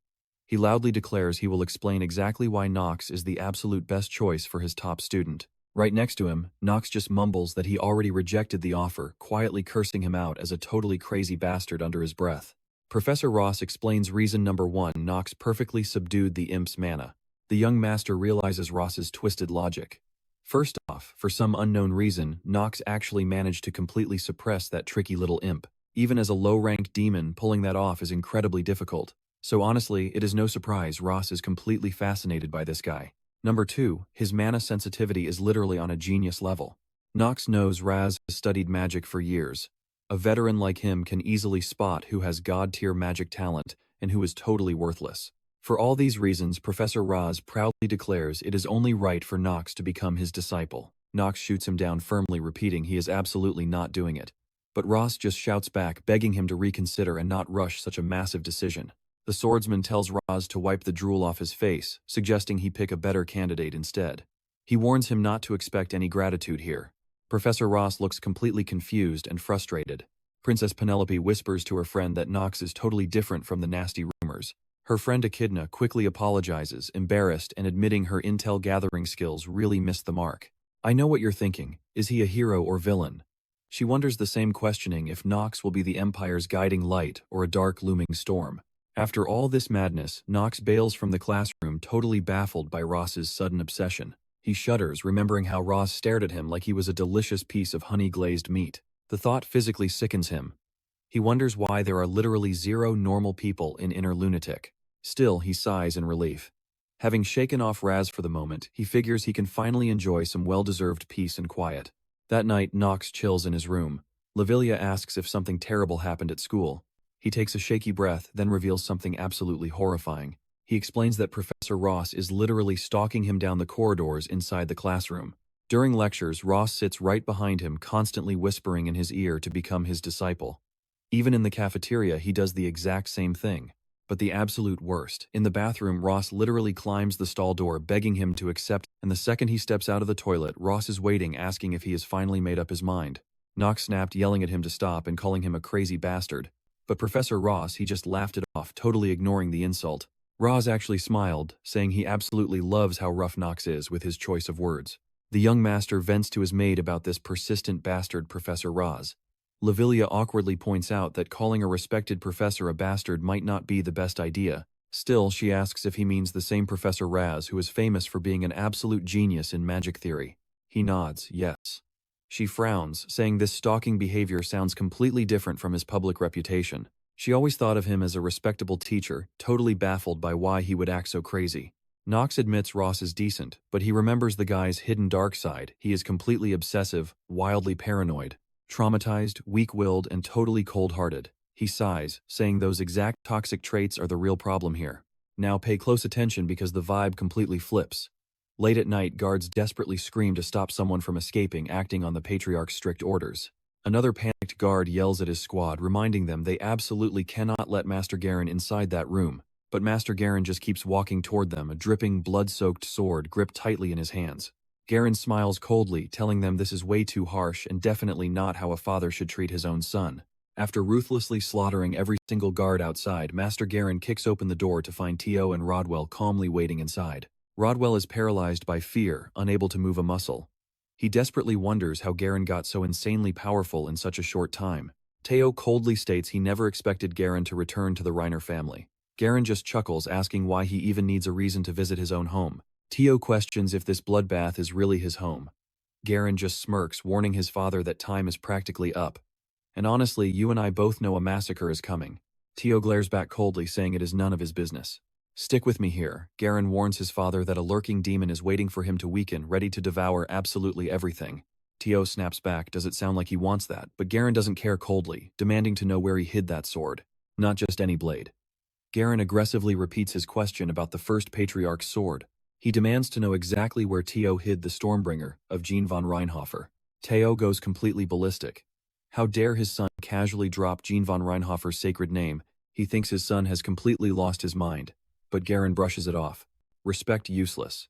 He loudly declares he will explain exactly why Knox is the absolute best choice for his top student. Right next to him, Knox just mumbles that he already rejected the offer, quietly cursing him out as a totally crazy bastard under his breath. Professor Ross explains reason number 1: Knox perfectly subdued the imp's mana. The young master realizes Ross's twisted logic. First off, for some unknown reason, Knox actually managed to completely suppress that tricky little imp. Even as a low-ranked demon, pulling that off is incredibly difficult. So honestly, it is no surprise Ross is completely fascinated by this guy. Number 2, his mana sensitivity is literally on a genius level. Knox knows Raz has studied magic for years. A veteran like him can easily spot who has god-tier magic talent and who is totally worthless. For all these reasons, Professor Raz proudly declares it is only right for Knox to become his disciple. Knox shoots him down firmly, repeating he is absolutely not doing it. But Ross just shouts back, begging him to reconsider and not rush such a massive decision. The swordsman tells Raz to wipe the drool off his face, suggesting he pick a better candidate instead. He warns him not to expect any gratitude here. Professor Ross looks completely confused and frustrated. Princess Penelope whispers to her friend that Knox is totally different from the nasty rumors. Her friend Echidna quickly apologizes, embarrassed and admitting her intel gathering skills really missed the mark. I know what you're thinking. Is he a hero or villain? She wonders the same questioning if Knox will be the Empire's guiding light or a dark looming storm. After all this madness, Knox bails from the classroom, totally baffled by Ross's sudden obsession. He shudders, remembering how Ross stared at him like he was a delicious piece of honey-glazed meat. The thought physically sickens him. He wonders why there are literally 0 normal people in inner Lunatic. Still, he sighs in relief. Having shaken off Raz for the moment, he figures he can finally enjoy some well-deserved peace and quiet. That night, Knox chills in his room. Lavilia asks if something terrible happened at school. He takes a shaky breath, then reveals something absolutely horrifying. He explains that Professor Ross is literally stalking him down the corridors inside the classroom. During lectures, Ross sits right behind him, constantly whispering in his ear to become his disciple. Even in the cafeteria, he does the exact same thing. But the absolute worst. In the bathroom, Ross literally climbs the stall door, begging him to accept, and the second he steps out of the toilet, Ross is waiting, asking if he has finally made up his mind. Knox snapped, yelling at him to stop and calling him a crazy bastard. But Professor Ross, he just laughed it off, totally ignoring the insult. Roz actually smiled, saying he absolutely loves how rough Knox is with his choice of words. The young master vents to his maid about this persistent bastard Professor Roz. Lavilia awkwardly points out that calling a respected professor a bastard might not be the best idea. Still, she asks if he means the same Professor Raz who is famous for being an absolute genius in magic theory. He nods, yes. She frowns, saying this stalking behavior sounds completely different from his public reputation. She always thought of him as a respectable teacher, totally baffled by why he would act so crazy. Knox admits Ross is decent, but he remembers the guy's hidden dark side. He is completely obsessive, wildly paranoid, traumatized, weak-willed, and totally cold-hearted. He sighs, saying those exact toxic traits are the real problem here. Now pay close attention because the vibe completely flips. Late at night, guards desperately scream to stop someone from escaping, acting on the Patriarch's strict orders. Another panicked guard yells at his squad, reminding them they absolutely cannot let Master Garen inside that room. But Master Garen just keeps walking toward them, a dripping, blood-soaked sword gripped tightly in his hands. Garen smiles coldly, telling them this is way too harsh and definitely not how a father should treat his own son. After ruthlessly slaughtering every single guard outside, Master Garen kicks open the door to find Tio and Rodwell calmly waiting inside. Rodwell is paralyzed by fear, unable to move a muscle. He desperately wonders how Garen got so insanely powerful in such a short time. Teo coldly states he never expected Garen to return to the Reiner family. Garen just chuckles, asking why he even needs a reason to visit his own home. Tio questions if this bloodbath is really his home. Garen just smirks, warning his father that time is practically up. And honestly, you and I both know a massacre is coming. Tio glares back coldly, saying it is none of his business. Stick with me here. Garen warns his father that a lurking demon is waiting for him to weaken, ready to devour absolutely everything. Tio snaps back, does it sound like he wants that, but Garen doesn't care coldly, demanding to know where he hid that sword. Not just any blade. Garen aggressively repeats his question about the first Patriarch's sword. He demands to know exactly where Teo hid the Stormbringer of Jean von Reinhaffer. Teo goes completely ballistic. How dare his son casually drop Jean von Reinhaffer's sacred name? He thinks his son has completely lost his mind. But Garen brushes it off. Respect useless.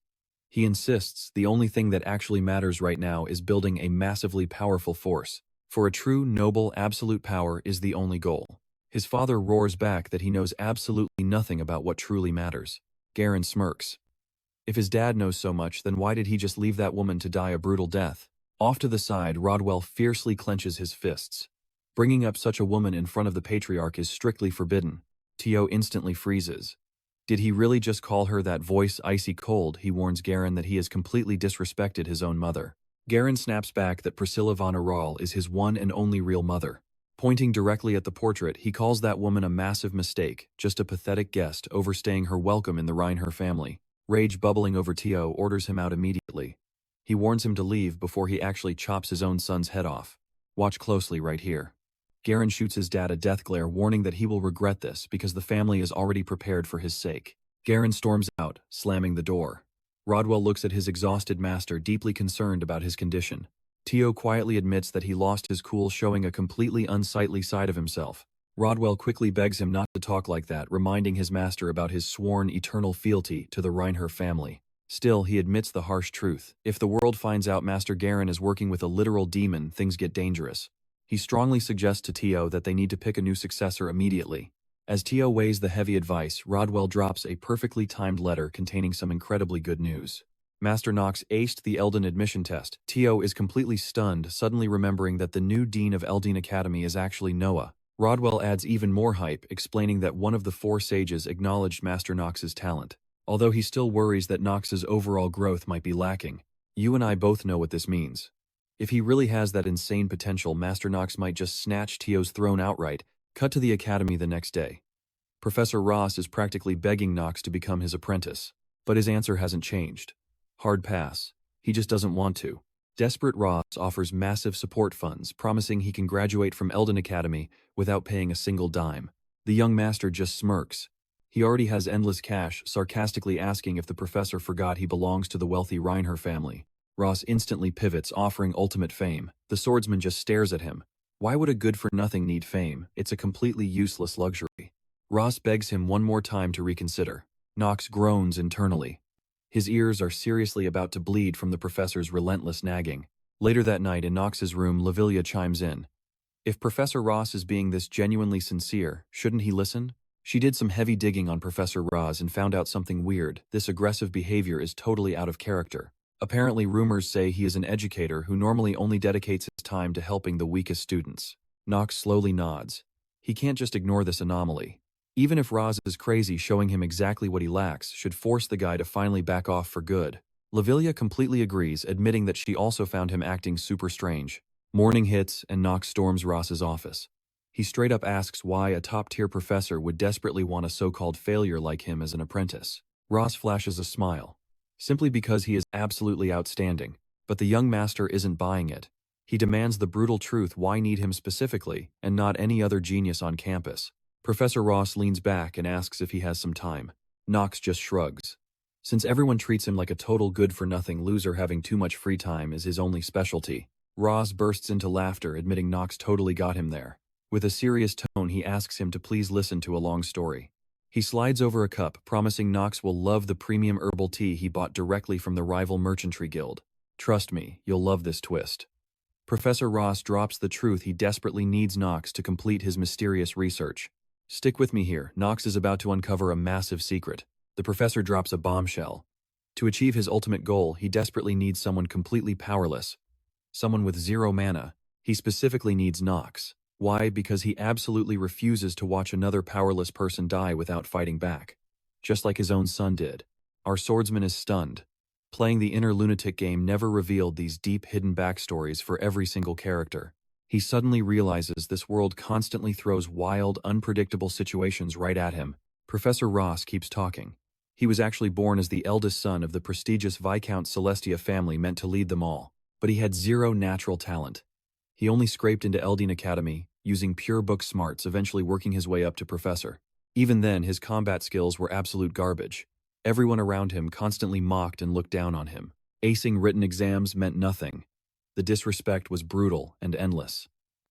He insists the only thing that actually matters right now is building a massively powerful force. For a true, noble, absolute power is the only goal. His father roars back that he knows absolutely nothing about what truly matters. Garen smirks. If his dad knows so much, then why did he just leave that woman to die a brutal death? Off to the side, Rodwell fiercely clenches his fists. Bringing up such a woman in front of the Patriarch is strictly forbidden. Tio instantly freezes. Did he really just call her that voice icy cold? He warns Garen that he has completely disrespected his own mother. Garen snaps back that Priscilla von Aral is his one and only real mother. Pointing directly at the portrait, he calls that woman a massive mistake, just a pathetic guest overstaying her welcome in the Reinher family. Rage bubbling over Tio orders him out immediately. He warns him to leave before he actually chops his own son's head off. Watch closely right here. Garen shoots his dad a death glare, warning that he will regret this because the family is already prepared for his sake. Garen storms out, slamming the door. Rodwell looks at his exhausted master, deeply concerned about his condition. Tio quietly admits that he lost his cool, showing a completely unsightly side of himself. Rodwell quickly begs him not to talk like that, reminding his master about his sworn eternal fealty to the Reinher family. Still, he admits the harsh truth. If the world finds out Master Garen is working with a literal demon, things get dangerous. He strongly suggests to Tio that they need to pick a new successor immediately. As Tio weighs the heavy advice, Rodwell drops a perfectly timed letter containing some incredibly good news. Master Knox aced the Eldane admission test. Tio is completely stunned, suddenly remembering that the new dean of Eldane Academy is actually Noah. Rodwell adds even more hype, explaining that one of the 4 sages acknowledged Master Knox's talent. Although he still worries that Knox's overall growth might be lacking. You and I both know what this means. If he really has that insane potential, Master Knox might just snatch Tio's throne outright. Cut to the academy the next day. Professor Ross is practically begging Knox to become his apprentice. But his answer hasn't changed. Hard pass. He just doesn't want to. Desperate Ross offers massive support funds, promising he can graduate from Eldane Academy without paying a single dime. The young master just smirks. He already has endless cash, sarcastically asking if the professor forgot he belongs to the wealthy Reinher family. Ross instantly pivots, offering ultimate fame. The swordsman just stares at him. Why would a good-for-nothing need fame? It's a completely useless luxury. Ross begs him one more time to reconsider. Knox groans internally. His ears are seriously about to bleed from the professor's relentless nagging. Later that night in Knox's room, Lavilia chimes in. If Professor Ross is being this genuinely sincere, shouldn't he listen? She did some heavy digging on Professor Roz and found out something weird. This aggressive behavior is totally out of character. Apparently, rumors say he is an educator who normally only dedicates his time to helping the weakest students. Knox slowly nods. He can't just ignore this anomaly. Even if Roz is crazy, showing him exactly what he lacks should force the guy to finally back off for good. Lavilia completely agrees, admitting that she also found him acting super strange. Morning hits and Knox storms Ross's office. He straight up asks why a top-tier professor would desperately want a so-called failure like him as an apprentice. Ross flashes a smile. Simply because he is absolutely outstanding. But the young master isn't buying it. He demands the brutal truth: why need him specifically, and not any other genius on campus. Professor Ross leans back and asks if he has some time. Knox just shrugs. Since everyone treats him like a total good-for-nothing loser, having too much free time is his only specialty. Ross bursts into laughter, admitting Knox totally got him there. With a serious tone, he asks him to please listen to a long story. He slides over a cup, promising Knox will love the premium herbal tea he bought directly from the rival merchantry guild. Trust me, you'll love this twist. Professor Ross drops the truth: he desperately needs Knox to complete his mysterious research. Stick with me here. Knox is about to uncover a massive secret. The professor drops a bombshell. To achieve his ultimate goal, he desperately needs someone completely powerless. Someone with zero mana. He specifically needs Knox. Why? Because he absolutely refuses to watch another powerless person die without fighting back. Just like his own son did. Our swordsman is stunned. Playing the inner Lunatic game never revealed these deep hidden backstories for every single character. He suddenly realizes this world constantly throws wild, unpredictable situations right at him. Professor Ross keeps talking. He was actually born as the eldest son of the prestigious Viscount Celestia family, meant to lead them all. But he had zero natural talent. He only scraped into Eldane Academy, using pure book smarts, eventually working his way up to professor. Even then, his combat skills were absolute garbage. Everyone around him constantly mocked and looked down on him. Acing written exams meant nothing. The disrespect was brutal and endless.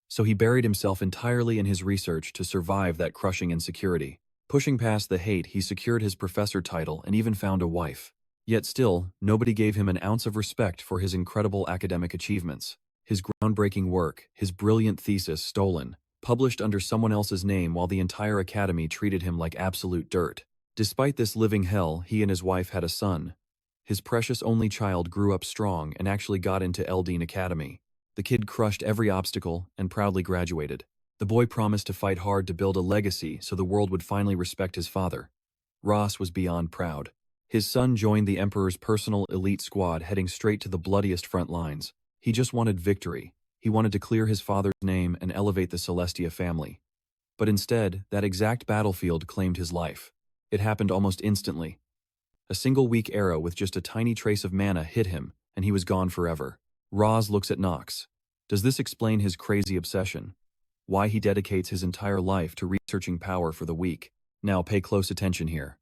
So he buried himself entirely in his research to survive that crushing insecurity. Pushing past the hate, he secured his professor title and even found a wife. Yet still, nobody gave him an ounce of respect for his incredible academic achievements. His groundbreaking work, his brilliant thesis, stolen, published under someone else's name, while the entire academy treated him like absolute dirt. Despite this living hell, he and his wife had a son. His precious only child grew up strong and actually got into Eldane Academy. The kid crushed every obstacle and proudly graduated. The boy promised to fight hard to build a legacy so the world would finally respect his father. Ross was beyond proud. His son joined the Emperor's personal elite squad, heading straight to the bloodiest front lines. He just wanted victory. He wanted to clear his father's name and elevate the Celestia family. But instead, that exact battlefield claimed his life. It happened almost instantly. A single weak arrow with just a tiny trace of mana hit him, and he was gone forever. Roz looks at Knox. Does this explain his crazy obsession? Why he dedicates his entire life to researching power for the weak? Now pay close attention here.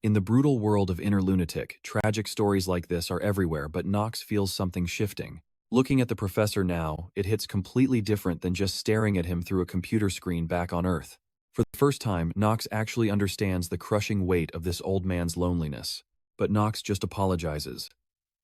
In the brutal world of Inner Lunatic, tragic stories like this are everywhere, but Knox feels something shifting. Looking at the professor now, it hits completely different than just staring at him through a computer screen back on Earth. For the first time, Knox actually understands the crushing weight of this old man's loneliness. But Knox just apologizes.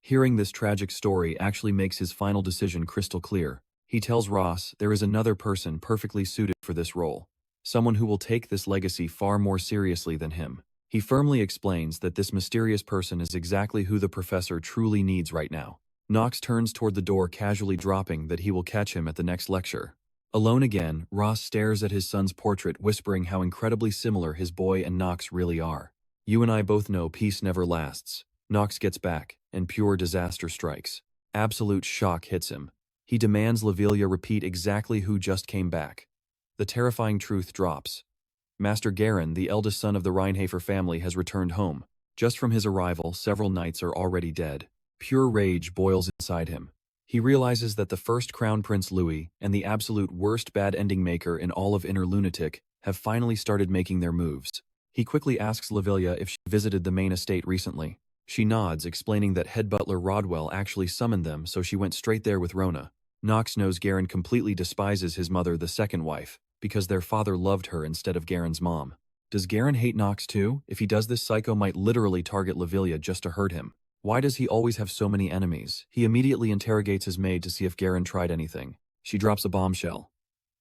Hearing this tragic story actually makes his final decision crystal clear. He tells Ross there is another person perfectly suited for this role. Someone who will take this legacy far more seriously than him. He firmly explains that this mysterious person is exactly who the professor truly needs right now. Knox turns toward the door, casually dropping that he will catch him at the next lecture. Alone again, Ross stares at his son's portrait, whispering how incredibly similar his boy and Knox really are. You and I both know peace never lasts. Knox gets back, and pure disaster strikes. Absolute shock hits him. He demands Lavilia repeat exactly who just came back. The terrifying truth drops. Master Garen, the eldest son of the Reinhaffer family, has returned home. Just from his arrival, several knights are already dead. Pure rage boils inside him. He realizes that the first Crown Prince Louis and the absolute worst bad ending maker in all of Inner Lunatic have finally started making their moves. He quickly asks Lavilia if she visited the main estate recently. She nods, explaining that head butler Rodwell actually summoned them, so she went straight there with Rona. Knox knows Garen completely despises his mother, the second wife, because their father loved her instead of Garen's mom. Does Garen hate Knox too? If he does, this psycho might literally target Lavilia just to hurt him. Why does he always have so many enemies? He immediately interrogates his maid to see if Garen tried anything. She drops a bombshell.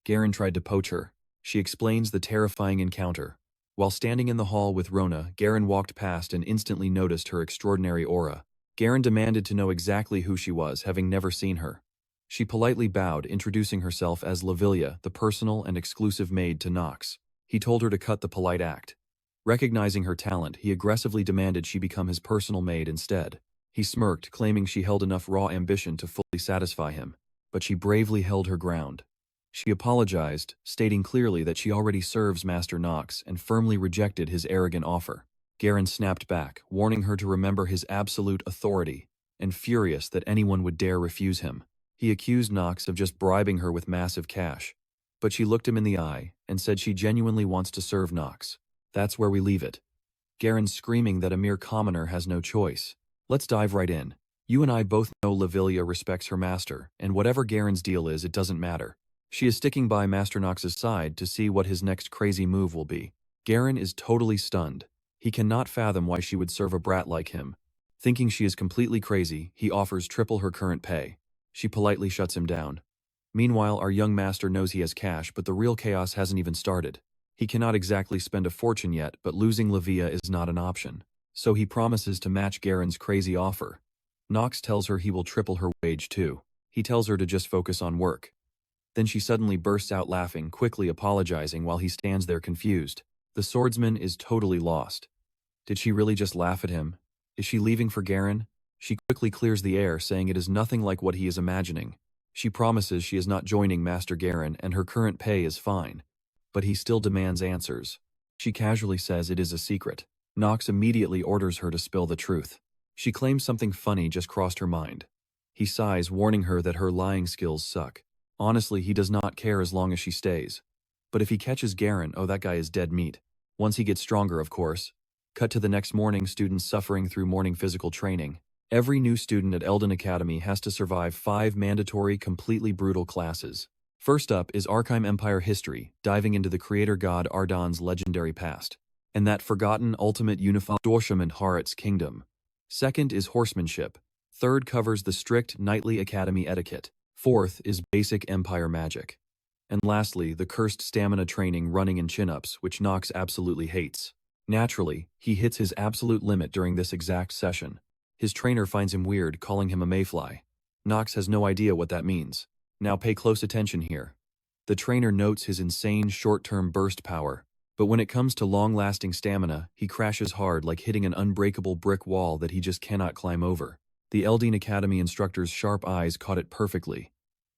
Garen tried to poach her. She explains the terrifying encounter. While standing in the hall with Rona, Garen walked past and instantly noticed her extraordinary aura. Garen demanded to know exactly who she was, having never seen her. She politely bowed, introducing herself as Lavilia, the personal and exclusive maid to Knox. He told her to cut the polite act. Recognizing her talent, he aggressively demanded she become his personal maid instead. He smirked, claiming she held enough raw ambition to fully satisfy him, but she bravely held her ground. She apologized, stating clearly that she already serves Master Knox and firmly rejected his arrogant offer. Garen snapped back, warning her to remember his absolute authority, and furious that anyone would dare refuse him. He accused Knox of just bribing her with massive cash. But she looked him in the eye and said she genuinely wants to serve Knox. That's where we leave it. Garen screaming that a mere commoner has no choice. Let's dive right in. You and I both know Lavilia respects her master, and whatever Garen's deal is, it doesn't matter. She is sticking by Master Knox's side to see what his next crazy move will be. Garen is totally stunned. He cannot fathom why she would serve a brat like him. Thinking she is completely crazy, he offers triple her current pay. She politely shuts him down. Meanwhile, our young master knows he has cash, but the real chaos hasn't even started. He cannot exactly spend a fortune yet, but losing Lavilia is not an option. So he promises to match Garen's crazy offer. Knox tells her he will triple her wage too. He tells her to just focus on work. Then she suddenly bursts out laughing, quickly apologizing while he stands there confused. The swordsman is totally lost. Did she really just laugh at him? Is she leaving for Garen? She quickly clears the air, saying it is nothing like what he is imagining. She promises she is not joining Master Garen and her current pay is fine. But he still demands answers. She casually says it is a secret. Knox immediately orders her to spill the truth. She claims something funny just crossed her mind. He sighs, warning her that her lying skills suck. Honestly, he does not care as long as she stays. But if he catches Garen, oh, that guy is dead meat. Once he gets stronger, of course. Cut to the next morning, students suffering through morning physical training. Every new student at Eldane Academy has to survive 5 mandatory, completely brutal classes. First up is Archive Empire history, diving into the creator god Ardahn's legendary past, and that forgotten ultimate unified Dorsham and Haret's kingdom. Second is horsemanship. Third covers the strict knightly academy etiquette. Fourth is basic empire magic. And lastly, the cursed stamina training, running and chin-ups, which Knox absolutely hates. Naturally, he hits his absolute limit during this exact session. His trainer finds him weird, calling him a mayfly. Knox has no idea what that means. Now pay close attention here. The trainer notes his insane short-term burst power, but when it comes to long-lasting stamina, he crashes hard, like hitting an unbreakable brick wall that he just cannot climb over. The Eldane Academy instructor's sharp eyes caught it perfectly.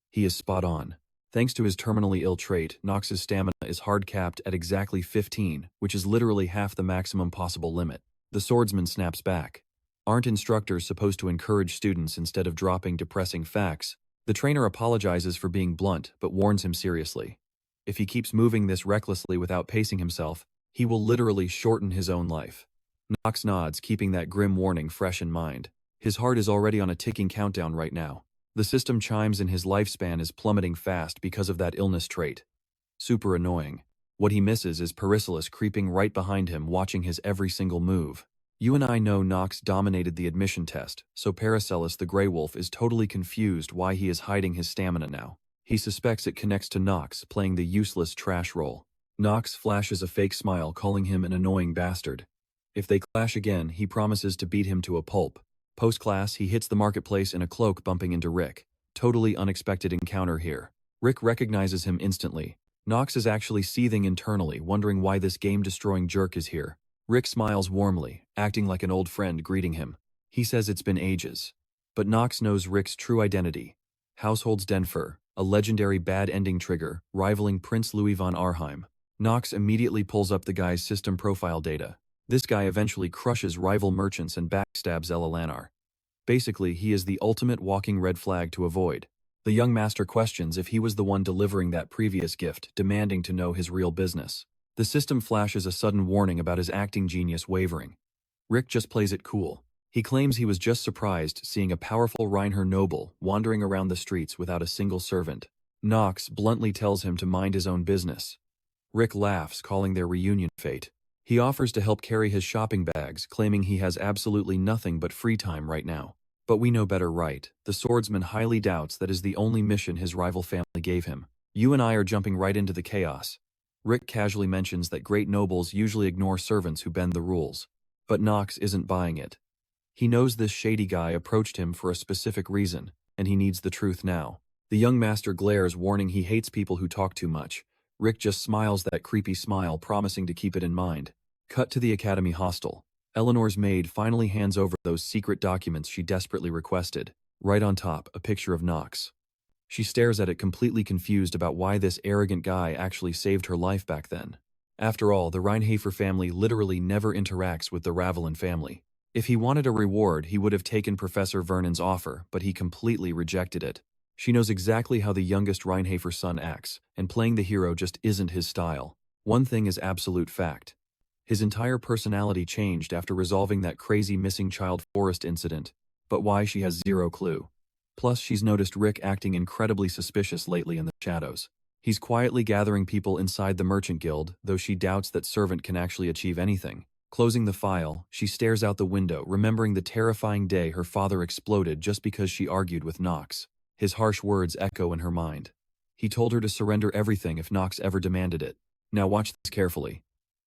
He is spot on. Thanks to his terminally ill trait, Knox's stamina is hard-capped at exactly 15, which is literally half the maximum possible limit. The swordsman snaps back. Aren't instructors supposed to encourage students instead of dropping depressing facts? The trainer apologizes for being blunt, but warns him seriously. If he keeps moving this recklessly without pacing himself, he will literally shorten his own life. Knox nods, keeping that grim warning fresh in mind. His heart is already on a ticking countdown right now. The system chimes and his lifespan is plummeting fast because of that illness trait. Super annoying. What he misses is Pericillus creeping right behind him, watching his every single move. You and I know Knox dominated the admission test, so Pericillus the Grey Wolf is totally confused why he is hiding his stamina now. He suspects it connects to Knox playing the useless trash role. Knox flashes a fake smile, calling him an annoying bastard. If they clash again, he promises to beat him to a pulp. Post-class, he hits the marketplace in a cloak, bumping into Rick. Totally unexpected encounter here. Rick recognizes him instantly. Knox is actually seething internally, wondering why this game-destroying jerk is here. Rick smiles warmly, acting like an old friend greeting him. He says it's been ages. But Knox knows Rick's true identity. Household's Denfer, a legendary bad-ending trigger, rivaling Prince Louis von Arheim. Knox immediately pulls up the guy's system profile data. This guy eventually crushes rival merchants and backstabs Elanar. Basically, he is the ultimate walking red flag to avoid. The young master questions if he was the one delivering that previous gift, demanding to know his real business. The system flashes a sudden warning about his acting genius wavering. Rick just plays it cool. He claims he was just surprised seeing a powerful Reinhard noble wandering around the streets without a single servant. Knox bluntly tells him to mind his own business. Rick laughs, calling their reunion fate. He offers to help carry his shopping bags, claiming he has absolutely nothing but free time right now. But we know better, right? The swordsman highly doubts that is the only mission his rival family gave him. You and I are jumping right into the chaos. Rick casually mentions that great nobles usually ignore servants who bend the rules. But Knox isn't buying it. He knows this shady guy approached him for a specific reason, and he needs the truth now. The young master glares, warning he hates people who talk too much. Rick just smiles that creepy smile, promising to keep it in mind. Cut to the Academy hostel. Eleanor's maid finally hands over those secret documents she desperately requested. Right on top, a picture of Knox. She stares at it, completely confused about why this arrogant guy actually saved her life back then. After all, the Reinhaffer family literally never interacts with the Ravelin family. If he wanted a reward, he would have taken Professor Vernon's offer, but he completely rejected it. She knows exactly how the youngest Reinhaffer son acts, and playing the hero just isn't his style. One thing is absolute fact. His entire personality changed after resolving that crazy missing child forest incident, but why, she has zero clue. Plus, she's noticed Rick acting incredibly suspicious lately in the shadows. He's quietly gathering people inside the Merchant Guild, though she doubts that servant can actually achieve anything. Closing the file, she stares out the window, remembering the terrifying day her father exploded just because she argued with Knox. His harsh words echo in her mind. He told her to surrender everything if Knox ever demanded it. Now watch this carefully.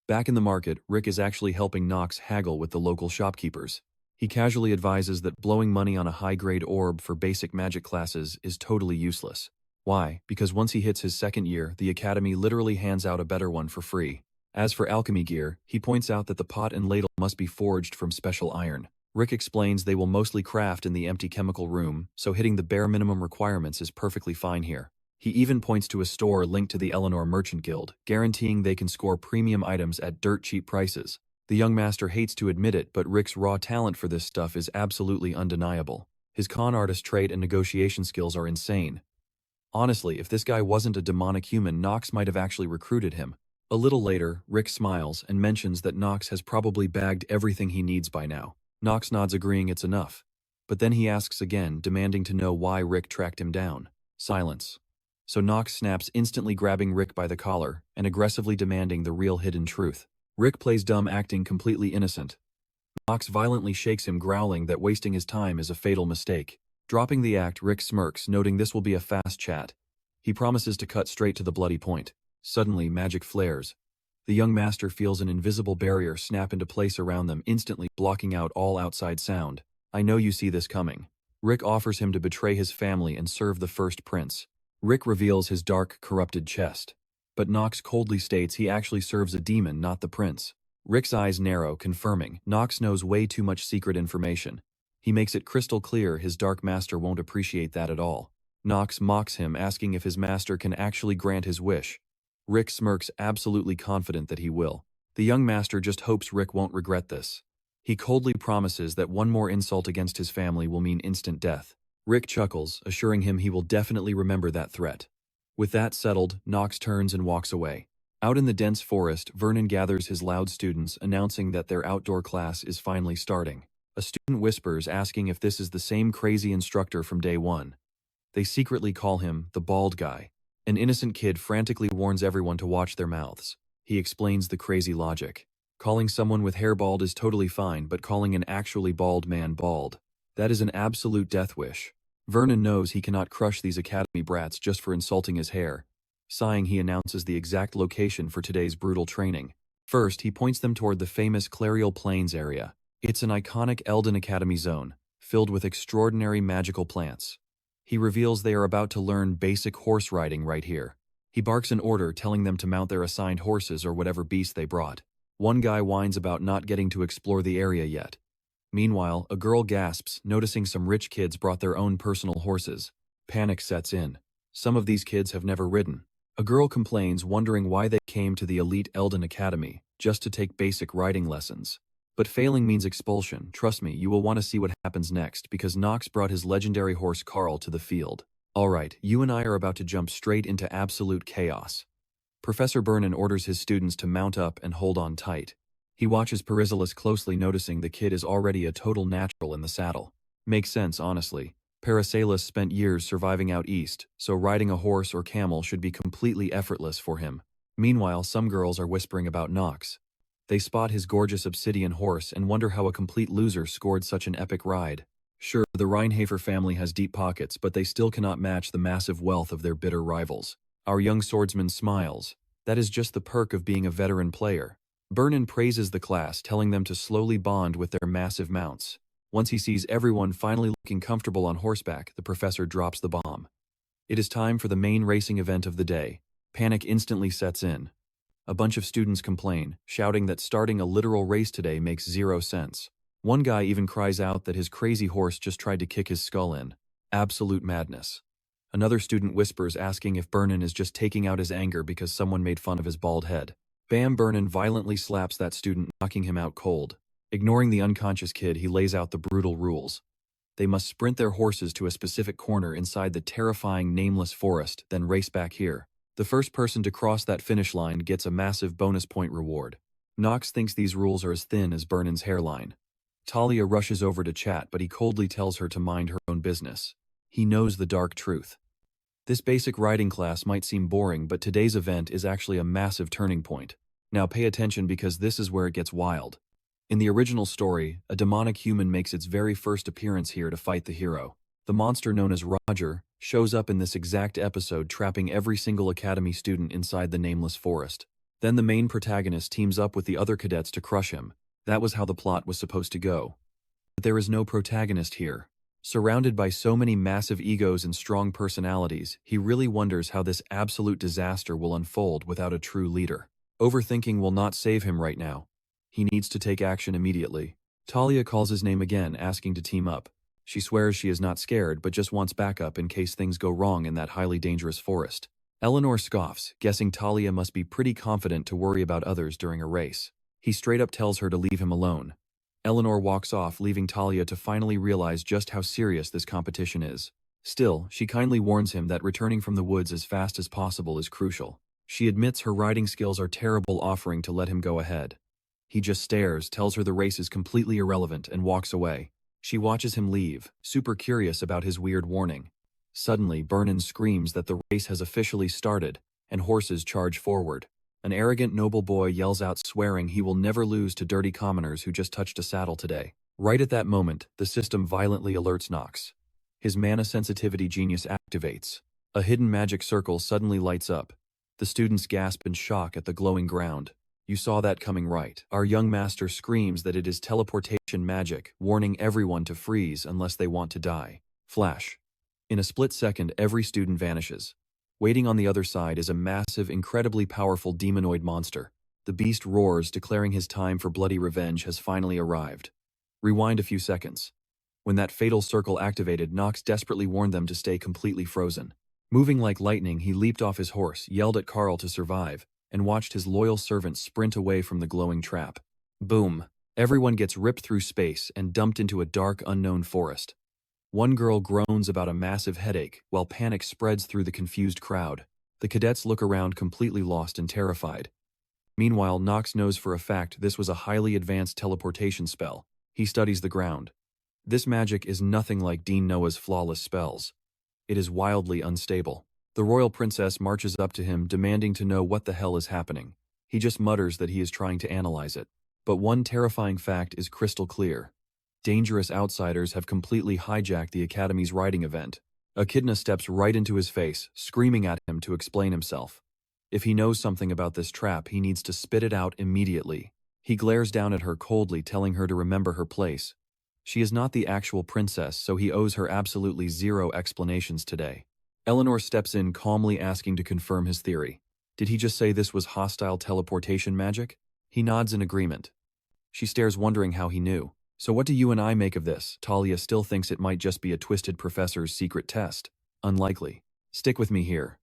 Back in the market, Rick is actually helping Knox haggle with the local shopkeepers. He casually advises that blowing money on a high-grade orb for basic magic classes is totally useless. Why? Because once he hits his second year, the Academy literally hands out a better one for free. As for alchemy gear, he points out that the pot and ladle must be forged from special iron. Rick explains they will mostly craft in the empty chemical room, so hitting the bare minimum requirements is perfectly fine here. He even points to a store linked to the Eleanor Merchant Guild, guaranteeing they can score premium items at dirt cheap prices. The young master hates to admit it, but Rick's raw talent for this stuff is absolutely undeniable. His con artist trait and negotiation skills are insane. Honestly, if this guy wasn't a demonic human, Knox might have actually recruited him. A little later, Rick smiles and mentions that Knox has probably bagged everything he needs by now. Knox nods, agreeing it's enough. But then he asks again, demanding to know why Rick tracked him down. Silence. So Knox snaps, instantly grabbing Rick by the collar and aggressively demanding the real hidden truth. Rick plays dumb, acting completely innocent. Knox violently shakes him, growling that wasting his time is a fatal mistake. Dropping the act, Rick smirks, noting this will be a fast chat. He promises to cut straight to the bloody point. Suddenly, magic flares. The young master feels an invisible barrier snap into place around them, instantly blocking out all outside sound. I know you see this coming. Rick offers him to betray his family and serve the first prince. Rick reveals his dark, corrupted chest. But Knox coldly states he actually serves a demon, not the prince. Rick's eyes narrow, confirming Knox knows way too much secret information. He makes it crystal clear his dark master won't appreciate that at all. Knox mocks him, asking if his master can actually grant his wish. Rick smirks, absolutely confident that he will. The young master just hopes Rick won't regret this. He coldly promises that one more insult against his family will mean instant death. Rick chuckles, assuring him he will definitely remember that threat. With that settled, Knox turns and walks away. Out in the dense forest, Vernon gathers his loud students, announcing that their outdoor class is finally starting. A student whispers, asking if this is the same crazy instructor from day one. They secretly call him the bald guy. An innocent kid frantically warns everyone to watch their mouths. He explains the crazy logic. Calling someone with hair bald is totally fine, but calling an actually bald man bald, that is an absolute death wish. Vernon knows he cannot crush these academy brats just for insulting his hair. Sighing, he announces the exact location for today's brutal training. First, he points them toward the famous Clarial Plains area. It's an iconic Eldane Academy zone, filled with extraordinary magical plants. He reveals they are about to learn basic horse riding right here. He barks an order, telling them to mount their assigned horses or whatever beast they brought. One guy whines about not getting to explore the area yet. Meanwhile, a girl gasps, noticing some rich kids brought their own personal horses. Panic sets in. Some of these kids have never ridden. A girl complains, wondering why they came to the elite Eldane Academy, just to take basic riding lessons. But failing means expulsion. Trust me, you will want to see what happens next, because Knox brought his legendary horse Carl to the field. Alright, you and I are about to jump straight into absolute chaos. Professor Vernon orders his students to mount up and hold on tight. He watches Paracelsus closely, noticing the kid is already a total natural in the saddle. Makes sense, honestly. Paracelsus spent years surviving out east, so riding a horse or camel should be completely effortless for him. Meanwhile, some girls are whispering about Knox. They spot his gorgeous obsidian horse and wonder how a complete loser scored such an epic ride. Sure, the Reinhaffer family has deep pockets, but they still cannot match the massive wealth of their bitter rivals. Our young swordsman smiles. That is just the perk of being a veteran player. Vernon praises the class, telling them to slowly bond with their massive mounts. Once he sees everyone finally looking comfortable on horseback, the professor drops the bomb. It is time for the main racing event of the day. Panic instantly sets in. A bunch of students complain, shouting that starting a literal race today makes zero sense. One guy even cries out that his crazy horse just tried to kick his skull in. Absolute madness. Another student whispers, asking if Vernon is just taking out his anger because someone made fun of his bald head. Bam! Vernon violently slaps that student, knocking him out cold. Ignoring the unconscious kid, he lays out the brutal rules. They must sprint their horses to a specific corner inside the terrifying nameless forest, then race back here. The first person to cross that finish line gets a massive bonus point reward. Knox thinks these rules are as thin as Vernon's hairline. Talia rushes over to chat, but he coldly tells her to mind her own business. He knows the dark truth. This basic riding class might seem boring, but today's event is actually a massive turning point. Now pay attention, because this is where it gets wild. In the original story, a demonic human makes its very first appearance here to fight the hero. The monster known as Roger shows up in this exact episode, trapping every single Academy student inside the nameless forest. Then the main protagonist teams up with the other cadets to crush him. That was how the plot was supposed to go. But there is no protagonist here. Surrounded by so many massive egos and strong personalities, he really wonders how this absolute disaster will unfold without a true leader. Overthinking will not save him right now. He needs to take action immediately. Talia calls his name again, asking to team up. She swears she is not scared, but just wants backup in case things go wrong in that highly dangerous forest. Eleanor scoffs, guessing Talia must be pretty confident to worry about others during a race. He straight up tells her to leave him alone. Eleanor walks off, leaving Talia to finally realize just how serious this competition is. Still, she kindly warns him that returning from the woods as fast as possible is crucial. She admits her riding skills are terrible, offering to let him go ahead. He just stares, tells her the race is completely irrelevant, and walks away. She watches him leave, super curious about his weird warning. Suddenly, Vernon screams that the race has officially started, and horses charge forward. An arrogant noble boy yells out, swearing he will never lose to dirty commoners who just touched a saddle today. Right at that moment, the system violently alerts Knox. His mana sensitivity genius activates. A hidden magic circle suddenly lights up. The students gasp in shock at the glowing ground. You saw that coming, right? Our young master screams that it is teleportation magic, warning everyone to freeze unless they want to die. Flash. In a split second, every student vanishes. Waiting on the other side is a massive, incredibly powerful demonoid monster. The beast roars, declaring his time for bloody revenge has finally arrived. Rewind a few seconds. When that fatal circle activated, Knox desperately warned them to stay completely frozen. Moving like lightning, he leaped off his horse, yelled at Carl to survive, and watched his loyal servant sprint away from the glowing trap. Boom! Everyone gets ripped through space and dumped into a dark, unknown forest. One girl groans about a massive headache, while panic spreads through the confused crowd. The cadets look around, completely lost and terrified. Meanwhile, Knox knows for a fact this was a highly advanced teleportation spell. He studies the ground. This magic is nothing like Dean Noah's flawless spells. It is wildly unstable. The royal princess marches up to him, demanding to know what the hell is happening. He just mutters that he is trying to analyze it. But one terrifying fact is crystal clear. Dangerous outsiders have completely hijacked the Academy's riding event. Echidna steps right into his face, screaming at him to explain himself. If he knows something about this trap, he needs to spit it out immediately. He glares down at her coldly, telling her to remember her place. She is not the actual princess, so he owes her absolutely zero explanations today. Eleanor steps in, calmly asking to confirm his theory. Did he just say this was hostile teleportation magic? He nods in agreement. She stares, wondering how he knew. So what do you and I make of this? Talia still thinks it might just be a twisted professor's secret test. Unlikely. Stick with me here.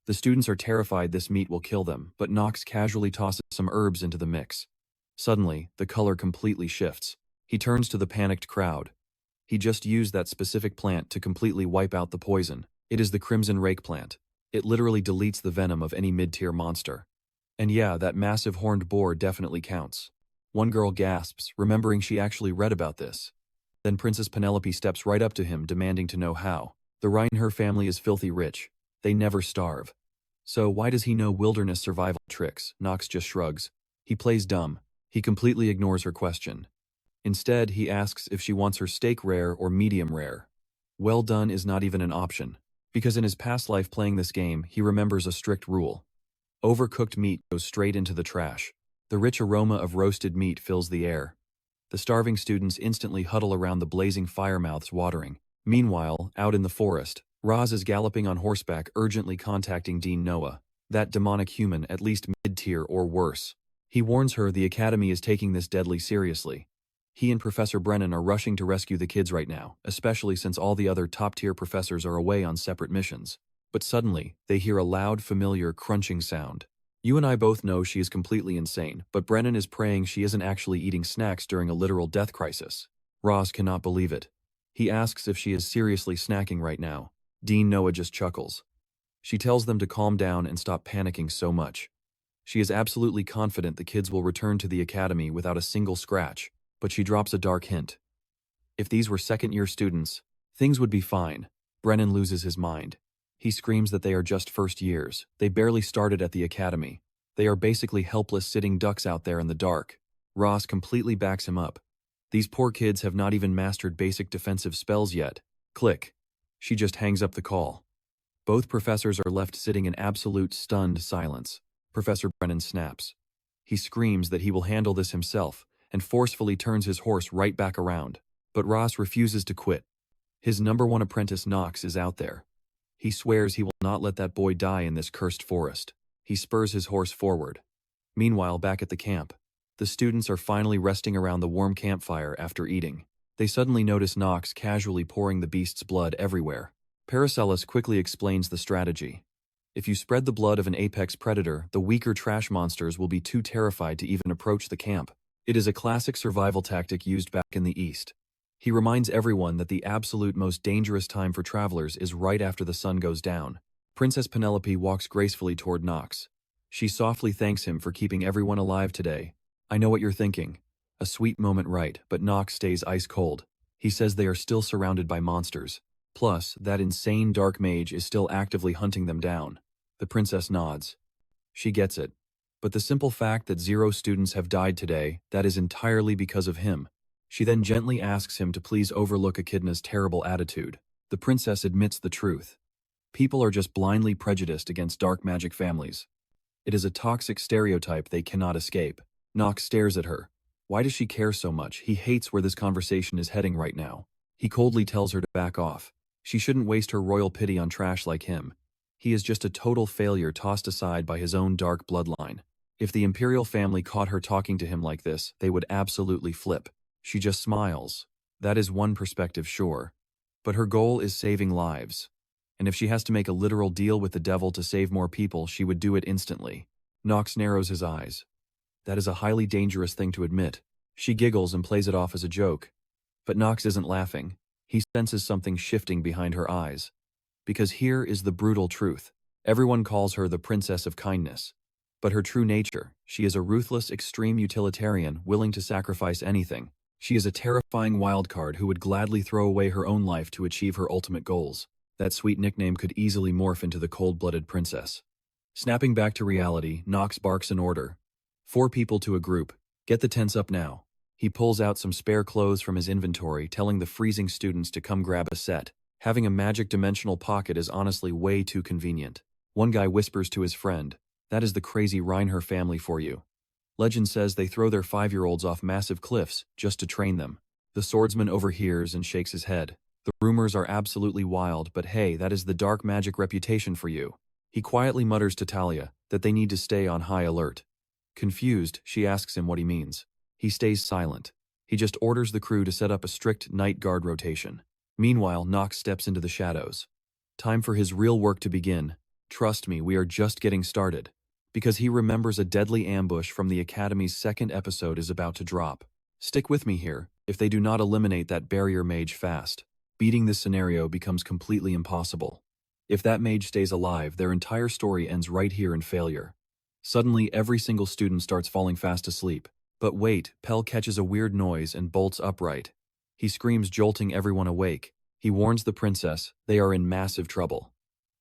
The students are terrified this meat will kill them, but Knox casually tosses some herbs into the mix. Suddenly, the color completely shifts. He turns to the panicked crowd. He just used that specific plant to completely wipe out the poison. It is the Crimson Rake plant. It literally deletes the venom of any mid-tier monster. And yeah, that massive horned boar definitely counts. One girl gasps, remembering she actually read about this. Then Princess Penelope steps right up to him, demanding to know how. The Reinhaffer family is filthy rich. They never starve. So why does he know wilderness survival tricks? Knox just shrugs. He plays dumb. He completely ignores her question. Instead, he asks if she wants her steak rare or medium rare. Well done is not even an option, because in his past life playing this game, he remembers a strict rule. Overcooked meat goes straight into the trash. The rich aroma of roasted meat fills the air. The starving students instantly huddle around the blazing fire, mouths watering. Meanwhile, out in the forest, Roz is galloping on horseback, urgently contacting Dean Noah, that demonic human, at least mid-tier or worse. He warns her the Academy is taking this deadly seriously. He and Professor Brennan are rushing to rescue the kids right now, especially since all the other top-tier professors are away on separate missions. But suddenly, they hear a loud, familiar crunching sound. You and I both know she is completely insane, but Brennan is praying she isn't actually eating snacks during a literal death crisis. Roz cannot believe it. He asks if she is seriously snacking right now. Dean Noah just chuckles. She tells them to calm down and stop panicking so much. She is absolutely confident the kids will return to the Academy without a single scratch, but she drops a dark hint. If these were second-year students, things would be fine. Brennan loses his mind. He screams that they are just first years. They barely started at the Academy. They are basically helpless sitting ducks out there in the dark. Ross completely backs him up. These poor kids have not even mastered basic defensive spells yet. Click. She just hangs up the call. Both professors are left sitting in absolute stunned silence. Professor Brennan snaps. He screams that he will handle this himself and forcefully turns his horse right back around. But Ross refuses to quit. His #1 apprentice Knox is out there. He swears he will not let that boy die in this cursed forest. He spurs his horse forward. Meanwhile, back at the camp, the students are finally resting around the warm campfire after eating. They suddenly notice Knox casually pouring the beast's blood everywhere. Paracelsus quickly explains the strategy. If you spread the blood of an apex predator, the weaker trash monsters will be too terrified to even approach the camp. It is a classic survival tactic used back in the East. He reminds everyone that the absolute most dangerous time for travelers is right after the sun goes down. Princess Penelope walks gracefully toward Knox. She softly thanks him for keeping everyone alive today. I know what you're thinking. A sweet moment, right? But Knox stays ice cold. He says they are still surrounded by monsters. Plus, that insane dark mage is still actively hunting them down. The princess nods. She gets it. But the simple fact that 0 students have died today, that is entirely because of him. She then gently asks him to please overlook Echidna's terrible attitude. The princess admits the truth. People are just blindly prejudiced against dark magic families. It is a toxic stereotype they cannot escape. Knox stares at her. Why does she care so much? He hates where this conversation is heading right now. He coldly tells her to back off. She shouldn't waste her royal pity on trash like him. He is just a total failure tossed aside by his own dark bloodline. If the imperial family caught her talking to him like this, they would absolutely flip. She just smiles. That is one perspective, sure. But her goal is saving lives. And if she has to make a literal deal with the devil to save more people, she would do it instantly. Knox narrows his eyes. That is a highly dangerous thing to admit. She giggles and plays it off as a joke. But Knox isn't laughing. He senses something shifting behind her eyes. Because here is the brutal truth. Everyone calls her the Princess of Kindness. But her true nature, she is a ruthless, extreme utilitarian willing to sacrifice anything. She is a terrifying wildcard who would gladly throw away her own life to achieve her ultimate goals. That sweet nickname could easily morph into the cold-blooded princess. Snapping back to reality, Knox barks an order. 4 people to a group. Get the tents up now. He pulls out some spare clothes from his inventory, telling the freezing students to come grab a set. Having a magic dimensional pocket is honestly way too convenient. One guy whispers to his friend, "That is the crazy Reinhaffer family for you." Legend says they throw their 5-year-olds off massive cliffs just to train them. The swordsman overhears and shakes his head. The rumors are absolutely wild, but hey, that is the dark magic reputation for you. He quietly mutters to Talia that they need to stay on high alert. Confused, she asks him what he means. He stays silent. He just orders the crew to set up a strict night guard rotation. Meanwhile, Knox steps into the shadows. Time for his real work to begin. Trust me, we are just getting started. Because he remembers a deadly ambush from the Academy's 2nd episode is about to drop. Stick with me here. If they do not eliminate that barrier mage fast, beating this scenario becomes completely impossible. If that mage stays alive, their entire story ends right here in failure. Suddenly, every single student starts falling fast asleep. But wait, Pell catches a weird noise and bolts upright. He screams, jolting everyone awake. He warns the princess they are in massive trouble.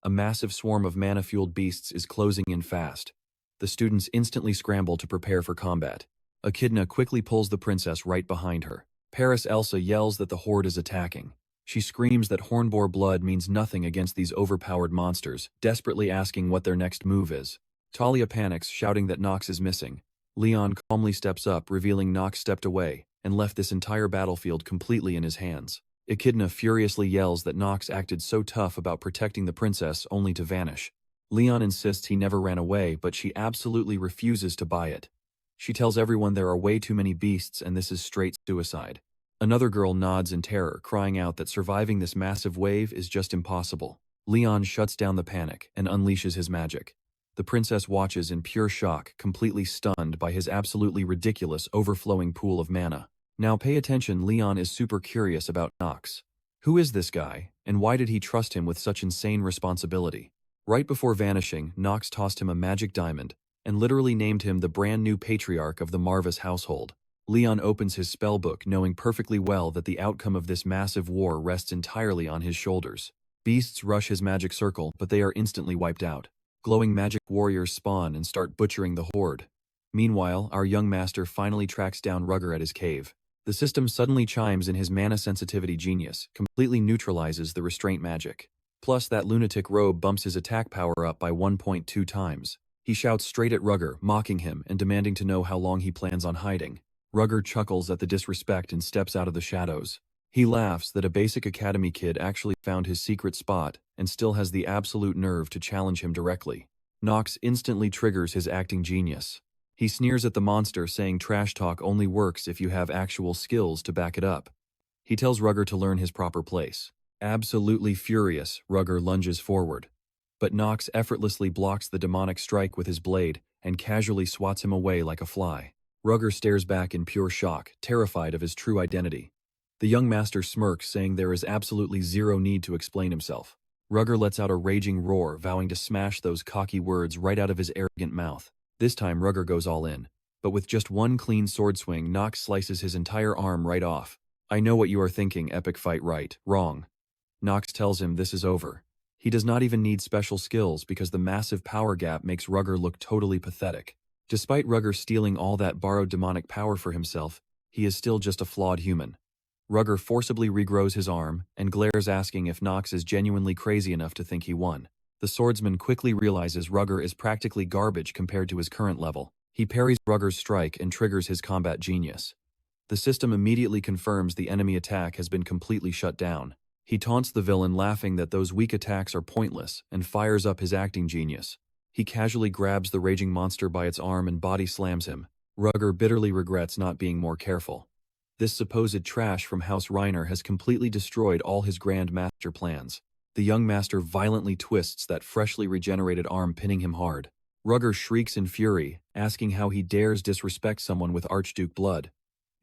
A massive swarm of mana-fueled beasts is closing in fast. The students instantly scramble to prepare for combat. Echidna quickly pulls the princess right behind her. Elsa yells that the horde is attacking. She screams that Hornboar blood means nothing against these overpowered monsters, desperately asking what their next move is. Talia panics, shouting that Knox is missing. Leon calmly steps up, revealing Knox stepped away and left this entire battlefield completely in his hands. Echidna furiously yells that Knox acted so tough about protecting the princess only to vanish. Leon insists he never ran away, but she absolutely refuses to buy it. She tells everyone there are way too many beasts and this is straight suicide. Another girl nods in terror, crying out that surviving this massive wave is just impossible. Leon shuts down the panic and unleashes his magic. The princess watches in pure shock, completely stunned by his absolutely ridiculous overflowing pool of mana. Now pay attention, Leon is super curious about Knox. Who is this guy, and why did he trust him with such insane responsibility? Right before vanishing, Knox tossed him a magic diamond, and literally named him the brand new patriarch of the Marvis household. Leon opens his spellbook, knowing perfectly well that the outcome of this massive war rests entirely on his shoulders. Beasts rush his magic circle, but they are instantly wiped out. Glowing magic warriors spawn and start butchering the horde. Meanwhile, our young master finally tracks down Rugger at his cave. The system suddenly chimes in his mana sensitivity genius, completely neutralizes the restraint magic. Plus, that lunatic robe bumps his attack power up by 1.2 times. He shouts straight at Rugger, mocking him and demanding to know how long he plans on hiding. Rugger chuckles at the disrespect and steps out of the shadows. He laughs that a basic academy kid actually found his secret spot and still has the absolute nerve to challenge him directly. Knox instantly triggers his acting genius. He sneers at the monster, saying trash talk only works if you have actual skills to back it up. He tells Rugger to learn his proper place. Absolutely furious, Rugger lunges forward. But Knox effortlessly blocks the demonic strike with his blade and casually swats him away like a fly. Rugger stares back in pure shock, terrified of his true identity. The young master smirks, saying there is absolutely zero need to explain himself. Rugger lets out a raging roar, vowing to smash those cocky words right out of his arrogant mouth. This time Rugger goes all in. But with just one clean sword swing, Knox slices his entire arm right off. I know what you are thinking, epic fight, right? Wrong. Knox tells him this is over. He does not even need special skills because the massive power gap makes Rugger look totally pathetic. Despite Rugger stealing all that borrowed demonic power for himself, he is still just a flawed human. Rugger forcibly regrows his arm and glares, asking if Knox is genuinely crazy enough to think he won. The swordsman quickly realizes Rugger is practically garbage compared to his current level. He parries Rugger's strike and triggers his combat genius. The system immediately confirms the enemy attack has been completely shut down. He taunts the villain, laughing that those weak attacks are pointless, and fires up his acting genius. He casually grabs the raging monster by its arm and body slams him. Rugger bitterly regrets not being more careful. This supposed trash from House Reiner has completely destroyed all his grand master plans. The young master violently twists that freshly regenerated arm, pinning him hard. Rugger shrieks in fury, asking how he dares disrespect someone with Archduke blood.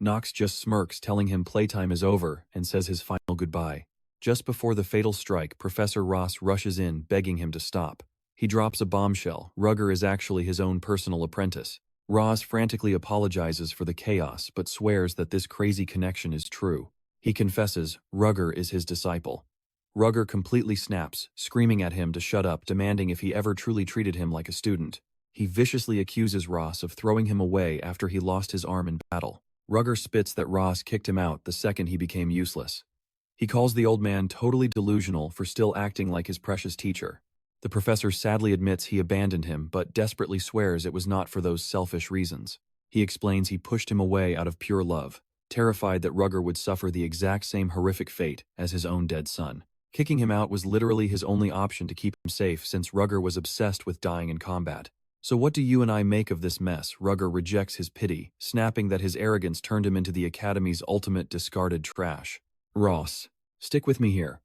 Knox just smirks, telling him playtime is over, and says his final goodbye. Just before the fatal strike, Professor Ross rushes in, begging him to stop. He drops a bombshell. Rugger is actually his own personal apprentice. Ross frantically apologizes for the chaos, but swears that this crazy connection is true. He confesses Rugger is his disciple. Rugger completely snaps, screaming at him to shut up, demanding if he ever truly treated him like a student. He viciously accuses Ross of throwing him away after he lost his arm in battle. Rugger spits that Ross kicked him out the second he became useless. He calls the old man totally delusional for still acting like his precious teacher. The professor sadly admits he abandoned him, but desperately swears it was not for those selfish reasons. He explains he pushed him away out of pure love, terrified that Rugger would suffer the exact same horrific fate as his own dead son. Kicking him out was literally his only option to keep him safe, since Rugger was obsessed with dying in combat. So what do you and I make of this mess? Rugger rejects his pity, snapping that his arrogance turned him into the Academy's ultimate discarded trash. Ross, stick with me here.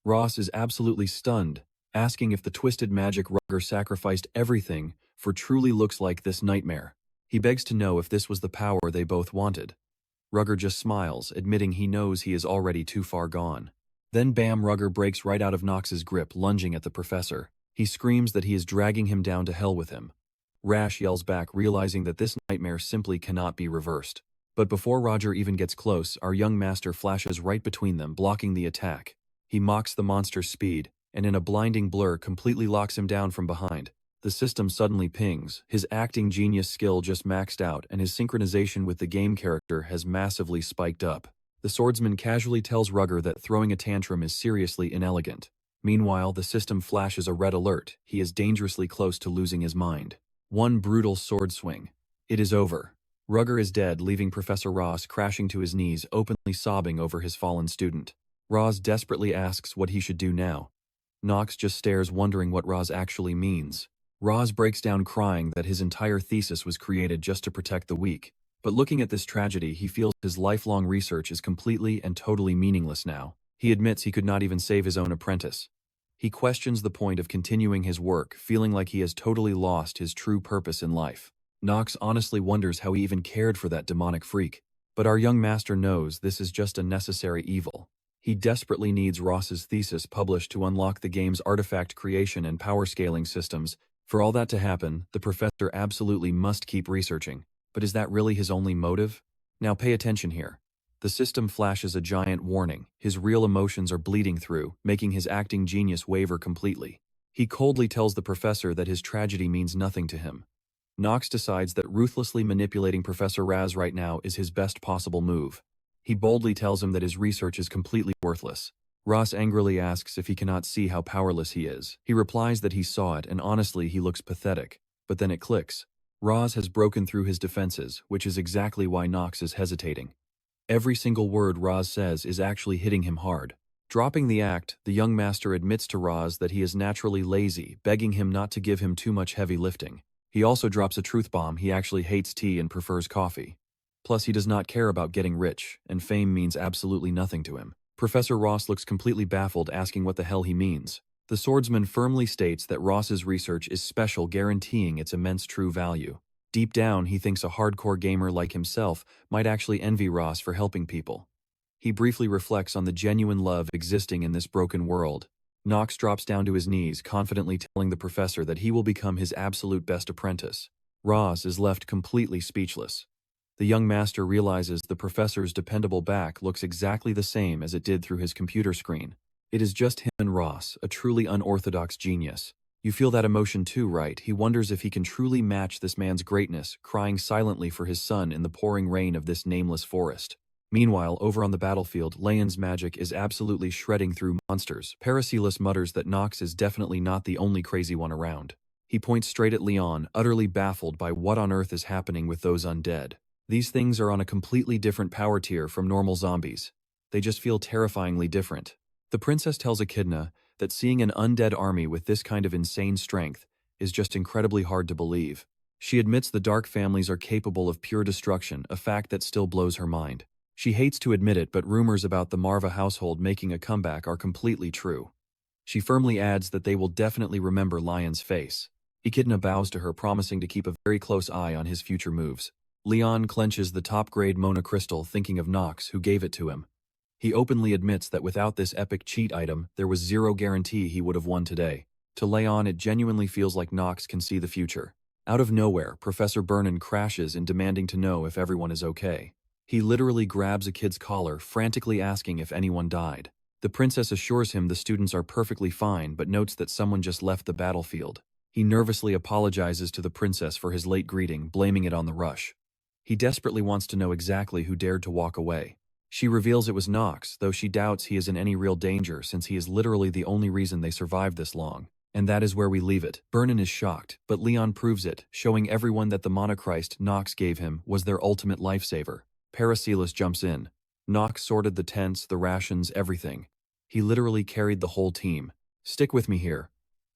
Ross is absolutely stunned, asking if the twisted magic Rugger sacrificed everything for truly looks like this nightmare. He begs to know if this was the power they both wanted. Rugger just smiles, admitting he knows he is already too far gone. Then bam, Rugger breaks right out of Knox's grip, lunging at the professor. He screams that he is dragging him down to hell with him. Rash yells back, realizing that this nightmare simply cannot be reversed. But before Roger even gets close, our young master flashes right between them, blocking the attack. He mocks the monster's speed, and in a blinding blur completely locks him down from behind. The system suddenly pings. His acting genius skill just maxed out, and his synchronization with the game character has massively spiked up. The swordsman casually tells Rugger that throwing a tantrum is seriously inelegant. Meanwhile, the system flashes a red alert. He is dangerously close to losing his mind. One brutal sword swing. It is over. Rugger is dead, leaving Professor Ross crashing to his knees, openly sobbing over his fallen student. Ross desperately asks what he should do now. Knox just stares, wondering what Ross actually means. Ross breaks down crying that his entire thesis was created just to protect the weak. But looking at this tragedy, he feels his lifelong research is completely and totally meaningless now. He admits he could not even save his own apprentice. He questions the point of continuing his work, feeling like he has totally lost his true purpose in life. Knox honestly wonders how he even cared for that demonic freak. But our young master knows this is just a necessary evil. He desperately needs Ross's thesis published to unlock the game's artifact creation and power scaling systems. For all that to happen, the professor absolutely must keep researching. But is that really his only motive? Now pay attention here. The system flashes a giant warning. His real emotions are bleeding through, making his acting genius waver completely. He coldly tells the professor that his tragedy means nothing to him. Knox decides that ruthlessly manipulating Professor Raz right now is his best possible move. He boldly tells him that his research is completely worthless. Ross angrily asks if he cannot see how powerless he is. He replies that he saw it, and honestly he looks pathetic. But then it clicks. Ross has broken through his defenses, which is exactly why Knox is hesitating. Every single word Ross says is actually hitting him hard. Dropping the act, the young master admits to Ross that he is naturally lazy, begging him not to give him too much heavy lifting. He also drops a truth bomb: he actually hates tea and prefers coffee. Plus, he does not care about getting rich, and fame means absolutely nothing to him. Professor Ross looks completely baffled, asking what the hell he means. The swordsman firmly states that Ross's research is special, guaranteeing its immense true value. Deep down, he thinks a hardcore gamer like himself might actually envy Ross for helping people. He briefly reflects on the genuine love existing in this broken world. Knox drops down to his knees, confidently telling the professor that he will become his absolute best apprentice. Ross is left completely speechless. The young master realizes the professor's dependable back looks exactly the same as it did through his computer screen. It is just him and Ross, a truly unorthodox genius. You feel that emotion too, right? He wonders if he can truly match this man's greatness, crying silently for his son in the pouring rain of this nameless forest. Meanwhile, over on the battlefield, Leon's magic is absolutely shredding through monsters. Paracelsus mutters that Knox is definitely not the only crazy one around. He points straight at Leon, utterly baffled by what on earth is happening with those undead. These things are on a completely different power tier from normal zombies. They just feel terrifyingly different. The princess tells Echidna that seeing an undead army with this kind of insane strength is just incredibly hard to believe. She admits the Dark families are capable of pure destruction, a fact that still blows her mind. She hates to admit it, but rumors about the Marva household making a comeback are completely true. She firmly adds that they will definitely remember Lion's face. Echidna bows to her, promising to keep a very close eye on his future moves. Leon clenches the top-grade Mona crystal, thinking of Knox, who gave it to him. He openly admits that without this epic cheat item, there was zero guarantee he would have won today. To Leon, it genuinely feels like Knox can see the future. Out of nowhere, Professor Vernon crashes in, demanding to know if everyone is okay. He literally grabs a kid's collar, frantically asking if anyone died. The princess assures him the students are perfectly fine, but notes that someone just left the battlefield. He nervously apologizes to the princess for his late greeting, blaming it on the rush. He desperately wants to know exactly who dared to walk away. She reveals it was Knox, though she doubts he is in any real danger since he is literally the only reason they survived this long. And that is where we leave it. Vernon is shocked, but Leon proves it, showing everyone that the monochrist Knox gave him was their ultimate lifesaver. Paracelsus jumps in. Knox sorted the tents, the rations, everything. He literally carried the whole team. Stick with me here.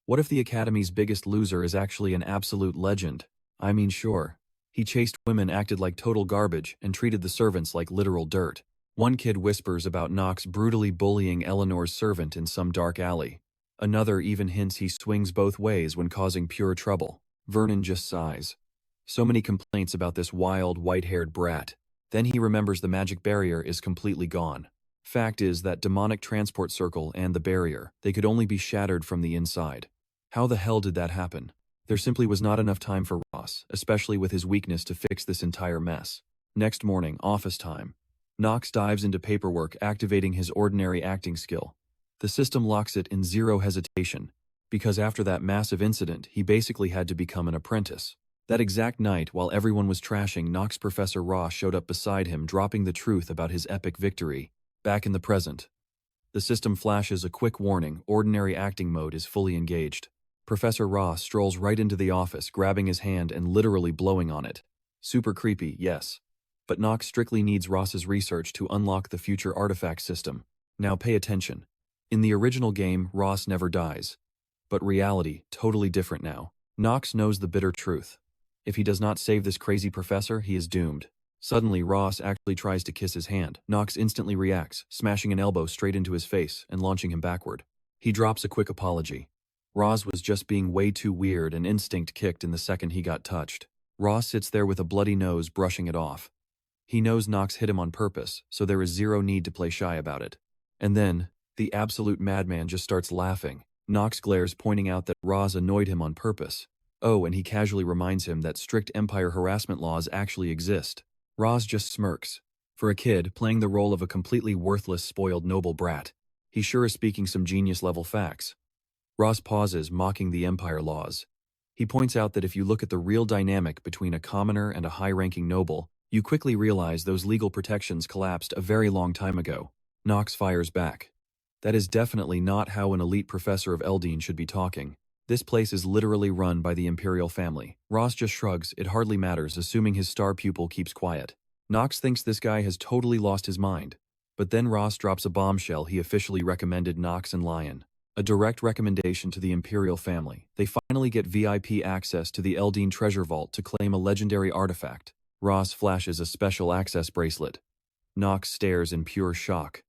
What if the Academy's biggest loser is actually an absolute legend? I mean, sure. He chased women, acted like total garbage, and treated the servants like literal dirt. One kid whispers about Knox brutally bullying Eleanor's servant in some dark alley. Another even hints he swings both ways when causing pure trouble. Vernon just sighs. So many complaints about this wild, white-haired brat. Then he remembers the magic barrier is completely gone. Fact is that demonic transport circle and the barrier, they could only be shattered from the inside. How the hell did that happen? There simply was not enough time for Ross, especially with his weakness, to fix this entire mess. Next morning, office time. Knox dives into paperwork, activating his ordinary acting skill. The system locks it in zero hesitation, because after that massive incident, he basically had to become an apprentice. That exact night, while everyone was trashing Knox, Professor Ross showed up beside him, dropping the truth about his epic victory. Back in the present. The system flashes a quick warning: ordinary acting mode is fully engaged. Professor Ross strolls right into the office, grabbing his hand and literally blowing on it. Super creepy, yes. But Knox strictly needs Ross's research to unlock the future artifact system. Now pay attention. In the original game, Ross never dies. But reality, totally different now. Knox knows the bitter truth. If he does not save this crazy professor, he is doomed. Suddenly, Ross actually tries to kiss his hand. Knox instantly reacts, smashing an elbow straight into his face and launching him backward. He drops a quick apology. Ross was just being way too weird and instinct kicked in the second he got touched. Ross sits there with a bloody nose brushing it off. He knows Knox hit him on purpose, so there is zero need to play shy about it. And then, the absolute madman just starts laughing. Knox glares, pointing out that Ross annoyed him on purpose. Oh, and he casually reminds him that strict Empire harassment laws actually exist. Ross just smirks. For a kid, playing the role of a completely worthless, spoiled noble brat, he sure is speaking some genius-level facts. Ross pauses, mocking the Empire laws. He points out that if you look at the real dynamic between a commoner and a high-ranking noble, you quickly realize those legal protections collapsed a very long time ago. Knox fires back. That is definitely not how an elite professor of Eldane should be talking. This place is literally run by the Imperial family. Ross just shrugs, it hardly matters, assuming his star pupil keeps quiet. Knox thinks this guy has totally lost his mind. But then Ross drops a bombshell. He officially recommended Knox and Lion. A direct recommendation to the Imperial family. They finally get VIP access to the Eldane treasure vault to claim a legendary artifact. Ross flashes a special access bracelet. Knox stares in pure shock.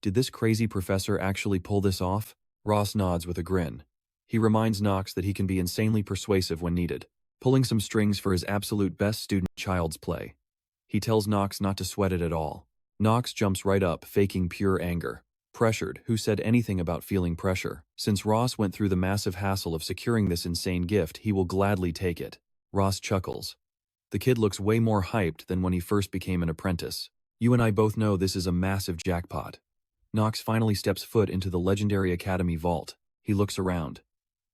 Did this crazy professor actually pull this off? Ross nods with a grin. He reminds Knox that he can be insanely persuasive when needed, pulling some strings for his absolute best student, Child's Play. He tells Knox not to sweat it at all. Knox jumps right up, faking pure anger. Pressured, who said anything about feeling pressure? Since Ross went through the massive hassle of securing this insane gift, he will gladly take it. Ross chuckles. The kid looks way more hyped than when he first became an apprentice. You and I both know this is a massive jackpot. Knox finally steps foot into the legendary Academy vault. He looks around.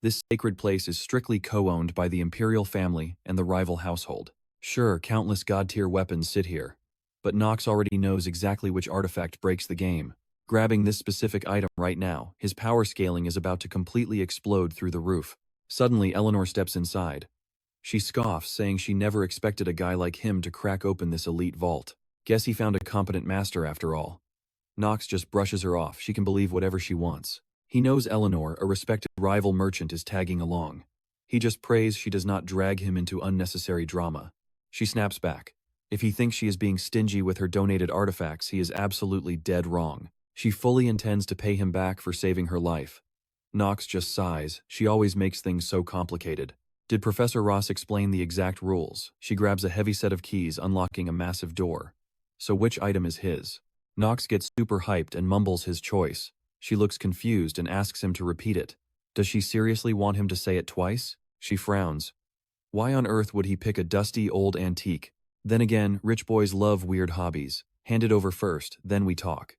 This sacred place is strictly co-owned by the Imperial family and the rival household. Sure, countless god-tier weapons sit here, but Knox already knows exactly which artifact breaks the game. Grabbing this specific item right now, his power scaling is about to completely explode through the roof. Suddenly, Eleanor steps inside. She scoffs, saying she never expected a guy like him to crack open this elite vault. Guess he found a competent master after all. Knox just brushes her off. She can believe whatever she wants. He knows Eleanor, a respected rival merchant, is tagging along. He just prays she does not drag him into unnecessary drama. She snaps back. If he thinks she is being stingy with her donated artifacts, he is absolutely dead wrong. She fully intends to pay him back for saving her life. Knox just sighs. She always makes things so complicated. Did Professor Ross explain the exact rules? She grabs a heavy set of keys, unlocking a massive door. So which item is his? Knox gets super hyped and mumbles his choice. She looks confused and asks him to repeat it. Does she seriously want him to say it twice? She frowns. Why on earth would he pick a dusty old antique? Then again, rich boys love weird hobbies. Hand it over first, then we talk.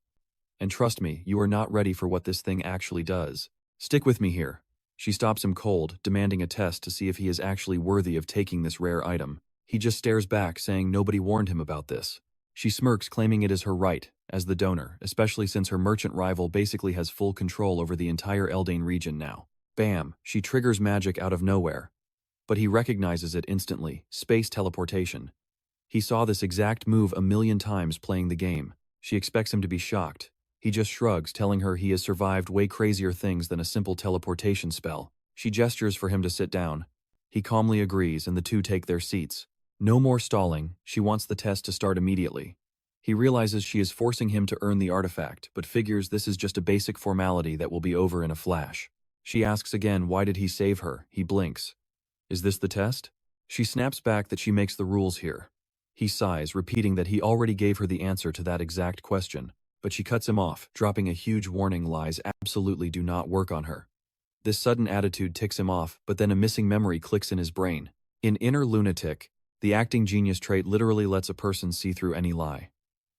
And trust me, you are not ready for what this thing actually does. Stick with me here. She stops him cold, demanding a test to see if he is actually worthy of taking this rare item. He just stares back, saying nobody warned him about this. She smirks, claiming it is her right, as the donor, especially since her merchant rival basically has full control over the entire Eldane region now. Bam, she triggers magic out of nowhere. But he recognizes it instantly, space teleportation. He saw this exact move a million times playing the game. She expects him to be shocked. He just shrugs, telling her he has survived way crazier things than a simple teleportation spell. She gestures for him to sit down. He calmly agrees, and the two take their seats. No more stalling. She wants the test to start immediately. He realizes she is forcing him to earn the artifact, but figures this is just a basic formality that will be over in a flash. She asks again, why did he save her? He blinks. Is this the test? She snaps back that she makes the rules here. He sighs, repeating that he already gave her the answer to that exact question. But she cuts him off, dropping a huge warning: lies absolutely do not work on her. This sudden attitude ticks him off, but then a missing memory clicks in his brain. In Inner Lunatic, the acting genius trait literally lets a person see through any lie.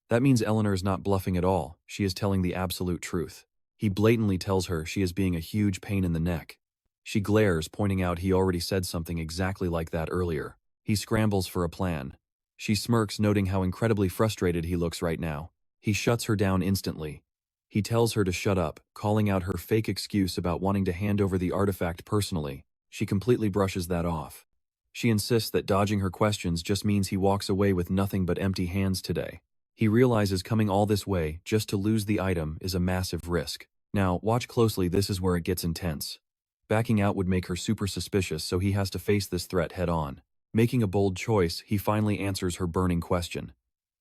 That means Eleanor is not bluffing at all. She is telling the absolute truth. He blatantly tells her she is being a huge pain in the neck. She glares, pointing out he already said something exactly like that earlier. He scrambles for a plan. She smirks, noting how incredibly frustrated he looks right now. He shuts her down instantly. He tells her to shut up, calling out her fake excuse about wanting to hand over the artifact personally. She completely brushes that off. She insists that dodging her questions just means he walks away with nothing but empty hands today. He realizes coming all this way just to lose the item is a massive risk. Now, watch closely, this is where it gets intense. Backing out would make her super suspicious, so he has to face this threat head on. Making a bold choice, he finally answers her burning question.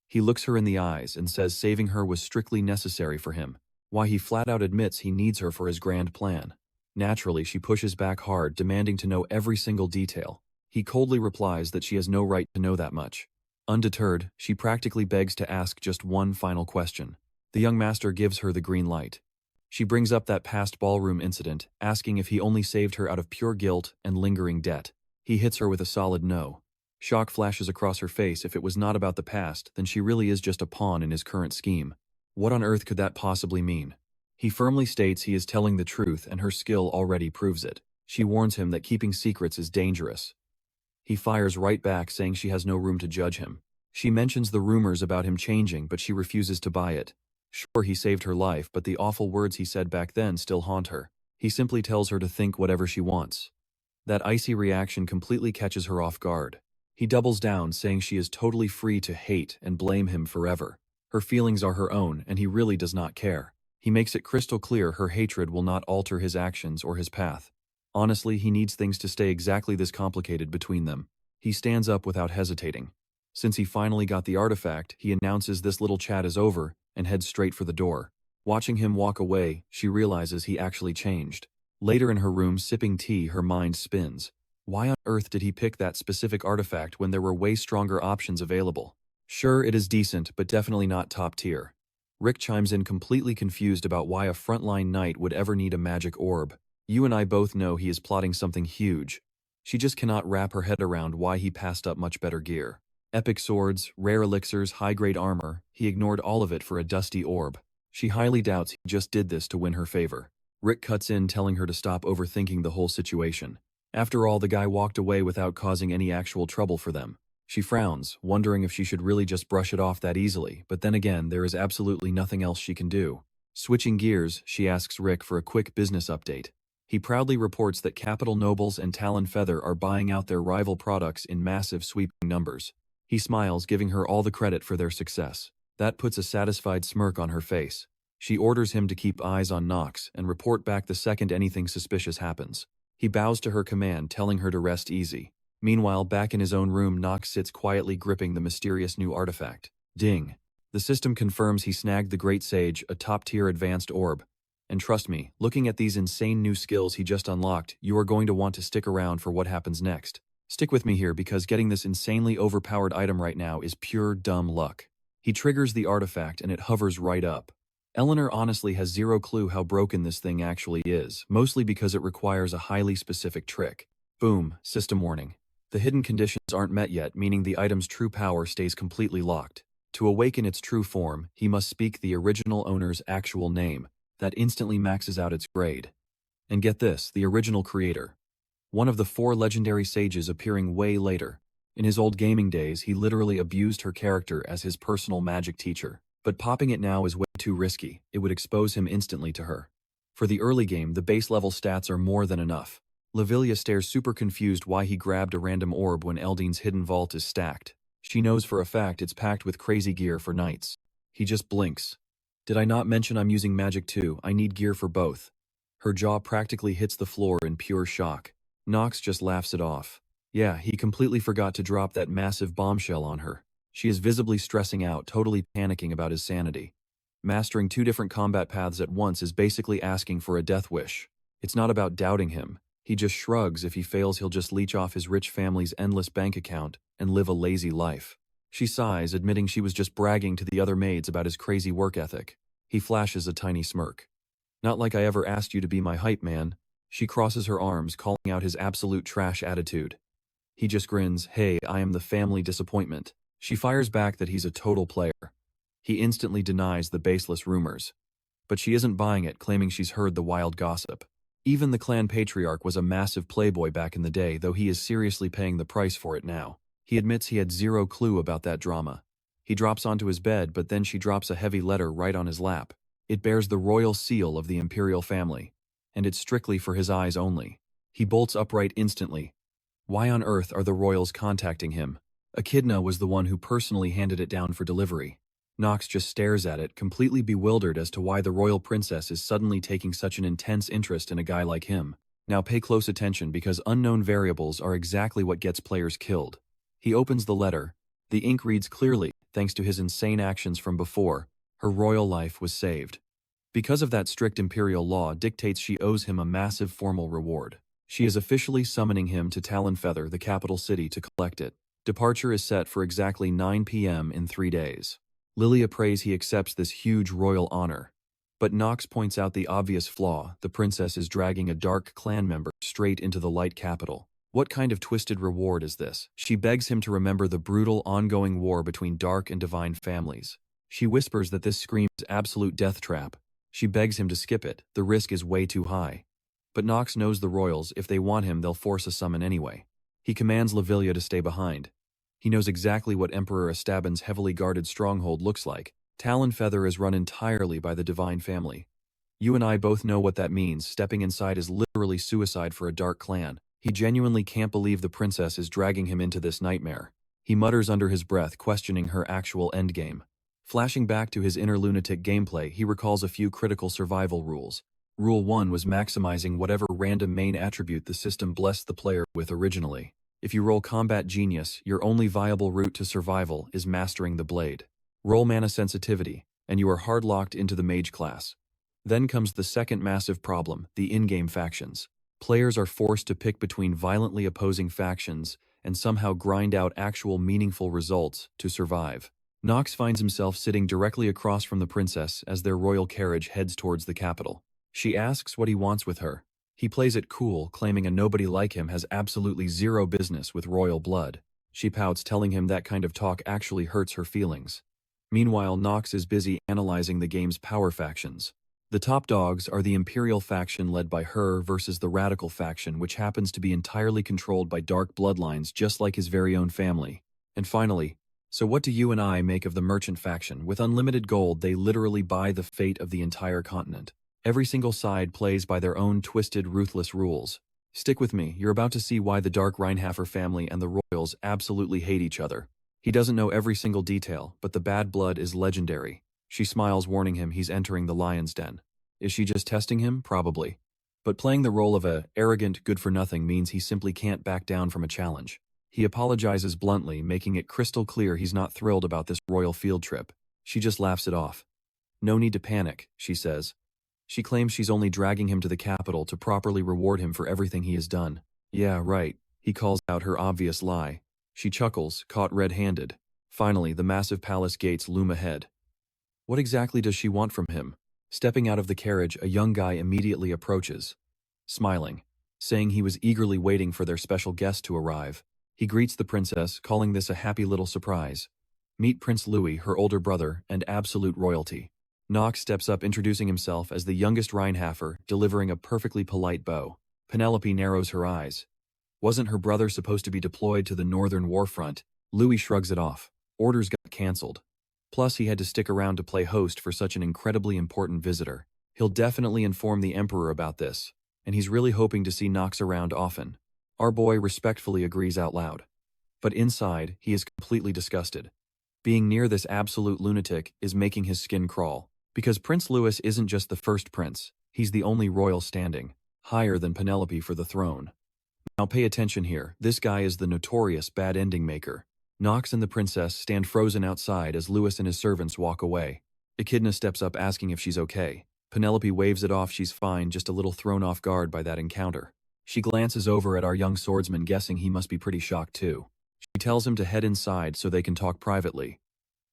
He looks her in the eyes and says saving her was strictly necessary for him. Why, he flat out admits he needs her for his grand plan. Naturally, she pushes back hard, demanding to know every single detail. He coldly replies that she has no right to know that much. Undeterred, she practically begs to ask just one final question. The young master gives her the green light. She brings up that past ballroom incident, asking if he only saved her out of pure guilt and lingering debt. He hits her with a solid no. Shock flashes across her face. If it was not about the past, then she really is just a pawn in his current scheme. What on earth could that possibly mean? He firmly states he is telling the truth, and her skill already proves it. She warns him that keeping secrets is dangerous. He fires right back, saying she has no room to judge him. She mentions the rumors about him changing, but she refuses to buy it. Sure, he saved her life, but the awful words he said back then still haunt her. He simply tells her to think whatever she wants. That icy reaction completely catches her off guard. He doubles down, saying she is totally free to hate and blame him forever. Her feelings are her own, and he really does not care. He makes it crystal clear her hatred will not alter his actions or his path. Honestly, he needs things to stay exactly this complicated between them. He stands up without hesitating. Since he finally got the artifact, he announces this little chat is over and heads straight for the door. Watching him walk away, she realizes he actually changed. Later in her room, sipping tea, her mind spins. Why on earth did he pick that specific artifact when there were way stronger options available? Sure, it is decent, but definitely not top tier. Rick chimes in, completely confused about why a frontline knight would ever need a magic orb. You and I both know he is plotting something huge. She just cannot wrap her head around why he passed up much better gear. Epic swords, rare elixirs, high-grade armor, he ignored all of it for a dusty orb. She highly doubts he just did this to win her favor. Rick cuts in, telling her to stop overthinking the whole situation. After all, the guy walked away without causing any actual trouble for them. She frowns, wondering if she should really just brush it off that easily, but then again, there is absolutely nothing else she can do. Switching gears, she asks Rick for a quick business update. He proudly reports that Capital Nobles and Talon Feather are buying out their rival products in massive sweeping numbers. He smiles, giving her all the credit for their success. That puts a satisfied smirk on her face. She orders him to keep eyes on Knox and report back the second anything suspicious happens. He bows to her command, telling her to rest easy. Meanwhile, back in his own room, Knox sits quietly gripping the mysterious new artifact. Ding. The system confirms he snagged the Great Sage, a top-tier advanced orb. And trust me, looking at these insane new skills he just unlocked, you are going to want to stick around for what happens next. Stick with me here, because getting this insanely overpowered item right now is pure dumb luck. He triggers the artifact and it hovers right up. Eleanor honestly has zero clue how broken this thing actually is, mostly because it requires a highly specific trick. Boom, system warning. The hidden conditions aren't met yet, meaning the item's true power stays completely locked. To awaken its true form, he must speak the original owner's actual name. That instantly maxes out its grade. And get this, the original creator. One of the 4 legendary sages appearing way later. In his old gaming days, he literally abused her character as his personal magic teacher. But popping it now is way too risky, it would expose him instantly to her. For the early game, the base level stats are more than enough. Lavilia stares super confused why he grabbed a random orb when Eldane's hidden vault is stacked. She knows for a fact it's packed with crazy gear for knights. He just blinks. Did I not mention I'm using magic too? I need gear for both. Her jaw practically hits the floor in pure shock. Knox just laughs it off. Yeah, he completely forgot to drop that massive bombshell on her. She is visibly stressing out, totally panicking about his sanity. Mastering 2 different combat paths at once is basically asking for a death wish. It's not about doubting him. He just shrugs. If he fails, he'll just leech off his rich family's endless bank account and live a lazy life. She sighs, admitting she was just bragging to the other maids about his crazy work ethic. He flashes a tiny smirk. Not like I ever asked you to be my hype man. She crosses her arms, calling out his absolute trash attitude. He just grins. Hey, I am the family disappointment. She fires back that he's a total player. He instantly denies the baseless rumors. But she isn't buying it, claiming she's heard the wild gossip. Even the clan patriarch was a massive playboy back in the day, though he is seriously paying the price for it now. He admits he had zero clue about that drama. He drops onto his bed, but then she drops a heavy letter right on his lap. It bears the royal seal of the imperial family, and it's strictly for his eyes only. He bolts upright instantly. Why on earth are the royals contacting him? Echidna was the one who personally handed it down for delivery. Knox just stares at it, completely bewildered as to why the royal princess is suddenly taking such an intense interest in a guy like him. Now pay close attention because unknown variables are exactly what gets players killed. He opens the letter. The ink reads clearly, thanks to his insane actions from before, her royal life was saved. Because of that, strict imperial law dictates she owes him a massive formal reward. She is officially summoning him to Talonfeather, the capital city, to collect it. Departure is set for exactly 9 p.m. in 3 days. Lilia prays he accepts this huge royal honor. But Knox points out the obvious flaw: the princess is dragging a dark clan member straight into the light capital. What kind of twisted reward is this? She begs him to remember the brutal ongoing war between dark and divine families. She whispers that this screams absolute death trap. She begs him to skip it, the risk is way too high. But Knox knows the royals, if they want him they'll force a summon anyway. He commands Lavilia to stay behind. He knows exactly what Emperor Esteban's heavily guarded stronghold looks like. Talonfeather is run entirely by the divine family. You and I both know what that means. Stepping inside is literally suicide for a dark clan. He genuinely can't believe the princess is dragging him into this nightmare. He mutters under his breath, questioning her actual endgame. Flashing back to his inner lunatic gameplay, he recalls a few critical survival rules. Rule 1 was maximizing whatever random main attribute the system blessed the player with originally. If you roll Combat Genius, your only viable route to survival is mastering the blade. Roll Mana Sensitivity, and you are hard-locked into the Mage class. Then comes the second massive problem, the in-game factions. Players are forced to pick between violently opposing factions and somehow grind out actual meaningful results to survive. Knox finds himself sitting directly across from the princess as their royal carriage heads towards the capital. She asks what he wants with her. He plays it cool, claiming a nobody like him has absolutely zero business with royal blood. She pouts, telling him that kind of talk actually hurts her feelings. Meanwhile, Knox is busy analyzing the game's power factions. The top dogs are the Imperial faction led by her versus the Radical faction, which happens to be entirely controlled by dark bloodlines just like his very own family. And finally, so what do you and I make of the Merchant faction? With unlimited gold, they literally buy the fate of the entire continent. Every single side plays by their own twisted, ruthless rules. Stick with me, you're about to see why the Dark Reinhaffer family and the royals absolutely hate each other. He doesn't know every single detail, but the bad blood is legendary. She smiles, warning him he's entering the lion's den. Is she just testing him? Probably. But playing the role of a arrogant good-for-nothing means he simply can't back down from a challenge. He apologizes bluntly, making it crystal clear he's not thrilled about this royal field trip. She just laughs it off. No need to panic, she says. She claims she's only dragging him to the capital to properly reward him for everything he has done. Yeah, right. He calls out her obvious lie. She chuckles, caught red-handed. Finally, the massive palace gates loom ahead. What exactly does she want from him? Stepping out of the carriage, a young guy immediately approaches, smiling, saying he was eagerly waiting for their special guest to arrive. He greets the princess, calling this a happy little surprise. Meet Prince Louis, her older brother, and absolute royalty. Knox steps up, introducing himself as the youngest Reinhaffer, delivering a perfectly polite bow. Penelope narrows her eyes. Wasn't her brother supposed to be deployed to the northern warfront? Louis shrugs it off. Orders got cancelled. Plus, he had to stick around to play host for such an incredibly important visitor. He'll definitely inform the Emperor about this, and he's really hoping to see Knox around often. Our boy respectfully agrees out loud. But inside, he is completely disgusted. Being near this absolute lunatic is making his skin crawl. Because Prince Louis isn't just the first prince, he's the only royal standing, higher than Penelope for the throne. Now pay attention here, this guy is the notorious bad ending maker. Knox and the princess stand frozen outside as Louis and his servants walk away. Echidna steps up asking if she's okay. Penelope waves it off, she's fine, just a little thrown off guard by that encounter. She glances over at our young swordsman, guessing he must be pretty shocked too. She tells him to head inside so they can talk privately.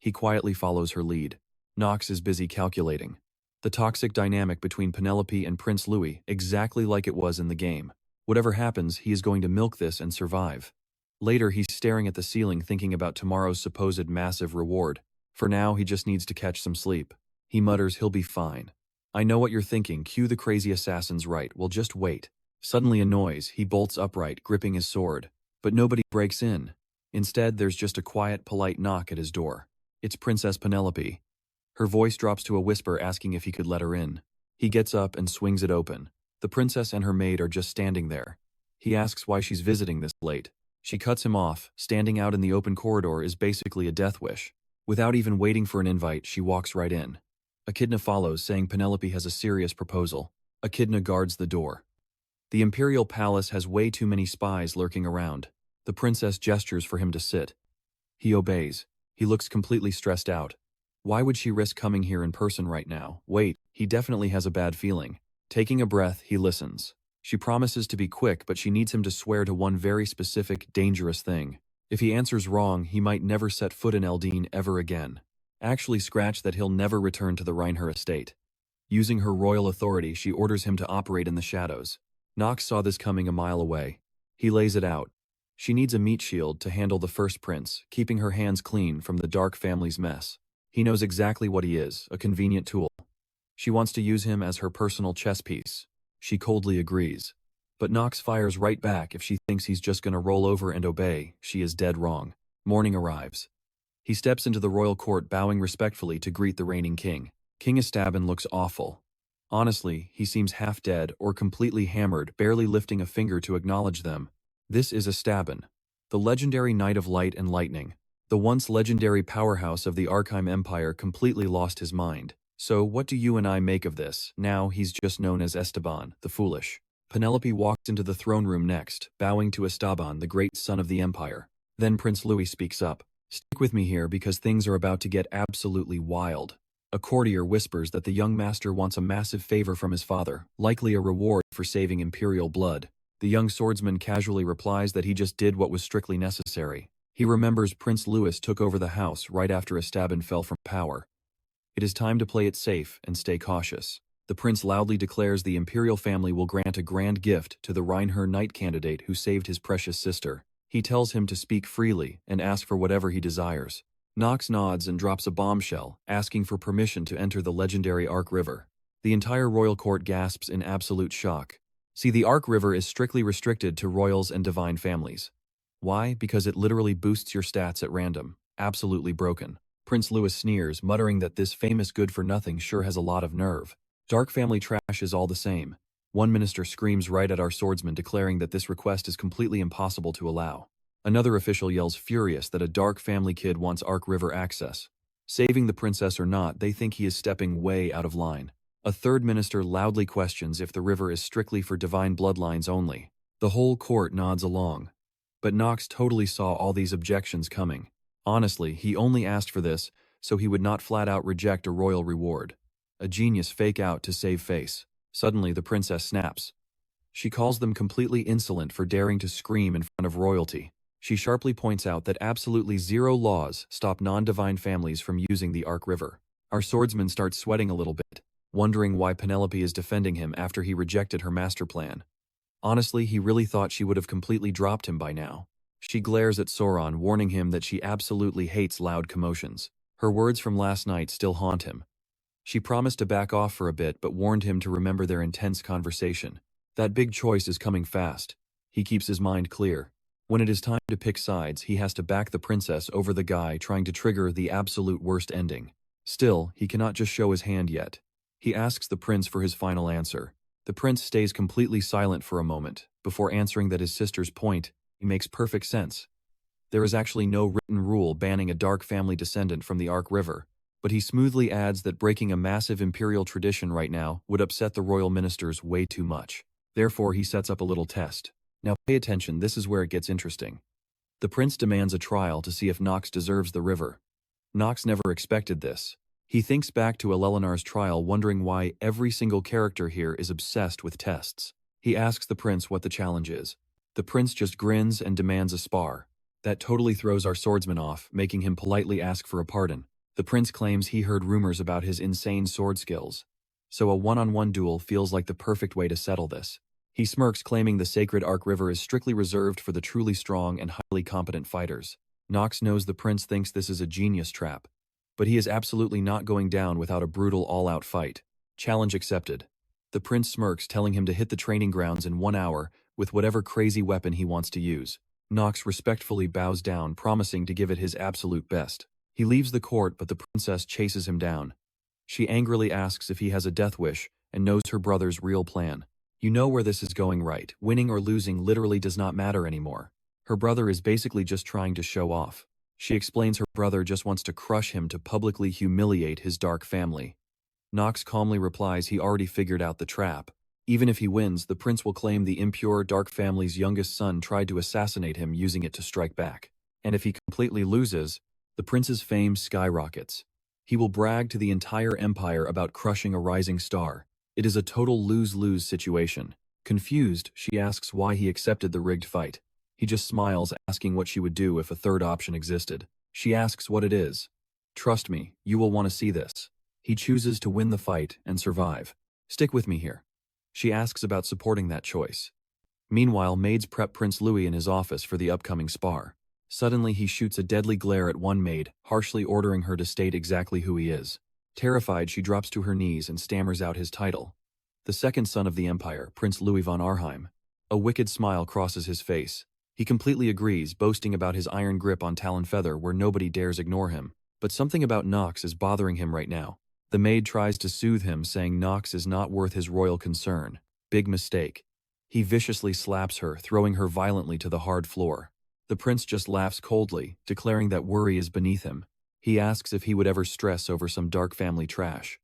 He quietly follows her lead. Knox is busy calculating. The toxic dynamic between Penelope and Prince Louis, exactly like it was in the game. Whatever happens, he is going to milk this and survive. Later, he's staring at the ceiling thinking about tomorrow's supposed massive reward. For now, he just needs to catch some sleep. He mutters he'll be fine. I know what you're thinking, cue the crazy assassin's right, well just wait. Suddenly a noise, he bolts upright, gripping his sword. But nobody breaks in. Instead, there's just a quiet, polite knock at his door. It's Princess Penelope. Her voice drops to a whisper asking if he could let her in. He gets up and swings it open. The princess and her maid are just standing there. He asks why she's visiting this late. She cuts him off. Standing out in the open corridor is basically a death wish. Without even waiting for an invite, she walks right in. Echidna follows, saying Penelope has a serious proposal. Echidna guards the door. The imperial palace has way too many spies lurking around. The princess gestures for him to sit. He obeys. He looks completely stressed out. Why would she risk coming here in person right now? Wait, he definitely has a bad feeling. Taking a breath, he listens. She promises to be quick, but she needs him to swear to one very specific, dangerous thing. If he answers wrong, he might never set foot in Eldane ever again. Actually, scratch that, he'll never return to the Reinhaffer estate. Using her royal authority, she orders him to operate in the shadows. Knox saw this coming a mile away. He lays it out. She needs a meat shield to handle the first prince, keeping her hands clean from the Dark family's mess. He knows exactly what he is, a convenient tool. She wants to use him as her personal chess piece. She coldly agrees. But Knox fires right back. If she thinks he's just gonna roll over and obey, she is dead wrong. Morning arrives. He steps into the royal court, bowing respectfully to greet the reigning king. King Esteban looks awful. Honestly, he seems half dead or completely hammered, barely lifting a finger to acknowledge them. This is Esteban, the legendary Knight of Light and Lightning. The once legendary powerhouse of the Archime Empire completely lost his mind. So what do you and I make of this? Now he's just known as Esteban, the Foolish. Penelope walks into the throne room next, bowing to Esteban, the great son of the Empire. Then Prince Louis speaks up. Stick with me here because things are about to get absolutely wild. A courtier whispers that the young master wants a massive favor from his father, likely a reward for saving imperial blood. The young swordsman casually replies that he just did what was strictly necessary. He remembers Prince Louis took over the house right after Esteban fell from power. It is time to play it safe and stay cautious. The prince loudly declares the imperial family will grant a grand gift to the Reinhaffer knight candidate who saved his precious sister. He tells him to speak freely and ask for whatever he desires. Knox nods and drops a bombshell, asking for permission to enter the legendary Arc River. The entire royal court gasps in absolute shock. See, the Arc River is strictly restricted to royals and divine families. Why? Because it literally boosts your stats at random. Absolutely broken. Prince Louis sneers, muttering that this famous good-for-nothing sure has a lot of nerve. Dark family trash is all the same. One minister screams right at our swordsman, declaring that this request is completely impossible to allow. Another official yells furious that a Dark family kid wants Arc River access. Saving the princess or not, they think he is stepping way out of line. A third minister loudly questions if the river is strictly for divine bloodlines only. The whole court nods along. But Knox totally saw all these objections coming. Honestly, he only asked for this so he would not flat out reject a royal reward. A genius fake out to save face. Suddenly the princess snaps. She calls them completely insolent for daring to scream in front of royalty. She sharply points out that absolutely zero laws stop non-divine families from using the Arc River. Our swordsman starts sweating a little bit, wondering why Penelope is defending him after he rejected her master plan. Honestly, he really thought she would have completely dropped him by now. She glares at Sauron, warning him that she absolutely hates loud commotions. Her words from last night still haunt him. She promised to back off for a bit but warned him to remember their intense conversation. That big choice is coming fast. He keeps his mind clear. When it is time to pick sides, he has to back the princess over the guy trying to trigger the absolute worst ending. Still, he cannot just show his hand yet. He asks the prince for his final answer. The prince stays completely silent for a moment, before answering that his sister's point makes perfect sense. There is actually no written rule banning a Dark family descendant from the Arc River, but he smoothly adds that breaking a massive imperial tradition right now would upset the royal ministers way too much. Therefore, he sets up a little test. Now pay attention, this is where it gets interesting. The prince demands a trial to see if Knox deserves the river. Knox never expected this. He thinks back to Eleanor's trial, wondering why every single character here is obsessed with tests. He asks the prince what the challenge is. The prince just grins and demands a spar. That totally throws our swordsman off, making him politely ask for a pardon. The prince claims he heard rumors about his insane sword skills. So a one-on-one duel feels like the perfect way to settle this. He smirks, claiming the sacred Arc River is strictly reserved for the truly strong and highly competent fighters. Knox knows the prince thinks this is a genius trap, but he is absolutely not going down without a brutal all-out fight. Challenge accepted. The prince smirks, telling him to hit the training grounds in 1 hour with whatever crazy weapon he wants to use. Knox respectfully bows down, promising to give it his absolute best. He leaves the court, but the princess chases him down. She angrily asks if he has a death wish and knows her brother's real plan. You know where this is going, right? Winning or losing literally does not matter anymore. Her brother is basically just trying to show off. She explains her brother just wants to crush him to publicly humiliate his dark family. Knox calmly replies he already figured out the trap. Even if he wins, the prince will claim the impure dark family's youngest son tried to assassinate him using it to strike back. And if he completely loses, the prince's fame skyrockets. He will brag to the entire empire about crushing a rising star. It is a total lose-lose situation. Confused, she asks why he accepted the rigged fight. He just smiles, asking what she would do if a third option existed. She asks what it is. Trust me, you will want to see this. He chooses to win the fight and survive. Stick with me here. She asks about supporting that choice. Meanwhile, maids prep Prince Louis in his office for the upcoming spar. Suddenly, he shoots a deadly glare at one maid, harshly ordering her to state exactly who he is. Terrified, she drops to her knees and stammers out his title. The second son of the Empire, Prince Louis von Arnheim. A wicked smile crosses his face. He completely agrees, boasting about his iron grip on Talon Feather where nobody dares ignore him. But something about Knox is bothering him right now. The maid tries to soothe him, saying Knox is not worth his royal concern. Big mistake. He viciously slaps her, throwing her violently to the hard floor. The prince just laughs coldly, declaring that worry is beneath him. He asks if he would ever stress over some dark family trash.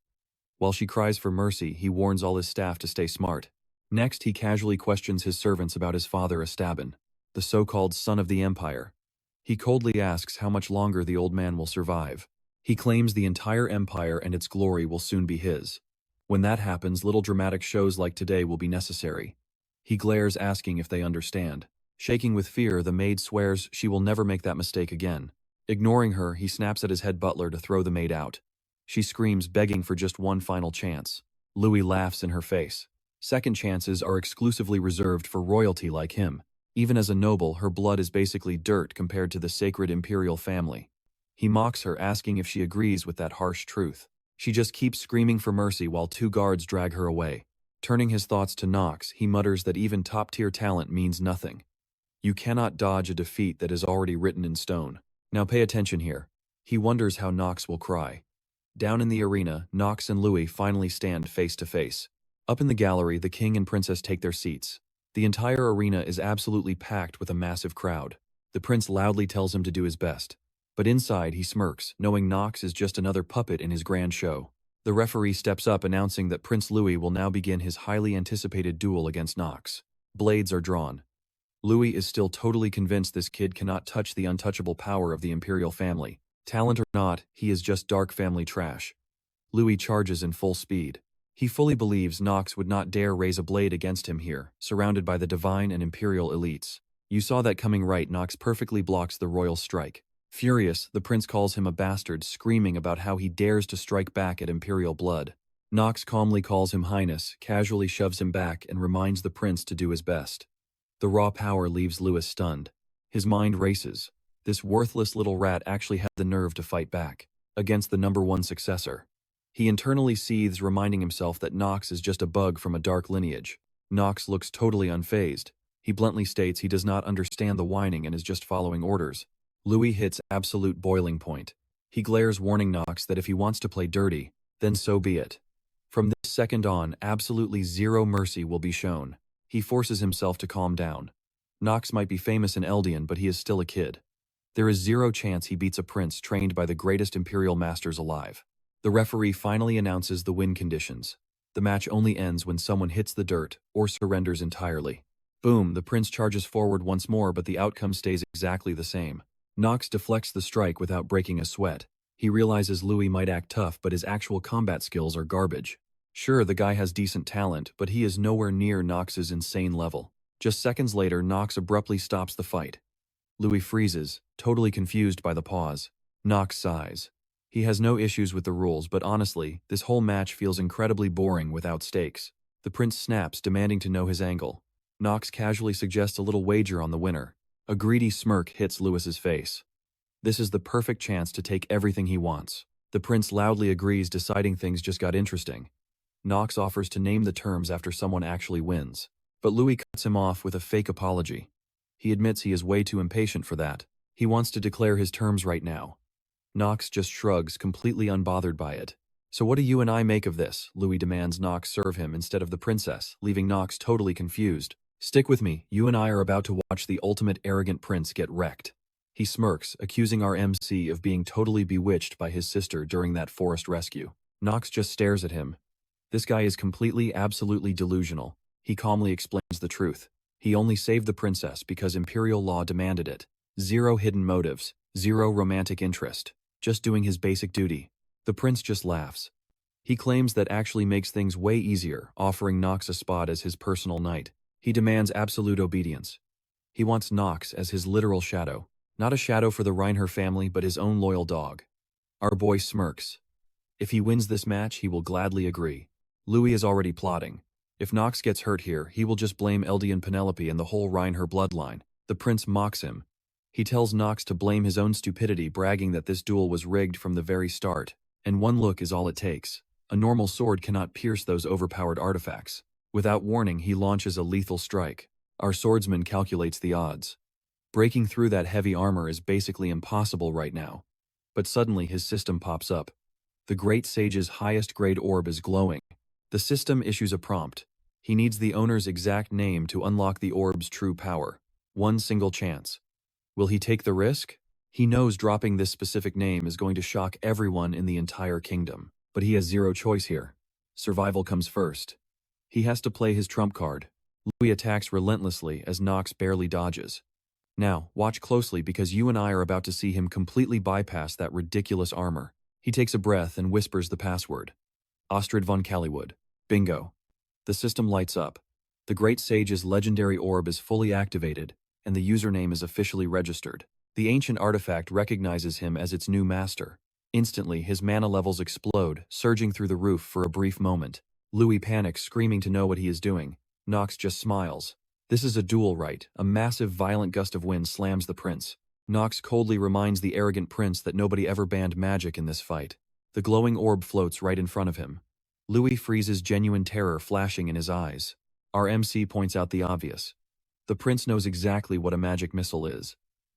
While she cries for mercy, he warns all his staff to stay smart. Next, he casually questions his servants about his father Esteban, the so-called son of the Empire. He coldly asks how much longer the old man will survive. He claims the entire empire and its glory will soon be his. When that happens, little dramatic shows like today will be necessary. He glares, asking if they understand. Shaking with fear, the maid swears she will never make that mistake again. Ignoring her, he snaps at his head butler to throw the maid out. She screams, begging for just one final chance. Louis laughs in her face. Second chances are exclusively reserved for royalty like him. Even as a noble, her blood is basically dirt compared to the sacred imperial family. He mocks her, asking if she agrees with that harsh truth. She just keeps screaming for mercy while two guards drag her away. Turning his thoughts to Knox, he mutters that even top-tier talent means nothing. You cannot dodge a defeat that is already written in stone. Now pay attention here. He wonders how Knox will cry. Down in the arena, Knox and Louis finally stand face to face. Up in the gallery, the king and princess take their seats. The entire arena is absolutely packed with a massive crowd. The prince loudly tells him to do his best. But inside, he smirks, knowing Knox is just another puppet in his grand show. The referee steps up, announcing that Prince Louis will now begin his highly anticipated duel against Knox. Blades are drawn. Louis is still totally convinced this kid cannot touch the untouchable power of the imperial family. Talent or not, he is just dark family trash. Louis charges in full speed. He fully believes Knox would not dare raise a blade against him here, surrounded by the divine and imperial elites. You saw that coming, right? Knox perfectly blocks the royal strike. Furious, the prince calls him a bastard, screaming about how he dares to strike back at imperial blood. Knox calmly calls him Highness, casually shoves him back, and reminds the prince to do his best. The raw power leaves Louis stunned. His mind races. This worthless little rat actually had the nerve to fight back against the #1 successor. He internally seethes, reminding himself that Knox is just a bug from a dark lineage. Knox looks totally unfazed. He bluntly states he does not understand the whining and is just following orders. Louis hits absolute boiling point. He glares, warning Knox that if he wants to play dirty, then so be it. From this second on, absolutely zero mercy will be shown. He forces himself to calm down. Knox might be famous in Eldane, but he is still a kid. There is zero chance he beats a prince trained by the greatest imperial masters alive. The referee finally announces the win conditions. The match only ends when someone hits the dirt or surrenders entirely. Boom, the prince charges forward once more, but the outcome stays exactly the same. Knox deflects the strike without breaking a sweat. He realizes Louis might act tough, but his actual combat skills are garbage. Sure, the guy has decent talent, but he is nowhere near Knox's insane level. Just seconds later, Knox abruptly stops the fight. Louis freezes, totally confused by the pause. Knox sighs. He has no issues with the rules, but honestly, this whole match feels incredibly boring without stakes. The prince snaps, demanding to know his angle. Knox casually suggests a little wager on the winner. A greedy smirk hits Louis's face. This is the perfect chance to take everything he wants. The prince loudly agrees, deciding things just got interesting. Knox offers to name the terms after someone actually wins. But Louis cuts him off with a fake apology. He admits he is way too impatient for that. He wants to declare his terms right now. Knox just shrugs, completely unbothered by it. So what do you and I make of this? Louis demands Knox serve him instead of the princess, leaving Knox totally confused. Stick with me, you and I are about to watch the ultimate arrogant prince get wrecked. He smirks, accusing our MC of being totally bewitched by his sister during that forest rescue. Knox just stares at him. This guy is completely, absolutely delusional. He calmly explains the truth. He only saved the princess because imperial law demanded it. Zero hidden motives, zero romantic interest. Just doing his basic duty. The prince just laughs. He claims that actually makes things way easier, offering Knox a spot as his personal knight. He demands absolute obedience. He wants Knox as his literal shadow. Not a shadow for the Reinhaffer family, but his own loyal dog. Our boy smirks. If he wins this match, he will gladly agree. Louis is already plotting. If Knox gets hurt here, he will just blame Eldane Penelope and the whole Reinhaffer bloodline. The prince mocks him. He tells Knox to blame his own stupidity, bragging that this duel was rigged from the very start. And one look is all it takes. A normal sword cannot pierce those overpowered artifacts. Without warning, he launches a lethal strike. Our swordsman calculates the odds. Breaking through that heavy armor is basically impossible right now. But suddenly his system pops up. The great sage's highest grade orb is glowing. The system issues a prompt. He needs the owner's exact name to unlock the orb's true power. One single chance. Will he take the risk? He knows dropping this specific name is going to shock everyone in the entire kingdom. But he has zero choice here. Survival comes first. He has to play his trump card. Louis attacks relentlessly as Knox barely dodges. Now, watch closely because you and I are about to see him completely bypass that ridiculous armor. He takes a breath and whispers the password. Ostrid von Caliwood. Bingo. The system lights up. The Great Sage's legendary orb is fully activated, and the username is officially registered. The ancient artifact recognizes him as its new master. Instantly, his mana levels explode, surging through the roof for a brief moment. Louis panics, screaming to know what he is doing. Knox just smiles. This is a duel, right? A massive, violent gust of wind slams the prince. Knox coldly reminds the arrogant prince that nobody ever banned magic in this fight. The glowing orb floats right in front of him. Louis freezes, genuine terror flashing in his eyes. Our MC points out the obvious. The prince knows exactly what a magic missile is.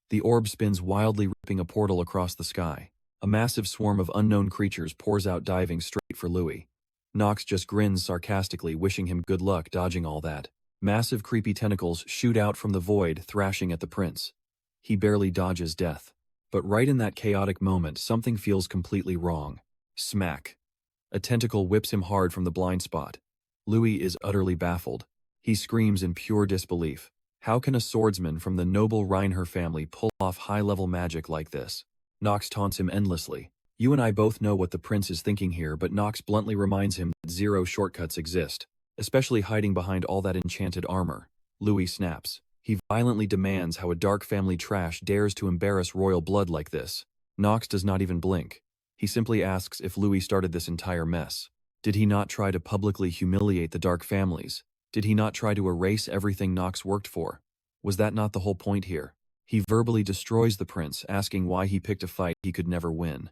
The orb spins wildly, ripping a portal across the sky. A massive swarm of unknown creatures pours out, diving straight for Louis. Knox just grins sarcastically, wishing him good luck dodging all that. Massive creepy tentacles shoot out from the void, thrashing at the prince. He barely dodges death. But right in that chaotic moment, something feels completely wrong. Smack. A tentacle whips him hard from the blind spot. Louis is utterly baffled. He screams in pure disbelief. How can a swordsman from the noble Reinhaffer family pull off high-level magic like this? Knox taunts him endlessly. You and I both know what the prince is thinking here, but Knox bluntly reminds him that zero shortcuts exist, especially hiding behind all that enchanted armor. Louis snaps. He violently demands how a dark family trash dares to embarrass royal blood like this. Knox does not even blink. He simply asks if Louis started this entire mess. Did he not try to publicly humiliate the dark families? Did he not try to erase everything Knox worked for? Was that not the whole point here? He verbally destroys the prince, asking why he picked a fight he could never win.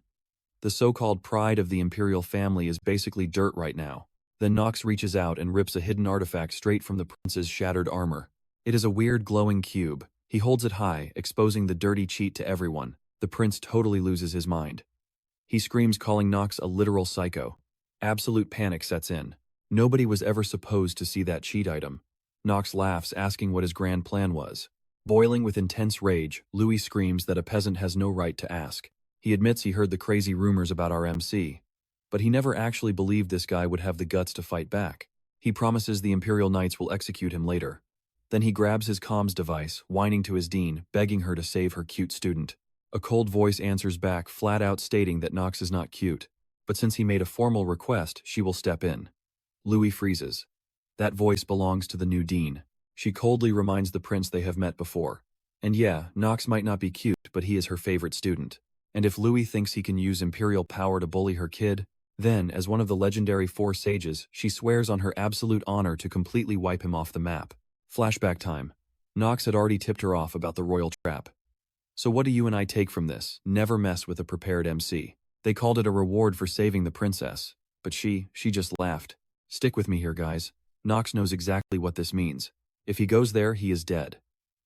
The so-called pride of the imperial family is basically dirt right now. Then Knox reaches out and rips a hidden artifact straight from the prince's shattered armor. It is a weird glowing cube. He holds it high, exposing the dirty cheat to everyone. The prince totally loses his mind. He screams, calling Knox a literal psycho. Absolute panic sets in. Nobody was ever supposed to see that cheat item. Knox laughs, asking what his grand plan was. Boiling with intense rage, Louis screams that a peasant has no right to ask. He admits he heard the crazy rumors about our MC. But he never actually believed this guy would have the guts to fight back. He promises the Imperial Knights will execute him later. Then he grabs his comms device, whining to his dean, begging her to save her cute student. A cold voice answers back, flat out stating that Knox is not cute. But since he made a formal request, she will step in. Louis freezes. That voice belongs to the new dean. She coldly reminds the prince they have met before. And yeah, Knox might not be cute, but he is her favorite student. And if Louis thinks he can use imperial power to bully her kid, then, as one of the legendary 4 sages, she swears on her absolute honor to completely wipe him off the map. Flashback time. Knox had already tipped her off about the royal trap. So what do you and I take from this? Never mess with a prepared MC. They called it a reward for saving the princess. But she just laughed. Stick with me here, guys. Knox knows exactly what this means. If he goes there, he is dead.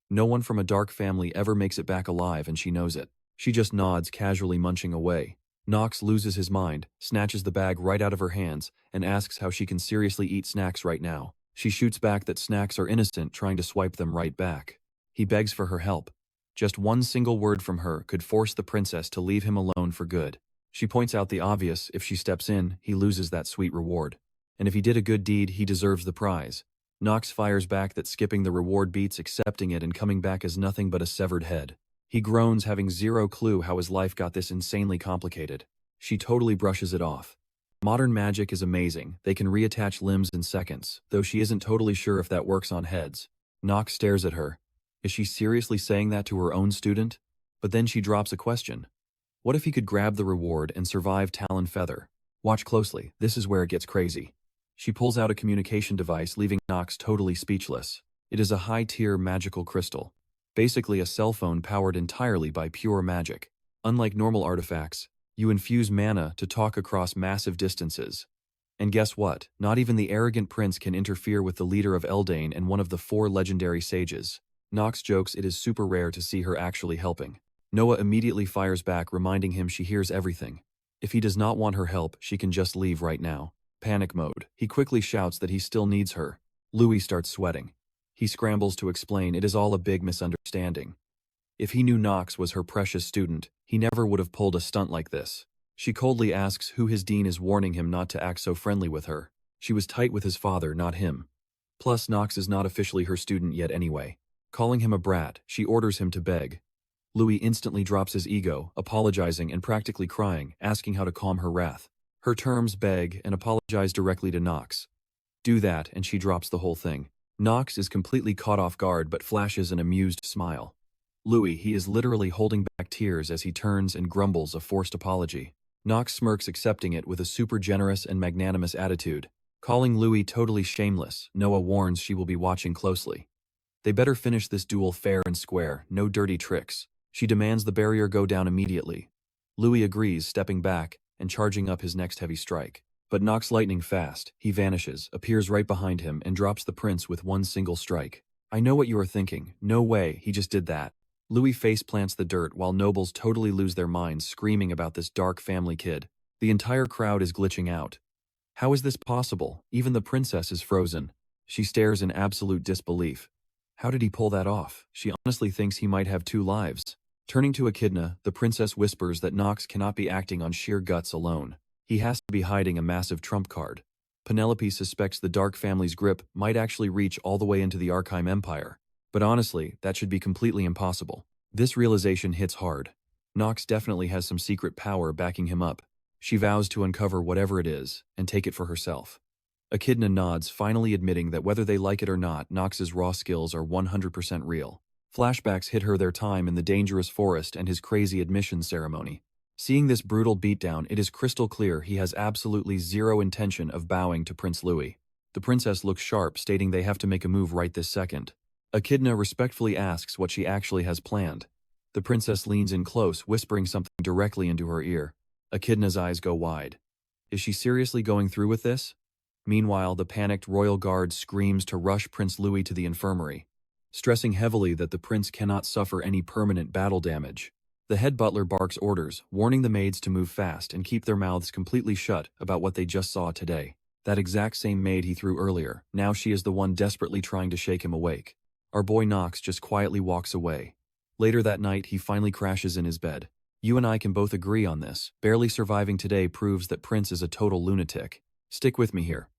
No one from a dark family ever makes it back alive, and she knows it. She just nods, casually munching away. Knox loses his mind, snatches the bag right out of her hands, and asks how she can seriously eat snacks right now. She shoots back that snacks are innocent, trying to swipe them right back. He begs for her help. Just one single word from her could force the princess to leave him alone for good. She points out the obvious: if she steps in, he loses that sweet reward. And if he did a good deed, he deserves the prize. Knox fires back that skipping the reward beats accepting it and coming back as nothing but a severed head. He groans, having zero clue how his life got this insanely complicated. She totally brushes it off. Modern magic is amazing. They can reattach limbs in seconds, though she isn't totally sure if that works on heads. Knox stares at her. Is she seriously saying that to her own student? But then she drops a question. What if he could grab the reward and survive Talon Feather? Watch closely, this is where it gets crazy. She pulls out a communication device, leaving Knox totally speechless. It is a high-tier magical crystal. Basically a cell phone powered entirely by pure magic. Unlike normal artifacts, you infuse mana to talk across massive distances. And guess what? Not even the arrogant prince can interfere with the leader of Eldane and one of the 4 legendary sages. Knox jokes it is super rare to see her actually helping. Noah immediately fires back, reminding him she hears everything. If he does not want her help, she can just leave right now. Panic mode. He quickly shouts that he still needs her. Louis starts sweating. He scrambles to explain it is all a big misunderstanding. If he knew Knox was her precious student, he never would have pulled a stunt like this. She coldly asks who his dean is, warning him not to act so friendly with her. She was tight with his father, not him. Plus, Knox is not officially her student yet anyway. Calling him a brat, she orders him to beg. Louis instantly drops his ego, apologizing and practically crying, asking how to calm her wrath. Her terms: beg and apologize directly to Knox. Do that and she drops the whole thing. Knox is completely caught off guard but flashes an amused smile. Louis, he is literally holding back tears as he turns and grumbles a forced apology. Knox smirks, accepting it with a super generous and magnanimous attitude. Calling Louis totally shameless, Noah warns she will be watching closely. They better finish this duel fair and square, no dirty tricks. She demands the barrier go down immediately. Louis agrees, stepping back and charging up his next heavy strike. But Knox lightning fast, he vanishes, appears right behind him, and drops the prince with one single strike. I know what you are thinking. No way, he just did that. Louis face plants the dirt while nobles totally lose their minds, screaming about this dark family kid. The entire crowd is glitching out. How is this possible? Even the princess is frozen. She stares in absolute disbelief. How did he pull that off? She honestly thinks he might have 2 lives. Turning to Echidna, the princess whispers that Knox cannot be acting on sheer guts alone. He has to be hiding a massive trump card. Penelope suspects the Dark family's grip might actually reach all the way into the Arkham Empire. But honestly, that should be completely impossible. This realization hits hard. Knox definitely has some secret power backing him up. She vows to uncover whatever it is and take it for herself. Echidna nods, finally admitting that whether they like it or not, Knox's raw skills are 100% real. Flashbacks hit her their time in the dangerous forest and his crazy admission ceremony. Seeing this brutal beatdown, it is crystal clear he has absolutely zero intention of bowing to Prince Louis. The princess looks sharp, stating they have to make a move right this second. Echidna respectfully asks what she actually has planned. The princess leans in close, whispering something directly into her ear. Echidna's eyes go wide. Is she seriously going through with this? Meanwhile, the panicked royal guard screams to rush Prince Louis to the infirmary, stressing heavily that the prince cannot suffer any permanent battle damage. The head butler barks orders, warning the maids to move fast and keep their mouths completely shut about what they just saw today. That exact same maid he threw earlier, now she is the one desperately trying to shake him awake. Our boy Knox just quietly walks away. Later that night, he finally crashes in his bed. You and I can both agree on this. Barely surviving today proves that Prince is a total lunatic. Stick with me here.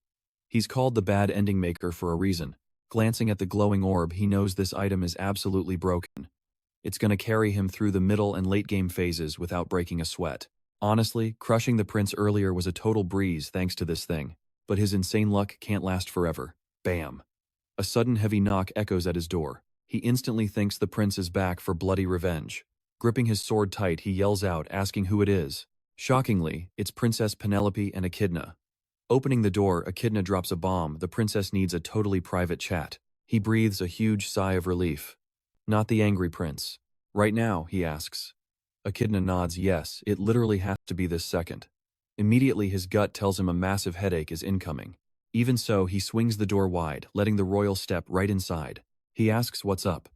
He's called the bad ending maker for a reason. Glancing at the glowing orb, he knows this item is absolutely broken. It's going to carry him through the middle and late game phases without breaking a sweat. Honestly, crushing the prince earlier was a total breeze thanks to this thing. But his insane luck can't last forever. Bam. A sudden heavy knock echoes at his door. He instantly thinks the prince is back for bloody revenge. Gripping his sword tight, he yells out, asking who it is. Shockingly, it's Princess Penelope and Echidna. Opening the door, Echidna drops a bomb. The princess needs a totally private chat. He breathes a huge sigh of relief. Not the angry prince. Right now, he asks. Echidna nods yes, it literally has to be this second. Immediately his gut tells him a massive headache is incoming. Even so, he swings the door wide, letting the royal step right inside. He asks what's up.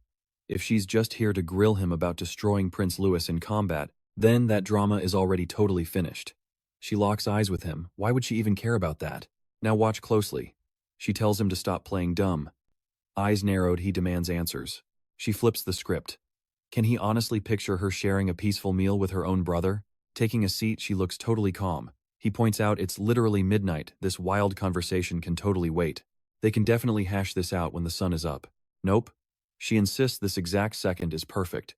If she's just here to grill him about destroying Prince Louis in combat, Then that drama is already totally finished. She locks eyes with him. Why would she even care about that? Now watch closely. She tells him to stop playing dumb. Eyes narrowed, he demands answers. She flips the script. Can he honestly picture her sharing a peaceful meal with her own brother? Taking a seat, she looks totally calm. He points out it's literally midnight. This wild conversation can totally wait. They can definitely hash this out when the sun is up. Nope. She insists this exact second is perfect.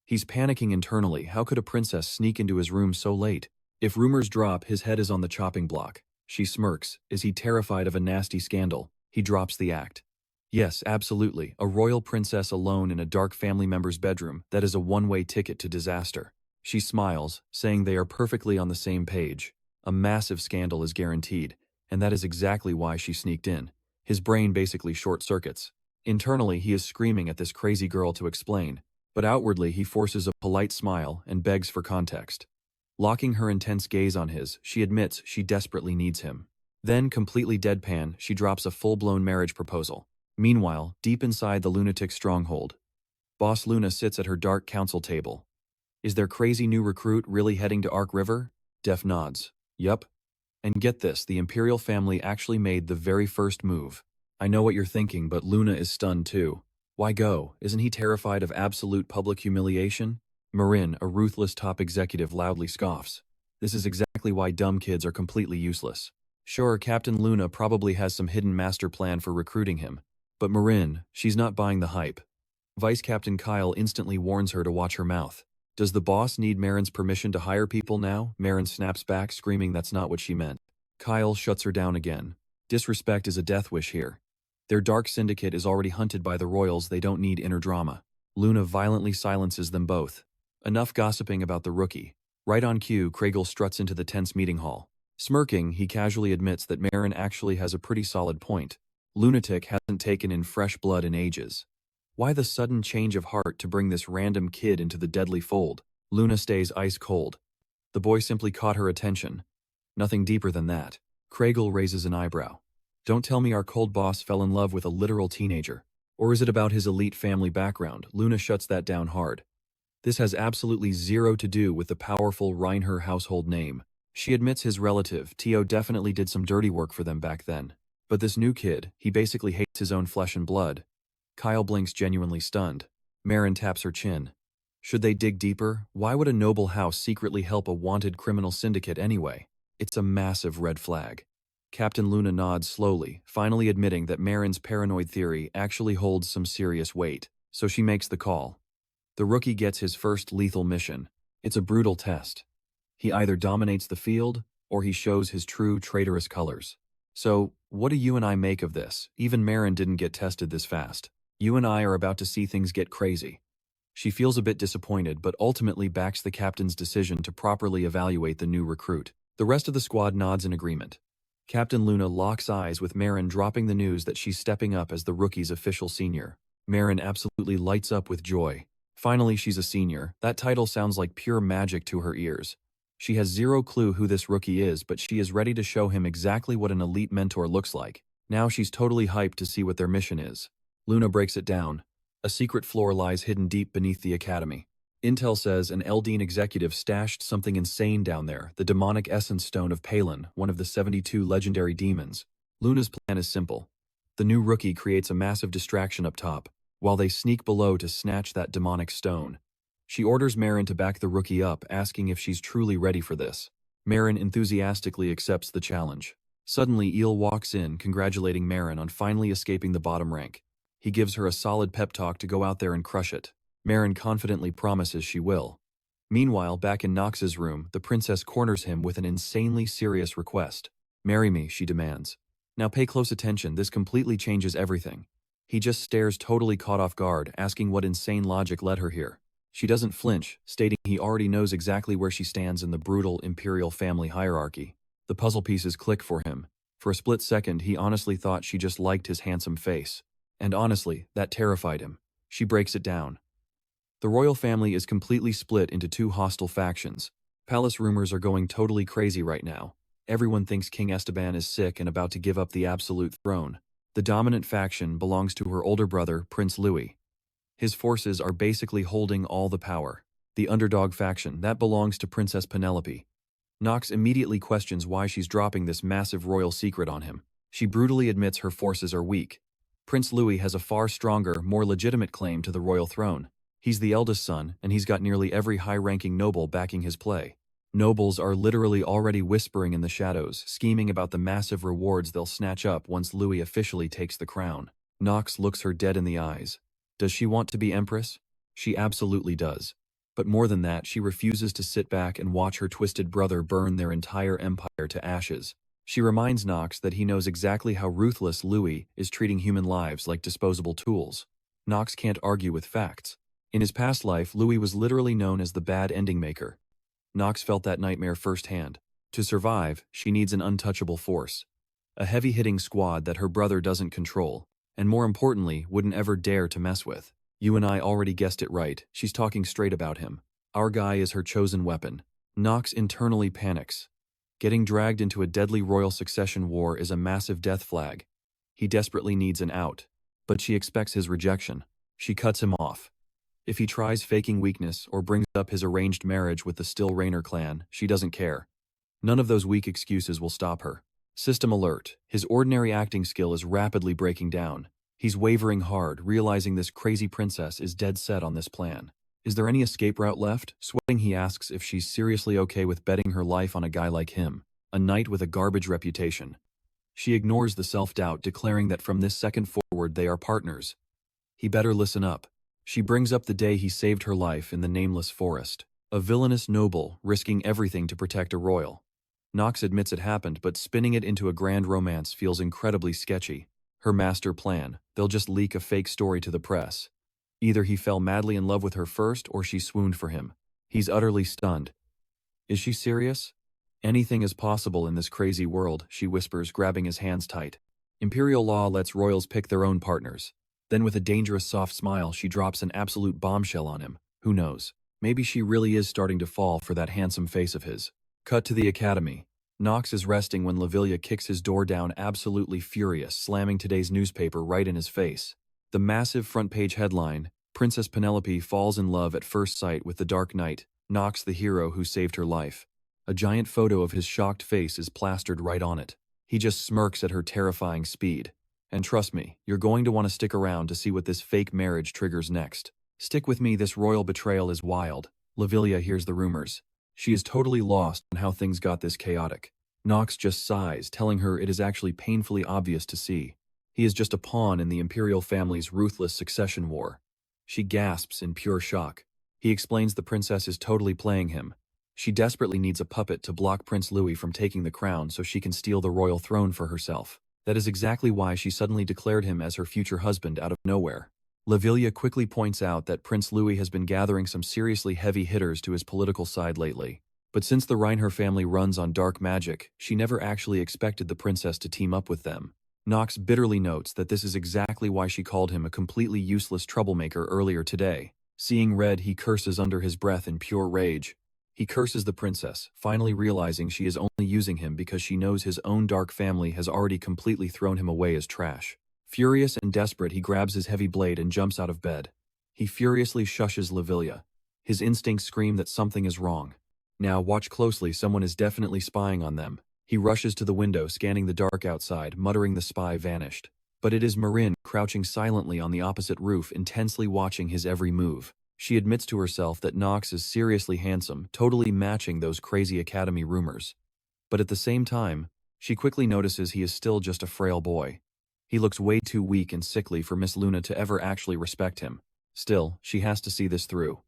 He's panicking internally. How could a princess sneak into his room so late? If rumors drop, his head is on the chopping block. She smirks. Is he terrified of a nasty scandal? He drops the act. Yes, absolutely. A royal princess alone in a dark family member's bedroom, that is a one-way ticket to disaster. She smiles, saying they are perfectly on the same page. A massive scandal is guaranteed, and that is exactly why she sneaked in. His brain basically short-circuits. Internally, he is screaming at this crazy girl to explain, but outwardly he forces a polite smile and begs for context. Locking her intense gaze on his, she admits she desperately needs him. Then, completely deadpan, she drops a full-blown marriage proposal. Meanwhile, deep inside the lunatic stronghold, Boss Luna sits at her dark council table. Is their crazy new recruit really heading to Ark River? Def nods. Yup. And get this, the Imperial family actually made the very first move. I know what you're thinking, but Luna is stunned too. Why go? Isn't he terrified of absolute public humiliation? Marin, a ruthless top executive, loudly scoffs. This is exactly why dumb kids are completely useless. Sure, Captain Luna probably has some hidden master plan for recruiting him. But Marin, she's not buying the hype. Vice Captain Kyle instantly warns her to watch her mouth. Does the boss need Marin's permission to hire people now? Marin snaps back, screaming that's not what she meant. Kyle shuts her down again. Disrespect is a death wish here. Their dark syndicate is already hunted by the royals, they don't need inner drama. Luna violently silences them both. Enough gossiping about the rookie. Right on cue, Craigle struts into the tense meeting hall. Smirking, he casually admits that Marin actually has a pretty solid point. Lunatic hasn't taken in fresh blood in ages. Why the sudden change of heart to bring this random kid into the deadly fold? Luna stays ice cold. The boy simply caught her attention. Nothing deeper than that. Craigle raises an eyebrow. Don't tell me our cold boss fell in love with a literal teenager. Or is it about his elite family background? Luna shuts that down hard. This has absolutely zero to do with the powerful Reinhaffer household name. She admits his relative, Tio, definitely did some dirty work for them back then. But this new kid, he basically hates his own flesh and blood. Kyle blinks, genuinely stunned. Marin taps her chin. Should they dig deeper? Why would a noble house secretly help a wanted criminal syndicate anyway? It's a massive red flag. Captain Luna nods slowly, finally admitting that Marin's paranoid theory actually holds some serious weight. So she makes the call. The rookie gets his first lethal mission. It's a brutal test. He either dominates the field, or he shows his true traitorous colors. So, what do you and I make of this? Even Marin didn't get tested this fast. You and I are about to see things get crazy. She feels a bit disappointed, but ultimately backs the captain's decision to properly evaluate the new recruit. The rest of the squad nods in agreement. Captain Luna locks eyes with Marin, dropping the news that she's stepping up as the rookie's official senior. Marin absolutely lights up with joy. Finally, she's a senior. That title sounds like pure magic to her ears. She has zero clue who this rookie is, but she is ready to show him exactly what an elite mentor looks like. Now she's totally hyped to see what their mission is. Luna breaks it down. A secret floor lies hidden deep beneath the academy. Intel says an Eldane executive stashed something insane down there, the demonic essence stone of Palin, one of the 72 legendary demons. Luna's plan is simple. The new rookie creates a massive distraction up top, while they sneak below to snatch that demonic stone. She orders Marin to back the rookie up, asking if she's truly ready for this. Marin enthusiastically accepts the challenge. Suddenly, Eel walks in, congratulating Marin on finally escaping the bottom rank. He gives her a solid pep talk to go out there and crush it. Marin confidently promises she will. Meanwhile, back in Knox's room, the princess corners him with an insanely serious request. Marry me, she demands. Now pay close attention, this completely changes everything. He just stares, totally caught off guard, asking what insane logic led her here. She doesn't flinch, stating he already knows exactly where she stands in the brutal imperial family hierarchy. The puzzle pieces click for him. For a split second, he honestly thought she just liked his handsome face. And honestly, that terrified him. She breaks it down. The royal family is completely split into two hostile factions. Palace rumors are going totally crazy right now. Everyone thinks King Esteban is sick and about to give up the absolute throne. The dominant faction belongs to her older brother, Prince Louis. His forces are basically holding all the power. The underdog faction, that belongs to Princess Penelope. Knox immediately questions why she's dropping this massive royal secret on him. She brutally admits her forces are weak. Prince Louis has a far stronger, more legitimate claim to the royal throne. He's the eldest son, and he's got nearly every high-ranking noble backing his play. Nobles are literally already whispering in the shadows, scheming about the massive rewards they'll snatch up once Louis officially takes the crown. Knox looks her dead in the eyes. Does she want to be empress? She absolutely does. But more than that, she refuses to sit back and watch her twisted brother burn their entire empire to ashes. She reminds Knox that he knows exactly how ruthless Louis is treating human lives like disposable tools. Knox can't argue with facts. In his past life, Louis was literally known as the bad ending maker. Knox felt that nightmare firsthand. To survive, she needs an untouchable force. A heavy-hitting squad that her brother doesn't control, and more importantly, wouldn't ever dare to mess with. You and I already guessed it right, she's talking straight about him. Our guy is her chosen weapon. Knox internally panics. Getting dragged into a deadly royal succession war is a massive death flag. He desperately needs an out. But she expects his rejection. She cuts him off. If he tries faking weakness or brings up his arranged marriage with the Still Rainer clan, she doesn't care. None of those weak excuses will stop her. System alert. His ordinary acting skill is rapidly breaking down. He's wavering hard, realizing this crazy princess is dead set on this plan. Is there any escape route left? Sweating, he asks if she's seriously okay with betting her life on a guy like him, a knight with a garbage reputation. She ignores the self-doubt, declaring that from this second forward they are partners. He better listen up. She brings up the day he saved her life in the nameless forest. A villainous noble, risking everything to protect a royal. Knox admits it happened, but spinning it into a grand romance feels incredibly sketchy. Her master plan, they'll just leak a fake story to the press. Either he fell madly in love with her first, or she swooned for him. He's utterly stunned. Is she serious? Anything is possible in this crazy world, she whispers, grabbing his hands tight. Imperial law lets royals pick their own partners. Then with a dangerous soft smile, she drops an absolute bombshell on him. Who knows? Maybe she really is starting to fall for that handsome face of his. Cut to the academy. Knox is resting when Lavilia kicks his door down, absolutely furious, slamming today's newspaper right in his face. The massive front-page headline, Princess Penelope falls in love at first sight with the Dark Knight, Knox the hero who saved her life. A giant photo of his shocked face is plastered right on it. He just smirks at her terrifying speed. And trust me, you're going to want to stick around to see what this fake marriage triggers next. Stick with me, this royal betrayal is wild. Lavilia hears the rumors. She is totally lost on how things got this chaotic. Knox just sighs, telling her it is actually painfully obvious to see. He is just a pawn in the imperial family's ruthless succession war. She gasps in pure shock. He explains the princess is totally playing him. She desperately needs a puppet to block Prince Louis from taking the crown so she can steal the royal throne for herself. That is exactly why she suddenly declared him as her future husband out of nowhere. Lavilia quickly points out that Prince Louis has been gathering some seriously heavy hitters to his political side lately. But since the Reinhaffer family runs on dark magic, she never actually expected the princess to team up with them. Knox bitterly notes that this is exactly why she called him a completely useless troublemaker earlier today. Seeing red, he curses under his breath in pure rage. He curses the princess, finally realizing she is only using him because she knows his own dark family has already completely thrown him away as trash. Furious and desperate, he grabs his heavy blade and jumps out of bed. He furiously shushes Lavilia. His instincts scream that something is wrong. Now watch closely, someone is definitely spying on them. He rushes to the window, scanning the dark outside, muttering the spy vanished. But it is Marin, crouching silently on the opposite roof, intensely watching his every move. She admits to herself that Knox is seriously handsome, totally matching those crazy academy rumors. But at the same time, she quickly notices he is still just a frail boy. He looks way too weak and sickly for Miss Luna to ever actually respect him. Still, she has to see this through.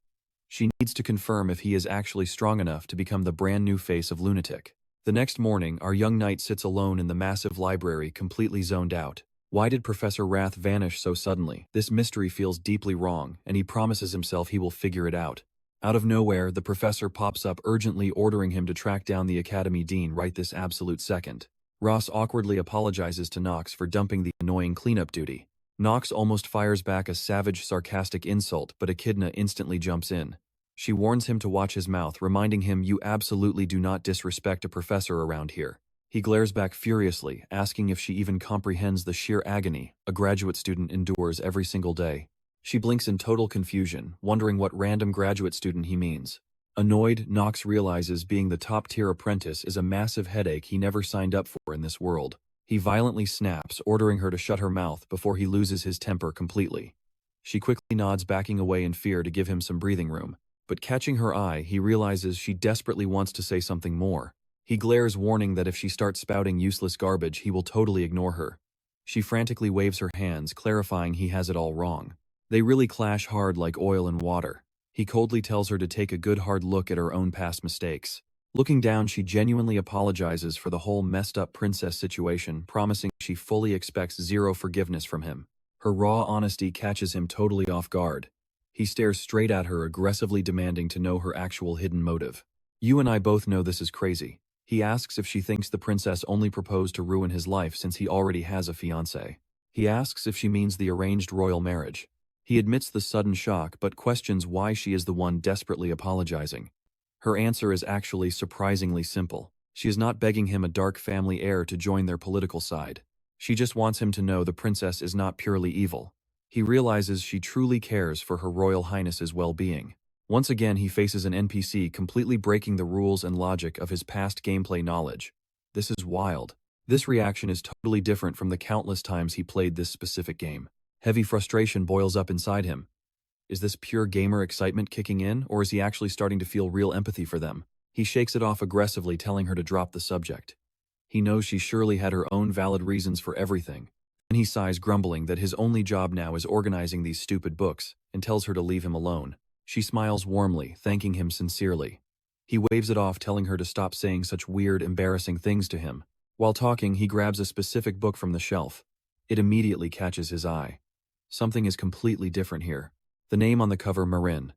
She needs to confirm if he is actually strong enough to become the brand new face of Lunatic. The next morning, our young knight sits alone in the massive library, completely zoned out. Why did Professor Wrath vanish so suddenly? This mystery feels deeply wrong, and he promises himself he will figure it out. Out of nowhere, the professor pops up, urgently ordering him to track down the academy dean right this absolute second. Ross awkwardly apologizes to Knox for dumping the annoying cleanup duty. Knox almost fires back a savage, sarcastic insult, but Echidna instantly jumps in. She warns him to watch his mouth, reminding him, "You absolutely do not disrespect a professor around here." He glares back furiously, asking if she even comprehends the sheer agony a graduate student endures every single day. She blinks in total confusion, wondering what random graduate student he means. Annoyed, Knox realizes being the top-tier apprentice is a massive headache he never signed up for in this world. He violently snaps, ordering her to shut her mouth before he loses his temper completely. She quickly nods, backing away in fear to give him some breathing room. But catching her eye, he realizes she desperately wants to say something more. He glares, warning that if she starts spouting useless garbage, he will totally ignore her. She frantically waves her hands, clarifying he has it all wrong. They really clash hard like oil and water. He coldly tells her to take a good hard look at her own past mistakes. Looking down, she genuinely apologizes for the whole messed up princess situation, promising she fully expects zero forgiveness from him. Her raw honesty catches him totally off guard. He stares straight at her, aggressively demanding to know her actual hidden motive. "You and I both know this is crazy." He asks if she thinks the princess only proposed to ruin his life since he already has a fiancé. He asks if she means the arranged royal marriage. He admits the sudden shock but questions why she is the one desperately apologizing. Her answer is actually surprisingly simple. She is not begging him, a dark family heir, to join their political side. She just wants him to know the princess is not purely evil. He realizes she truly cares for Her Royal Highness's well-being. Once again, he faces an NPC completely breaking the rules and logic of his past gameplay knowledge. This is wild. This reaction is totally different from the countless times he played this specific game. Heavy frustration boils up inside him. Is this pure gamer excitement kicking in, or is he actually starting to feel real empathy for them? He shakes it off aggressively, telling her to drop the subject. He knows she surely had her own valid reasons for everything. And he sighs, grumbling that his only job now is organizing these stupid books, and tells her to leave him alone. She smiles warmly, thanking him sincerely. He waves it off, telling her to stop saying such weird, embarrassing things to him. While talking, he grabs a specific book from the shelf. It immediately catches his eye. Something is completely different here. The name on the cover, Marin.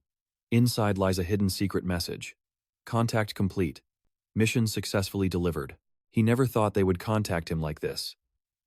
Inside lies a hidden secret message. Contact complete. Mission successfully delivered. He never thought they would contact him like this.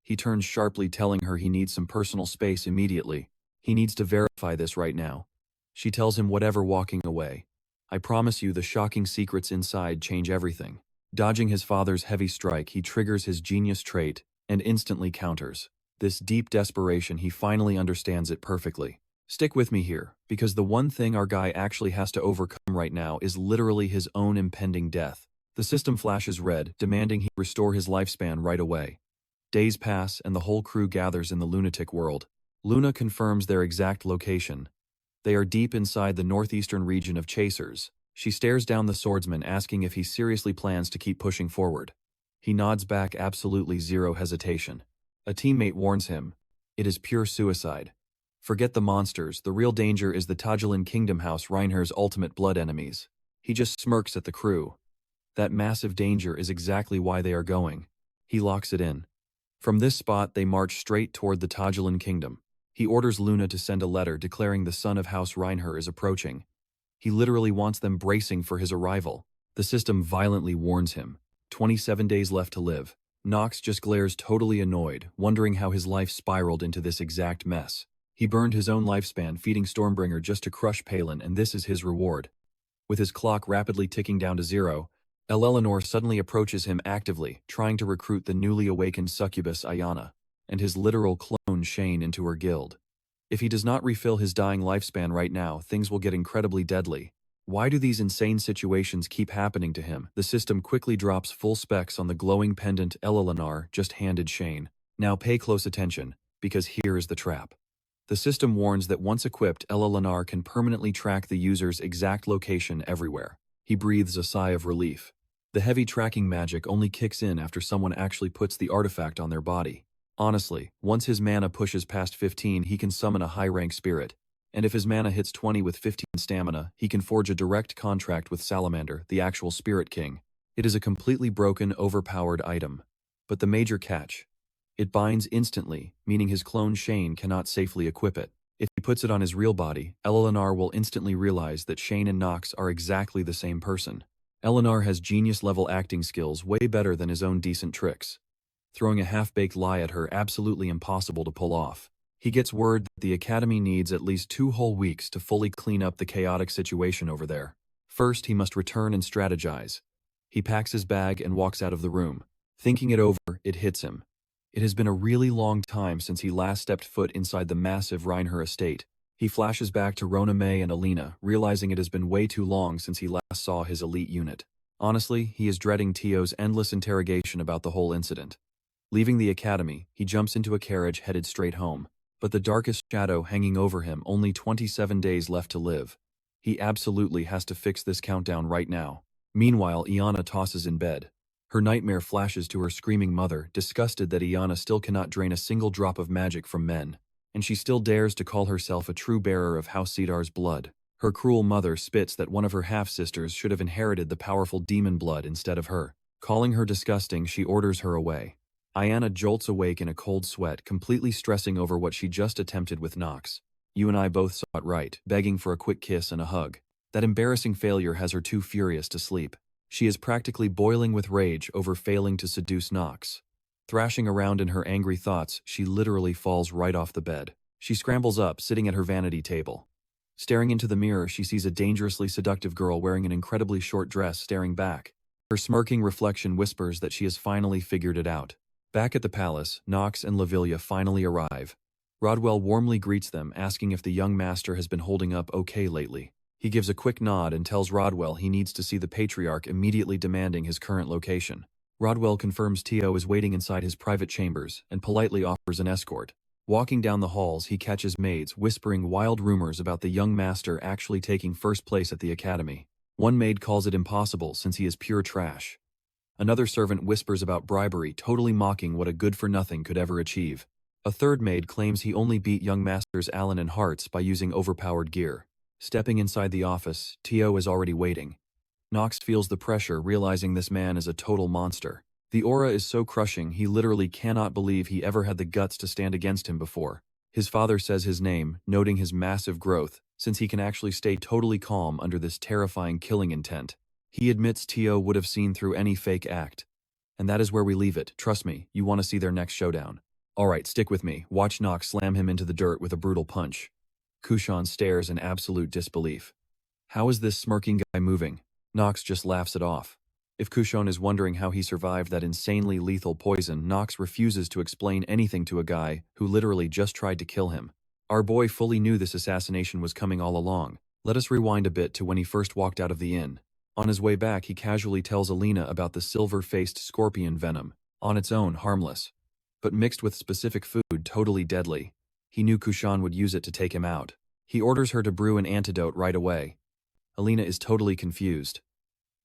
He turns sharply, telling her he needs some personal space immediately. He needs to verify this right now. She tells him whatever, walking away. "I promise you the shocking secrets inside change everything." Dodging his father's heavy strike, he triggers his genius trait and instantly counters. This deep desperation, he finally understands it perfectly. Stick with me here, because the one thing our guy actually has to overcome right now is literally his own impending death. The system flashes red, demanding he restore his lifespan right away. Days pass and the whole crew gathers in the Lunatic world. Luna confirms their exact location. They are deep inside the northeastern region of Chasers. She stares down the swordsman, asking if he seriously plans to keep pushing forward. He nods back, absolutely zero hesitation. A teammate warns him, "It is pure suicide. Forget the monsters, the real danger is the Tajulin Kingdom House, Reinhardt's ultimate blood enemies." He just smirks at the crew. That massive danger is exactly why they are going. He locks it in. From this spot, they march straight toward the Tajulin Kingdom. He orders Luna to send a letter declaring the son of House Reinhardt is approaching. He literally wants them bracing for his arrival. The system violently warns him. 27 days left to live. Knox just glares, totally annoyed, wondering how his life spiraled into this exact mess. He burned his own lifespan feeding Stormbringer just to crush Palin, and this is his reward. With his clock rapidly ticking down to zero, Eleanor suddenly approaches him actively, trying to recruit the newly awakened succubus Ayana and his literal clone Shane into her guild. If he does not refill his dying lifespan right now, things will get incredibly deadly. Why do these insane situations keep happening to him? The system quickly drops full specs on the glowing pendant Eleanor just handed Shane. Now pay close attention, because here is the trap. The system warns that once equipped, Eleanor can permanently track the user's exact location everywhere. He breathes a sigh of relief. The heavy tracking magic only kicks in after someone actually puts the artifact on their body. Honestly, once his mana pushes past 15, he can summon a high-rank spirit. And if his mana hits 20 with 15 stamina, he can forge a direct contract with Salamander, the actual Spirit King. It is a completely broken, overpowered item. But the major catch: it binds instantly, meaning his clone Shane cannot safely equip it. If he puts it on his real body, Eleanor will instantly realize that Shane and Knox are exactly the same person. Eleanor has genius-level acting skills way better than his own decent tricks. Throwing a half-baked lie at her, absolutely impossible to pull off. He gets word that the Academy needs at least 2 whole weeks to fully clean up the chaotic situation over there. First, he must return and strategize. He packs his bag and walks out of the room. Thinking it over, it hits him. It has been a really long time since he last stepped foot inside the massive Reinhardt estate. He flashes back to Rona May and Alina, realizing it has been way too long since he last saw his elite unit. Honestly, he is dreading Tio's endless interrogation about the whole incident. Leaving the academy, he jumps into a carriage headed straight home. But the darkest shadow hanging over him, only 27 days left to live. He absolutely has to fix this countdown right now. Meanwhile, Iana tosses in bed. Her nightmare flashes to her screaming mother, disgusted that Iana still cannot drain a single drop of magic from men. And she still dares to call herself a true bearer of House Cedar's blood. Her cruel mother spits that one of her half-sisters should have inherited the powerful demon blood instead of her. Calling her disgusting, she orders her away. Iana jolts awake in a cold sweat, completely stressing over what she just attempted with Knox. You and I both saw it right, begging for a quick kiss and a hug. That embarrassing failure has her too furious to sleep. She is practically boiling with rage over failing to seduce Knox. Thrashing around in her angry thoughts, she literally falls right off the bed. She scrambles up, sitting at her vanity table. Staring into the mirror, she sees a dangerously seductive girl wearing an incredibly short dress staring back. Her smirking reflection whispers that she has finally figured it out. Back at the palace, Knox and Lavilia finally arrive. Rodwell warmly greets them, asking if the young master has been holding up okay lately. He gives a quick nod and tells Rodwell he needs to see the Patriarch, immediately demanding his current location. Rodwell confirms Tio is waiting inside his private chambers and politely offers an escort. Walking down the halls, he catches maids whispering wild rumors about the young master actually taking first place at the academy. One maid calls it impossible since he is pure trash. Another servant whispers about bribery, totally mocking what a good-for-nothing could ever achieve. A third maid claims he only beat young masters Alan and Hearts by using overpowered gear. Stepping inside the office, Tio is already waiting. Knox feels the pressure, realizing this man is a total monster. The aura is so crushing he literally cannot believe he ever had the guts to stand against him before. His father says his name, noting his massive growth, since he can actually stay totally calm under this terrifying killing intent. He admits Tio would have seen through any fake act. And that is where we leave it. Trust me, you want to see their next showdown. Alright, stick with me. Watch Knox slam him into the dirt with a brutal punch. Kushan stares in absolute disbelief. How is this smirking guy moving? Knox just laughs it off. If Kushan is wondering how he survived that insanely lethal poison, Knox refuses to explain anything to a guy who literally just tried to kill him. Our boy fully knew this assassination was coming all along. Let us rewind a bit to when he first walked out of the inn. On his way back, he casually tells Alina about the silver-faced scorpion venom. On its own, harmless. But mixed with specific food, totally deadly. He knew Kushan would use it to take him out. He orders her to brew an antidote right away. Alina is totally confused.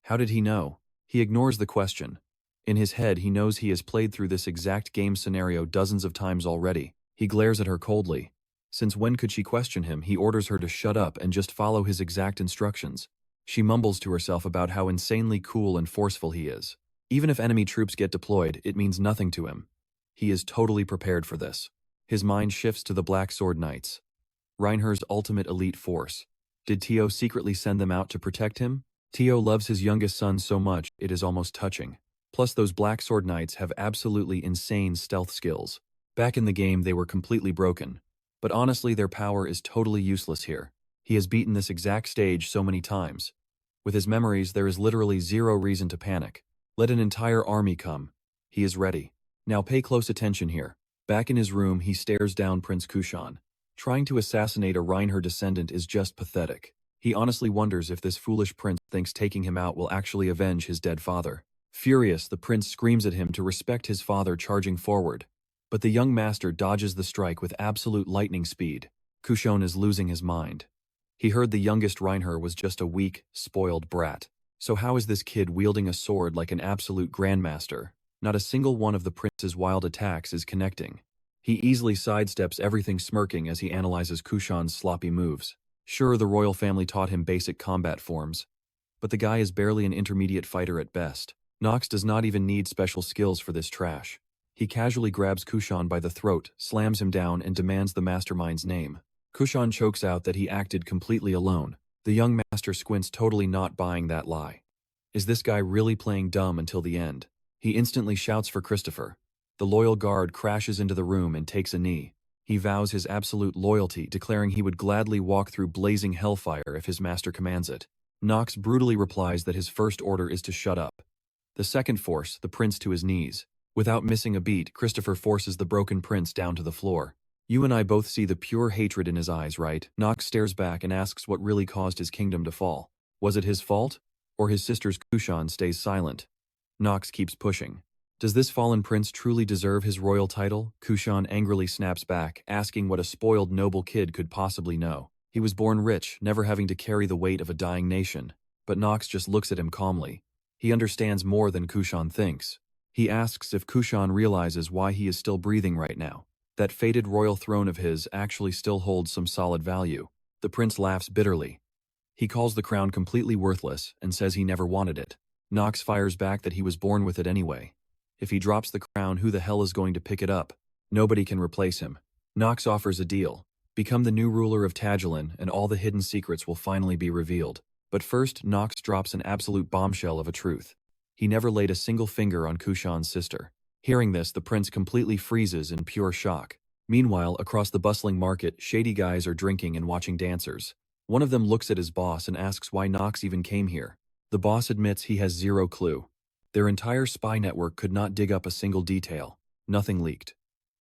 How did he know? He ignores the question. In his head, he knows he has played through this exact game scenario dozens of times already. He glares at her coldly. Since when could she question him? He orders her to shut up and just follow his exact instructions. She mumbles to herself about how insanely cool and forceful he is. Even if enemy troops get deployed, it means nothing to him. He is totally prepared for this. His mind shifts to the Black Sword Knights. Reinhardt's ultimate elite force. Did Tio secretly send them out to protect him? Tio loves his youngest son so much, it is almost touching. Plus those Black Sword Knights have absolutely insane stealth skills. Back in the game, they were completely broken. But honestly, their power is totally useless here. He has beaten this exact stage so many times. With his memories, there is literally zero reason to panic. Let an entire army come. He is ready. Now pay close attention here. Back in his room, he stares down Prince Kushan. Trying to assassinate a Reinhardt descendant is just pathetic. He honestly wonders if this foolish prince thinks taking him out will actually avenge his dead father. Furious, the prince screams at him to respect his father, charging forward. But the young master dodges the strike with absolute lightning speed. Kushan is losing his mind. He heard the youngest Reinhardt was just a weak, spoiled brat. So how is this kid wielding a sword like an absolute grandmaster? Not a single one of the prince's wild attacks is connecting. He easily sidesteps everything, smirking as he analyzes Kushan's sloppy moves. Sure, the royal family taught him basic combat forms, but the guy is barely an intermediate fighter at best. Knox does not even need special skills for this trash. He casually grabs Kushan by the throat, slams him down, and demands the mastermind's name. Kushan chokes out that he acted completely alone. The young master squints, totally not buying that lie. Is this guy really playing dumb until the end? He instantly shouts for Christopher. The loyal guard crashes into the room and takes a knee. He vows his absolute loyalty, declaring he would gladly walk through blazing hellfire if his master commands it. Knox brutally replies that his first order is to shut up. The second force the prince to his knees. Without missing a beat, Christopher forces the broken prince down to the floor. You and I both see the pure hatred in his eyes, right? Knox stares back and asks what really caused his kingdom to fall. Was it his fault? Or his sister's? Kushan stays silent. Knox keeps pushing. Does this fallen prince truly deserve his royal title? Kushan angrily snaps back, asking what a spoiled noble kid could possibly know. He was born rich, never having to carry the weight of a dying nation. But Knox just looks at him calmly. He understands more than Kushan thinks. He asks if Kushan realizes why he is still breathing right now. That fated royal throne of his actually still holds some solid value. The prince laughs bitterly. He calls the crown completely worthless and says he never wanted it. Knox fires back that he was born with it anyway. If he drops the crown, who the hell is going to pick it up? Nobody can replace him. Knox offers a deal. Become the new ruler of Tagilin and all the hidden secrets will finally be revealed. But first, Knox drops an absolute bombshell of a truth. He never laid a single finger on Kushan's sister. Hearing this, the prince completely freezes in pure shock. Meanwhile, across the bustling market, shady guys are drinking and watching dancers. One of them looks at his boss and asks why Knox even came here. The boss admits he has zero clue. Their entire spy network could not dig up a single detail. Nothing leaked.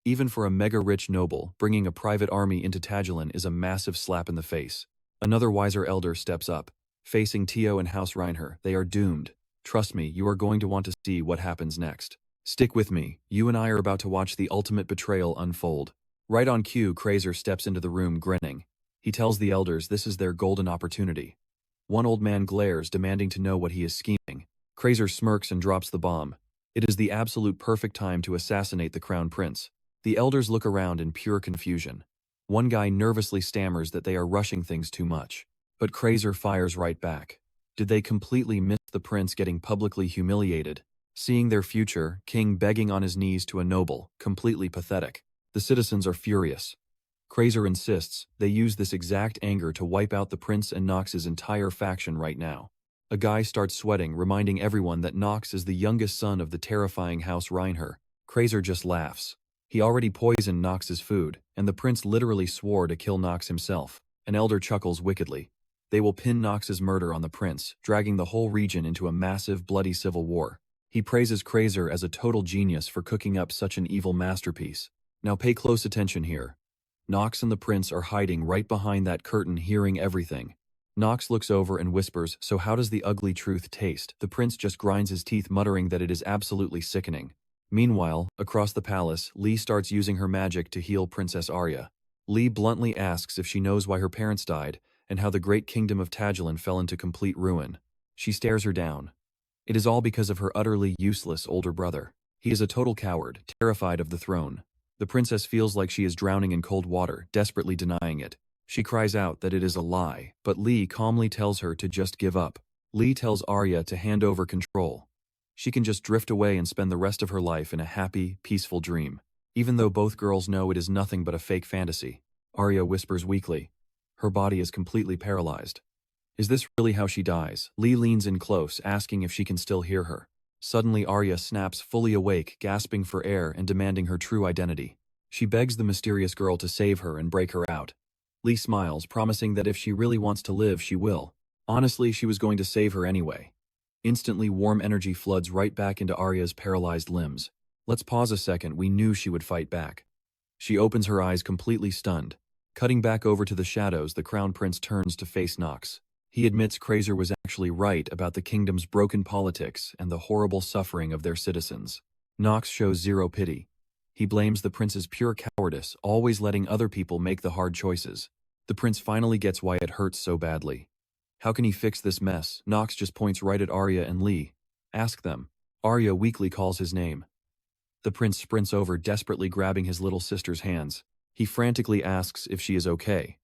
Even for a mega-rich noble, bringing a private army into Tagilin is a massive slap in the face. Another wiser elder steps up. Facing Tio and House Reinhaffer, they are doomed. Trust me, you are going to want to see what happens next. Stick with me, you and I are about to watch the ultimate betrayal unfold. Right on cue, Krazer steps into the room grinning. He tells the elders this is their golden opportunity. One old man glares, demanding to know what he is scheming. Krazer smirks and drops the bomb. It is the absolute perfect time to assassinate the crown prince. The elders look around in pure confusion. One guy nervously stammers that they are rushing things too much. But Krazer fires right back. Did they completely miss the prince getting publicly humiliated? Seeing their future, king begging on his knees to a noble, completely pathetic. The citizens are furious. Krazer insists they use this exact anger to wipe out the prince and Knox's entire faction right now. A guy starts sweating, reminding everyone that Knox is the youngest son of the terrifying House Reinhaffer. Krazer just laughs. He already poisoned Knox's food, and the prince literally swore to kill Knox himself. An elder chuckles wickedly. They will pin Knox's murder on the prince, dragging the whole region into a massive, bloody civil war. He praises Krazer as a total genius for cooking up such an evil masterpiece. Now pay close attention here. Knox and the prince are hiding right behind that curtain, hearing everything. Knox looks over and whispers, "So how does the ugly truth taste?" The prince just grinds his teeth, muttering that it is absolutely sickening. Meanwhile, across the palace, Lee starts using her magic to heal Princess Arya. Lee bluntly asks if she knows why her parents died, and how the great kingdom of Tagilin fell into complete ruin. She stares her down. It is all because of her utterly useless older brother. He is a total coward, terrified of the throne. The princess feels like she is drowning in cold water, desperately denying it. She cries out that it is a lie, but Lee calmly tells her to just give up. Lee tells Arya to hand over control. She can just drift away and spend the rest of her life in a happy, peaceful dream. Even though both girls know it is nothing but a fake fantasy. Arya whispers weakly. Her body is completely paralyzed. Is this really how she dies? Lee leans in close, asking if she can still hear her. Suddenly Arya snaps, fully awake, gasping for air and demanding her true identity. She begs the mysterious girl to save her and break her out. Lee smiles, promising that if she really wants to live, she will. Honestly, she was going to save her anyway. Instantly, warm energy floods right back into Arya's paralyzed limbs. Let's pause a second, we knew she would fight back. She opens her eyes, completely stunned. Cutting back over to the shadows, the crown prince turns to face Knox. He admits Krazer was actually right about the kingdom's broken politics and the horrible suffering of their citizens. Knox shows zero pity. He blames the prince's pure cowardice, always letting other people make the hard choices. The prince finally gets why it hurts so badly. How can he fix this mess? Knox just points right at Arya and Lee. Ask them. Arya weakly calls his name. The prince sprints over, desperately grabbing his little sister's hands. He frantically asks if she is okay.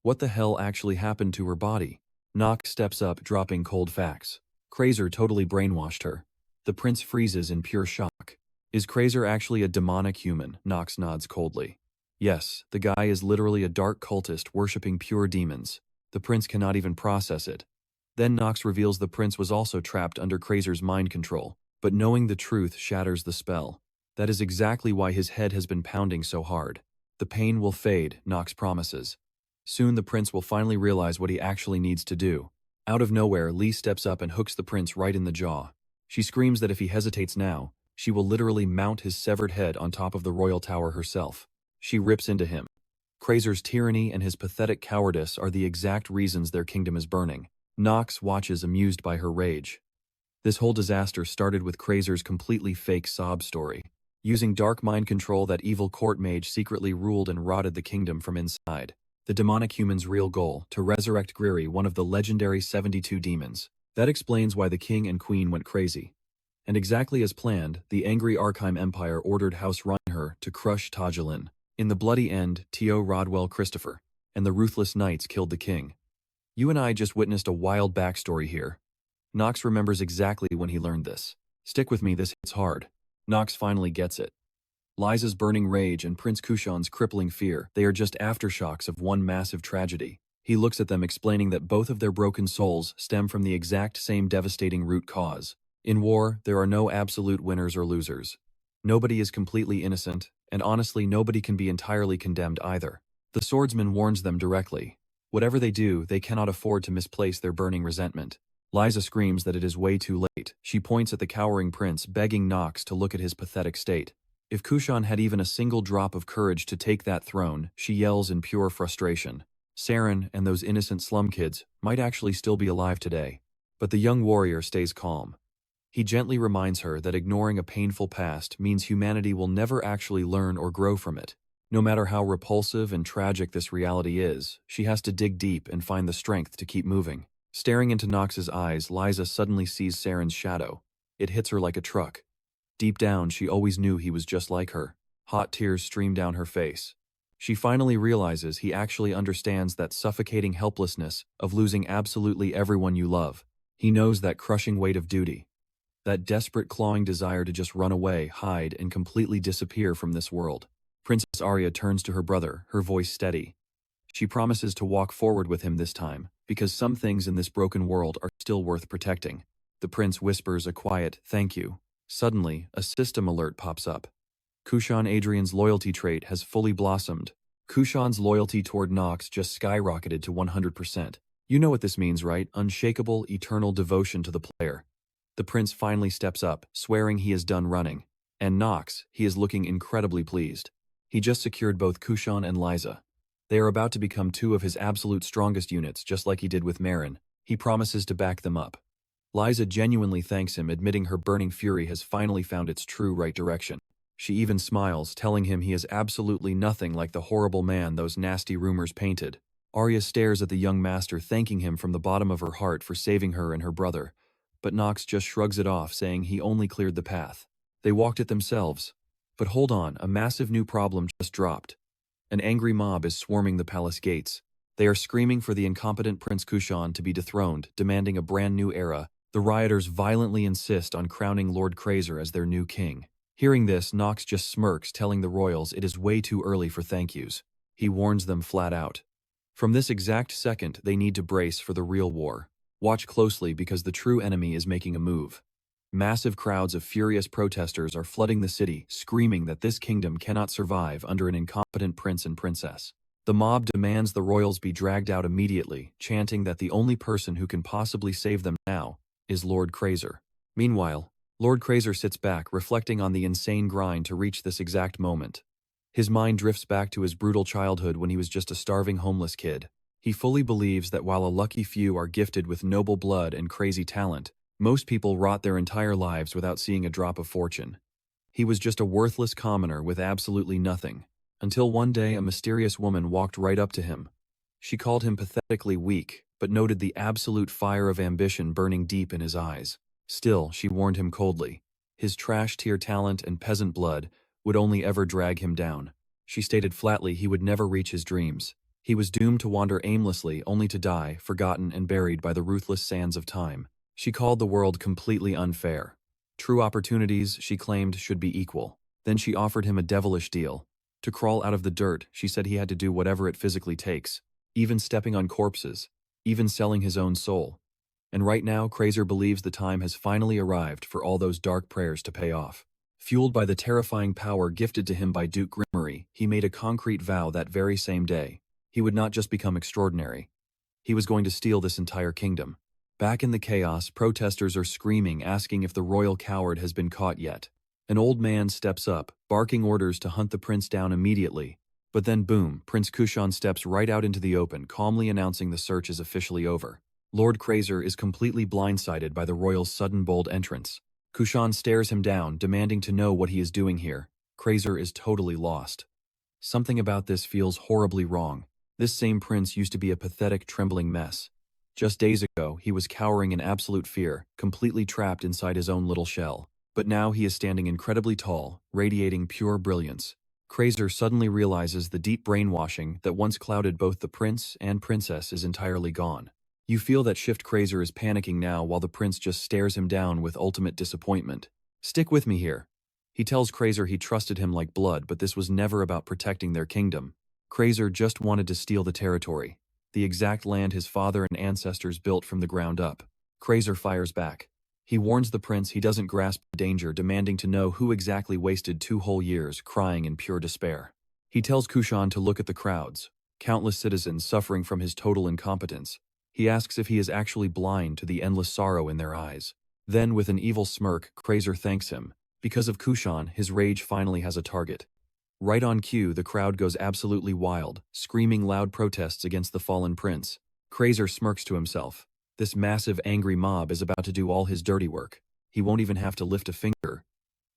What the hell actually happened to her body? Knox steps up, dropping cold facts. Krazer totally brainwashed her. The prince freezes in pure shock. Is Krazer actually a demonic human? Knox nods coldly. Yes, the guy is literally a dark cultist worshipping pure demons. The prince cannot even process it. Then Knox reveals the prince was also trapped under Krazer's mind control, but knowing the truth shatters the spell. That is exactly why his head has been pounding so hard. The pain will fade, Knox promises. Soon the prince will finally realize what he actually needs to do. Out of nowhere, Lee steps up and hooks the prince right in the jaw. She screams that if he hesitates now, she will literally mount his severed head on top of the royal tower herself. She rips into him. Kraser's tyranny and his pathetic cowardice are the exact reasons their kingdom is burning. Knox watches amused by her rage. This whole disaster started with Kraser's completely fake sob story. Using dark mind control, that evil court mage secretly ruled and rotted the kingdom from inside. The demonic human's real goal, to resurrect Griri, one of the legendary 72 demons. That explains why the king and queen went crazy. And exactly as planned, the angry Arkheim Empire ordered House Reinhaffer to crush Tajalin. In the bloody end, T.O. Rodwell Christopher and the ruthless knights killed the king. You and I just witnessed a wild backstory here. Knox remembers exactly when he learned this. Stick with me, this hits hard. Knox finally gets it. Liza's burning rage and Prince Kushan's crippling fear, they are just aftershocks of one massive tragedy. He looks at them, explaining that both of their broken souls stem from the exact same devastating root cause. In war, there are no absolute winners or losers. Nobody is completely innocent, and honestly, nobody can be entirely condemned either. The swordsman warns them directly. Whatever they do, they cannot afford to misplace their burning resentment. Liza screams that it is way too late. She points at the cowering prince, begging Knox to look at his pathetic state. If Kushan had even a single drop of courage to take that throne, she yells in pure frustration. Saren and those innocent slum kids might actually still be alive today. But the young warrior stays calm. He gently reminds her that ignoring a painful past means humanity will never actually learn or grow from it. No matter how repulsive and tragic this reality is, she has to dig deep and find the strength to keep moving. Staring into Knox's eyes, Liza suddenly sees Saren's shadow. It hits her like a truck. Deep down, she always knew he was just like her. Hot tears stream down her face. She finally realizes he actually understands that suffocating helplessness of losing absolutely everyone you love. He knows that crushing weight of duty. That desperate clawing desire to just run away, hide, and completely disappear from this world. Princess Arya turns to her brother, her voice steady. She promises to walk forward with him this time, because some things in this broken world are still worth protecting. The prince whispers a quiet, "Thank you." Suddenly, a system alert pops up. Kushan Adrian's loyalty trait has fully blossomed. Kushan's loyalty toward Knox just skyrocketed to 100%. You know what this means, right? Unshakable, eternal devotion to the player. The prince finally steps up, swearing he is done running. And Knox, he is looking incredibly pleased. He just secured both Kushan and Liza. They are about to become two of his absolute strongest units, just like he did with Marin. He promises to back them up. Liza genuinely thanks him, admitting her burning fury has finally found its true right direction. She even smiles, telling him he is absolutely nothing like the horrible man those nasty rumors painted. Arya stares at the young master, thanking him from the bottom of her heart for saving her and her brother. But Knox just shrugs it off, saying he only cleared the path. They walked it themselves. But hold on, a massive new problem just dropped. An angry mob is swarming the palace gates. They are screaming for the incompetent Prince Kushan to be dethroned, demanding a brand new era. The rioters violently insist on crowning Lord Kraser as their new king. Hearing this, Knox just smirks, telling the royals it is way too early for thank yous. He warns them flat out. From this exact second, they need to brace for the real war. Watch closely, because the true enemy is making a move. Massive crowds of furious protesters are flooding the city, screaming that this kingdom cannot survive under an incompetent prince and princess. The mob demands the royals be dragged out immediately, chanting that the only person who can possibly save them now is Lord Kraser. Meanwhile, Lord Kraser sits back, reflecting on the insane grind to reach this exact moment. His mind drifts back to his brutal childhood when he was just a starving homeless kid. He fully believes that while a lucky few are gifted with noble blood and crazy talent, most people rot their entire lives without seeing a drop of fortune. He was just a worthless commoner with absolutely nothing, until one day a mysterious woman walked right up to him. She called him pathetically weak, but noted the absolute fire of ambition burning deep in his eyes. Still, she warned him coldly. His trash-tier talent and peasant blood would only ever drag him down. She stated flatly he would never reach his dreams. He was doomed to wander aimlessly, only to die, forgotten and buried by the ruthless sands of time. She called the world completely unfair. True opportunities, she claimed, should be equal. Then she offered him a devilish deal. To crawl out of the dirt, she said he had to do whatever it physically takes, even stepping on corpses, even selling his own soul. And right now, Kraser believes the time has finally arrived for all those dark prayers to pay off. Fueled by the terrifying power gifted to him by Duke Grimmery, he made a concrete vow that very same day. He would not just become extraordinary. He was going to steal this entire kingdom. Back in the chaos, protesters are screaming, asking if the royal coward has been caught yet. An old man steps up, barking orders to hunt the prince down immediately. But then boom, Prince Kushan steps right out into the open, calmly announcing the search is officially over. Lord Krazer is completely blindsided by the royal's sudden bold entrance. Kushan stares him down, demanding to know what he is doing here. Krazer is totally lost. Something about this feels horribly wrong. This same prince used to be a pathetic, trembling mess. Just days ago, he was cowering in absolute fear, completely trapped inside his own little shell. But now he is standing incredibly tall, radiating pure brilliance. Krazer suddenly realizes the deep brainwashing that once clouded both the prince and princess is entirely gone. You feel that shift. Krazer is panicking now while the prince just stares him down with ultimate disappointment. Stick with me here. He tells Krazer he trusted him like blood, but this was never about protecting their kingdom. Krazer just wanted to steal the territory, the exact land his father and ancestors built from the ground up. Krazer fires back. He warns the prince he doesn't grasp the danger, demanding to know who exactly wasted 2 whole years crying in pure despair. He tells Kushan to look at the crowds, countless citizens suffering from his total incompetence. He asks if he is actually blind to the endless sorrow in their eyes. Then, with an evil smirk, Krazer thanks him. Because of Kushan, his rage finally has a target. Right on cue, the crowd goes absolutely wild, screaming loud protests against the fallen prince. Krazer smirks to himself. This massive, angry mob is about to do all his dirty work. He won't even have to lift a finger.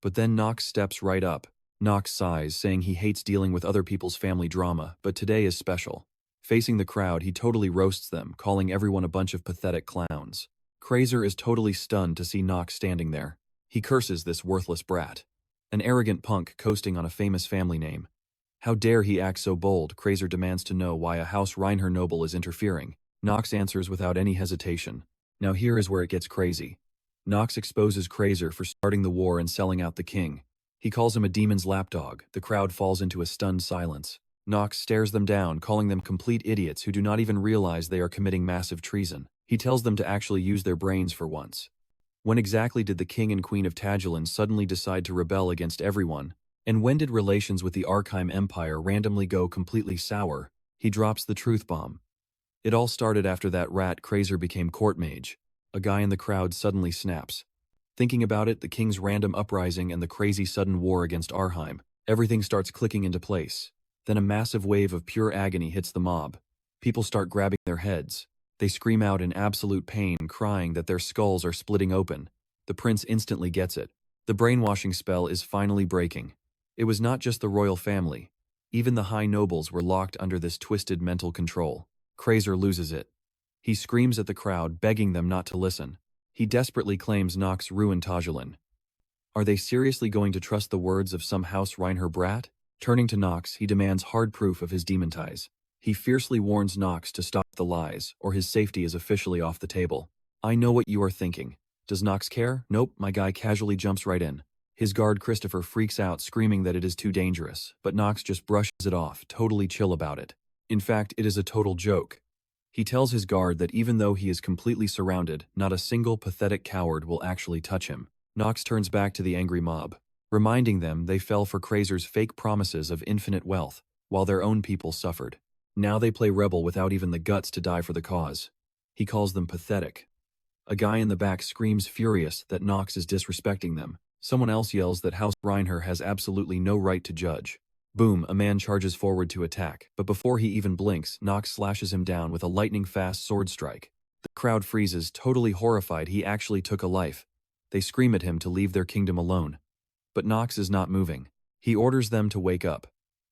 But then Knox steps right up. Knox sighs, saying he hates dealing with other people's family drama, but today is special. Facing the crowd, he totally roasts them, calling everyone a bunch of pathetic clowns. Krazer is totally stunned to see Knox standing there. He curses this worthless brat. An arrogant punk coasting on a famous family name. How dare he act so bold? Krazer demands to know why a House Reinhaffer noble is interfering. Knox answers without any hesitation. Now here is where it gets crazy. Knox exposes Krazer for starting the war and selling out the king. He calls him a demon's lapdog. The crowd falls into a stunned silence. Knox stares them down, calling them complete idiots who do not even realize they are committing massive treason. He tells them to actually use their brains for once. When exactly did the king and queen of Tajulan suddenly decide to rebel against everyone? And when did relations with the Arkheim Empire randomly go completely sour? He drops the truth bomb. It all started after that rat Krazer became court mage. A guy in the crowd suddenly snaps. Thinking about it, the king's random uprising and the crazy sudden war against Arkheim, everything starts clicking into place. Then a massive wave of pure agony hits the mob. People start grabbing their heads. They scream out in absolute pain, crying that their skulls are splitting open. The prince instantly gets it. The brainwashing spell is finally breaking. It was not just the royal family. Even the high nobles were locked under this twisted mental control. Krazer loses it. He screams at the crowd, begging them not to listen. He desperately claims Knox ruined Tajulan. Are they seriously going to trust the words of some House Reinhaffer brat? Turning to Knox, he demands hard proof of his demon ties. He fiercely warns Knox to stop the lies, or his safety is officially off the table. I know what you are thinking. Does Knox care? Nope, my guy casually jumps right in. His guard Christopher freaks out, screaming that it is too dangerous, but Knox just brushes it off, totally chill about it. In fact, it is a total joke. He tells his guard that even though he is completely surrounded, not a single pathetic coward will actually touch him. Knox turns back to the angry mob, reminding them they fell for Krazer's fake promises of infinite wealth, while their own people suffered. Now they play rebel without even the guts to die for the cause. He calls them pathetic. A guy in the back screams furious that Knox is disrespecting them. Someone else yells that House Reinhaffer has absolutely no right to judge. Boom, a man charges forward to attack, but before he even blinks, Knox slashes him down with a lightning-fast sword strike. The crowd freezes, totally horrified he actually took a life. They scream at him to leave their kingdom alone. But Knox is not moving. He orders them to wake up,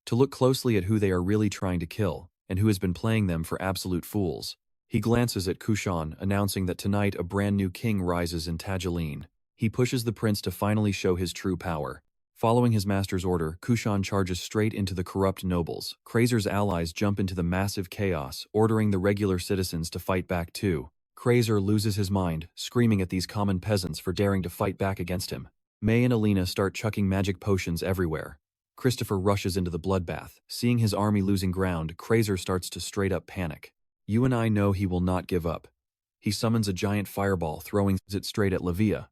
to look closely at who they are really trying to kill, and who has been playing them for absolute fools. He glances at Kushan, announcing that tonight a brand new king rises in Tajulan. He pushes the prince to finally show his true power. Following his master's order, Kushan charges straight into the corrupt nobles. Krazer's allies jump into the massive chaos, ordering the regular citizens to fight back too. Krazer loses his mind, screaming at these common peasants for daring to fight back against him. May and Alina start chucking magic potions everywhere. Christopher rushes into the bloodbath. Seeing his army losing ground, Krazer starts to straight up panic. You and I know he will not give up. He summons a giant fireball, throwing it straight at Levia.